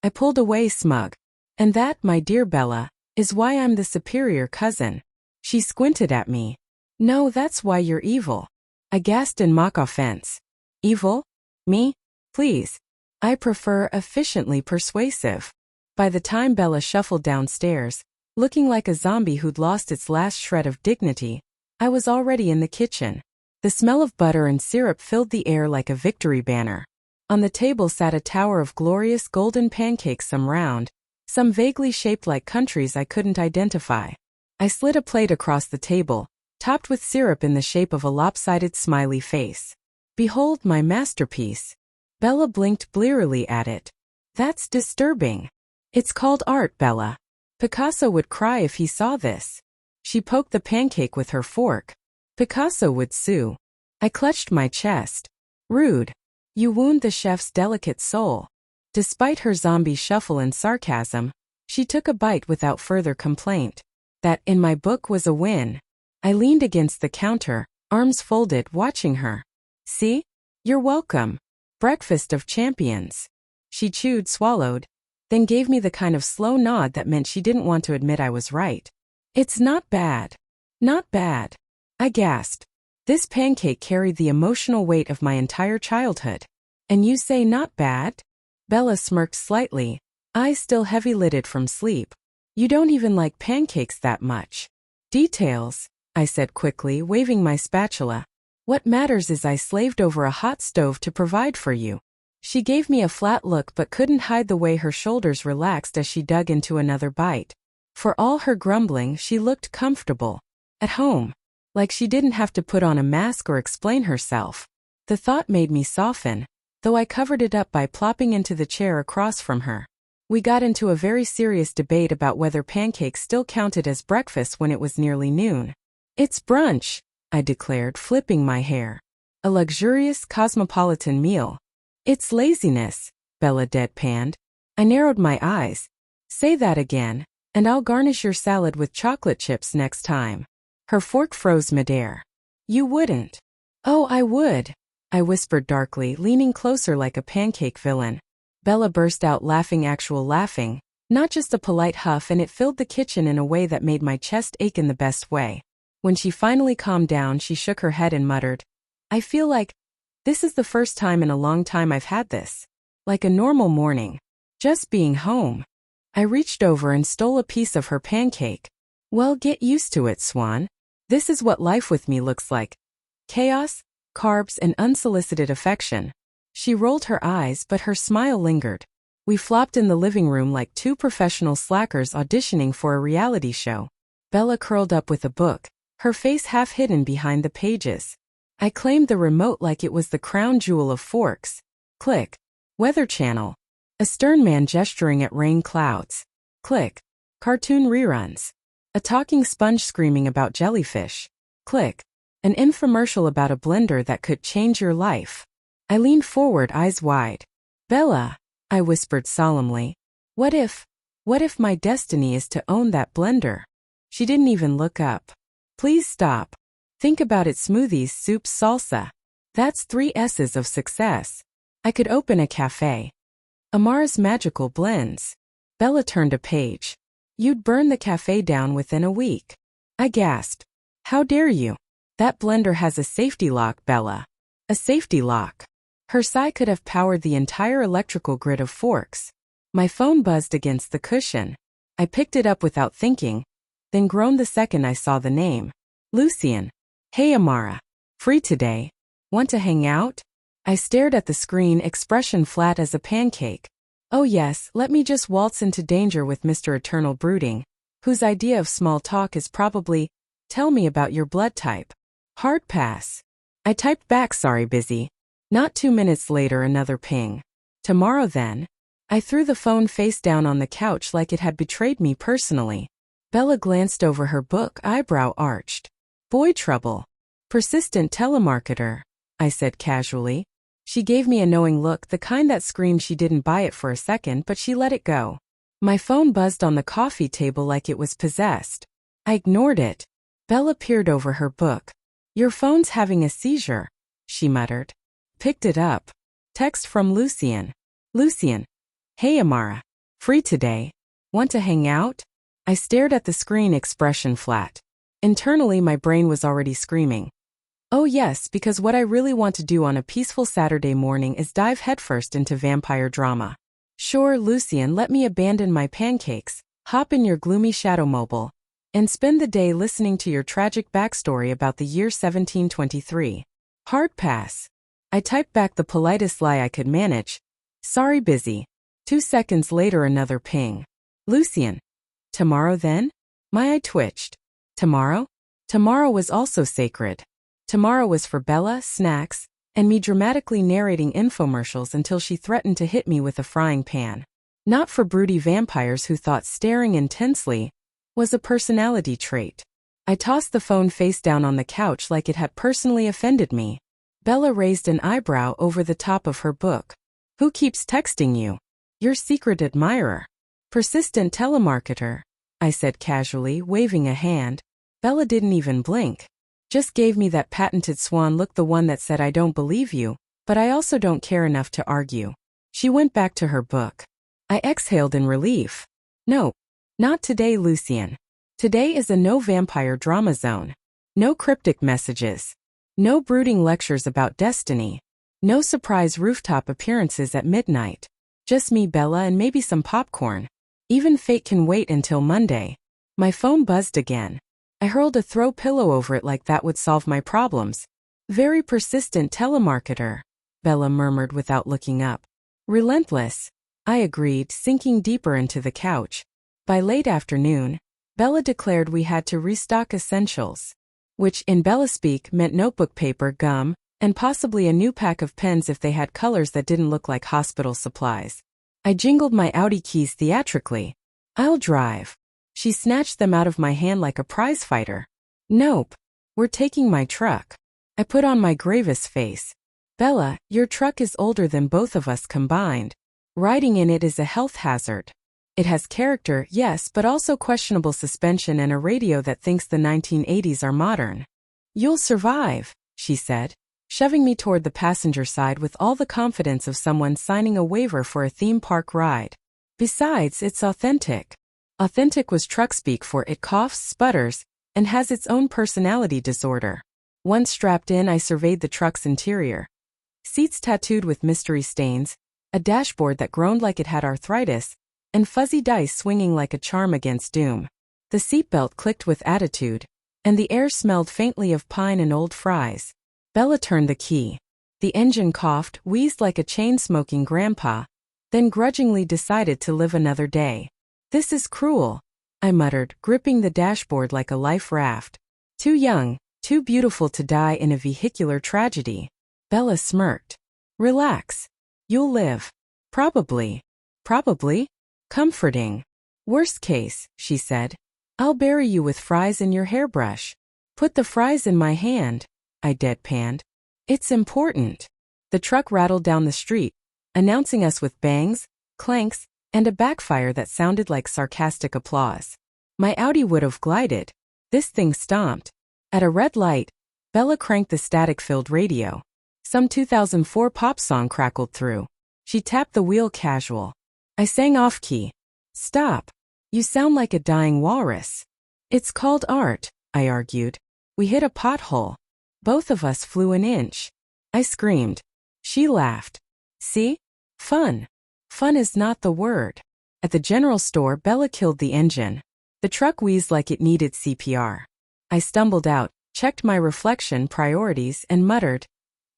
I pulled away, smug. "And that, my dear Bella, is why I'm the superior cousin." She squinted at me. "No, that's why you're evil." I gasped in mock offense. "Evil? Me? Please. I prefer efficiently persuasive. By the time Bella shuffled downstairs, looking like a zombie who'd lost its last shred of dignity, I was already in the kitchen. The smell of butter and syrup filled the air like a victory banner. On the table sat a tower of glorious golden pancakes, some round, some vaguely shaped like countries I couldn't identify. I slid a plate across the table, topped with syrup in the shape of a lopsided smiley face. Behold my masterpiece. Bella blinked blearily at it. That's disturbing. It's called art, Bella. Picasso would cry if he saw this. She poked the pancake with her fork. Picasso would sue. I clutched my chest. Rude. You wound the chef's delicate soul. Despite her zombie shuffle and sarcasm, she took a bite without further complaint. That, in my book, was a win. I leaned against the counter, arms folded, watching her. See? You're welcome. Breakfast of champions. She chewed, swallowed, then gave me the kind of slow nod that meant she didn't want to admit I was right. It's not bad. Not bad. I gasped. This pancake carried the emotional weight of my entire childhood. And you say not bad? Bella smirked slightly, eyes still heavy-lidded from sleep. You don't even like pancakes that much. Details, I said quickly, waving my spatula. What matters is I slaved over a hot stove to provide for you. She gave me a flat look but couldn't hide the way her shoulders relaxed as she dug into another bite. For all her grumbling, she looked comfortable. At home. Like she didn't have to put on a mask or explain herself. The thought made me soften, though I covered it up by plopping into the chair across from her. We got into a very serious debate about whether pancakes still counted as breakfast when it was nearly noon. It's brunch, I declared, flipping my hair. A luxurious, cosmopolitan meal. It's laziness, Bella deadpanned. I narrowed my eyes. Say that again, and I'll garnish your salad with chocolate chips next time. Her fork froze midair. You wouldn't. Oh, I would, I whispered darkly, leaning closer like a pancake villain. Bella burst out laughing, actual laughing, not just a polite huff, and it filled the kitchen in a way that made my chest ache in the best way. When she finally calmed down, she shook her head and muttered, I feel like this is the first time in a long time I've had this. Like a normal morning. Just being home. I reached over and stole a piece of her pancake. Well, get used to it, Swan. This is what life with me looks like. Chaos, carbs, and unsolicited affection. She rolled her eyes, but her smile lingered. We flopped in the living room like two professional slackers auditioning for a reality show. Bella curled up with a book, her face half hidden behind the pages. I claimed the remote like it was the crown jewel of forks. Click. Weather Channel. A stern man gesturing at rain clouds. Click. Cartoon reruns. A talking sponge screaming about jellyfish. Click. An infomercial about a blender that could change your life. I leaned forward, eyes wide. Bella, I whispered solemnly. What if my destiny is to own that blender? She didn't even look up. Please stop. Think about it: smoothies, soups, salsa. That's 3 S's of success. I could open a cafe. Amara's magical blends. Bella turned a page. You'd burn the cafe down within a week. I gasped. How dare you? That blender has a safety lock, Bella. A safety lock. Her sigh could have powered the entire electrical grid of forks. My phone buzzed against the cushion. I picked it up without thinking, then groaned the second I saw the name. Lucian. Hey Amara. Free today? Want to hang out? I stared at the screen, expression flat as a pancake. Oh yes, let me just waltz into danger with Mr. Eternal Brooding, whose idea of small talk is probably, tell me about your blood type. Hard pass. I typed back, sorry, busy. Not 2 minutes later, another ping. Tomorrow then? I threw the phone face down on the couch like it had betrayed me personally. Bella glanced over her book, eyebrow arched. Boy trouble. Persistent telemarketer, I said casually. She gave me a knowing look, the kind that screamed she didn't buy it for a second, but she let it go. My phone buzzed on the coffee table like it was possessed. I ignored it. Bella peered over her book. Your phone's having a seizure, she muttered. Picked it up. Text from Lucian. Lucian. Hey Amara. Free today? Want to hang out? I stared at the screen, expression flat. Internally my brain was already screaming. Oh yes, because what I really want to do on a peaceful Saturday morning is dive headfirst into vampire drama. Sure, Lucian, let me abandon my pancakes, hop in your gloomy shadowmobile, and spend the day listening to your tragic backstory about the year 1723. Hard pass. I typed back the politest lie I could manage. Sorry, busy. 2 seconds later, another ping. Lucian. Tomorrow then? My eye twitched. Tomorrow? Tomorrow was also sacred. Tomorrow was for Bella, snacks, and me dramatically narrating infomercials until she threatened to hit me with a frying pan. Not for broody vampires who thought staring intensely was a personality trait. I tossed the phone face down on the couch like it had personally offended me. Bella raised an eyebrow over the top of her book. Who keeps texting you? Your secret admirer. Persistent telemarketer, I said casually, waving a hand. Bella didn't even blink. Just gave me that patented swan look, the one that said I don't believe you, but I also don't care enough to argue. She went back to her book. I exhaled in relief. No, not today, Lucian. Today is a no vampire drama zone. No cryptic messages. No brooding lectures about destiny. No surprise rooftop appearances at midnight. Just me, Bella, and maybe some popcorn. Even fate can wait until Monday. My phone buzzed again. I hurled a throw pillow over it like that would solve my problems. Very persistent telemarketer, Bella murmured without looking up. Relentless, I agreed, sinking deeper into the couch. By late afternoon, Bella declared we had to restock essentials, which in Bella speak meant notebook paper, gum, and possibly a new pack of pens if they had colors that didn't look like hospital supplies. I jingled my Audi keys theatrically. I'll drive. She snatched them out of my hand like a prizefighter. Nope. We're taking my truck. I put on my gravest face. Bella, your truck is older than both of us combined. Riding in it is a health hazard. It has character, yes, but also questionable suspension and a radio that thinks the 1980s are modern. You'll survive, she said, shoving me toward the passenger side with all the confidence of someone signing a waiver for a theme park ride. Besides, it's authentic. Authentic was truck speak for it coughs, sputters, and has its own personality disorder. Once strapped in, I surveyed the truck's interior. Seats tattooed with mystery stains, a dashboard that groaned like it had arthritis, and fuzzy dice swinging like a charm against doom. The seatbelt clicked with attitude, and the air smelled faintly of pine and old fries. Bella turned the key. The engine coughed, wheezed like a chain-smoking grandpa, then grudgingly decided to live another day. This is cruel, I muttered, gripping the dashboard like a life raft. Too young, too beautiful to die in a vehicular tragedy. Bella smirked. Relax. You'll live. Probably. Probably? Comforting. Worst case, she said. I'll bury you with fries in your hairbrush. Put the fries in my hand, I deadpanned. It's important. The truck rattled down the street, announcing us with bangs, clanks, and a backfire that sounded like sarcastic applause. My Audi would have glided. This thing stomped. At a red light, Bella cranked the static-filled radio. Some 2004 pop song crackled through. She tapped the wheel casual. I sang off-key. Stop. You sound like a dying walrus. It's called art, I argued. We hit a pothole. Both of us flew an inch. I screamed. She laughed. See? Fun. Fun is not the word. At the general store, Bella killed the engine. The truck wheezed like it needed CPR. I stumbled out, checked my reflection priorities, and muttered,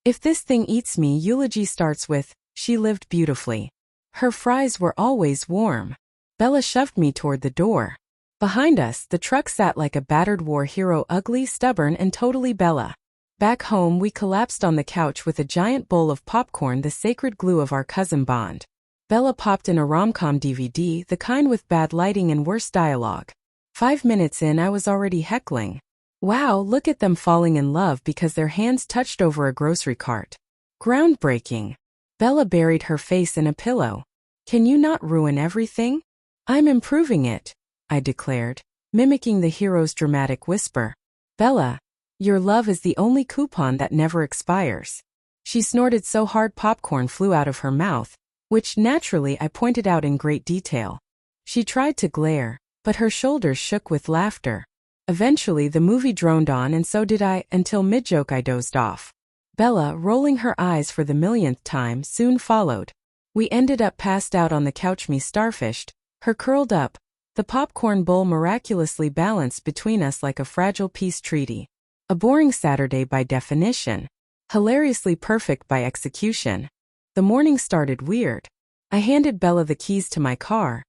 if this thing eats me, eulogy starts with, she lived beautifully. Her fries were always warm. Bella shoved me toward the door. Behind us, the truck sat like a battered war hero, ugly, stubborn, and totally Bella. Back home, we collapsed on the couch with a giant bowl of popcorn, the sacred glue of our cousin bond. Bella popped in a rom-com DVD, the kind with bad lighting and worse dialogue. 5 minutes in, I was already heckling. Wow, look at them falling in love because their hands touched over a grocery cart. Groundbreaking. Bella buried her face in a pillow. Can you not ruin everything? I'm improving it, I declared, mimicking the hero's dramatic whisper. Bella, your love is the only coupon that never expires. She snorted so hard popcorn flew out of her mouth, which naturally I pointed out in great detail. She tried to glare, but her shoulders shook with laughter. Eventually, the movie droned on and so did I, until mid-joke I dozed off. Bella, rolling her eyes for the millionth time, soon followed. We ended up passed out on the couch, me starfished, her curled up, the popcorn bowl miraculously balanced between us like a fragile peace treaty. A boring Saturday by definition. Hilariously perfect by execution. The morning started weird. I handed Bella the keys to my car,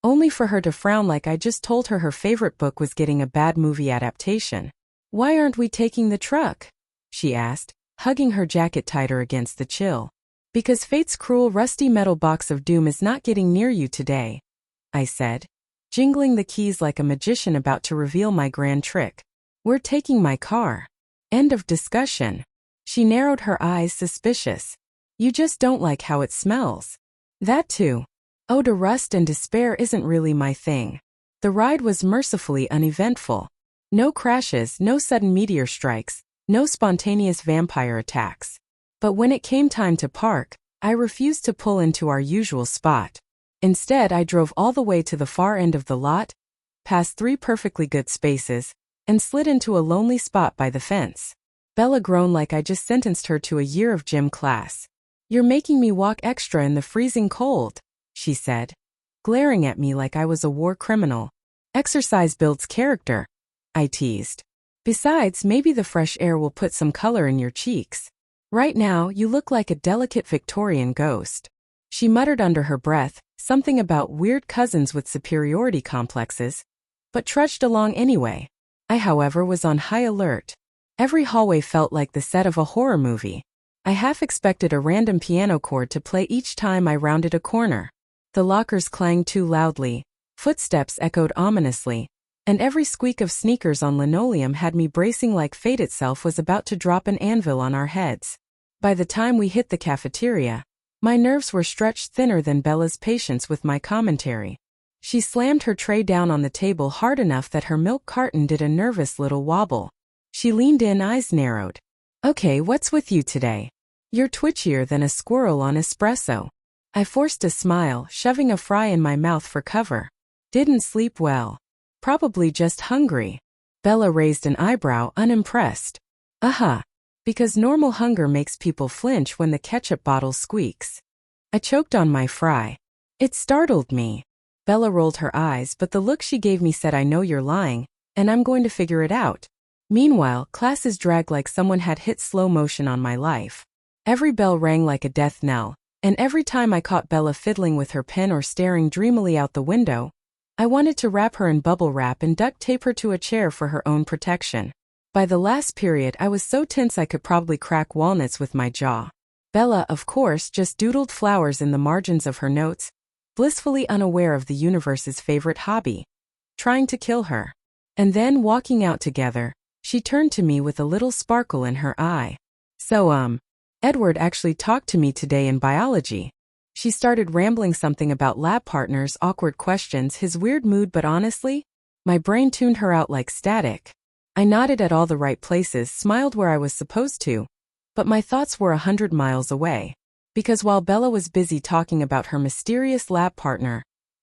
only for her to frown like I just told her favorite book was getting a bad movie adaptation. "Why aren't we taking the truck?" she asked, hugging her jacket tighter against the chill. "Because fate's cruel rusty metal box of doom is not getting near you today," I said, jingling the keys like a magician about to reveal my grand trick. "We're taking my car." End of discussion. She narrowed her eyes, suspicious. "You just don't like how it smells." "That too. Ode to rust and despair isn't really my thing." The ride was mercifully uneventful. No crashes, no sudden meteor strikes, no spontaneous vampire attacks. But when it came time to park, I refused to pull into our usual spot. Instead, I drove all the way to the far end of the lot, past 3 perfectly good spaces, and slid into a lonely spot by the fence. Bella groaned like I just sentenced her to a year of gym class. "You're making me walk extra in the freezing cold," she said, glaring at me like I was a war criminal. "Exercise builds character," I teased. "Besides, maybe the fresh air will put some color in your cheeks. Right now, you look like a delicate Victorian ghost." She muttered under her breath, something about weird cousins with superiority complexes, but trudged along anyway. I, however, was on high alert. Every hallway felt like the set of a horror movie. I half expected a random piano chord to play each time I rounded a corner. The lockers clanged too loudly, footsteps echoed ominously, and every squeak of sneakers on linoleum had me bracing like fate itself was about to drop an anvil on our heads. By the time we hit the cafeteria, my nerves were stretched thinner than Bella's patience with my commentary. She slammed her tray down on the table hard enough that her milk carton did a nervous little wobble. She leaned in, eyes narrowed. "Okay, what's with you today? You're twitchier than a squirrel on espresso." I forced a smile, shoving a fry in my mouth for cover. "Didn't sleep well. Probably just hungry." Bella raised an eyebrow, unimpressed. Because normal hunger makes people flinch when the ketchup bottle squeaks." I choked on my fry. "It startled me." Bella rolled her eyes, but the look she gave me said, "I know you're lying, and I'm going to figure it out." Meanwhile, classes dragged like someone had hit slow motion on my life. Every bell rang like a death knell, and every time I caught Bella fiddling with her pen or staring dreamily out the window, I wanted to wrap her in bubble wrap and duct tape her to a chair for her own protection. By the last period, I was so tense I could probably crack walnuts with my jaw. Bella, of course, just doodled flowers in the margins of her notes, blissfully unaware of the universe's favorite hobby, trying to kill her. And then, walking out together, she turned to me with a little sparkle in her eye. "So, Edward actually talked to me today in biology." She started rambling something about lab partners, awkward questions, his weird mood, but honestly, my brain tuned her out like static. I nodded at all the right places, smiled where I was supposed to, but my thoughts were 100 miles away. Because while Bella was busy talking about her mysterious lab partner,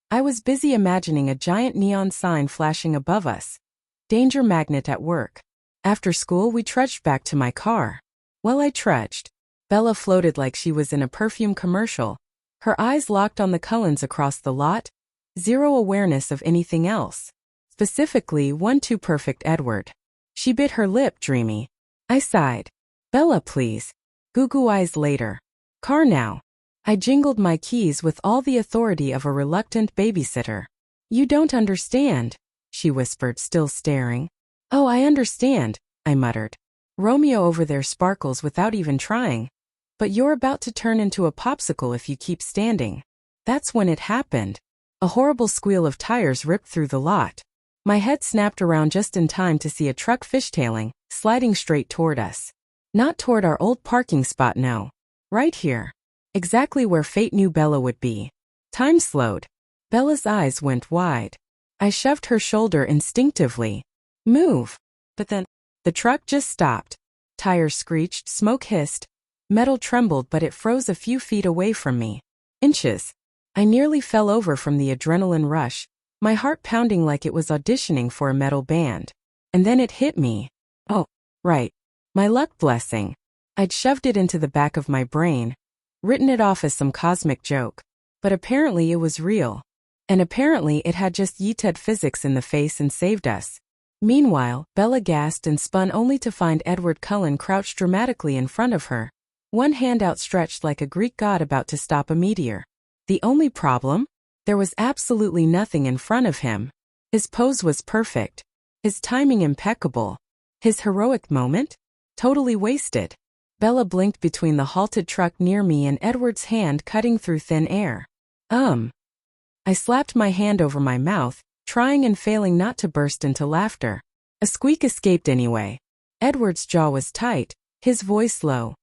I was busy imagining a giant neon sign flashing above us. Danger magnet at work. After school, we trudged back to my car. Well, I trudged. Bella floated like she was in a perfume commercial. Her eyes locked on the Cullens across the lot, zero awareness of anything else. Specifically, one too perfect Edward. She bit her lip, dreamy. I sighed. "Bella, please. Goo eyes later. Car now." I jingled my keys with all the authority of a reluctant babysitter. "You don't understand," she whispered, still staring. "Oh, I understand," I muttered. "Romeo over there sparkles without even trying. But you're about to turn into a popsicle if you keep standing." That's when it happened. A horrible squeal of tires ripped through the lot. My head snapped around just in time to see a truck fishtailing, sliding straight toward us. Not toward our old parking spot, no. Right here. Exactly where fate knew Bella would be. Time slowed. Bella's eyes went wide. I shoved her shoulder instinctively. "Move." But then, the truck just stopped. Tires screeched, smoke hissed. Metal trembled, but it froze a few feet away from me. Inches. I nearly fell over from the adrenaline rush, my heart pounding like it was auditioning for a metal band. And then it hit me. Oh, right. My luck blessing. I'd shoved it into the back of my brain, written it off as some cosmic joke. But apparently it was real. And apparently it had just yeeted physics in the face and saved us. Meanwhile, Bella gasped and spun only to find Edward Cullen crouched dramatically in front of her, one hand outstretched like a Greek god about to stop a meteor. The only problem? There was absolutely nothing in front of him. His pose was perfect. His timing impeccable. His heroic moment? Totally wasted. Bella blinked between the halted truck near me and Edward's hand cutting through thin air. I slapped my hand over my mouth, trying and failing not to burst into laughter. A squeak escaped anyway. Edward's jaw was tight, his voice low.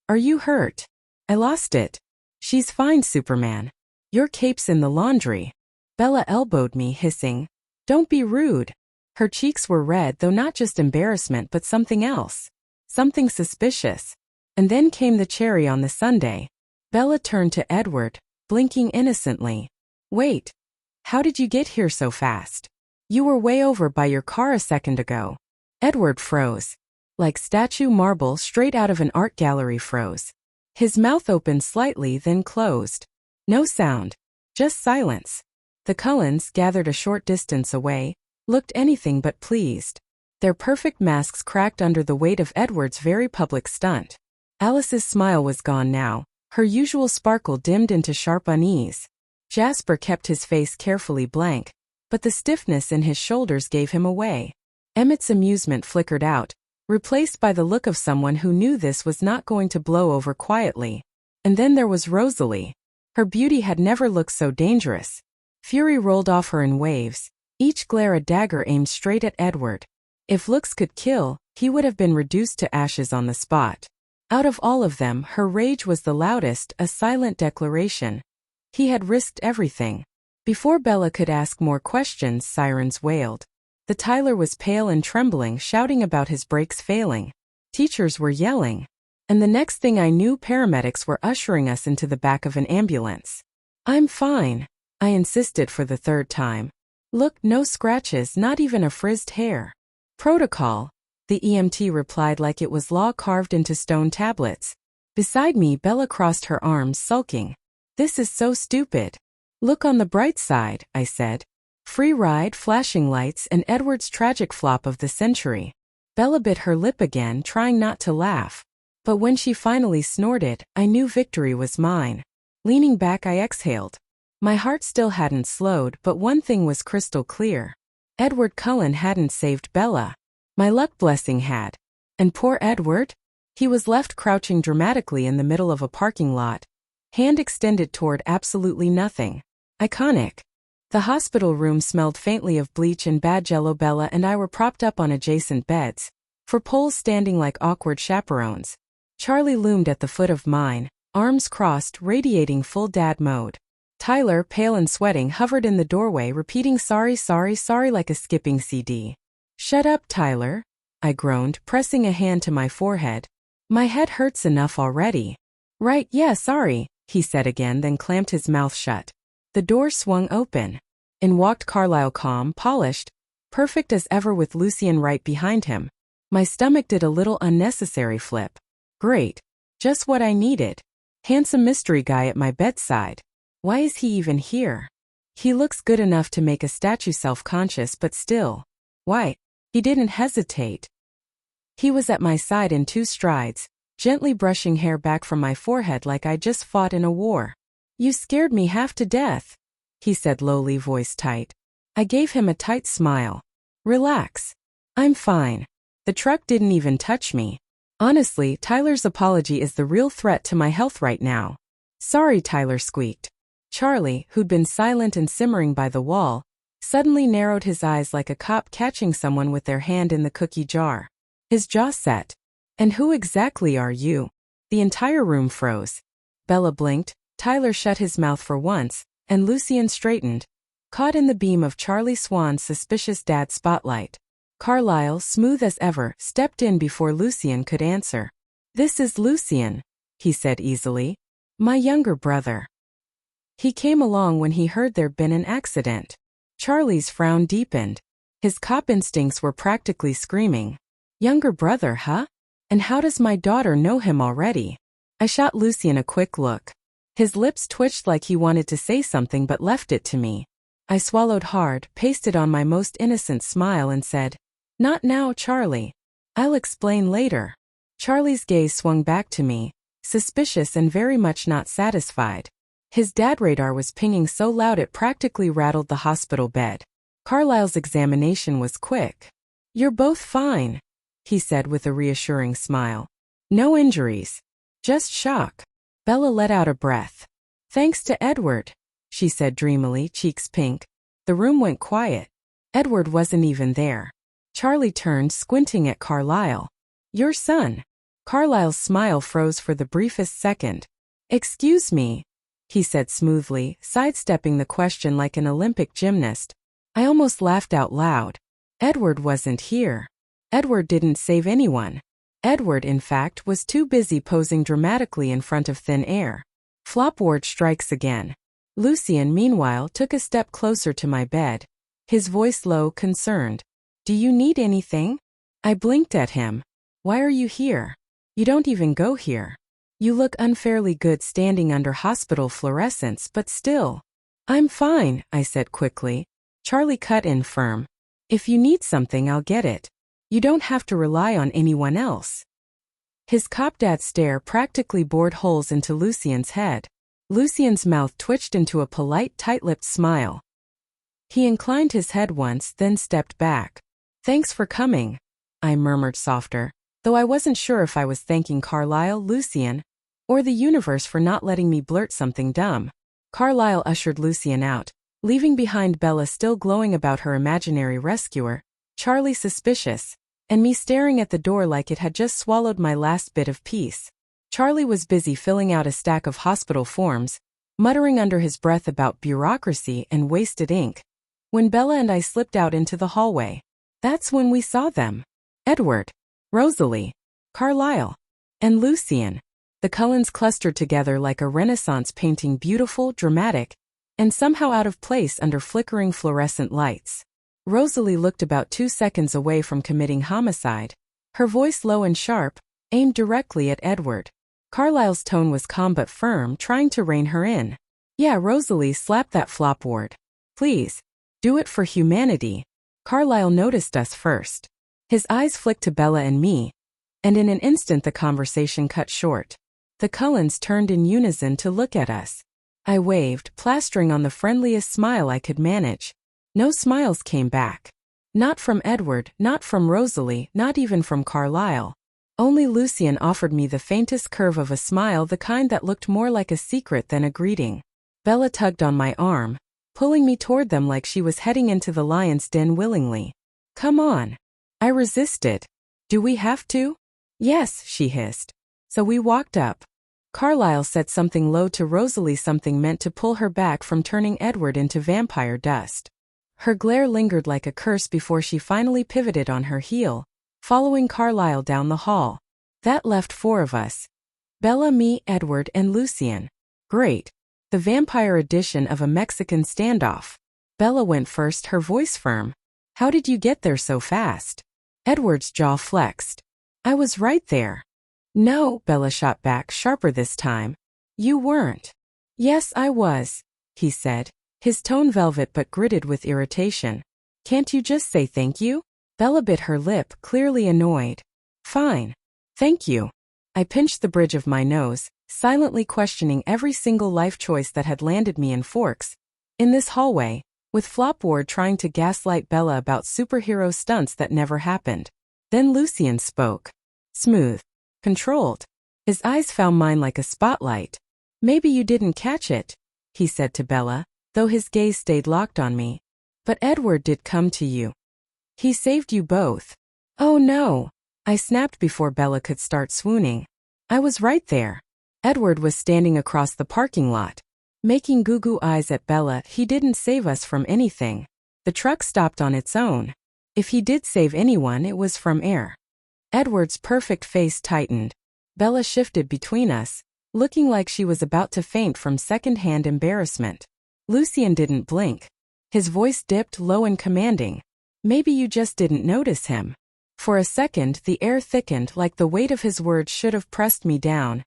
Are you hurt? I lost it. She's fine, Superman. Your cape's in the laundry. Bella elbowed me, hissing. Don't be rude. Her cheeks were red, though not just embarrassment but something else. Something suspicious. And then came the cherry on the sundae. Bella turned to Edward, blinking innocently. Wait. How did you get here so fast? You were way over by your car a second ago. Edward froze. Like statue marble straight out of an art gallery froze. His mouth opened slightly, then closed. No sound. Just silence. The Cullens, gathered a short distance away, looked anything but pleased. Their perfect masks cracked under the weight of Edward's very public stunt. Alice's smile was gone now, her usual sparkle dimmed into sharp unease. Jasper kept his face carefully blank, but the stiffness in his shoulders gave him away. Emmett's amusement flickered out, replaced by the look of someone who knew this was not going to blow over quietly. And then there was Rosalie. Her beauty had never looked so dangerous. Fury rolled off her in waves, each glare a dagger aimed straight at Edward. If looks could kill, he would have been reduced to ashes on the spot. Out of all of them, her rage was the loudest, a silent declaration. He had risked everything. Before Bella could ask more questions, sirens wailed. The Tyler was pale and trembling, shouting about his brakes failing. Teachers were yelling. And the next thing I knew, paramedics were ushering us into the back of an ambulance. I'm fine, I insisted for the third time. Look, no scratches, not even a frizzed hair. Protocol, the EMT replied like it was law carved into stone tablets. Beside me, Bella crossed her arms, sulking. This is so stupid. Look on the bright side, I said. Free ride, flashing lights, and Edward's tragic flop of the century. Bella bit her lip again, trying not to laugh. But when she finally snorted, I knew victory was mine. Leaning back, I exhaled. My heart still hadn't slowed, but one thing was crystal clear. Edward Cullen hadn't saved Bella. My luck blessing had. And poor Edward? He was left crouching dramatically in the middle of a parking lot, hand extended toward absolutely nothing. Iconic. The hospital room smelled faintly of bleach and bad jello. Bella and I were propped up on adjacent beds, for poles standing like awkward chaperones. Charlie loomed at the foot of mine, arms crossed, radiating full dad mode. Tyler, pale and sweating, hovered in the doorway, repeating sorry, sorry, sorry like a skipping CD. Shut up, Tyler, I groaned, pressing a hand to my forehead. My head hurts enough already. Right, yeah, sorry, he said again, then clamped his mouth shut. The door swung open. In walked Carlisle, calm, polished, perfect as ever, with Lucien right behind him. My stomach did a little unnecessary flip. Great. Just what I needed. Handsome mystery guy at my bedside. Why is he even here? He looks good enough to make a statue self-conscious, but still. Why? He didn't hesitate. He was at my side in 2 strides, gently brushing hair back from my forehead like I just fought in a war. You scared me half to death, he said lowly, voice tight. I gave him a tight smile. Relax. I'm fine. The truck didn't even touch me. Honestly, Tyler's apology is the real threat to my health right now. Sorry, Tyler squeaked. Charlie, who'd been silent and simmering by the wall, suddenly narrowed his eyes like a cop catching someone with their hand in the cookie jar. His jaw set. And who exactly are you? The entire room froze. Bella blinked, Tyler shut his mouth for once, and Lucien straightened, caught in the beam of Charlie Swan's suspicious dad spotlight. Carlisle, smooth as ever, stepped in before Lucien could answer. This is Lucien, he said easily. My younger brother. He came along when he heard there'd been an accident. Charlie's frown deepened. His cop instincts were practically screaming. Younger brother, huh? And how does my daughter know him already? I shot Lucien a quick look. His lips twitched like he wanted to say something but left it to me. I swallowed hard, pasted on my most innocent smile and said, "Not now, Charlie. I'll explain later." Charlie's gaze swung back to me, suspicious and very much not satisfied. His dad radar was pinging so loud it practically rattled the hospital bed. Carlisle's examination was quick. "You're both fine," he said with a reassuring smile. "No injuries. Just shock." Bella let out a breath. "Thanks to Edward," she said dreamily, cheeks pink. The room went quiet. Edward wasn't even there. Charlie turned, squinting at Carlisle. "Your son." Carlisle's smile froze for the briefest second. "Excuse me," he said smoothly, sidestepping the question like an Olympic gymnast. I almost laughed out loud. Edward wasn't here. Edward didn't save anyone. Edward, in fact, was too busy posing dramatically in front of thin air. Flopward strikes again. Lucien, meanwhile, took a step closer to my bed. His voice low, concerned. "Do you need anything?" I blinked at him. "Why are you here? You don't even go here. You look unfairly good standing under hospital fluorescents, but still." "I'm fine," I said quickly. Charlie cut in firm. "If you need something, I'll get it. You don't have to rely on anyone else." His cop-dad stare practically bored holes into Lucien's head. Lucien's mouth twitched into a polite, tight-lipped smile. He inclined his head once, then stepped back. "Thanks for coming," I murmured softer, though I wasn't sure if I was thanking Carlisle, Lucien, or the universe for not letting me blurt something dumb. Carlisle ushered Lucien out, leaving behind Bella still glowing about her imaginary rescuer, Charlie suspicious, and me staring at the door like it had just swallowed my last bit of peace. Charlie was busy filling out a stack of hospital forms, muttering under his breath about bureaucracy and wasted ink. When Bella and I slipped out into the hallway, that's when we saw them. Edward, Rosalie, Carlisle, and Lucien. The Cullens clustered together like a Renaissance painting, beautiful, dramatic, and somehow out of place under flickering fluorescent lights. Rosalie looked about 2 seconds away from committing homicide, her voice low and sharp, aimed directly at Edward. Carlisle's tone was calm but firm, trying to rein her in. "Yeah, Rosalie, slap that flopward. Please. Do it for humanity." Carlisle noticed us first. His eyes flicked to Bella and me, and in an instant the conversation cut short. The Cullens turned in unison to look at us. I waved, plastering on the friendliest smile I could manage. No smiles came back. Not from Edward, not from Rosalie, not even from Carlisle. Only Lucien offered me the faintest curve of a smile, the kind that looked more like a secret than a greeting. Bella tugged on my arm, pulling me toward them like she was heading into the lion's den willingly. "Come on." I resisted. "Do we have to?" "Yes," she hissed. So we walked up. Carlisle said something low to Rosalie, something meant to pull her back from turning Edward into vampire dust. Her glare lingered like a curse before she finally pivoted on her heel, following Carlisle down the hall. That left 4 of us. Bella, me, Edward, and Lucien. Great. The vampire edition of a Mexican standoff. Bella went first, her voice firm. "How did you get there so fast?" Edward's jaw flexed. "I was right there." "No," Bella shot back, sharper this time. "You weren't." "Yes, I was," he said, his tone velvet but gritted with irritation. "Can't you just say thank you?" Bella bit her lip, clearly annoyed. "Fine. Thank you." I pinched the bridge of my nose, silently questioning every single life choice that had landed me in forks. In this hallway, with Flopward trying to gaslight Bella about superhero stunts that never happened. Then Lucien spoke. Smooth. Controlled. His eyes found mine like a spotlight. "Maybe you didn't catch it," he said to Bella, though his gaze stayed locked on me. "But Edward did come to you. He saved you both." "Oh no," I snapped before Bella could start swooning. "I was right there." Edward was standing across the parking lot, making goo-goo eyes at Bella. "He didn't save us from anything. The truck stopped on its own. If he did save anyone, it was from air." Edward's perfect face tightened. Bella shifted between us, looking like she was about to faint from second-hand embarrassment. Lucien didn't blink. His voice dipped low and commanding. Maybe you just didn't notice him. For a second, the air thickened like the weight of his words should have pressed me down,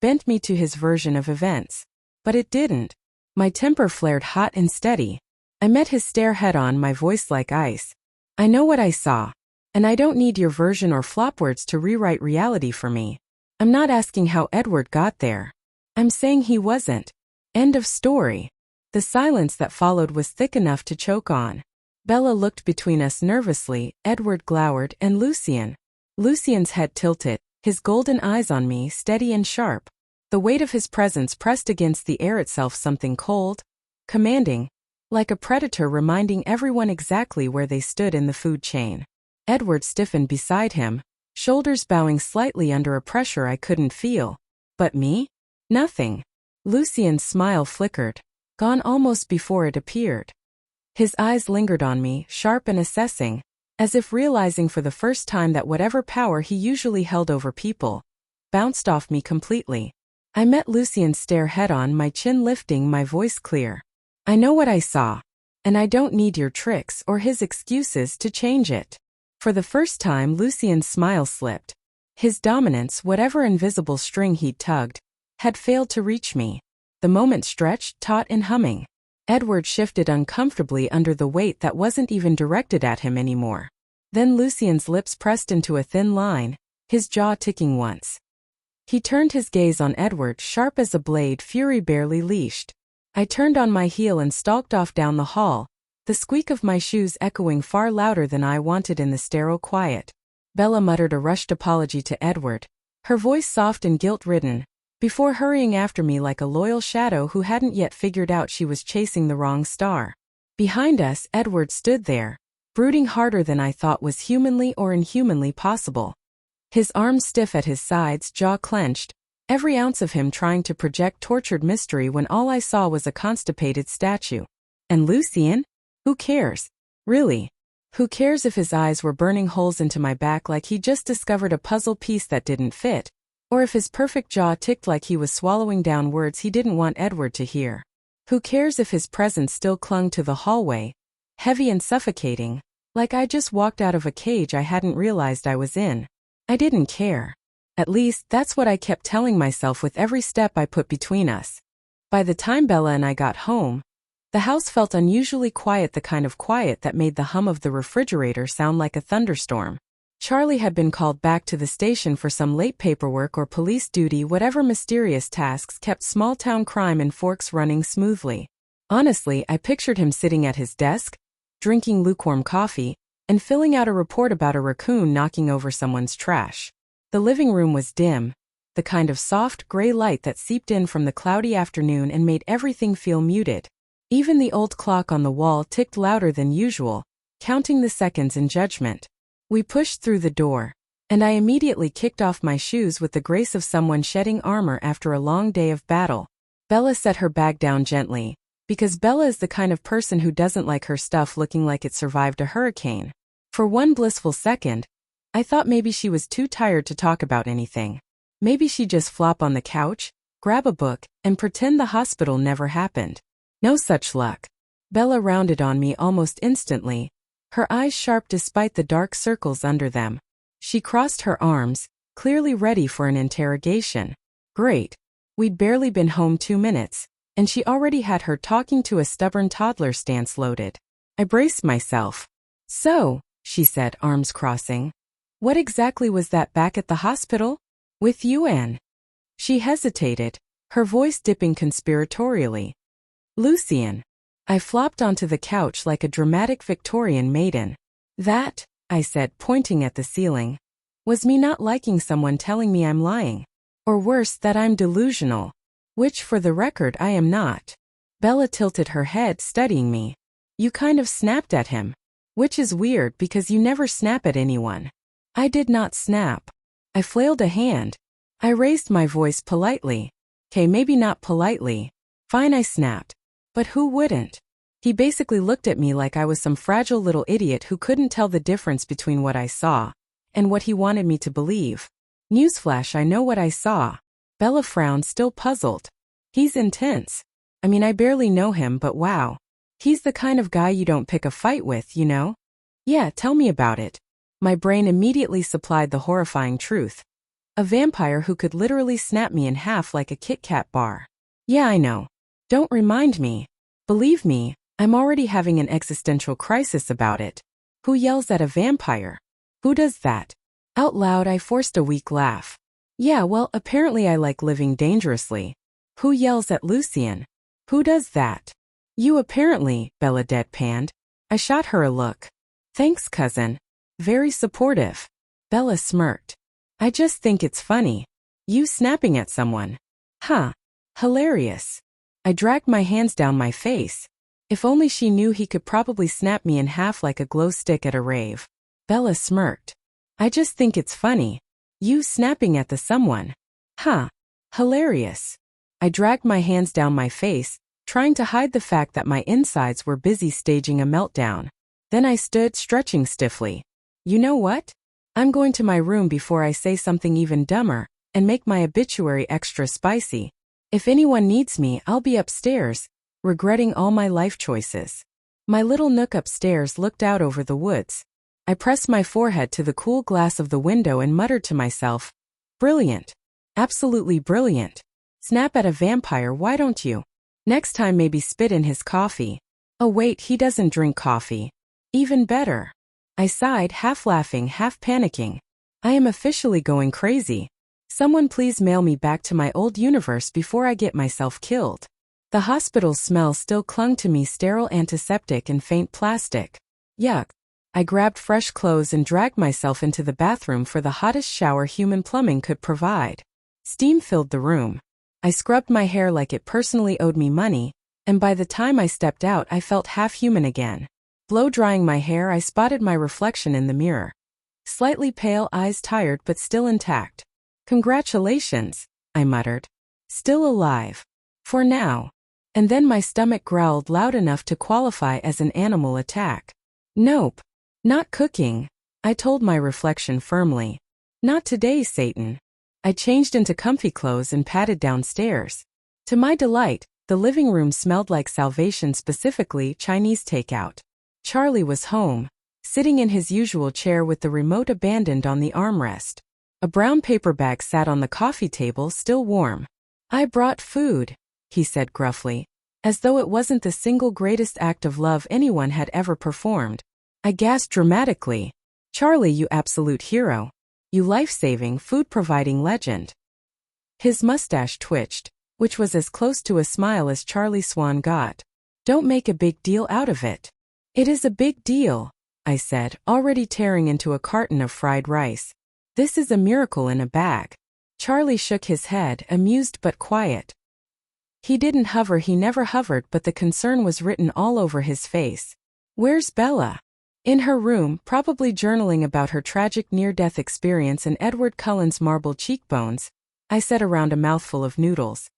bent me to his version of events. But it didn't. My temper flared hot and steady. I met his stare head-on, my voice like ice. I know what I saw. And I don't need your version or flop words to rewrite reality for me. I'm not asking how Edward got there. I'm saying he wasn't. End of story. The silence that followed was thick enough to choke on. Bella looked between us nervously, Edward glowered, and Lucien. Lucien's head tilted, his golden eyes on me, steady and sharp. The weight of his presence pressed against the air itself, something cold, commanding, like a predator reminding everyone exactly where they stood in the food chain. Edward stiffened beside him, shoulders bowing slightly under a pressure I couldn't feel. But me? Nothing. Lucien's smile flickered, gone almost before it appeared. His eyes lingered on me, sharp and assessing, as if realizing for the first time that whatever power he usually held over people bounced off me completely. I met Lucien's stare head-on, my chin lifting, my voice clear. I know what I saw, and I don't need your tricks or his excuses to change it. For the first time, Lucien's smile slipped. His dominance, whatever invisible string he'd tugged, had failed to reach me. The moment stretched, taut and humming. Edward shifted uncomfortably under the weight that wasn't even directed at him anymore. Then Lucien's lips pressed into a thin line, his jaw ticking once. He turned his gaze on Edward, sharp as a blade, fury barely leashed. I turned on my heel and stalked off down the hall, the squeak of my shoes echoing far louder than I wanted in the sterile quiet. Bella muttered a rushed apology to Edward, her voice soft and guilt-ridden, before hurrying after me like a loyal shadow who hadn't yet figured out she was chasing the wrong star. Behind us, Edward stood there, brooding harder than I thought was humanly or inhumanly possible. His arms stiff at his sides, jaw clenched, every ounce of him trying to project tortured mystery when all I saw was a constipated statue. And Lucien? Who cares? Really? Who cares if his eyes were burning holes into my back like he just discovered a puzzle piece that didn't fit, or if his perfect jaw ticked like he was swallowing down words he didn't want Edward to hear? Who cares if his presence still clung to the hallway, heavy and suffocating, like I just walked out of a cage I hadn't realized I was in? I didn't care. At least, that's what I kept telling myself with every step I put between us. By the time Bella and I got home, the house felt unusually quiet, the kind of quiet that made the hum of the refrigerator sound like a thunderstorm. Charlie had been called back to the station for some late paperwork or police duty, whatever mysterious tasks kept small-town crime and Forks running smoothly. Honestly, I pictured him sitting at his desk, drinking lukewarm coffee, and filling out a report about a raccoon knocking over someone's trash. The living room was dim, the kind of soft, gray light that seeped in from the cloudy afternoon and made everything feel muted. Even the old clock on the wall ticked louder than usual, counting the seconds in judgment. We pushed through the door, and I immediately kicked off my shoes with the grace of someone shedding armor after a long day of battle. Bella set her bag down gently, because Bella is the kind of person who doesn't like her stuff looking like it survived a hurricane. For one blissful second, I thought maybe she was too tired to talk about anything. Maybe she'd just flop on the couch, grab a book, and pretend the hospital never happened. No such luck. Bella rounded on me almost instantly, her eyes sharp despite the dark circles under them. She crossed her arms, clearly ready for an interrogation. Great. We'd barely been home 2 minutes, and she already had her talking to a stubborn toddler stance loaded. I braced myself. So, she said, arms crossing. What exactly was that back at the hospital? With you, Anne? She hesitated, her voice dipping conspiratorially. Lucien. I flopped onto the couch like a dramatic Victorian maiden. That, I said, pointing at the ceiling, was me not liking someone telling me I'm lying. Or worse, that I'm delusional. Which, for the record, I am not. Bella tilted her head, studying me. You kind of snapped at him. Which is weird because you never snap at anyone. I did not snap. I flailed a hand. I raised my voice politely. Okay, maybe not politely. Fine, I snapped. But who wouldn't? He basically looked at me like I was some fragile little idiot who couldn't tell the difference between what I saw and what he wanted me to believe. Newsflash, I know what I saw. Bella frowned, still puzzled. He's intense. I mean, I barely know him, but wow. He's the kind of guy you don't pick a fight with, you know? Yeah, tell me about it. My brain immediately supplied the horrifying truth. A vampire who could literally snap me in half like a Kit Kat bar. Yeah, I know. Don't remind me. Believe me, I'm already having an existential crisis about it. Who yells at a vampire? Who does that? Out loud, I forced a weak laugh. Yeah, well, apparently I like living dangerously. Who yells at Lucian? Who does that? You apparently, Bella deadpanned. I shot her a look. Thanks, cousin. Very supportive. Bella smirked. I just think it's funny. You snapping at someone. Huh. Hilarious. I dragged my hands down my face. If only she knew he could probably snap me in half like a glow stick at a rave. Bella smirked. I just think it's funny. You snapping at the someone. Huh. Hilarious. I dragged my hands down my face, trying to hide the fact that my insides were busy staging a meltdown. Then I stood stretching stiffly. You know what? I'm going to my room before I say something even dumber, and make my obituary extra spicy. If anyone needs me, I'll be upstairs, regretting all my life choices. My little nook upstairs looked out over the woods. I pressed my forehead to the cool glass of the window and muttered to myself, brilliant. Absolutely brilliant. Snap at a vampire, why don't you? Next time maybe spit in his coffee. Oh wait, he doesn't drink coffee. Even better. I sighed, half laughing, half panicking. I am officially going crazy. Someone please mail me back to my old universe before I get myself killed. The hospital smell still clung to me, sterile antiseptic and faint plastic. Yuck. I grabbed fresh clothes and dragged myself into the bathroom for the hottest shower human plumbing could provide. Steam filled the room. I scrubbed my hair like it personally owed me money, and by the time I stepped out I felt half human again. Blow-drying my hair, I spotted my reflection in the mirror. Slightly pale, eyes tired but still intact. Congratulations, I muttered. Still alive. For now. And then my stomach growled loud enough to qualify as an animal attack. Nope. Not cooking, I told my reflection firmly. Not today, Satan. I changed into comfy clothes and padded downstairs. To my delight, the living room smelled like salvation, specifically Chinese takeout. Charlie was home, sitting in his usual chair with the remote abandoned on the armrest. A brown paper bag sat on the coffee table, still warm. I brought food, he said gruffly, as though it wasn't the single greatest act of love anyone had ever performed. I gasped dramatically. Charlie, you absolute hero. You life-saving, food-providing legend. His mustache twitched, which was as close to a smile as Charlie Swan got. Don't make a big deal out of it. It is a big deal, I said, already tearing into a carton of fried rice. This is a miracle in a bag. Charlie shook his head, amused but quiet. He didn't hover, he never hovered, but the concern was written all over his face. Where's Bella? In her room, probably journaling about her tragic near-death experience and Edward Cullen's marble cheekbones, I said around a mouthful of noodles.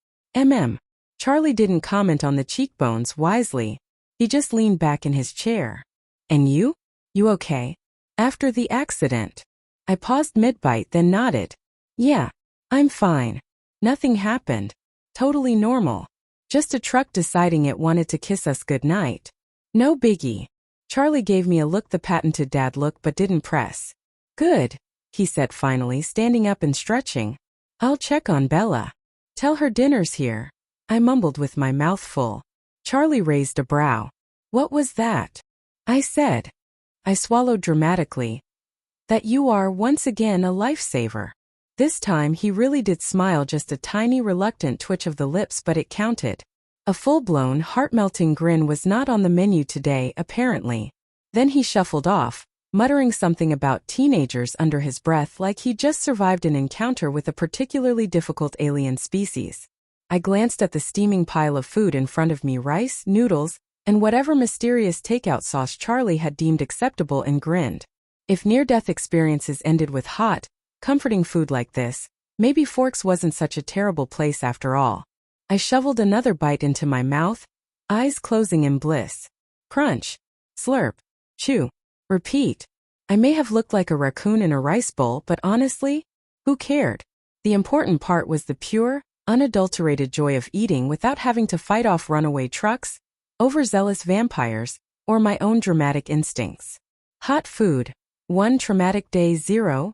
Charlie didn't comment on the cheekbones wisely. He just leaned back in his chair. And you? You okay? After the accident? I paused mid-bite, then nodded. Yeah, I'm fine. Nothing happened. Totally normal. Just a truck deciding it wanted to kiss us goodnight. No biggie. Charlie gave me a look, the patented dad look, but didn't press. Good, he said finally, standing up and stretching. I'll check on Bella. Tell her dinner's here. I mumbled with my mouth full. Charlie raised a brow. What was that? I said. I swallowed dramatically. That you are once again a lifesaver. This time he really did smile, just a tiny reluctant twitch of the lips, but it counted. A full-blown, heart-melting grin was not on the menu today, apparently. Then he shuffled off, muttering something about teenagers under his breath, like he'd just survived an encounter with a particularly difficult alien species. I glanced at the steaming pile of food in front of me, rice, noodles, and whatever mysterious takeout sauce Charlie had deemed acceptable, and grinned. If near-death experiences ended with hot, comforting food like this, maybe Forks wasn't such a terrible place after all. I shoveled another bite into my mouth, eyes closing in bliss. Crunch. Slurp. Chew. Repeat. I may have looked like a raccoon in a rice bowl, but honestly, who cared? The important part was the pure, unadulterated joy of eating without having to fight off runaway trucks, overzealous vampires, or my own dramatic instincts. Hot food. 1 traumatic day 0?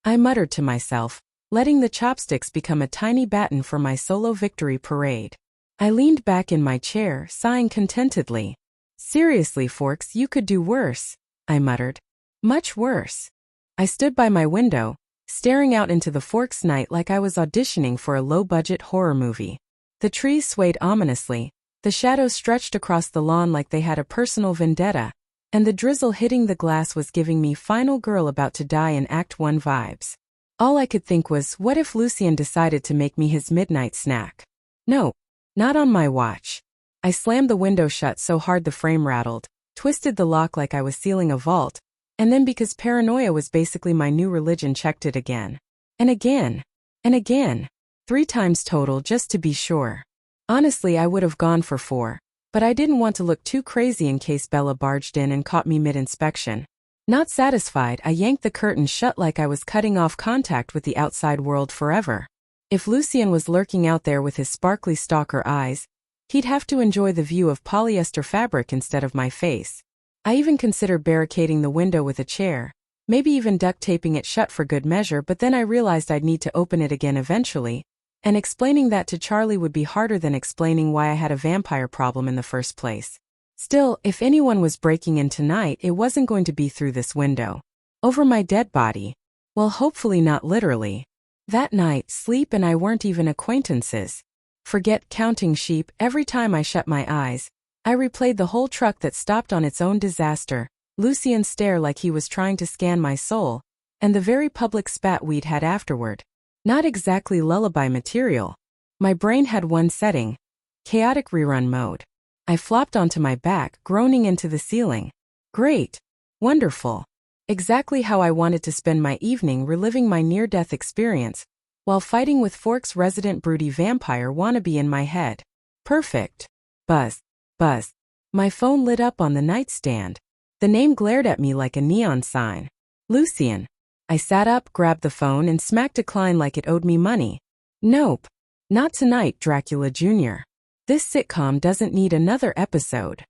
I muttered to myself, letting the chopsticks become a tiny baton for my solo victory parade. I leaned back in my chair, sighing contentedly. Seriously, Forks, you could do worse, I muttered. Much worse. I stood by my window, staring out into the Forks night like I was auditioning for a low-budget horror movie. The trees swayed ominously, the shadows stretched across the lawn like they had a personal vendetta, and the drizzle hitting the glass was giving me final girl about to die in Act 1 vibes. All I could think was, what if Lucien decided to make me his midnight snack? No, not on my watch. I slammed the window shut so hard the frame rattled, twisted the lock like I was sealing a vault, and then because paranoia was basically my new religion, checked it again. And again. And again. 3 times total just to be sure. Honestly, I would have gone for 4, but I didn't want to look too crazy in case Bella barged in and caught me mid-inspection. Not satisfied, I yanked the curtain shut like I was cutting off contact with the outside world forever. If Lucien was lurking out there with his sparkly stalker eyes, he'd have to enjoy the view of polyester fabric instead of my face. I even considered barricading the window with a chair, maybe even duct taping it shut for good measure, but then I realized I'd need to open it again eventually, and explaining that to Charlie would be harder than explaining why I had a vampire problem in the first place. Still, if anyone was breaking in tonight, it wasn't going to be through this window. Over my dead body. Well, hopefully not literally. That night, Sleep and I weren't even acquaintances. Forget counting sheep. Every time I shut my eyes, I replayed the whole truck that stopped on its own disaster, Lucien's stare like he was trying to scan my soul, and the very public spat we'd had afterward. Not exactly lullaby material. My brain had one setting: chaotic rerun mode. I flopped onto my back, groaning into the ceiling. Great. Wonderful. Exactly how I wanted to spend my evening, reliving my near-death experience, while fighting with Fork's resident broody vampire wannabe in my head. Perfect. Buzz. Buzz. My phone lit up on the nightstand. The name glared at me like a neon sign. Lucien. I sat up, grabbed the phone, and smacked decline like it owed me money. Nope. Not tonight, Dracula Jr. This sitcom doesn't need another episode.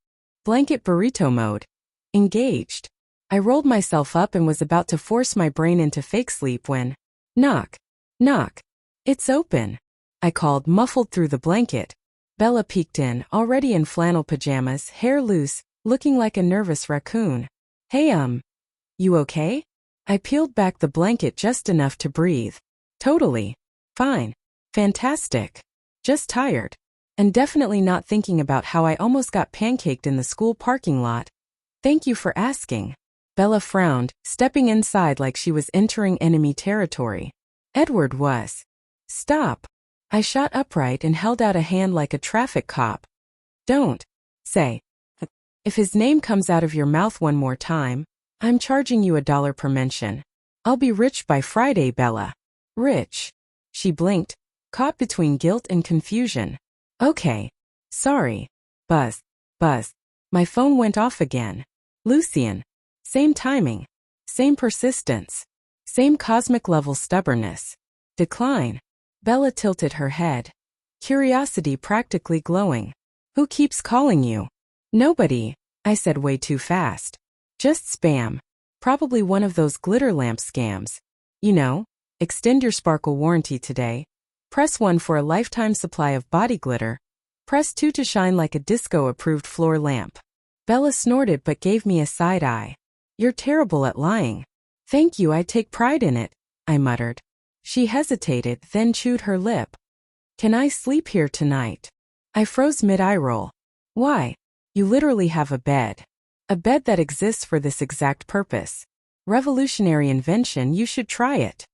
Blanket burrito mode. Engaged. I rolled myself up and was about to force my brain into fake sleep when... Knock. Knock. It's open. I called, muffled through the blanket. Bella peeked in, already in flannel pajamas, hair loose, looking like a nervous raccoon. Hey, you okay? I peeled back the blanket just enough to breathe. Totally. Fine. Fantastic. Just tired. And definitely not thinking about how I almost got pancaked in the school parking lot. Thank you for asking. Bella frowned, stepping inside like she was entering enemy territory. Edward was. Stop. I shot upright and held out a hand like a traffic cop. Don't say. If his name comes out of your mouth one more time, I'm charging you $1 per mention. I'll be rich by Friday, Bella. Rich. She blinked, caught between guilt and confusion. Okay. Sorry. Buzz. Buzz. My phone went off again. Lucien. Same timing. Same persistence. Same cosmic level stubbornness. Decline. Bella tilted her head. Curiosity practically glowing. Who keeps calling you? Nobody. I said way too fast. Just spam. Probably one of those glitter lamp scams. You know, extend your sparkle warranty today. Press 1 for a lifetime supply of body glitter. Press 2 to shine like a disco-approved floor lamp. Bella snorted but gave me a side eye. You're terrible at lying. Thank you, I take pride in it, I muttered. She hesitated, then chewed her lip. Can I sleep here tonight? I froze mid-eye roll. Why? You literally have a bed. A bed that exists for this exact purpose. Revolutionary invention, you should try it.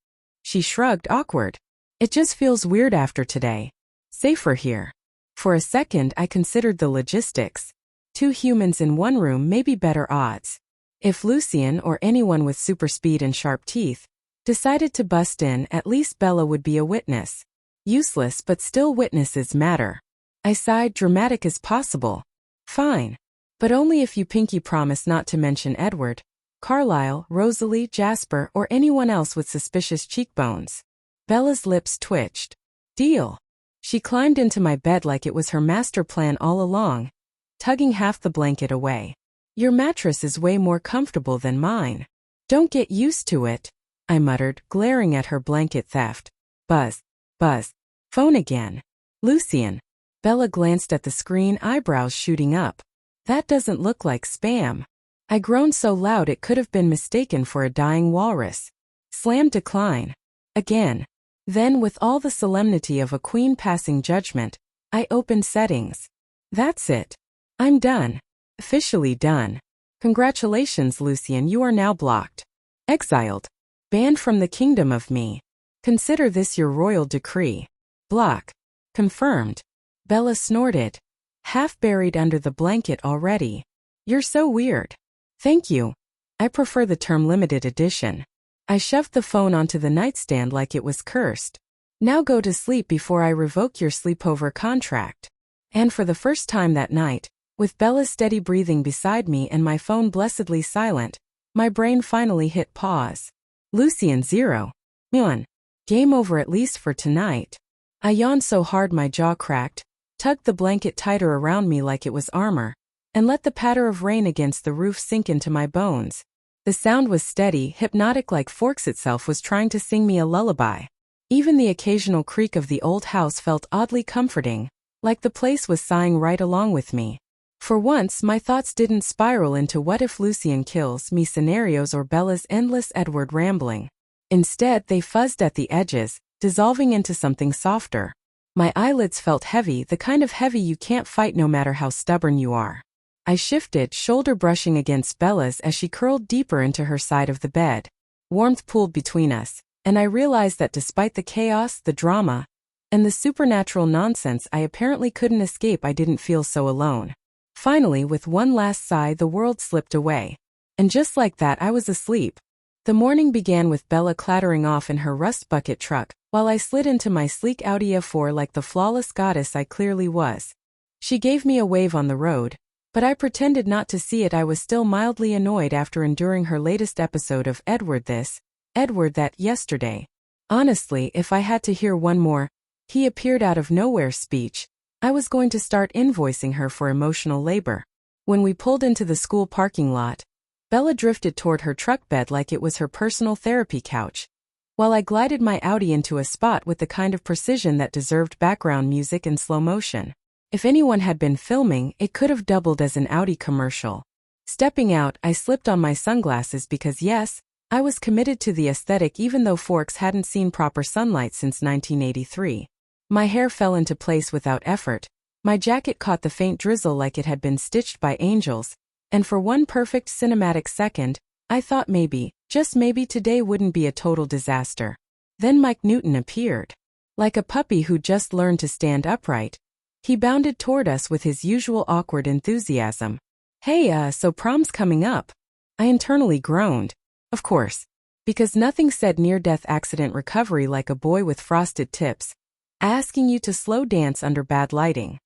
She shrugged, awkward. It just feels weird after today. Safer here. For a second I considered the logistics. 2 humans in one room may be better odds. If Lucien or anyone with super speed and sharp teeth decided to bust in, at least Bella would be a witness. Useless, but still witnesses matter. I sighed, dramatic as possible. Fine. But only if you pinky promise not to mention Edward, Carlisle, Rosalie, Jasper, or anyone else with suspicious cheekbones. Bella's lips twitched. Deal. She climbed into my bed like it was her master plan all along, tugging half the blanket away. Your mattress is way more comfortable than mine. Don't get used to it, I muttered, glaring at her blanket theft. Buzz. Buzz. Phone again. Lucian. Bella glanced at the screen, eyebrows shooting up. That doesn't look like spam. I groaned so loud it could have been mistaken for a dying walrus. Slam decline. Again. Then, with all the solemnity of a queen passing judgment, I opened settings. That's it. I'm done. Officially done. Congratulations, Lucian, you are now blocked. Exiled. Banned from the kingdom of me. Consider this your royal decree. Block. Confirmed. Bella snorted. Half buried under the blanket already. You're so weird. Thank you. I prefer the term limited edition. I shoved the phone onto the nightstand like it was cursed. Now go to sleep before I revoke your sleepover contract. And for the first time that night, with Bella's steady breathing beside me and my phone blessedly silent, my brain finally hit pause. Lucian 0. Muan. Game over at least for tonight. I yawned so hard my jaw cracked, tugged the blanket tighter around me like it was armor, and let the patter of rain against the roof sink into my bones. The sound was steady, hypnotic, like Forks itself was trying to sing me a lullaby. Even the occasional creak of the old house felt oddly comforting, like the place was sighing right along with me. For once, my thoughts didn't spiral into what if Lucian kills me scenarios or Bella's endless Edward rambling. Instead, they fuzzed at the edges, dissolving into something softer. My eyelids felt heavy, the kind of heavy you can't fight no matter how stubborn you are. I shifted, shoulder brushing against Bella's as she curled deeper into her side of the bed. Warmth pooled between us, and I realized that despite the chaos, the drama, and the supernatural nonsense I apparently couldn't escape, I didn't feel so alone. Finally, with one last sigh, the world slipped away. And just like that, I was asleep. The morning began with Bella clattering off in her rust bucket truck, while I slid into my sleek Audi A4 like the flawless goddess I clearly was. She gave me a wave on the road, but I pretended not to see it. I was still mildly annoyed after enduring her latest episode of Edward this, Edward that yesterday. Honestly, if I had to hear one more, he appeared out of nowhere speech, I was going to start invoicing her for emotional labor. When we pulled into the school parking lot, Bella drifted toward her truck bed like it was her personal therapy couch, while I glided my Audi into a spot with the kind of precision that deserved background music in slow motion. If anyone had been filming, it could have doubled as an Audi commercial. Stepping out, I slipped on my sunglasses because yes, I was committed to the aesthetic even though Forks hadn't seen proper sunlight since 1983. My hair fell into place without effort, my jacket caught the faint drizzle like it had been stitched by angels, and for one perfect cinematic second, I thought maybe, just maybe today wouldn't be a total disaster. Then Mike Newton appeared. Like a puppy who just learned to stand upright, he bounded toward us with his usual awkward enthusiasm. Hey, so prom's coming up. I internally groaned. Of course. Because nothing said near-death accident recovery like a boy with frosted tips, asking you to slow dance under bad lighting.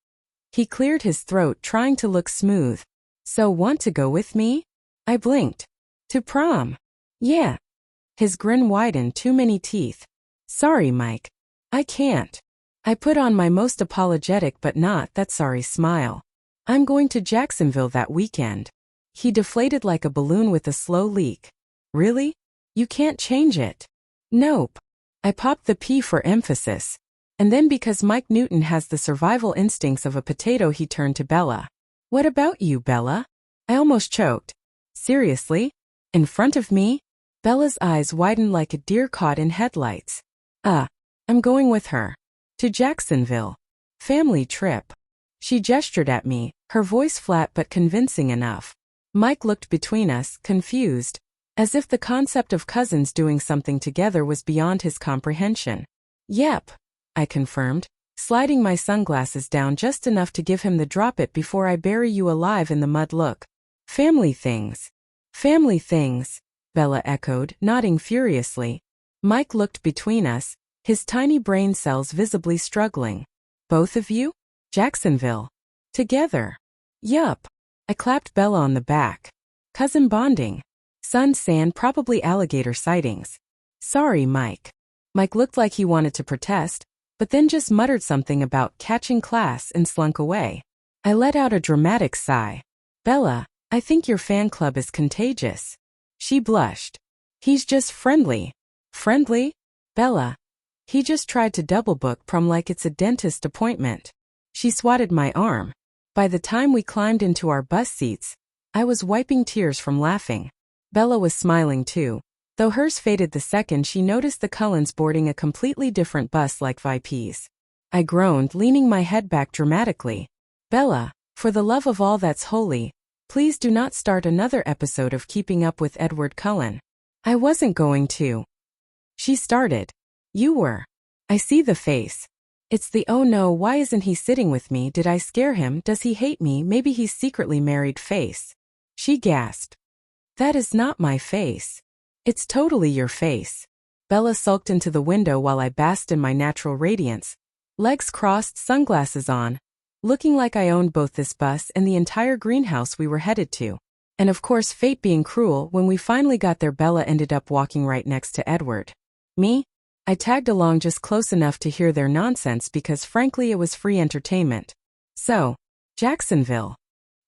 He cleared his throat, trying to look smooth. So want to go with me? I blinked. To prom? Yeah. His grin widened, too many teeth. Sorry, Mike. I can't. I put on my most apologetic but not that sorry smile. I'm going to Jacksonville that weekend. He deflated like a balloon with a slow leak. Really? You can't change it. Nope. I popped the P for emphasis. And then because Mike Newton has the survival instincts of a potato, he turned to Bella. What about you, Bella? I almost choked. Seriously? In front of me? Bella's eyes widened like a deer caught in headlights. I'm going with her. To Jacksonville. Family trip. She gestured at me, her voice flat but convincing enough. Mike looked between us, confused, as if the concept of cousins doing something together was beyond his comprehension. Yep, I confirmed, sliding my sunglasses down just enough to give him the drop it before I bury you alive in the mud look. Family things. Family things, Bella echoed, nodding furiously. Mike looked between us, his tiny brain cells visibly struggling. Both of you? Jacksonville. Together. Yup. I clapped Bella on the back. Cousin bonding. Sun, sand, probably alligator sightings. Sorry, Mike. Mike looked like he wanted to protest, but then just muttered something about catching class and slunk away. I let out a dramatic sigh. Bella, I think your fan club is contagious. She blushed. He's just friendly. Friendly? Bella. He just tried to double book prom like it's a dentist appointment. She swatted my arm. By the time we climbed into our bus seats, I was wiping tears from laughing. Bella was smiling too, though hers faded the second she noticed the Cullens boarding a completely different bus like VIPs. I groaned, leaning my head back dramatically. Bella, for the love of all that's holy, please do not start another episode of Keeping Up with Edward Cullen. I wasn't going to. She started. You were. I see the face. It's the oh no, why isn't he sitting with me? Did I scare him? Does he hate me? Maybe he's secretly married face. She gasped. That is not my face. It's totally your face. Bella sulked into the window while I basked in my natural radiance. Legs crossed, sunglasses on. Looking like I owned both this bus and the entire greenhouse we were headed to. And of course, fate being cruel, when we finally got there, Bella ended up walking right next to Edward. Me? I tagged along just close enough to hear their nonsense because frankly it was free entertainment. So, Jacksonville?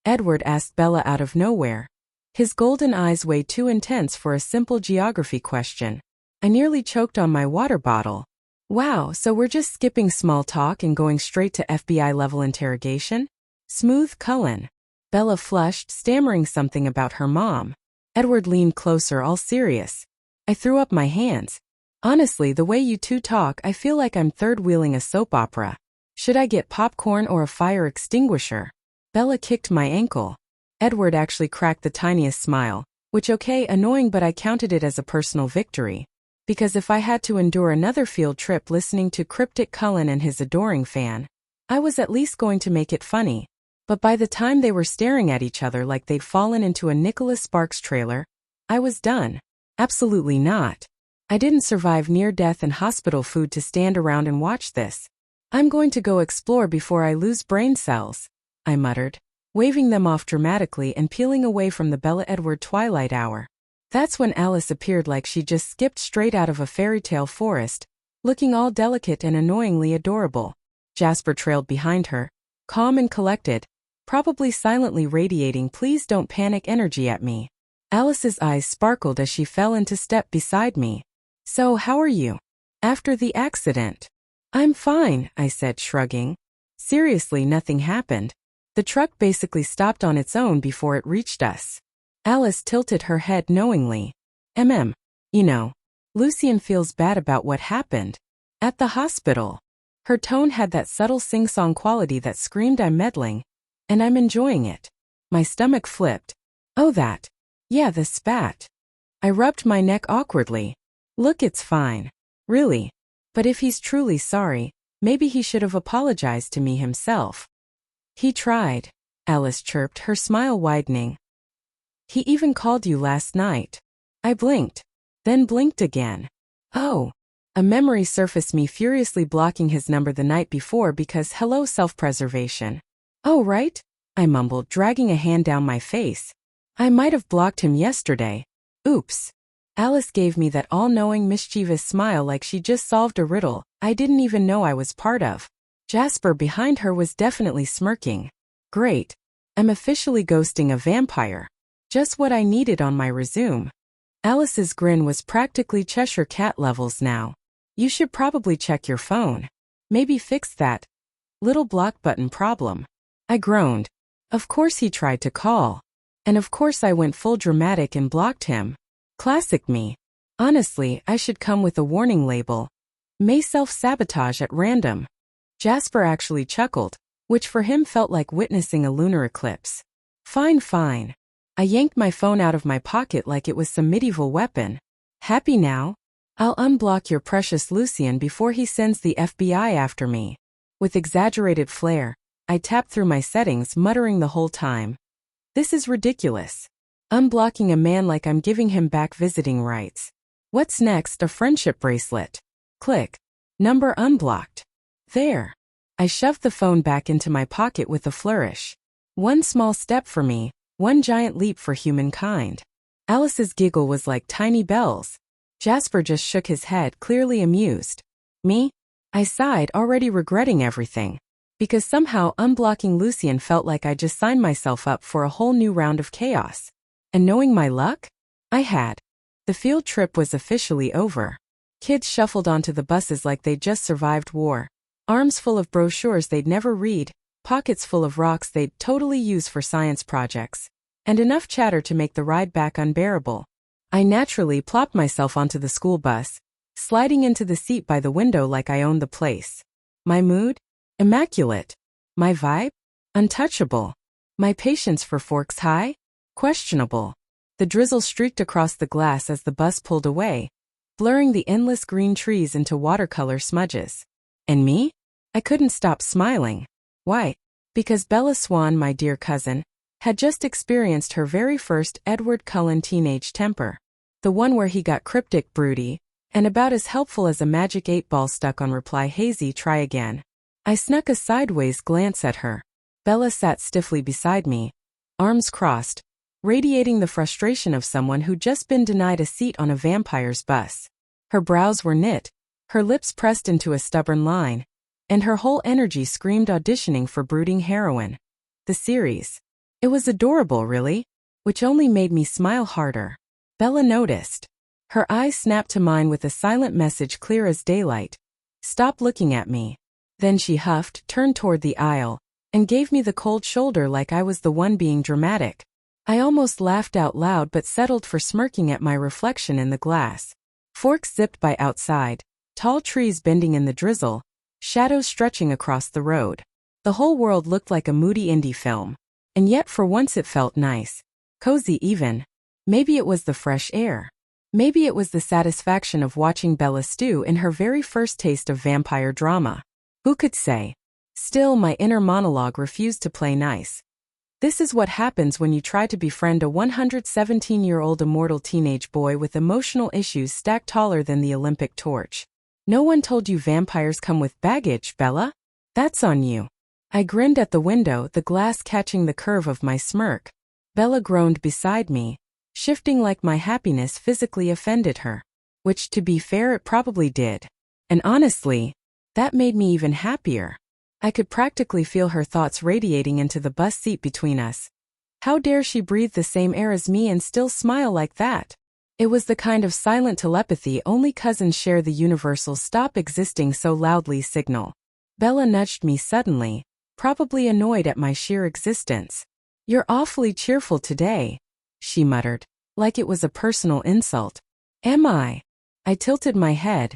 Edward asked Bella out of nowhere. His golden eyes way too intense for a simple geography question. I nearly choked on my water bottle. Wow, so we're just skipping small talk and going straight to FBI-level interrogation? Smooth Cullen. Bella flushed, stammering something about her mom. Edward leaned closer, all serious. I threw up my hands. Honestly, the way you two talk, I feel like I'm third-wheeling a soap opera. Should I get popcorn or a fire extinguisher? Bella kicked my ankle. Edward actually cracked the tiniest smile, which okay, annoying, but I counted it as a personal victory. Because if I had to endure another field trip listening to cryptic Cullen and his adoring fan, I was at least going to make it funny. But by the time they were staring at each other like they'd fallen into a Nicholas Sparks trailer, I was done. Absolutely not. I didn't survive near-death and hospital food to stand around and watch this. I'm going to go explore before I lose brain cells, I muttered, waving them off dramatically and peeling away from the Bella Edward twilight hour. That's when Alice appeared like she just skipped straight out of a fairy tale forest, looking all delicate and annoyingly adorable. Jasper trailed behind her, calm and collected, probably silently radiating please don't panic energy at me. Alice's eyes sparkled as she fell into step beside me. So how are you? After the accident? I'm fine, I said, shrugging. Seriously, nothing happened. The truck basically stopped on its own before it reached us. Alice tilted her head knowingly. You know, Lucien feels bad about what happened. At the hospital. Her tone had that subtle sing-song quality that screamed I'm meddling. And I'm enjoying it. My stomach flipped. Oh that. Yeah, the spat. I rubbed my neck awkwardly. Look, it's fine. Really. But if he's truly sorry, maybe he should have apologized to me himself. He tried, Alice chirped, her smile widening. He even called you last night. I blinked. Then blinked again. Oh. A memory surfaced me, furiously blocking his number the night before because hello self-preservation. Oh right? I mumbled, dragging a hand down my face. I might have blocked him yesterday. Oops. Alice gave me that all-knowing mischievous smile like she just solved a riddle I didn't even know I was part of. Jasper behind her was definitely smirking. Great. I'm officially ghosting a vampire. Just what I needed on my resume. Alice's grin was practically Cheshire Cat levels now. You should probably check your phone. Maybe fix that little block button problem. I groaned. Of course he tried to call. And of course I went full dramatic and blocked him. Classic me. Honestly, I should come with a warning label. May self-sabotage at random. Jasper actually chuckled, which for him felt like witnessing a lunar eclipse. Fine, fine. I yanked my phone out of my pocket like it was some medieval weapon. Happy now? I'll unblock your precious Lucien before he sends the FBI after me. With exaggerated flair, I tapped through my settings, muttering the whole time. This is ridiculous. Unblocking a man like I'm giving him back visiting rights. What's next? A friendship bracelet. Click. Number unblocked. There. I shoved the phone back into my pocket with a flourish. One small step for me, one giant leap for humankind. Alice's giggle was like tiny bells. Jasper just shook his head, clearly amused. Me? I sighed, already regretting everything. because somehow unblocking Lucian felt like I just signed myself up for a whole new round of chaos. And knowing my luck, I had. The field trip was officially over. Kids shuffled onto the buses like they'd just survived war. Arms full of brochures they'd never read, pockets full of rocks they'd totally use for science projects, and enough chatter to make the ride back unbearable. I naturally plopped myself onto the school bus, sliding into the seat by the window like I owned the place. My mood? Immaculate. My vibe? Untouchable. My patience for Forks high? Questionable. The drizzle streaked across the glass as the bus pulled away, blurring the endless green trees into watercolor smudges. And me? I couldn't stop smiling. Why? Because Bella Swan, my dear cousin, had just experienced her very first Edward Cullen teenage temper. The one where he got cryptic broody, and about as helpful as a magic 8-ball stuck on reply hazy try again. I snuck a sideways glance at her. Bella sat stiffly beside me, arms crossed, radiating the frustration of someone who'd just been denied a seat on a vampire's bus. Her brows were knit, her lips pressed into a stubborn line, and her whole energy screamed auditioning for brooding heroine. The series. It was adorable, really, which only made me smile harder. Bella noticed. Her eyes snapped to mine with a silent message clear as daylight. Stop looking at me. Then she huffed, turned toward the aisle, and gave me the cold shoulder like I was the one being dramatic. I almost laughed out loud but settled for smirking at my reflection in the glass. Forks zipped by outside, tall trees bending in the drizzle, shadows stretching across the road. The whole world looked like a moody indie film. And yet for once it felt nice. Cozy even. Maybe it was the fresh air. Maybe it was the satisfaction of watching Bella stew in her very first taste of vampire drama. Who could say? Still, my inner monologue refused to play nice. This is what happens when you try to befriend a 117-year-old immortal teenage boy with emotional issues stacked taller than the Olympic torch. No one told you vampires come with baggage, Bella? That's on you. I grinned at the window, the glass catching the curve of my smirk. Bella groaned beside me, shifting like my happiness physically offended her. Which, to be fair, it probably did. And honestly, that made me even happier. I could practically feel her thoughts radiating into the bus seat between us. How dare she breathe the same air as me and still smile like that? It was the kind of silent telepathy only cousins share, the universal stop existing so loudly signal. Bella nudged me suddenly, probably annoyed at my sheer existence. You're awfully cheerful today, she muttered, like it was a personal insult. Am I? I tilted my head,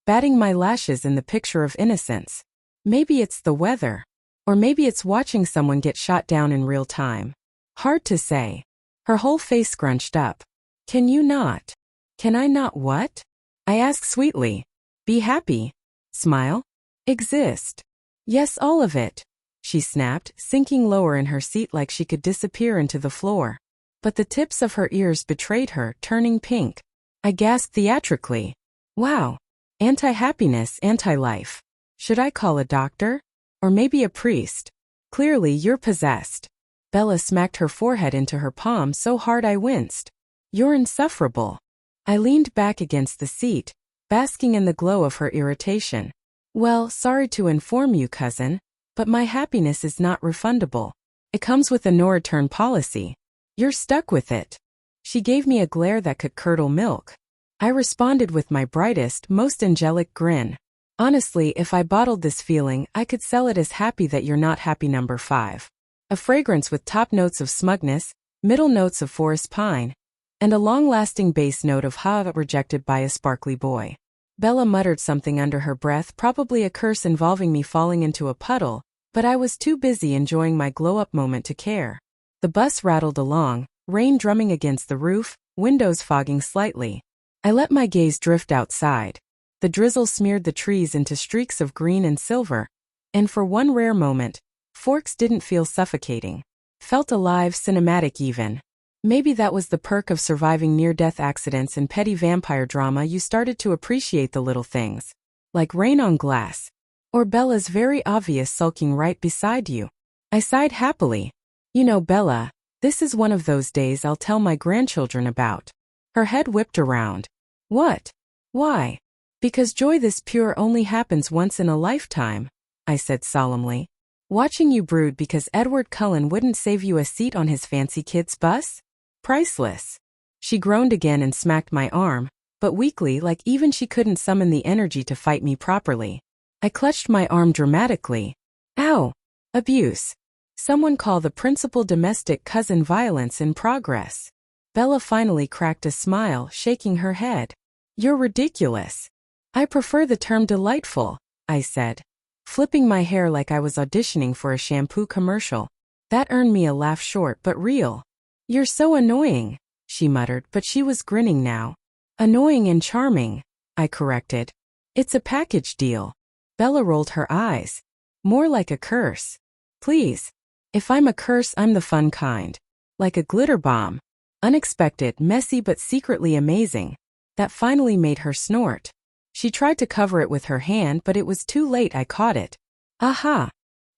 batting my lashes in the picture of innocence. Maybe it's the weather. Or maybe it's watching someone get shot down in real time. Hard to say. Her whole face scrunched up. Can you not? Can I not what? I asked sweetly. Be happy. Smile. Exist. Yes, all of it, she snapped, sinking lower in her seat like she could disappear into the floor. But the tips of her ears betrayed her, turning pink. I gasped theatrically. Wow. Anti-happiness, anti-life. Should I call a doctor? Or maybe a priest? Clearly you're possessed. Bella smacked her forehead into her palm so hard I winced. You're insufferable. I leaned back against the seat, basking in the glow of her irritation. Well, sorry to inform you, cousin, but my happiness is not refundable. It comes with a no-return policy. You're stuck with it. She gave me a glare that could curdle milk. I responded with my brightest, most angelic grin. Honestly, if I bottled this feeling, I could sell it as happy that you're not happy number 5. A fragrance with top notes of smugness, middle notes of forest pine, and a long-lasting bass note of ha rejected by a sparkly boy. Bella muttered something under her breath, probably a curse involving me falling into a puddle, but I was too busy enjoying my glow-up moment to care. The bus rattled along, rain drumming against the roof, windows fogging slightly. I let my gaze drift outside. The drizzle smeared the trees into streaks of green and silver, and for one rare moment, Forks didn't feel suffocating. Felt alive, cinematic even. Maybe that was the perk of surviving near-death accidents and petty vampire drama. You started to appreciate the little things. Like rain on glass. Or Bella's very obvious sulking right beside you. I sighed happily. You know, Bella, this is one of those days I'll tell my grandchildren about. Her head whipped around. What? Why? Because joy this pure only happens once in a lifetime, I said solemnly. Watching you brood because Edward Cullen wouldn't save you a seat on his fancy kid's bus? Priceless. She groaned again and smacked my arm, but weakly, like even she couldn't summon the energy to fight me properly. I clutched my arm dramatically. Ow! Abuse. Someone call the principal. Domestic cousin violence in progress. Bella finally cracked a smile, shaking her head. You're ridiculous. I prefer the term delightful, I said, flipping my hair like I was auditioning for a shampoo commercial. That earned me a laugh, short but real. You're so annoying, she muttered, but she was grinning now. Annoying and charming, I corrected. It's a package deal. Bella rolled her eyes. More like a curse. Please. If I'm a curse, I'm the fun kind. Like a glitter bomb. Unexpected, messy but secretly amazing. That finally made her snort. She tried to cover it with her hand, but it was too late. I caught it. Aha!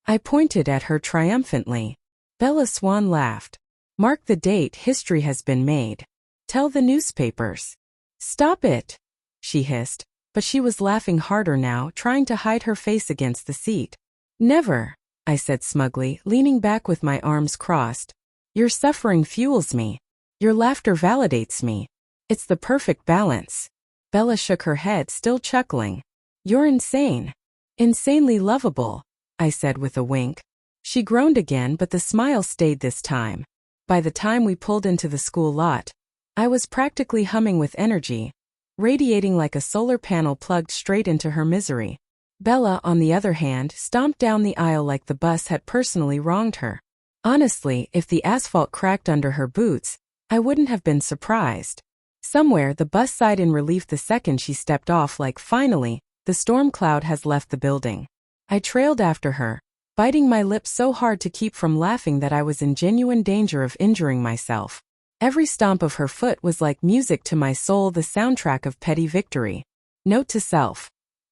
I pointed at her triumphantly. Bella Swan laughed. Mark the date, history has been made. Tell the newspapers. Stop it, she hissed, but she was laughing harder now, trying to hide her face against the seat. Never, I said smugly, leaning back with my arms crossed. Your suffering fuels me. Your laughter validates me. It's the perfect balance. Bella shook her head, still chuckling. You're insane. Insanely lovable, I said with a wink. She groaned again, but the smile stayed this time. By the time we pulled into the school lot, I was practically humming with energy, radiating like a solar panel plugged straight into her misery. Bella, on the other hand, stomped down the aisle like the bus had personally wronged her. Honestly, if the asphalt cracked under her boots, I wouldn't have been surprised. Somewhere the bus sighed in relief the second she stepped off, like finally, the storm cloud has left the building. I trailed after her, biting my lips so hard to keep from laughing that I was in genuine danger of injuring myself. Every stomp of her foot was like music to my soul, the soundtrack of petty victory. Note to self.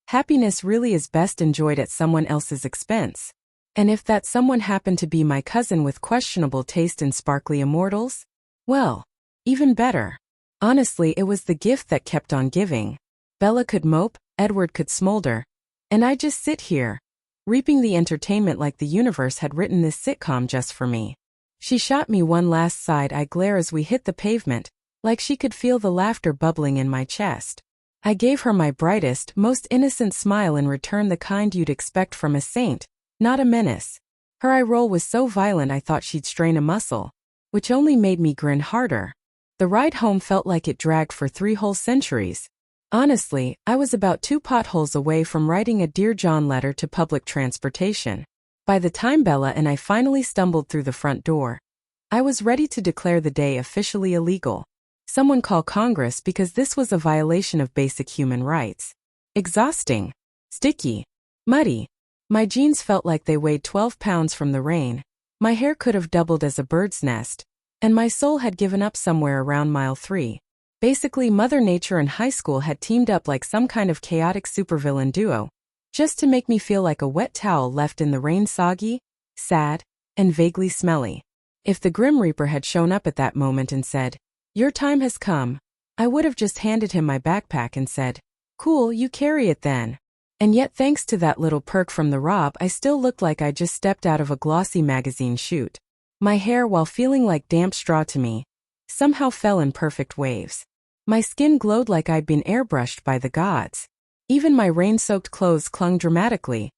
Happiness really is best enjoyed at someone else's expense. And if that someone happened to be my cousin with questionable taste in sparkly immortals? Well, even better. Honestly, it was the gift that kept on giving. Bella could mope, Edward could smolder, and I just sit here, reaping the entertainment like the universe had written this sitcom just for me. She shot me one last side-eye glare as we hit the pavement, like she could feel the laughter bubbling in my chest. I gave her my brightest, most innocent smile in return, the kind you'd expect from a saint, not a menace. Her eye roll was so violent I thought she'd strain a muscle, which only made me grin harder. The ride home felt like it dragged for 3 whole centuries. Honestly, I was about 2 potholes away from writing a Dear John letter to public transportation. By the time Bella and I finally stumbled through the front door, I was ready to declare the day officially illegal. Someone call Congress, because this was a violation of basic human rights. Exhausting. Sticky. Muddy. My jeans felt like they weighed 12 pounds from the rain. My hair could have doubled as a bird's nest. And my soul had given up somewhere around mile 3. Basically, Mother Nature and high school had teamed up like some kind of chaotic supervillain duo, just to make me feel like a wet towel left in the rain, soggy, sad, and vaguely smelly. If the Grim Reaper had shown up at that moment and said, "Your time has come," I would have just handed him my backpack and said, "Cool, you carry it then." And yet, thanks to that little perk from the Rob, I still looked like I just stepped out of a glossy magazine shoot. My hair, while feeling like damp straw to me, somehow fell in perfect waves. My skin glowed like I'd been airbrushed by the gods. Even my rain-soaked clothes clung dramatically,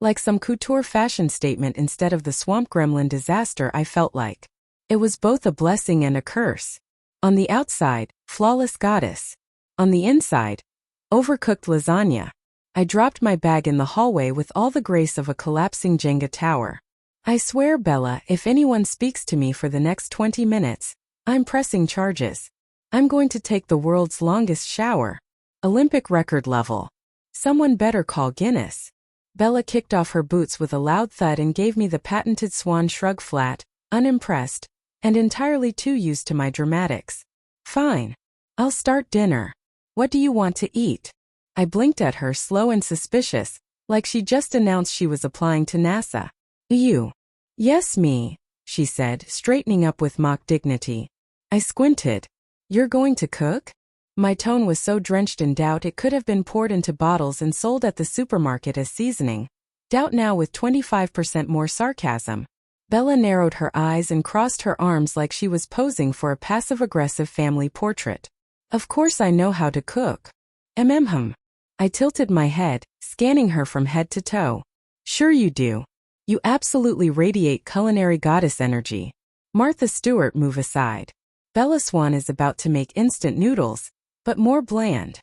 like some couture fashion statement instead of the swamp gremlin disaster I felt like. It was both a blessing and a curse. On the outside, flawless goddess. On the inside, overcooked lasagna. I dropped my bag in the hallway with all the grace of a collapsing Jenga tower. I swear, Bella, if anyone speaks to me for the next 20 minutes, I'm pressing charges. I'm going to take the world's longest shower. Olympic record level. Someone better call Guinness. Bella kicked off her boots with a loud thud and gave me the patented swan shrug, flat, unimpressed, and entirely too used to my dramatics. Fine. I'll start dinner. What do you want to eat? I blinked at her, slow and suspicious, like she just announced she was applying to NASA. You. Yes, me, she said, straightening up with mock dignity. I squinted. You're going to cook? My tone was so drenched in doubt it could have been poured into bottles and sold at the supermarket as seasoning. Doubt now with 25% more sarcasm. Bella narrowed her eyes and crossed her arms like she was posing for a passive-aggressive family portrait. Of course I know how to cook. I tilted my head, scanning her from head to toe. Sure you do. You absolutely radiate culinary goddess energy. Martha Stewart, move aside. Bella Swan is about to make instant noodles, but more bland.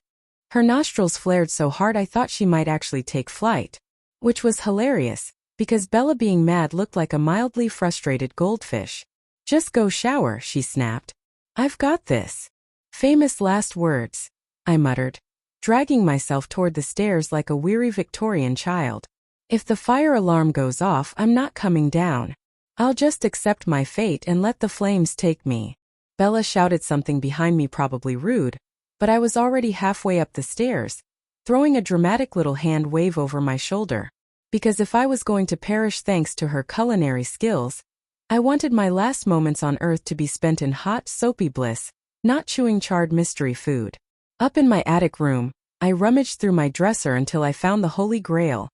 Her nostrils flared so hard I thought she might actually take flight. Which was hilarious, because Bella being mad looked like a mildly frustrated goldfish. Just go shower, she snapped. I've got this. Famous last words, I muttered, dragging myself toward the stairs like a weary Victorian child. If the fire alarm goes off, I'm not coming down. I'll just accept my fate and let the flames take me. Bella shouted something behind me, probably rude, but I was already halfway up the stairs, throwing a dramatic little hand wave over my shoulder. Because if I was going to perish thanks to her culinary skills, I wanted my last moments on earth to be spent in hot, soapy bliss, not chewing charred mystery food. Up in my attic room, I rummaged through my dresser until I found the holy grail.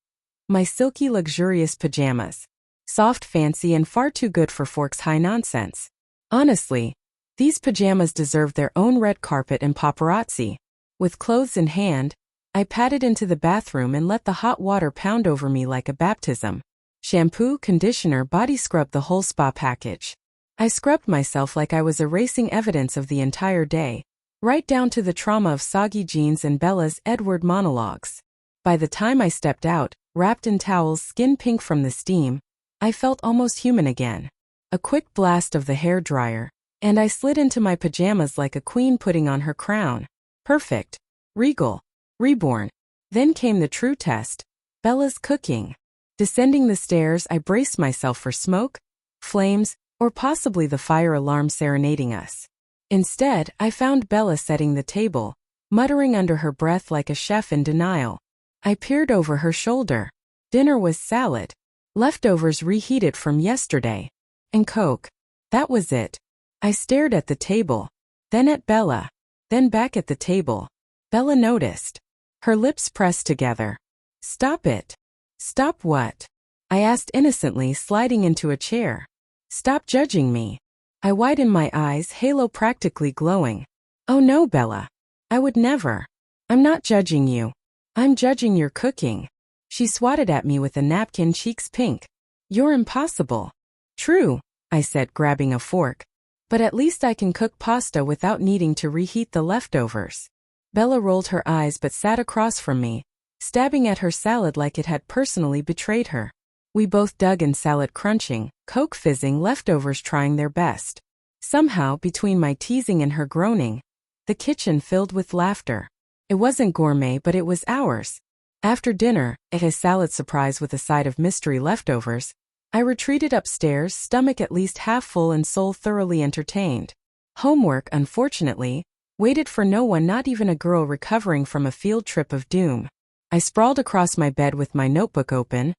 My silky, luxurious pajamas. Soft, fancy, and far too good for Fork's high nonsense. Honestly, these pajamas deserved their own red carpet and paparazzi. With clothes in hand, I padded into the bathroom and let the hot water pound over me like a baptism. Shampoo, conditioner, body scrub, the whole spa package. I scrubbed myself like I was erasing evidence of the entire day, right down to the trauma of soggy jeans and Bella's Edward monologues. By the time I stepped out, wrapped in towels, skin pink from the steam, I felt almost human again. A quick blast of the hair dryer, and I slid into my pajamas like a queen putting on her crown. Perfect. Regal. Reborn. Then came the true test. Bella's cooking. Descending the stairs, I braced myself for smoke, flames, or possibly the fire alarm serenading us. Instead, I found Bella setting the table, muttering under her breath like a chef in denial. I peered over her shoulder. Dinner was salad, leftovers reheated from yesterday, and Coke. That was it. I stared at the table, then at Bella, then back at the table. Bella noticed. Her lips pressed together. Stop it. Stop what? I asked innocently, sliding into a chair. Stop judging me. I widened my eyes, halo practically glowing. Oh no, Bella. I would never. I'm not judging you. I'm judging your cooking. She swatted at me with a napkin, cheeks pink. You're impossible. True, I said, grabbing a fork. But at least I can cook pasta without needing to reheat the leftovers. Bella rolled her eyes but sat across from me, stabbing at her salad like it had personally betrayed her. We both dug in, salad crunching, Coke fizzing, leftovers trying their best. Somehow, between my teasing and her groaning, the kitchen filled with laughter. It wasn't gourmet, but it was ours. After dinner, a salad surprise with a side of mystery leftovers, I retreated upstairs, stomach at least half full and soul thoroughly entertained. Homework, unfortunately, waited for no one, not even a girl recovering from a field trip of doom. I sprawled across my bed with my notebook open,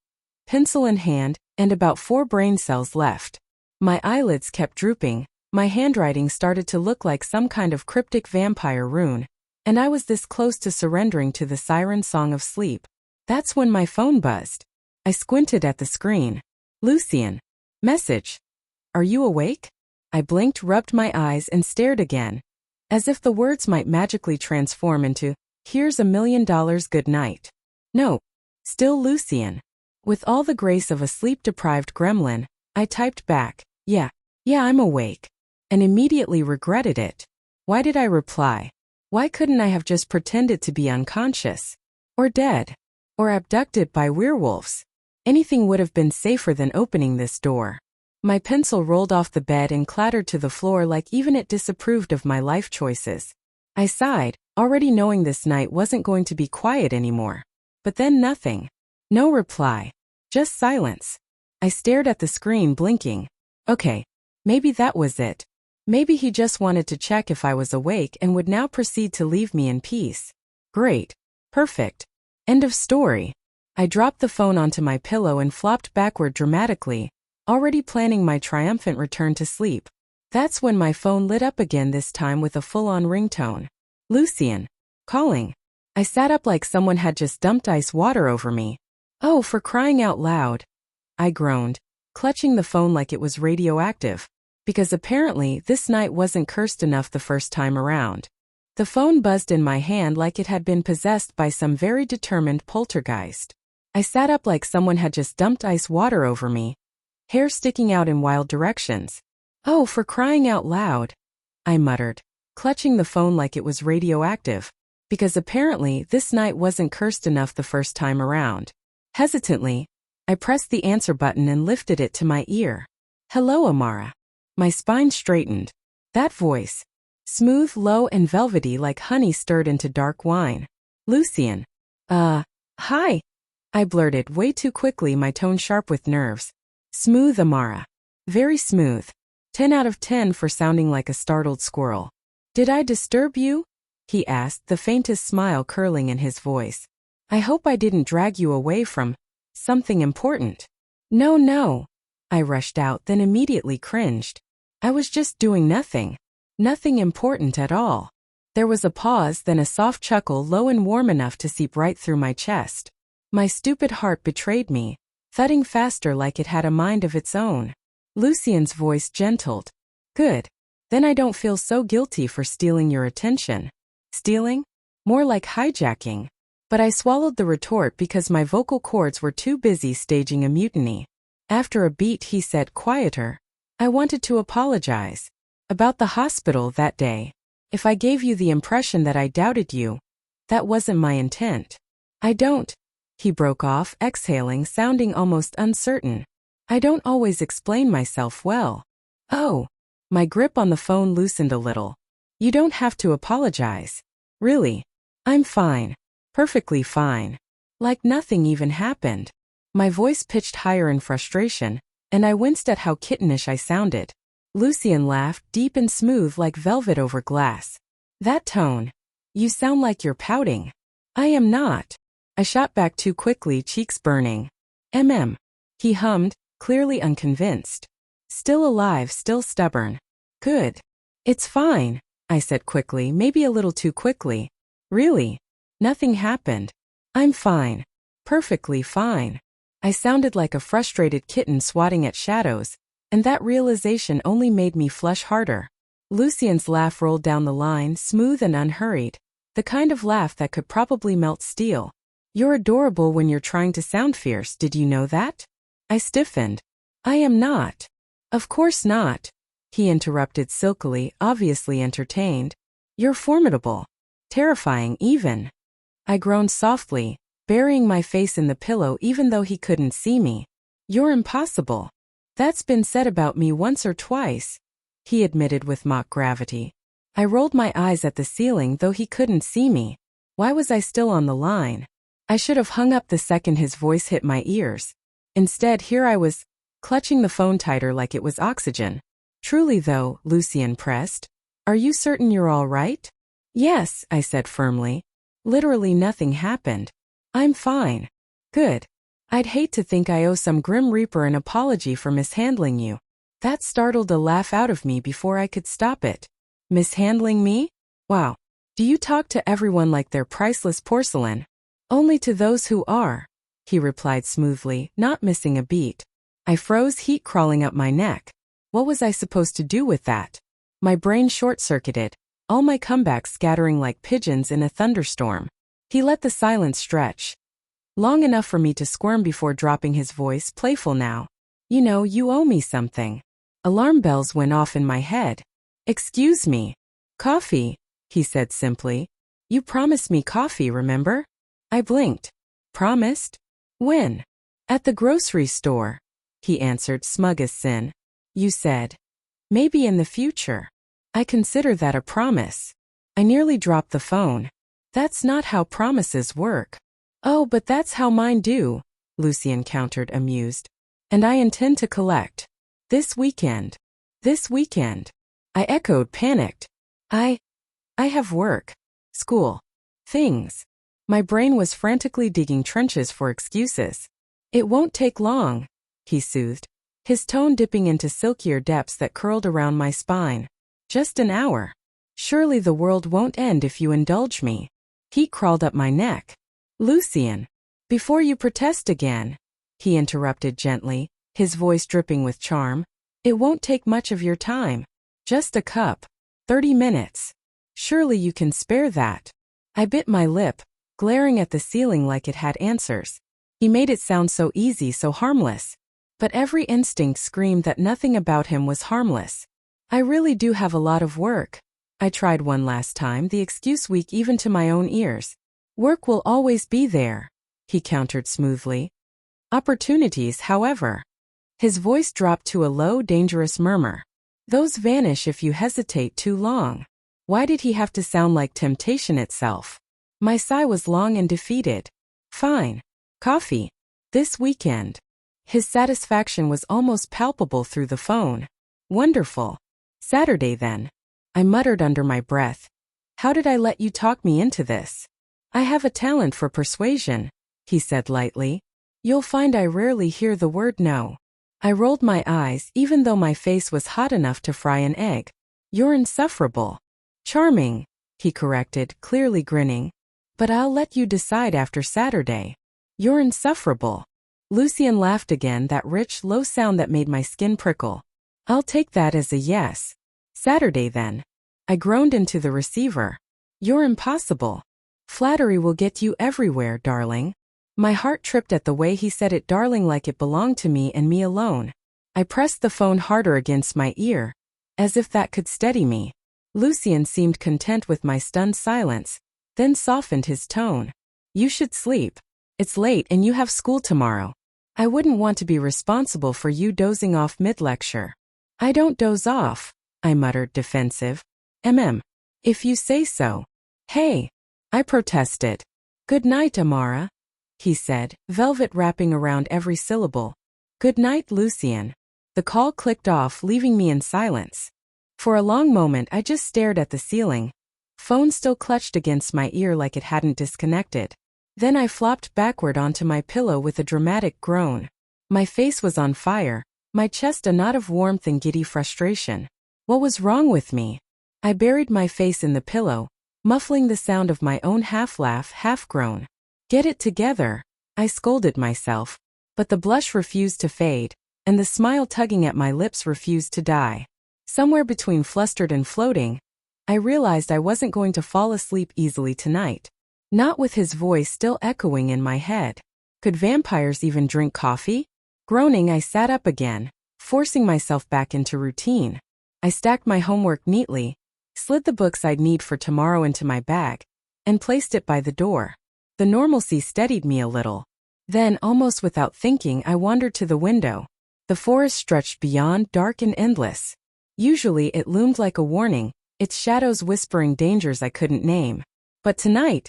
pencil in hand, and about 4 brain cells left. My eyelids kept drooping, my handwriting started to look like some kind of cryptic vampire rune, and I was this close to surrendering to the siren song of sleep. That's when my phone buzzed. I squinted at the screen. Lucian. Message. Are you awake? I blinked, rubbed my eyes, and stared again. As if the words might magically transform into, here's $1 million, good night. No. Still Lucian. With all the grace of a sleep-deprived gremlin, I typed back, yeah, I'm awake. And immediately regretted it. Why did I reply? Why couldn't I have just pretended to be unconscious? Or dead? Or abducted by werewolves? Anything would have been safer than opening this door. My pencil rolled off the bed and clattered to the floor like even it disapproved of my life choices. I sighed, already knowing this night wasn't going to be quiet anymore. But then nothing. No reply. Just silence. I stared at the screen, blinking. Okay, maybe that was it. Maybe he just wanted to check if I was awake and would now proceed to leave me in peace. Great. Perfect. End of story. I dropped the phone onto my pillow and flopped backward dramatically, already planning my triumphant return to sleep. That's when my phone lit up again, this time with a full-on ringtone. Lucian. Calling. I sat up like someone had just dumped ice water over me. Oh, for crying out loud. I groaned, clutching the phone like it was radioactive, because apparently this night wasn't cursed enough the first time around. The phone buzzed in my hand like it had been possessed by some very determined poltergeist. I sat up like someone had just dumped ice water over me, hair sticking out in wild directions. Oh, for crying out loud, I muttered, clutching the phone like it was radioactive, because apparently this night wasn't cursed enough the first time around. Hesitantly, I pressed the answer button and lifted it to my ear. Hello, Amara. My spine straightened. That voice, smooth, low, and velvety like honey stirred into dark wine. Lucian. Hi. I blurted way too quickly, my tone sharp with nerves. Smooth, Amara. Very smooth. 10 out of 10 for sounding like a startled squirrel. Did I disturb you? He asked, the faintest smile curling in his voice. I hope I didn't drag you away from something important. No. I rushed out, then immediately cringed. I was just doing nothing. Nothing important at all. There was a pause, then a soft chuckle, low and warm enough to seep right through my chest. My stupid heart betrayed me, thudding faster like it had a mind of its own. Lucian's voice gentled. Good. Then I don't feel so guilty for stealing your attention. Stealing? More like hijacking. But I swallowed the retort because my vocal cords were too busy staging a mutiny. After a beat, he said, quieter. I wanted to apologize. About the hospital that day. If I gave you the impression that I doubted you, that wasn't my intent. I don't. He broke off, exhaling, sounding almost uncertain. I don't always explain myself well. Oh. My grip on the phone loosened a little. You don't have to apologize. Really. I'm fine. Perfectly fine. Like nothing even happened. My voice pitched higher in frustration, and I winced at how kittenish I sounded. Lucian laughed, deep and smooth like velvet over glass. That tone. You sound like you're pouting. I am not. I shot back too quickly, cheeks burning. He hummed, clearly unconvinced. Still alive, still stubborn. Good. It's fine, I said quickly, maybe a little too quickly. Really? Nothing happened. I'm fine. Perfectly fine. I sounded like a frustrated kitten swatting at shadows, and that realization only made me flush harder. Lucian's laugh rolled down the line, smooth and unhurried, the kind of laugh that could probably melt steel. You're adorable when you're trying to sound fierce, did you know that? I stiffened. I am not. Of course not. He interrupted silkily, obviously entertained. You're formidable. Terrifying even. I groaned softly, burying my face in the pillow even though he couldn't see me. You're impossible. That's been said about me once or twice, he admitted with mock gravity. I rolled my eyes at the ceiling though he couldn't see me. Why was I still on the line? I should have hung up the second his voice hit my ears. Instead, here I was, clutching the phone tighter like it was oxygen. Truly though, Lucian pressed. Are you certain you're all right? Yes, I said firmly. Literally nothing happened. I'm fine. Good. I'd hate to think I owe some grim reaper an apology for mishandling you. That startled a laugh out of me before I could stop it. Mishandling me? Wow. Do you talk to everyone like they're priceless porcelain? Only to those who are, he replied smoothly, not missing a beat. I froze, heat crawling up my neck. What was I supposed to do with that? My brain short-circuited, all my comebacks scattering like pigeons in a thunderstorm. He let the silence stretch. Long enough for me to squirm before dropping his voice, playful now. You know, you owe me something. Alarm bells went off in my head. Excuse me. Coffee, he said simply. You promised me coffee, remember? I blinked. Promised? When? At the grocery store, he answered, smug as sin. You said. Maybe in the future. I consider that a promise. I nearly dropped the phone. That's not how promises work. Oh, but that's how mine do, Lucian countered, amused. And I intend to collect. This weekend. This weekend. I echoed, panicked. I have work. School. Things. My brain was frantically digging trenches for excuses. It won't take long, he soothed, his tone dipping into silkier depths that curled around my spine. Just an hour. Surely the world won't end if you indulge me. Heat crawled up my neck. Lucian. Before you protest again, he interrupted gently, his voice dripping with charm. It won't take much of your time. Just a cup. 30 minutes. Surely you can spare that. I bit my lip, glaring at the ceiling like it had answers. He made it sound so easy, so harmless. But every instinct screamed that nothing about him was harmless. I really do have a lot of work. I tried one last time, the excuse weak even to my own ears. Work will always be there, he countered smoothly. Opportunities, however. His voice dropped to a low, dangerous murmur. Those vanish if you hesitate too long. Why did he have to sound like temptation itself? My sigh was long and defeated. Fine. Coffee. This weekend. His satisfaction was almost palpable through the phone. Wonderful. Saturday then. I muttered under my breath. How did I let you talk me into this? I have a talent for persuasion, he said lightly. You'll find I rarely hear the word no. I rolled my eyes even though my face was hot enough to fry an egg. You're insufferable. Charming, he corrected, clearly grinning. But I'll let you decide after Saturday. You're insufferable. Lucien laughed again, that rich, low sound that made my skin prickle. I'll take that as a yes. Saturday then. I groaned into the receiver. You're impossible. Flattery will get you everywhere, darling. My heart tripped at the way he said it, darling, like it belonged to me and me alone. I pressed the phone harder against my ear, as if that could steady me. Lucien seemed content with my stunned silence, then softened his tone. You should sleep. It's late and you have school tomorrow. I wouldn't want to be responsible for you dozing off mid-lecture. I don't doze off, I muttered, defensive. If you say so. Hey, I protested. Good night, Amara, he said, velvet wrapping around every syllable. Good night, Lucien. The call clicked off, leaving me in silence. For a long moment I just stared at the ceiling. Phone still clutched against my ear like it hadn't disconnected. Then I flopped backward onto my pillow with a dramatic groan. My face was on fire, my chest a knot of warmth and giddy frustration. What was wrong with me? I buried my face in the pillow, muffling the sound of my own half-laugh, half-groan. Get it together, I scolded myself. But the blush refused to fade, and the smile tugging at my lips refused to die. Somewhere between flustered and floating, I realized I wasn't going to fall asleep easily tonight. Not with his voice still echoing in my head. Could vampires even drink coffee? Groaning, I sat up again, forcing myself back into routine. I stacked my homework neatly, slid the books I'd need for tomorrow into my bag, and placed it by the door. The normalcy steadied me a little. Then, almost without thinking, I wandered to the window. The forest stretched beyond, dark and endless. Usually it loomed like a warning, its shadows whispering dangers I couldn't name. But tonight,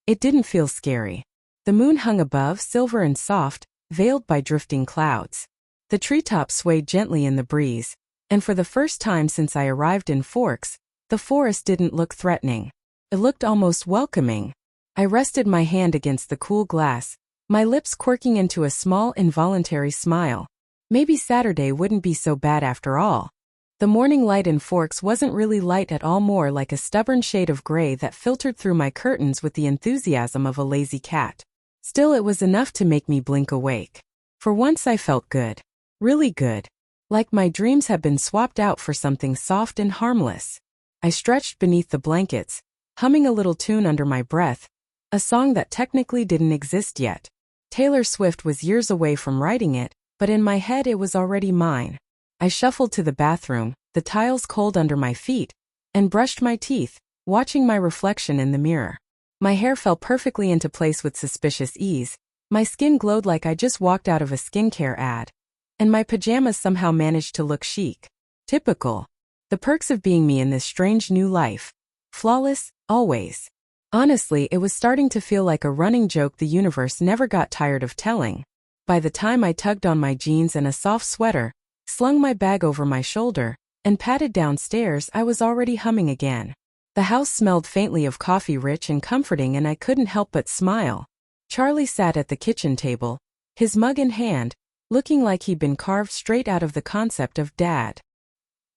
it didn't feel scary. The moon hung above, silver and soft, veiled by drifting clouds. The treetops swayed gently in the breeze, and for the first time since I arrived in Forks, the forest didn't look threatening. It looked almost welcoming. I rested my hand against the cool glass, my lips quirking into a small, involuntary smile. Maybe Saturday wouldn't be so bad after all. The morning light in Forks wasn't really light at all, more like a stubborn shade of gray that filtered through my curtains with the enthusiasm of a lazy cat. Still, it was enough to make me blink awake. For once I felt good. Really good. Like my dreams had been swapped out for something soft and harmless. I stretched beneath the blankets, humming a little tune under my breath, a song that technically didn't exist yet. Taylor Swift was years away from writing it, but in my head it was already mine. I shuffled to the bathroom, the tiles cold under my feet, and brushed my teeth, watching my reflection in the mirror. My hair fell perfectly into place with suspicious ease, my skin glowed like I just walked out of a skincare ad, and my pajamas somehow managed to look chic. Typical. The perks of being me in this strange new life. Flawless, always. Honestly, it was starting to feel like a running joke the universe never got tired of telling. By the time I tugged on my jeans and a soft sweater, slung my bag over my shoulder, and padded downstairs, I was already humming again. The house smelled faintly of coffee, rich and comforting, and I couldn't help but smile. Charlie sat at the kitchen table, his mug in hand, looking like he'd been carved straight out of the concept of Dad.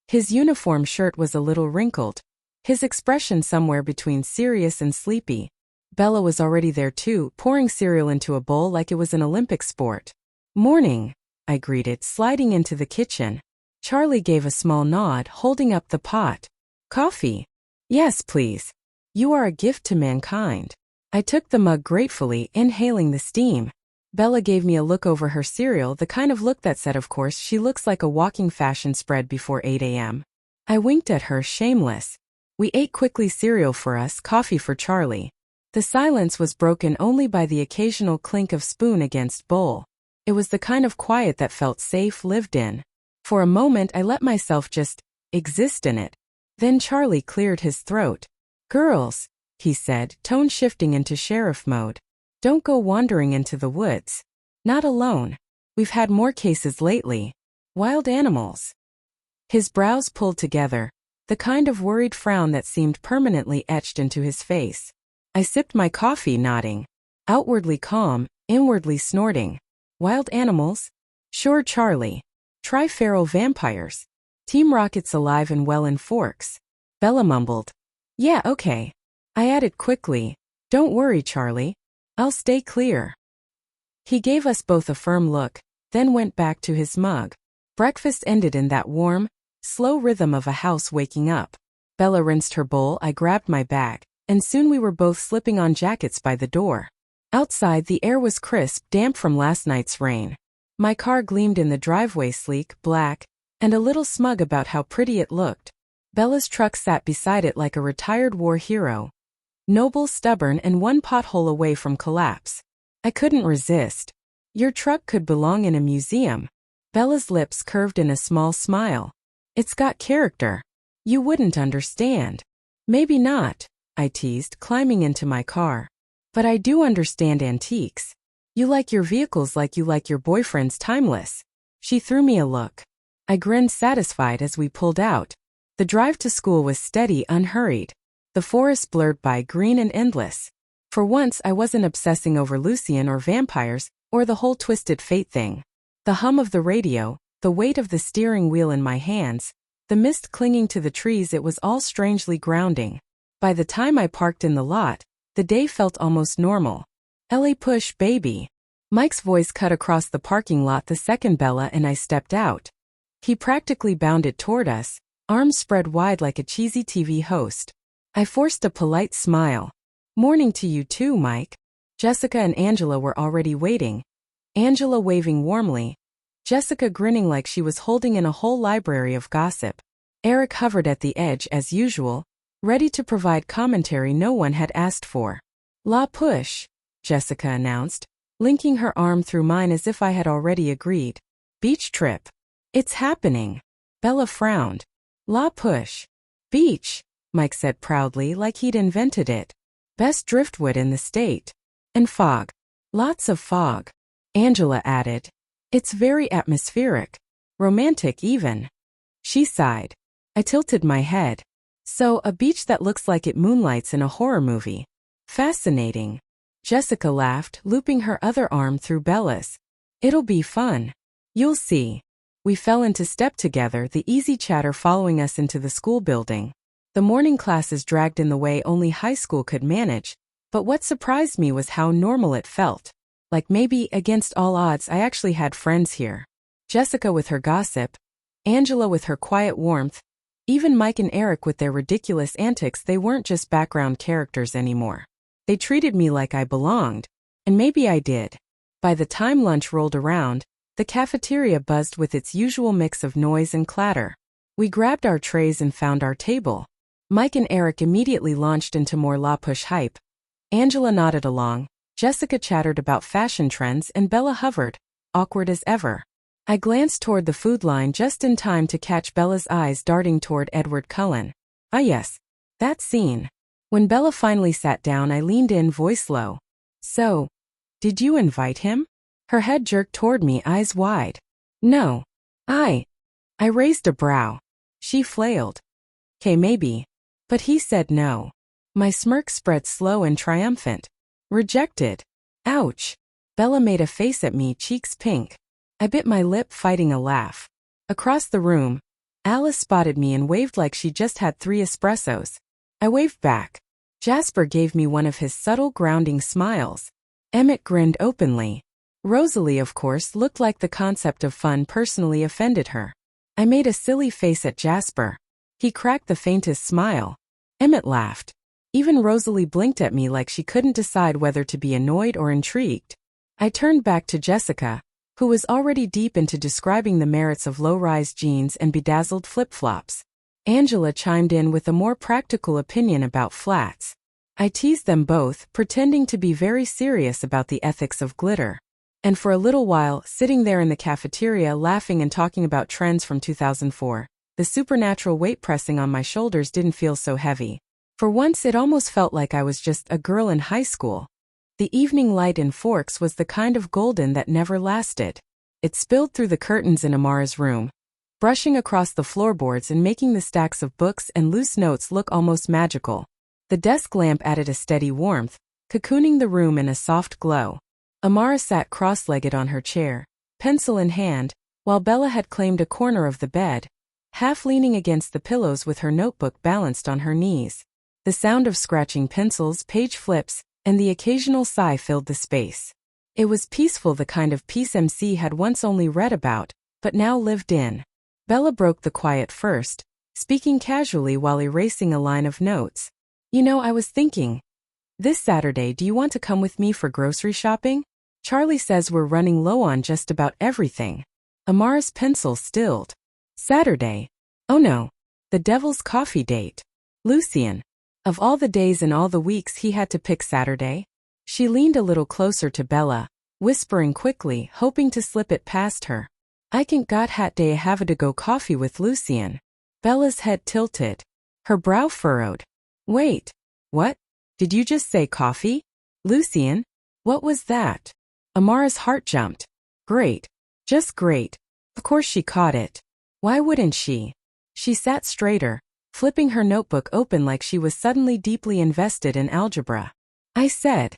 His uniform shirt was a little wrinkled, his expression somewhere between serious and sleepy, Bella was already there too, pouring cereal into a bowl like it was an Olympic sport. "Morning," I greeted, sliding into the kitchen. Charlie gave a small nod, holding up the pot. "Coffee?" "Yes, please. You are a gift to mankind." I took the mug gratefully, inhaling the steam. Bella gave me a look over her cereal, the kind of look that said, of course, she looks like a walking fashion spread before 8 a.m. I winked at her, shameless. We ate quickly, cereal for us, coffee for Charlie. The silence was broken only by the occasional clink of spoon against bowl. It was the kind of quiet that felt safe, lived in. For a moment I let myself just exist in it. Then Charlie cleared his throat. "Girls," he said, tone shifting into sheriff mode. "Don't go wandering into the woods. Not alone. We've had more cases lately. Wild animals." His brows pulled together, the kind of worried frown that seemed permanently etched into his face. I sipped my coffee, nodding. Outwardly calm, inwardly snorting. "Wild animals? Sure, Charlie. Try feral vampires. Team Rocket's alive and well in Forks." Bella mumbled. "Yeah, okay." I added quickly, "Don't worry, Charlie. I'll stay clear." He gave us both a firm look, then went back to his mug. Breakfast ended in that warm, slow rhythm of a house waking up. Bella rinsed her bowl, I grabbed my bag, and soon we were both slipping on jackets by the door. Outside, the air was crisp, damp from last night's rain. My car gleamed in the driveway, sleek, black, and a little smug about how pretty it looked. Bella's truck sat beside it like a retired war hero. Noble, stubborn, and one pothole away from collapse. I couldn't resist. "Your truck could belong in a museum." Bella's lips curved in a small smile. "It's got character. You wouldn't understand." "Maybe not," I teased, climbing into my car. "But I do understand antiques. You like your vehicles like you like your boyfriend's timeless." She threw me a look. I grinned, satisfied, as we pulled out. The drive to school was steady, unhurried. The forest blurred by, green and endless. For once I wasn't obsessing over Lucian or vampires, or the whole twisted fate thing. The hum of the radio, the weight of the steering wheel in my hands, the mist clinging to the trees, it was all strangely grounding. By the time I parked in the lot, the day felt almost normal. "LA push, baby." Mike's voice cut across the parking lot the second Bella and I stepped out. He practically bounded toward us, arms spread wide like a cheesy TV host. I forced a polite smile. "Morning to you too, Mike." Jessica and Angela were already waiting. Angela waving warmly, Jessica grinning like she was holding in a whole library of gossip. Eric hovered at the edge as usual, ready to provide commentary no one had asked for. "La push," Jessica announced, linking her arm through mine as if I had already agreed. "Beach trip. It's happening." Bella frowned. "La push. Beach," Mike said proudly, like he'd invented it. "Best driftwood in the state. And fog. Lots of fog." Angela added. "It's very atmospheric. Romantic even." She sighed. I tilted my head. "So, a beach that looks like it moonlights in a horror movie. Fascinating." Jessica laughed, looping her other arm through Bella's. "It'll be fun. You'll see." We fell into step together, the easy chatter following us into the school building. The morning classes dragged in the way only high school could manage, but what surprised me was how normal it felt. Like maybe, against all odds, I actually had friends here. Jessica with her gossip, Angela with her quiet warmth, even Mike and Eric with their ridiculous antics. They weren't just background characters anymore. They treated me like I belonged, and maybe I did. By the time lunch rolled around, the cafeteria buzzed with its usual mix of noise and clatter. We grabbed our trays and found our table. Mike and Eric immediately launched into more La Push hype. Angela nodded along, Jessica chattered about fashion trends, and Bella hovered, awkward as ever. I glanced toward the food line just in time to catch Bella's eyes darting toward Edward Cullen. Ah yes, that scene. When Bella finally sat down, I leaned in, voice low. "So, did you invite him?" Her head jerked toward me, eyes wide. "No. I raised a brow. She flailed. "'Kay, maybe. But he said no." My smirk spread slow and triumphant. "Rejected. Ouch." Bella made a face at me, cheeks pink. I bit my lip, fighting a laugh. Across the room, Alice spotted me and waved like she just had 3 espressos. I waved back. Jasper gave me one of his subtle grounding smiles. Emmett grinned openly. Rosalie, of course, looked like the concept of fun personally offended her. I made a silly face at Jasper. He cracked the faintest smile. Emmett laughed. Even Rosalie blinked at me like she couldn't decide whether to be annoyed or intrigued. I turned back to Jessica, who was already deep into describing the merits of low-rise jeans and bedazzled flip-flops. Angela chimed in with a more practical opinion about flats. I teased them both, pretending to be very serious about the ethics of glitter. And for a little while, sitting there in the cafeteria laughing and talking about trends from 2004, the supernatural weight pressing on my shoulders didn't feel so heavy. For once it almost felt like I was just a girl in high school. The evening light in Forks was the kind of golden that never lasted. It spilled through the curtains in Amara's room, brushing across the floorboards and making the stacks of books and loose notes look almost magical. The desk lamp added a steady warmth, cocooning the room in a soft glow. Amara sat cross-legged on her chair, pencil in hand, while Bella had claimed a corner of the bed, half leaning against the pillows with her notebook balanced on her knees. The sound of scratching pencils, page flips, and the occasional sigh filled the space. It was peaceful, the kind of peace MC had once only read about, but now lived in. Bella broke the quiet first, speaking casually while erasing a line of notes. You know, I was thinking, this Saturday, do you want to come with me for grocery shopping? Charlie says we're running low on just about everything. Amara's pencil stilled. Saturday? Oh no. The devil's coffee date. Lucian. Of all the days and all the weeks he had to pick Saturday? She leaned a little closer to Bella, whispering quickly, hoping to slip it past her. I can't got hat day have to go coffee with Lucian. Bella's head tilted. Her brow furrowed. Wait. What? Did you just say coffee? Lucian? What was that? Amara's heart jumped. Great. Just great. Of course she caught it. Why wouldn't she? She sat straighter, flipping her notebook open like she was suddenly deeply invested in algebra. I said.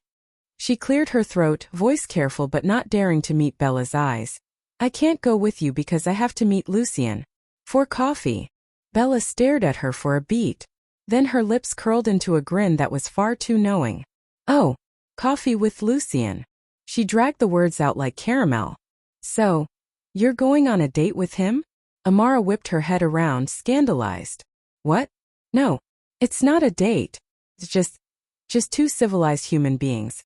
She cleared her throat, voice careful but not daring to meet Bella's eyes. I can't go with you because I have to meet Lucian. For coffee. Bella stared at her for a beat. Then her lips curled into a grin that was far too knowing. Oh, coffee with Lucian. She dragged the words out like caramel. So, you're going on a date with him? Amara whipped her head around, scandalized. What? No, it's not a date. It's just two civilized human beings.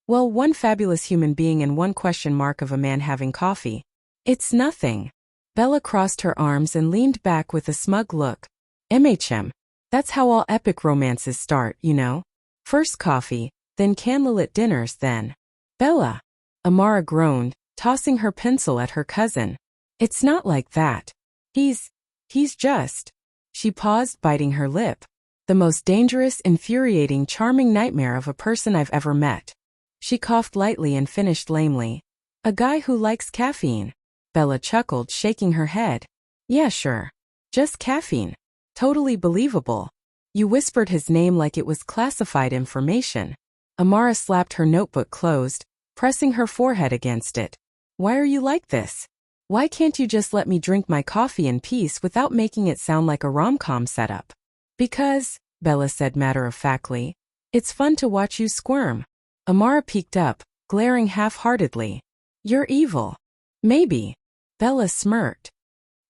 Well, one fabulous human being and one question mark of a man having coffee. It's nothing. Bella crossed her arms and leaned back with a smug look. MHM. That's how all epic romances start, you know? First coffee, then candlelit dinners, then. Bella. Amara groaned, tossing her pencil at her cousin. It's not like that. He's just. She paused, biting her lip. The most dangerous, infuriating, charming nightmare of a person I've ever met. She coughed lightly and finished lamely. A guy who likes caffeine. Bella chuckled, shaking her head. Yeah, sure. Just caffeine. Totally believable. You whispered his name like it was classified information. Amara slapped her notebook closed, pressing her forehead against it. Why are you like this? Why can't you just let me drink my coffee in peace without making it sound like a rom-com setup? Because, Bella said matter-of-factly, it's fun to watch you squirm. Amara peeked up, glaring half-heartedly. You're evil. Maybe. Bella smirked.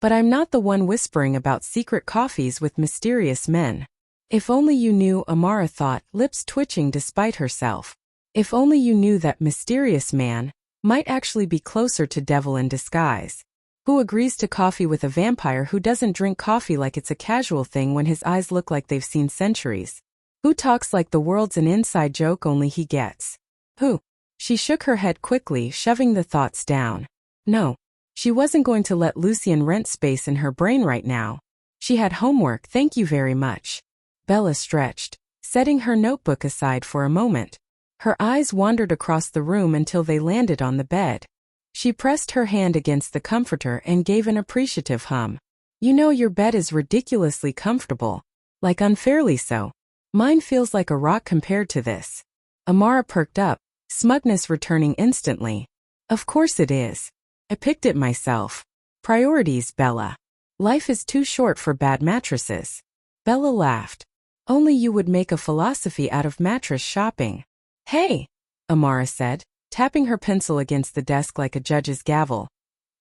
But I'm not the one whispering about secret coffees with mysterious men. If only you knew, Amara thought, lips twitching despite herself. If only you knew that mysterious man might actually be closer to devil in disguise. Who agrees to coffee with a vampire who doesn't drink coffee like it's a casual thing when his eyes look like they've seen centuries? Who talks like the world's an inside joke only he gets? Who? She shook her head quickly, shoving the thoughts down. No. She wasn't going to let Lucian rent space in her brain right now. She had homework, thank you very much. Bella stretched, setting her notebook aside for a moment. Her eyes wandered across the room until they landed on the bed. She pressed her hand against the comforter and gave an appreciative hum. You know, your bed is ridiculously comfortable. Like unfairly so. Mine feels like a rock compared to this. Amara perked up, smugness returning instantly. Of course it is. I picked it myself. Priorities, Bella. Life is too short for bad mattresses. Bella laughed. Only you would make a philosophy out of mattress shopping. Hey, Amara said, tapping her pencil against the desk like a judge's gavel.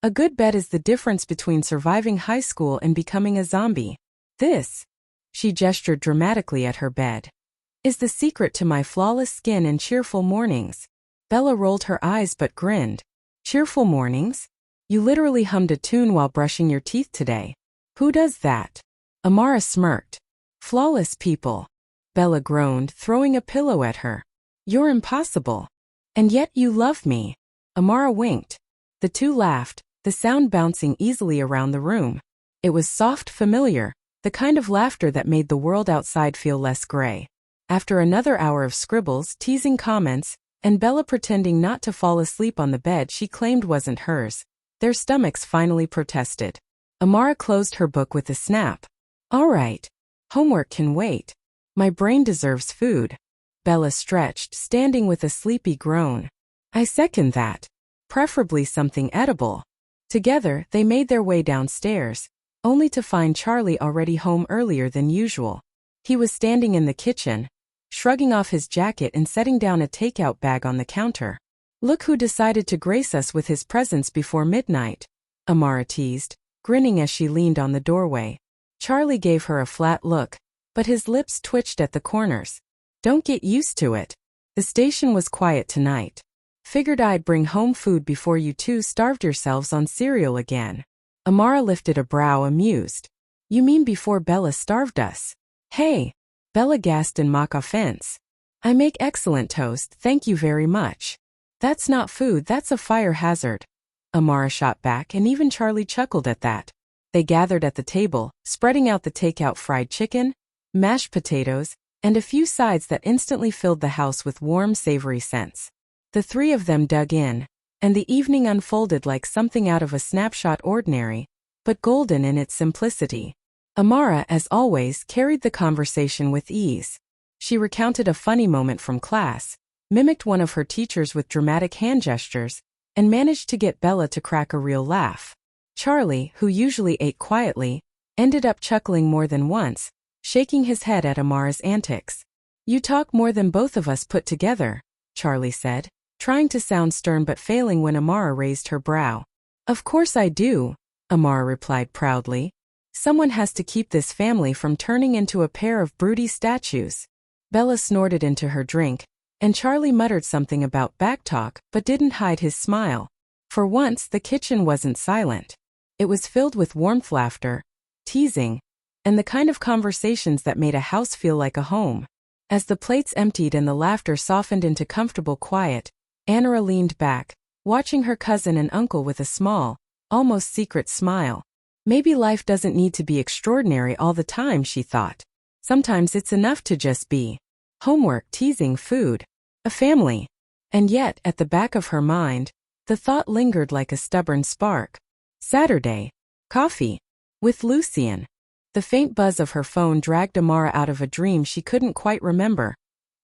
A good bed is the difference between surviving high school and becoming a zombie. This, she gestured dramatically at her bed, is the secret to my flawless skin and cheerful mornings. Bella rolled her eyes but grinned. Cheerful mornings? You literally hummed a tune while brushing your teeth today. Who does that? Amara smirked. Flawless people. Bella groaned, throwing a pillow at her. You're impossible. And yet you love me. Amara winked. The two laughed, the sound bouncing easily around the room. It was soft, familiar, the kind of laughter that made the world outside feel less gray. After another hour of scribbles, teasing comments, and Bella pretending not to fall asleep on the bed she claimed wasn't hers, their stomachs finally protested. Amara closed her book with a snap. All right. Homework can wait. My brain deserves food. Bella stretched, standing with a sleepy groan. I second that. Preferably something edible. Together, they made their way downstairs, only to find Charlie already home earlier than usual. He was standing in the kitchen, shrugging off his jacket and setting down a takeout bag on the counter. Look who decided to grace us with his presence before midnight, Amara teased, grinning as she leaned on the doorway. Charlie gave her a flat look, but his lips twitched at the corners. Don't get used to it. The station was quiet tonight. Figured I'd bring home food before you two starved yourselves on cereal again. Amara lifted a brow, amused. You mean before Bella starved us? Hey! Bella gasped in mock offense. I make excellent toast, thank you very much. That's not food, that's a fire hazard. Amara shot back, and even Charlie chuckled at that. They gathered at the table, spreading out the takeout fried chicken, mashed potatoes, and a few sides that instantly filled the house with warm, savory scents. The three of them dug in, and the evening unfolded like something out of a snapshot, ordinary, but golden in its simplicity. Amara, as always, carried the conversation with ease. She recounted a funny moment from class, mimicked one of her teachers with dramatic hand gestures, and managed to get Bella to crack a real laugh. Charlie, who usually ate quietly, ended up chuckling more than once, shaking his head at Amara's antics. You talk more than both of us put together, Charlie said, trying to sound stern but failing when Amara raised her brow. Of course I do, Amara replied proudly. Someone has to keep this family from turning into a pair of broody statues. Bella snorted into her drink, and Charlie muttered something about backtalk but didn't hide his smile. For once, the kitchen wasn't silent. It was filled with warmth, laughter, teasing, and the kind of conversations that made a house feel like a home. As the plates emptied and the laughter softened into comfortable quiet, Amara leaned back, watching her cousin and uncle with a small, almost secret smile. Maybe life doesn't need to be extraordinary all the time, she thought. Sometimes it's enough to just be. Homework, teasing, food, a family. And yet, at the back of her mind, the thought lingered like a stubborn spark. Saturday. Coffee. With Lucien. The faint buzz of her phone dragged Amara out of a dream she couldn't quite remember.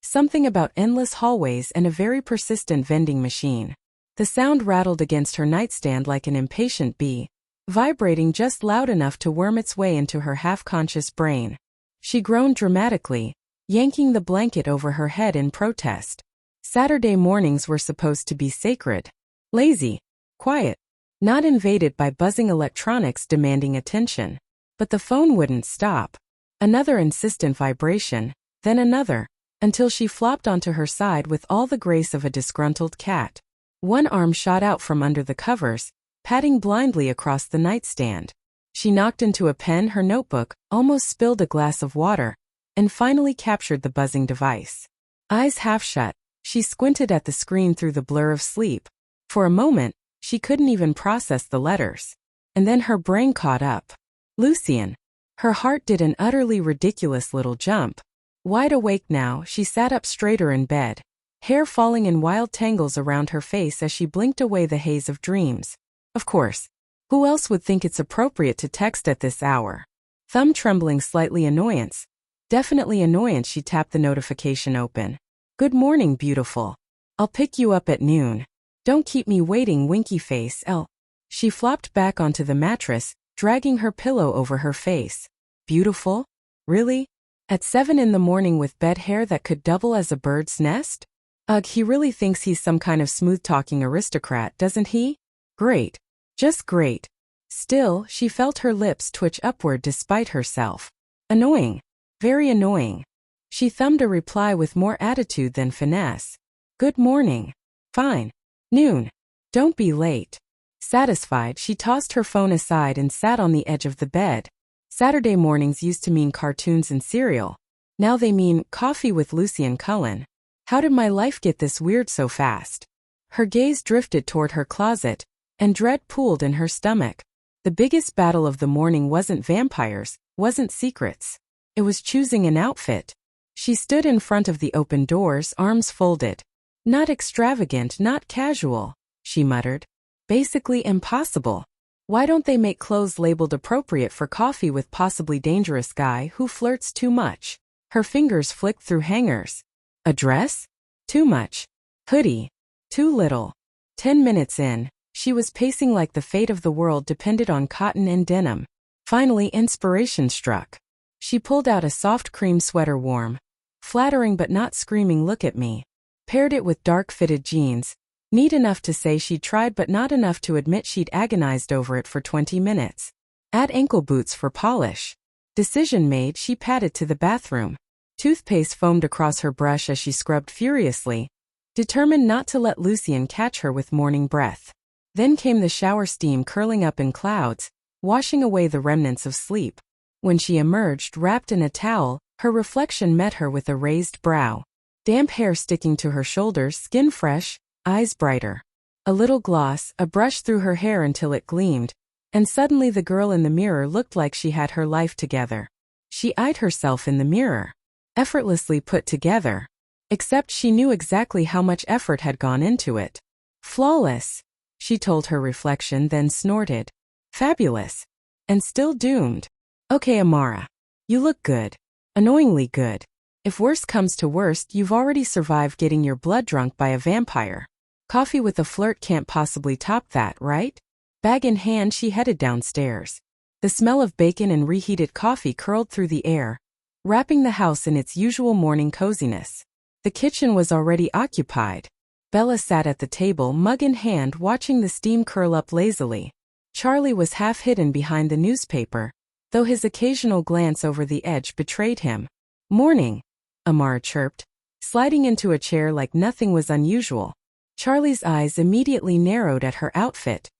Something about endless hallways and a very persistent vending machine. The sound rattled against her nightstand like an impatient bee, vibrating just loud enough to worm its way into her half-conscious brain. She groaned dramatically, yanking the blanket over her head in protest. Saturday mornings were supposed to be sacred. Lazy. Quiet. Not invaded by buzzing electronics demanding attention. But the phone wouldn't stop. Another insistent vibration, then another, until she flopped onto her side with all the grace of a disgruntled cat. One arm shot out from under the covers, patting blindly across the nightstand. She knocked into a pen, her notebook, almost spilled a glass of water, and finally captured the buzzing device. Eyes half shut, she squinted at the screen through the blur of sleep. For a moment, she couldn't even process the letters. And then her brain caught up. Lucien. Her heart did an utterly ridiculous little jump. Wide awake now, she sat up straighter in bed, hair falling in wild tangles around her face as she blinked away the haze of dreams. Of course. Who else would think it's appropriate to text at this hour? Thumb trembling slightly, annoyance. Definitely annoyance. She tapped the notification open. Good morning, beautiful. I'll pick you up at noon. Don't keep me waiting, winky face, L. She flopped back onto the mattress, dragging her pillow over her face. Beautiful? Really? At 7 in the morning with bed hair that could double as a bird's nest? Ugh, he really thinks he's some kind of smooth-talking aristocrat, doesn't he? Great. Just great. Still, she felt her lips twitch upward despite herself. Annoying. Very annoying. She thumbed a reply with more attitude than finesse. Good morning. Fine. Noon. Don't be late. Satisfied, she tossed her phone aside and sat on the edge of the bed. Saturday mornings used to mean cartoons and cereal. Now they mean coffee with Lucy and Cullen. How did my life get this weird so fast? Her gaze drifted toward her closet, and dread pooled in her stomach. The biggest battle of the morning wasn't vampires, wasn't secrets. It was choosing an outfit. She stood in front of the open doors, arms folded. Not extravagant, not casual, she muttered. Basically impossible. Why don't they make clothes labeled appropriate for coffee with possibly dangerous guy who flirts too much? Her fingers flicked through hangers. A dress? Too much. Hoodie? Too little. 10 minutes in, she was pacing like the fate of the world depended on cotton and denim. Finally, inspiration struck. She pulled out a soft cream sweater, warm, flattering but not screaming look at me. Paired it with dark-fitted jeans. Neat enough to say she'd tried but not enough to admit she'd agonized over it for 20 minutes. Add ankle boots for polish. Decision made, she padded to the bathroom. Toothpaste foamed across her brush as she scrubbed furiously, determined not to let Lucian catch her with morning breath. Then came the shower steam curling up in clouds, washing away the remnants of sleep. When she emerged wrapped in a towel, her reflection met her with a raised brow. Damp hair sticking to her shoulders, skin fresh, eyes brighter. A little gloss, a brush through her hair until it gleamed, and suddenly the girl in the mirror looked like she had her life together. She eyed herself in the mirror. Effortlessly put together. Except she knew exactly how much effort had gone into it. Flawless, she told her reflection, then snorted. Fabulous. And still doomed. Okay, Amara. You look good. Annoyingly good. If worst comes to worst, you've already survived getting your blood drunk by a vampire. Coffee with a flirt can't possibly top that, right? Bag in hand, she headed downstairs. The smell of bacon and reheated coffee curled through the air, wrapping the house in its usual morning coziness. The kitchen was already occupied. Bella sat at the table, mug in hand, watching the steam curl up lazily. Charlie was half hidden behind the newspaper, though his occasional glance over the edge betrayed him. Morning, Amara chirped, sliding into a chair like nothing was unusual. Charlie's eyes immediately narrowed at her outfit.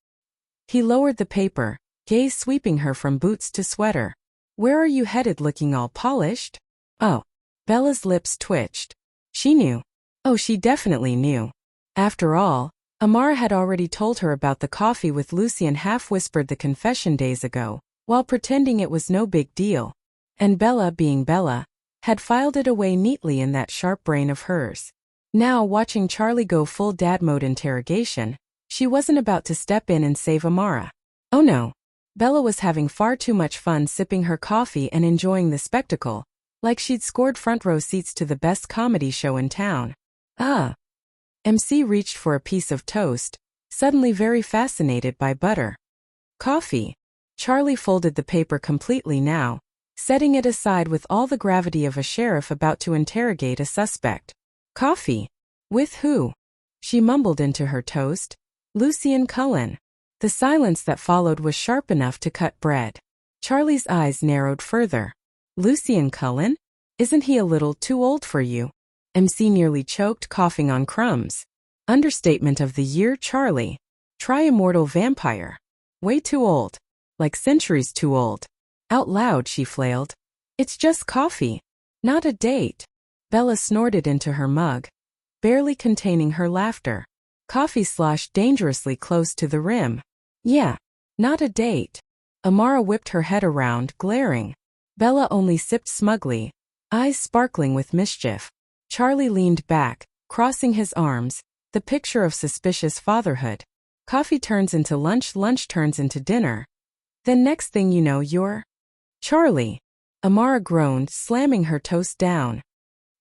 He lowered the paper, gaze sweeping her from boots to sweater. Where are you headed looking all polished? Oh. Bella's lips twitched. She knew. Oh, she definitely knew. After all, Amara had already told her about the coffee with Lucy and half-whispered the confession days ago, while pretending it was no big deal. And Bella, being Bella, had filed it away neatly in that sharp brain of hers. Now, watching Charlie go full dad mode interrogation, she wasn't about to step in and save Amara. Oh no. Bella was having far too much fun sipping her coffee and enjoying the spectacle, like she'd scored front row seats to the best comedy show in town. MC reached for a piece of toast, suddenly very fascinated by butter. Coffee. Charlie folded the paper completely now, setting it aside with all the gravity of a sheriff about to interrogate a suspect. Coffee? With who? She mumbled into her toast. Lucy and Cullen. The silence that followed was sharp enough to cut bread. Charlie's eyes narrowed further. Lucy and Cullen? Isn't he a little too old for you? MC nearly choked, coughing on crumbs. Understatement of the year, Charlie. Try immortal vampire. Way too old. Like centuries too old. Out loud, she flailed. It's just coffee. Not a date. Bella snorted into her mug, barely containing her laughter. Coffee sloshed dangerously close to the rim. Yeah, not a date. Amara whipped her head around, glaring. Bella only sipped smugly, eyes sparkling with mischief. Charlie leaned back, crossing his arms, the picture of suspicious fatherhood. Coffee turns into lunch, lunch turns into dinner. Then next thing you know you're... Charlie. Amara groaned, slamming her toast down.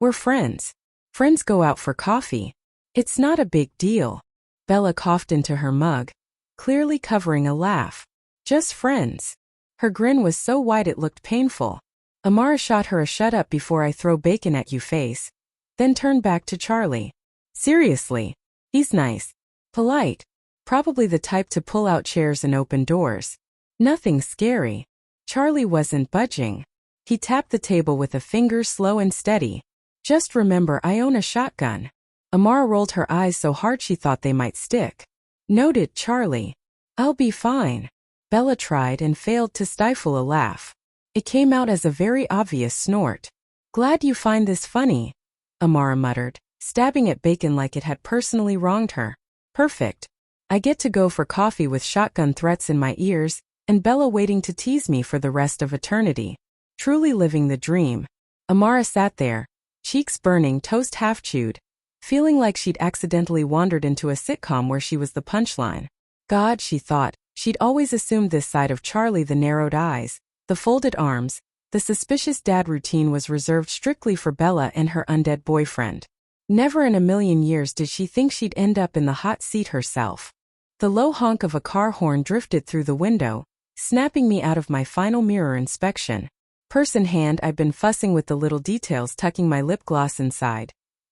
We're friends. Friends go out for coffee. It's not a big deal. Bella coughed into her mug, clearly covering a laugh. Just friends. Her grin was so wide it looked painful. Amara shot her a shut up before I throw bacon at you face, then turned back to Charlie. Seriously. He's nice. Polite. Probably the type to pull out chairs and open doors. Nothing scary. Charlie wasn't budging. He tapped the table with a finger slow and steady. Just remember I own a shotgun. Amara rolled her eyes so hard she thought they might stick. Noted, Charlie. I'll be fine. Bella tried and failed to stifle a laugh. It came out as a very obvious snort. Glad you find this funny, Amara muttered, stabbing at bacon like it had personally wronged her. Perfect. I get to go for coffee with shotgun threats in my ears, and Bella waiting to tease me for the rest of eternity. Truly living the dream. Amara sat there, cheeks burning, toast half chewed, feeling like she'd accidentally wandered into a sitcom where she was the punchline. God, she thought, she'd always assumed this side of Charlie, the narrowed eyes, the folded arms, the suspicious dad routine was reserved strictly for Bella and her undead boyfriend. Never in a million years did she think she'd end up in the hot seat herself. The low honk of a car horn drifted through the window, snapping me out of my final mirror inspection. Purse in hand, I'd been fussing with the little details, tucking my lip gloss inside,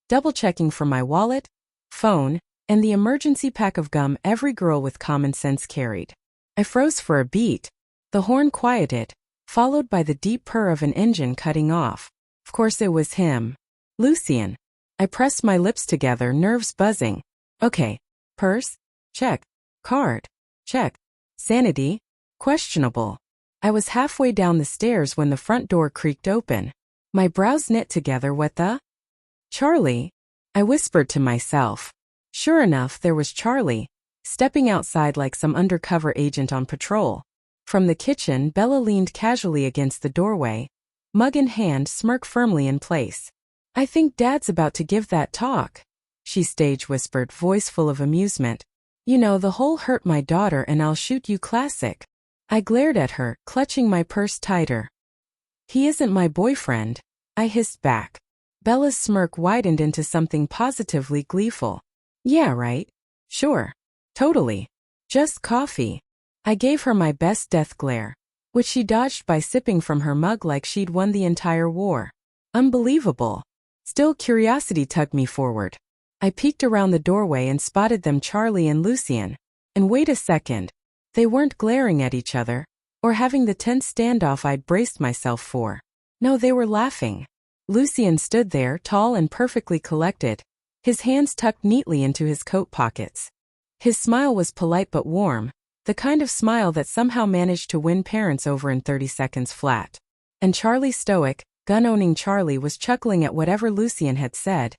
double-checking for my wallet, phone, and the emergency pack of gum every girl with common sense carried. I froze for a beat. The horn quieted, followed by the deep purr of an engine cutting off. Of course it was him. Lucien. I pressed my lips together, nerves buzzing. Okay. Purse? Check. Card? Check. Sanity? Questionable. I was halfway down the stairs when the front door creaked open. My brows knit together. What the? Charlie? I whispered to myself. Sure enough, there was Charlie, stepping outside like some undercover agent on patrol. From the kitchen, Bella leaned casually against the doorway, mug in hand, smirk firmly in place. I think Dad's about to give that talk, she stage whispered, voice full of amusement. You know, the whole hurt my daughter and I'll shoot you classic. I glared at her, clutching my purse tighter. He isn't my boyfriend, I hissed back. Bella's smirk widened into something positively gleeful. Yeah, right. Sure. Totally. Just coffee. I gave her my best death glare, which she dodged by sipping from her mug like she'd won the entire war. Unbelievable. Still, curiosity tugged me forward. I peeked around the doorway and spotted them, Charlie and Lucien. And wait a second. They weren't glaring at each other, or having the tense standoff I'd braced myself for. No, they were laughing. Lucien stood there, tall and perfectly collected, his hands tucked neatly into his coat pockets. His smile was polite but warm, the kind of smile that somehow managed to win parents over in 30 seconds flat. And Charlie, stoic, gun-owning Charlie, was chuckling at whatever Lucien had said,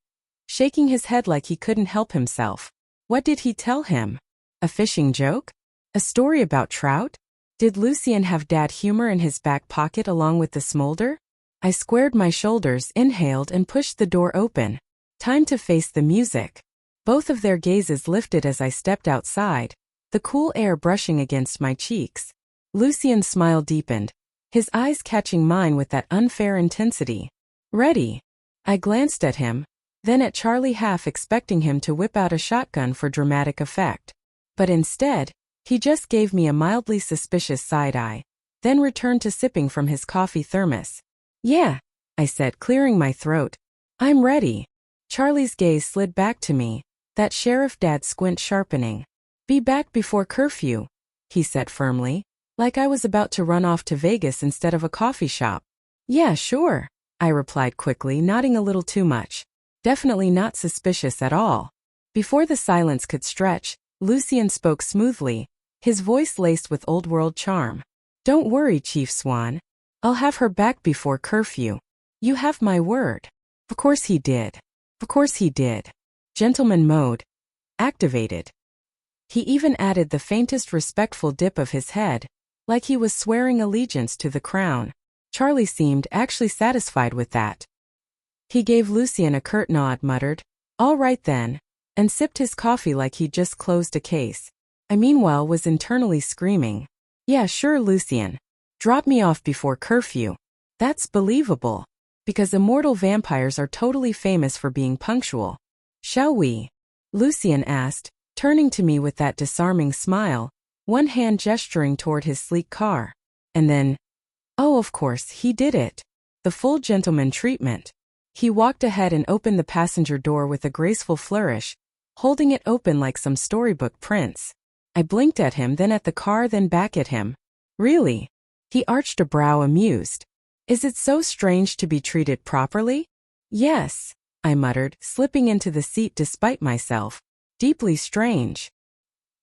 shaking his head like he couldn't help himself. What did he tell him? A fishing joke? A story about trout? Did Lucien have dad humor in his back pocket along with the smolder? I squared my shoulders, inhaled, and pushed the door open. Time to face the music. Both of their gazes lifted as I stepped outside, the cool air brushing against my cheeks. Lucien's smile deepened, his eyes catching mine with that unfair intensity. Ready? I glanced at him, then at Charlie, half expecting him to whip out a shotgun for dramatic effect. But instead, he just gave me a mildly suspicious side-eye, then returned to sipping from his coffee thermos. Yeah, I said, clearing my throat. I'm ready. Charlie's gaze slid back to me, that sheriff dad squint sharpening. Be back before curfew, he said firmly, like I was about to run off to Vegas instead of a coffee shop. Yeah, sure, I replied quickly, nodding a little too much. Definitely not suspicious at all. Before the silence could stretch, Lucien spoke smoothly, his voice laced with old-world charm. Don't worry, Chief Swan. I'll have her back before curfew. You have my word. Of course he did. Of course he did. Gentleman mode. Activated. He even added the faintest respectful dip of his head, like he was swearing allegiance to the crown. Charlie seemed actually satisfied with that. He gave Lucien a curt nod, muttered, "All right then," and sipped his coffee like he'd just closed a case. I meanwhile was internally screaming, "Yeah, sure, Lucien. Drop me off before curfew." That's believable, because immortal vampires are totally famous for being punctual. Shall we? Lucien asked, turning to me with that disarming smile, one hand gesturing toward his sleek car. And then, oh, of course, he did it. The full gentleman treatment. He walked ahead and opened the passenger door with a graceful flourish, holding it open like some storybook prince. I blinked at him, then at the car, then back at him. Really? He arched a brow, amused. Is it so strange to be treated properly? Yes, I muttered, slipping into the seat despite myself. Deeply strange.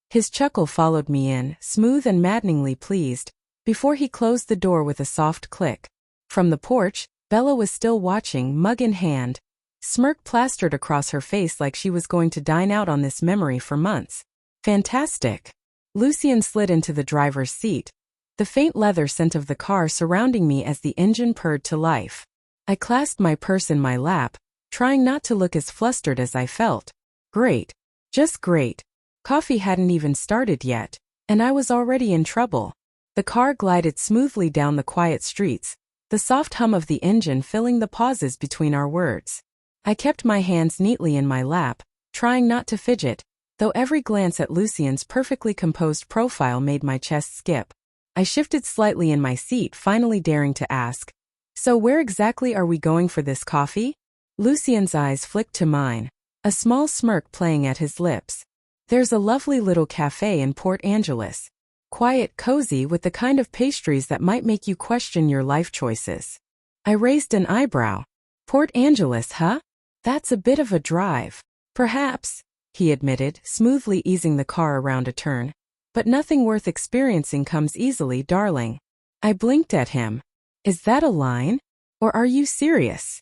His chuckle followed me in, smooth and maddeningly pleased, before he closed the door with a soft click. From the porch, Bella was still watching, mug in hand, smirk plastered across her face like she was going to dine out on this memory for months. Fantastic. Lucien slid into the driver's seat, the faint leather scent of the car surrounding me as the engine purred to life. I clasped my purse in my lap, trying not to look as flustered as I felt. Great. Just great. Coffee hadn't even started yet, and I was already in trouble. The car glided smoothly down the quiet streets, the soft hum of the engine filling the pauses between our words. I kept my hands neatly in my lap, trying not to fidget, though every glance at Lucien's perfectly composed profile made my chest skip. I shifted slightly in my seat, finally daring to ask, "So where exactly are we going for this coffee?" Lucien's eyes flicked to mine, a small smirk playing at his lips. "There's a lovely little cafe in Port Angeles. Quiet, cozy, with the kind of pastries that might make you question your life choices." I raised an eyebrow. "Port Angeles, huh? That's a bit of a drive." "Perhaps," he admitted, smoothly easing the car around a turn. "But nothing worth experiencing comes easily, darling." I blinked at him. "Is that a line? Or are you serious?"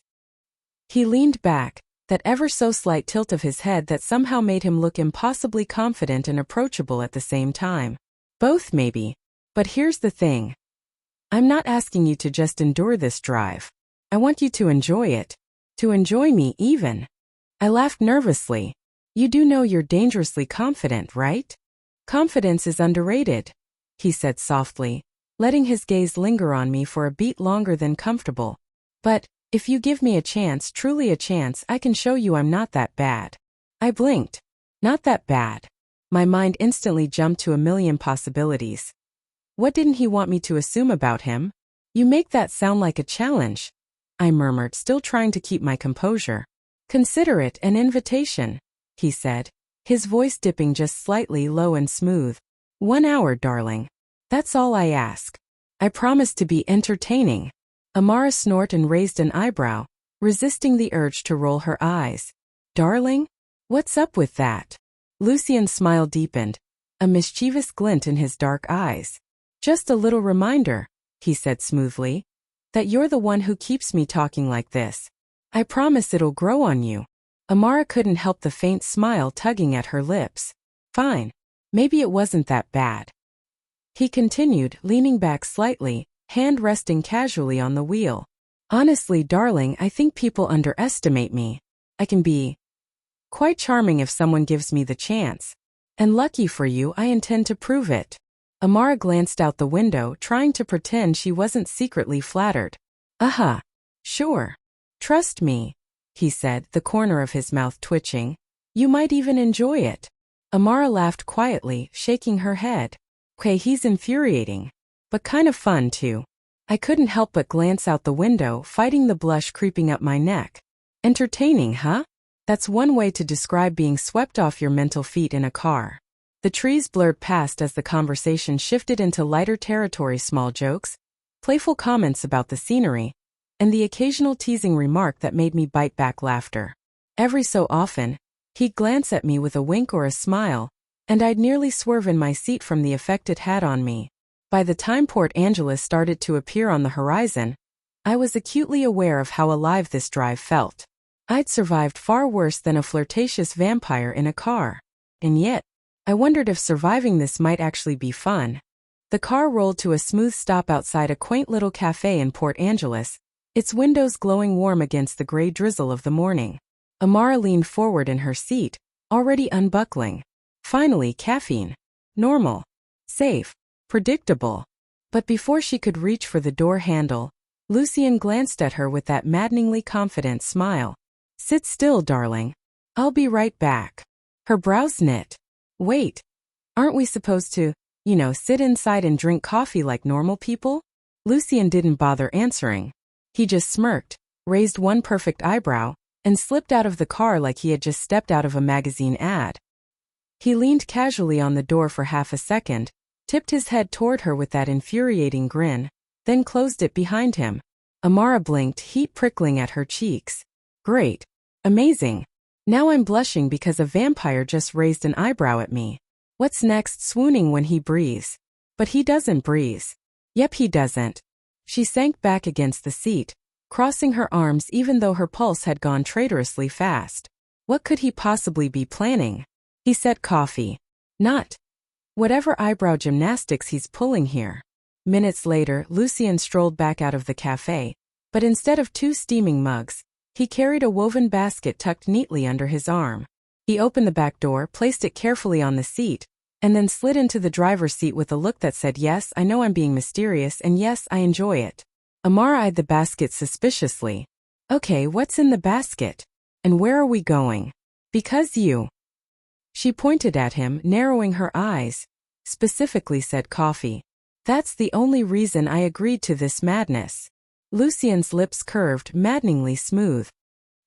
He leaned back, that ever so slight tilt of his head that somehow made him look impossibly confident and approachable at the same time. "Both, maybe. But here's the thing. I'm not asking you to just endure this drive. I want you to enjoy it. To enjoy me, even." I laughed nervously. "You do know you're dangerously confident, right?" "Confidence is underrated," he said softly, letting his gaze linger on me for a beat longer than comfortable. "But if you give me a chance, truly a chance, I can show you I'm not that bad." I blinked. Not that bad. My mind instantly jumped to a million possibilities. What didn't he want me to assume about him? "You make that sound like a challenge," I murmured, still trying to keep my composure. "Consider it an invitation," he said, his voice dipping just slightly low and smooth. 1 hour, darling. That's all I ask. I promise to be entertaining." Amara snorted and raised an eyebrow, resisting the urge to roll her eyes. "Darling? What's up with that?" Lucien's smile deepened, a mischievous glint in his dark eyes. "Just a little reminder," he said smoothly, "that you're the one who keeps me talking like this. I promise it'll grow on you." Amara couldn't help the faint smile tugging at her lips. "Fine. Maybe it wasn't that bad." He continued, leaning back slightly, hand resting casually on the wheel. "Honestly, darling, I think people underestimate me. I can be quite charming if someone gives me the chance. And lucky for you, I intend to prove it." Amara glanced out the window, trying to pretend she wasn't secretly flattered. Sure. Trust me," he said, the corner of his mouth twitching. "You might even enjoy it." Amara laughed quietly, shaking her head. "Okay, he's infuriating. But kind of fun, too." I couldn't help but glance out the window, fighting the blush creeping up my neck. Entertaining, huh? That's one way to describe being swept off your mental feet in a car. The trees blurred past as the conversation shifted into lighter territory, small jokes, playful comments about the scenery, and the occasional teasing remark that made me bite back laughter. Every so often, he'd glance at me with a wink or a smile, and I'd nearly swerve in my seat from the effect it had on me. By the time Port Angeles started to appear on the horizon, I was acutely aware of how alive this drive felt. I'd survived far worse than a flirtatious vampire in a car. And yet, I wondered if surviving this might actually be fun. The car rolled to a smooth stop outside a quaint little cafe in Port Angeles, its windows glowing warm against the gray drizzle of the morning. Amara leaned forward in her seat, already unbuckling. Finally, caffeine. Normal. Safe. Predictable. But before she could reach for the door handle, Lucien glanced at her with that maddeningly confident smile. "Sit still, darling. I'll be right back." Her brows knit. "Wait. Aren't we supposed to, sit inside and drink coffee like normal people?" Lucien didn't bother answering. He just smirked, raised one perfect eyebrow, and slipped out of the car like he had just stepped out of a magazine ad. He leaned casually on the door for half a second, tipped his head toward her with that infuriating grin, then closed it behind him. Amara blinked, heat prickling at her cheeks. Great. Amazing. Now I'm blushing because a vampire just raised an eyebrow at me. What's next? Swooning when he breathes. But he doesn't breathe. Yep, he doesn't. She sank back against the seat, crossing her arms even though her pulse had gone traitorously fast. What could he possibly be planning? He said coffee. Not whatever eyebrow gymnastics he's pulling here. Minutes later, Lucien strolled back out of the cafe, but instead of 2 steaming mugs, he carried a woven basket tucked neatly under his arm. He opened the back door, placed it carefully on the seat, and then slid into the driver's seat with a look that said, yes, I know I'm being mysterious, and yes, I enjoy it. Amara eyed the basket suspiciously. Okay, what's in the basket? And where are we going? Because you. She pointed at him, narrowing her eyes. Specifically said coffee. That's the only reason I agreed to this madness. Lucien's lips curved, maddeningly smooth.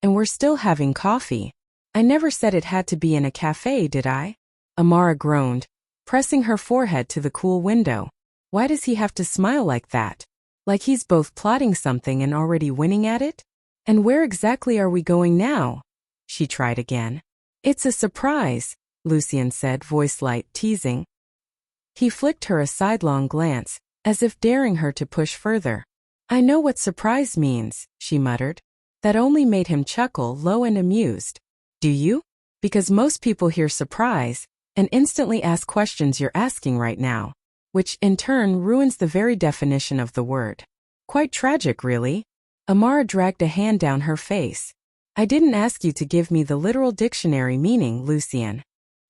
And we're still having coffee. I never said it had to be in a cafe, did I? Amara groaned, pressing her forehead to the cool window. Why does he have to smile like that? Like he's both plotting something and already winning at it? And where exactly are we going now? She tried again. It's a surprise, Lucien said, voice light, teasing. He flicked her a sidelong glance, as if daring her to push further. I know what surprise means, she muttered. That only made him chuckle, low and amused. Do you? Because most people hear surprise and instantly ask questions you're asking right now, which in turn ruins the very definition of the word. Quite tragic, really. Amara dragged a hand down her face. I didn't ask you to give me the literal dictionary meaning, Lucien.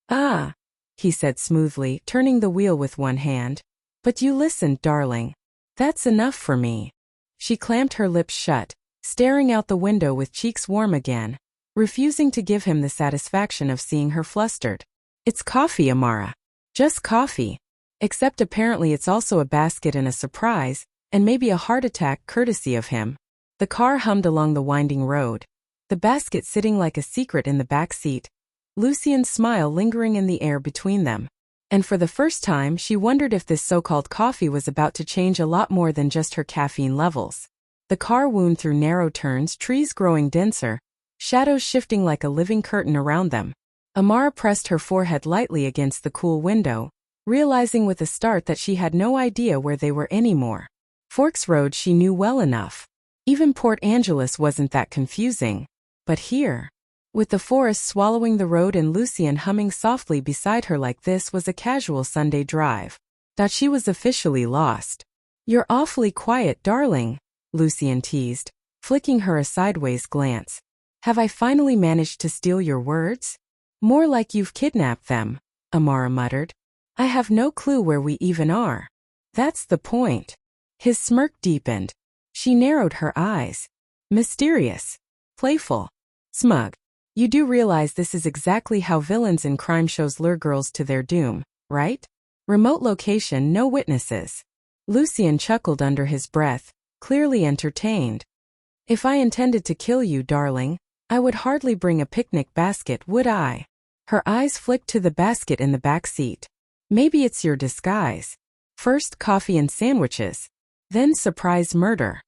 Ah, he said smoothly, turning the wheel with one hand. But you listened, darling. That's enough for me. She clamped her lips shut, staring out the window with cheeks warm again, refusing to give him the satisfaction of seeing her flustered. It's coffee, Amara. Just coffee. Except apparently it's also a basket and a surprise, and maybe a heart attack courtesy of him. The car hummed along the winding road, the basket sitting like a secret in the back seat, Lucien's smile lingering in the air between them. And for the first time she wondered if this so-called coffee was about to change a lot more than just her caffeine levels. The car wound through narrow turns, trees growing denser, shadows shifting like a living curtain around them. Amara pressed her forehead lightly against the cool window, realizing with a start that she had no idea where they were anymore. Forks Road she knew well enough. Even Port Angeles wasn't that confusing. But here, with the forest swallowing the road and Lucien humming softly beside her like this was a casual Sunday drive, that she was officially lost. You're awfully quiet, darling, Lucien teased, flicking her a sideways glance. Have I finally managed to steal your words? More like you've kidnapped them, Amara muttered. I have no clue where we even are. That's the point. His smirk deepened. She narrowed her eyes. Mysterious. Playful. Smug. You do realize this is exactly how villains in crime shows lure girls to their doom, right? Remote location, no witnesses. Lucien chuckled under his breath, clearly entertained. If I intended to kill you, darling, I would hardly bring a picnic basket, would I? Her eyes flicked to the basket in the back seat. Maybe it's your disguise. First coffee and sandwiches, then surprise murder.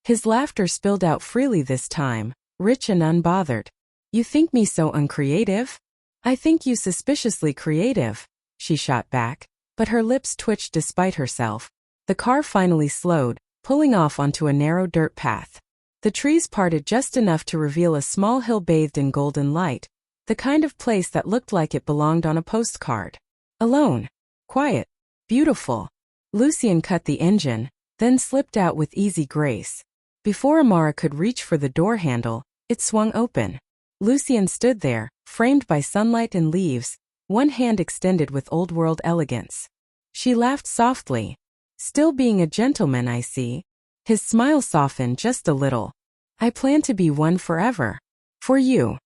His laughter spilled out freely this time, rich and unbothered. You think me so uncreative? I think you suspiciously creative, she shot back, but her lips twitched despite herself. The car finally slowed, pulling off onto a narrow dirt path. The trees parted just enough to reveal a small hill bathed in golden light, the kind of place that looked like it belonged on a postcard. Alone. Quiet. Beautiful. Lucien cut the engine, then slipped out with easy grace. Before Amara could reach for the door handle, it swung open. Lucien stood there, framed by sunlight and leaves, one hand extended with old-world elegance. She laughed softly. Still being a gentleman, I see. His smile softened just a little. I plan to be one forever. For you.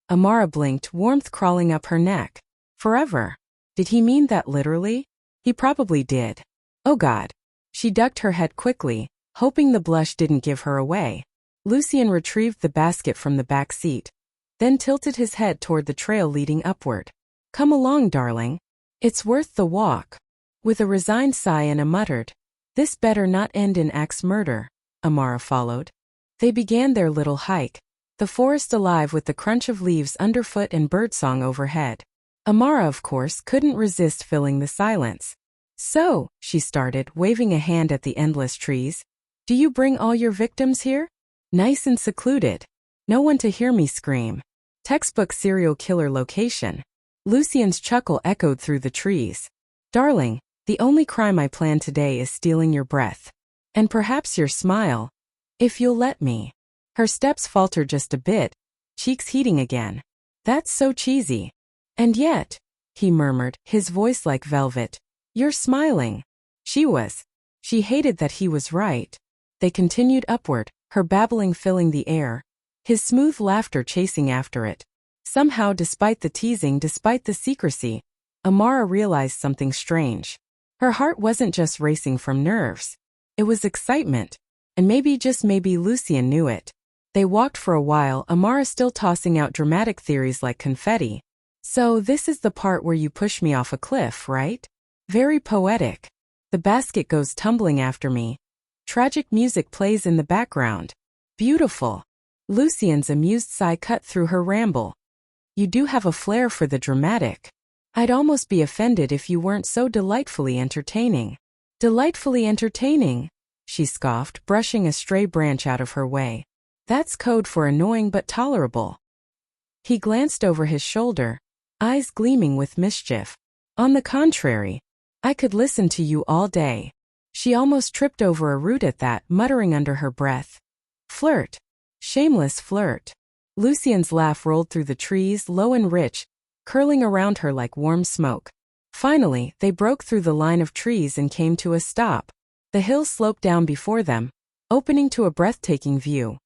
Amara blinked, warmth crawling up her neck. Forever. Did he mean that literally? He probably did. Oh God. She ducked her head quickly, Hoping the blush didn't give her away, Lucian retrieved the basket from the back seat, then tilted his head toward the trail leading upward. "Come along, darling. It's worth the walk." With a resigned sigh and a muttered, "This better not end in axe murder," Amara followed. They began their little hike, the forest alive with the crunch of leaves underfoot and birdsong overhead. Amara, of course, couldn't resist filling the silence. "So," she started, waving a hand at the endless trees, "do you bring all your victims here? Nice and secluded. No one to hear me scream. Textbook serial killer location." Lucian's chuckle echoed through the trees. "Darling, the only crime I plan today is stealing your breath. And perhaps your smile. If you'll let me." Her steps faltered just a bit, cheeks heating again. "That's so cheesy. And yet," he murmured, his voice like velvet, "you're smiling." She was. She hated that he was right. They continued upward, her babbling filling the air, his smooth laughter chasing after it. Somehow, despite the teasing, despite the secrecy, Amara realized something strange. Her heart wasn't just racing from nerves. It was excitement. And maybe, just maybe, Lucian knew it. They walked for a while, Amara still tossing out dramatic theories like confetti. "So this is the part where you push me off a cliff, right? Very poetic. The basket goes tumbling after me. Tragic music plays in the background. Beautiful." Lucian's amused sigh cut through her ramble. "You do have a flair for the dramatic. I'd almost be offended if you weren't so delightfully entertaining." "Delightfully entertaining?" she scoffed, brushing a stray branch out of her way. "That's code for annoying but tolerable." He glanced over his shoulder, eyes gleaming with mischief. "On the contrary, I could listen to you all day." She almost tripped over a root at that, muttering under her breath, "Flirt. Shameless flirt." Lucian's laugh rolled through the trees, low and rich, curling around her like warm smoke. Finally, they broke through the line of trees and came to a stop. The hill sloped down before them, opening to a breathtaking view.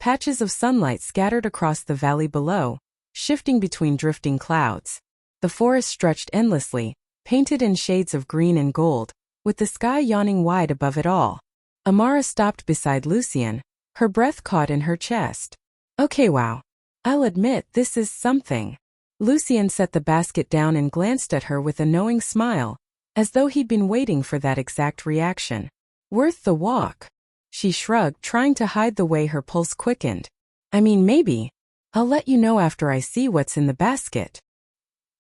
Patches of sunlight scattered across the valley below, shifting between drifting clouds. The forest stretched endlessly, painted in shades of green and gold, with the sky yawning wide above it all. Amara stopped beside Lucian, her breath caught in her chest. "Okay, wow. I'll admit this is something." Lucian set the basket down and glanced at her with a knowing smile, as though he'd been waiting for that exact reaction. "Worth the walk." She shrugged, trying to hide the way her pulse quickened. "I mean, maybe. I'll let you know after I see what's in the basket."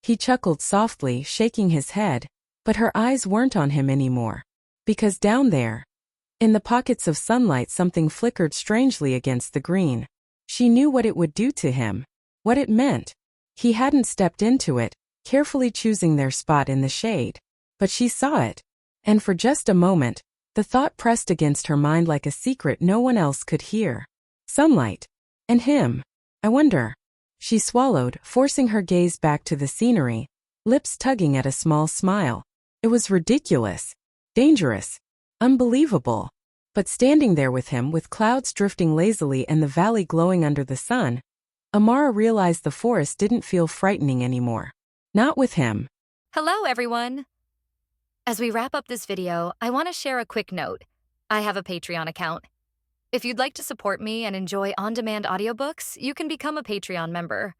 He chuckled softly, shaking his head, but her eyes weren't on him anymore. Because down there, in the pockets of sunlight, something flickered strangely against the green. She knew what it would do to him, what it meant. He hadn't stepped into it, carefully choosing their spot in the shade. But she saw it, and for just a moment, the thought pressed against her mind like a secret no one else could hear. Sunlight. And him. I wonder. She swallowed, forcing her gaze back to the scenery, lips tugging at a small smile. It was ridiculous, dangerous, unbelievable. But standing there with him, with clouds drifting lazily and the valley glowing under the sun, Amara realized the forest didn't feel frightening anymore. Not with him. Hello, everyone. As we wrap up this video, I want to share a quick note. I have a Patreon account. If you'd like to support me and enjoy on-demand audiobooks, you can become a Patreon member.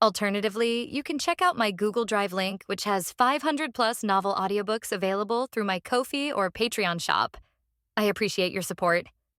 Alternatively, you can check out my Google Drive link, which has 500+ novel audiobooks available through my Ko-fi or Patreon shop. I appreciate your support.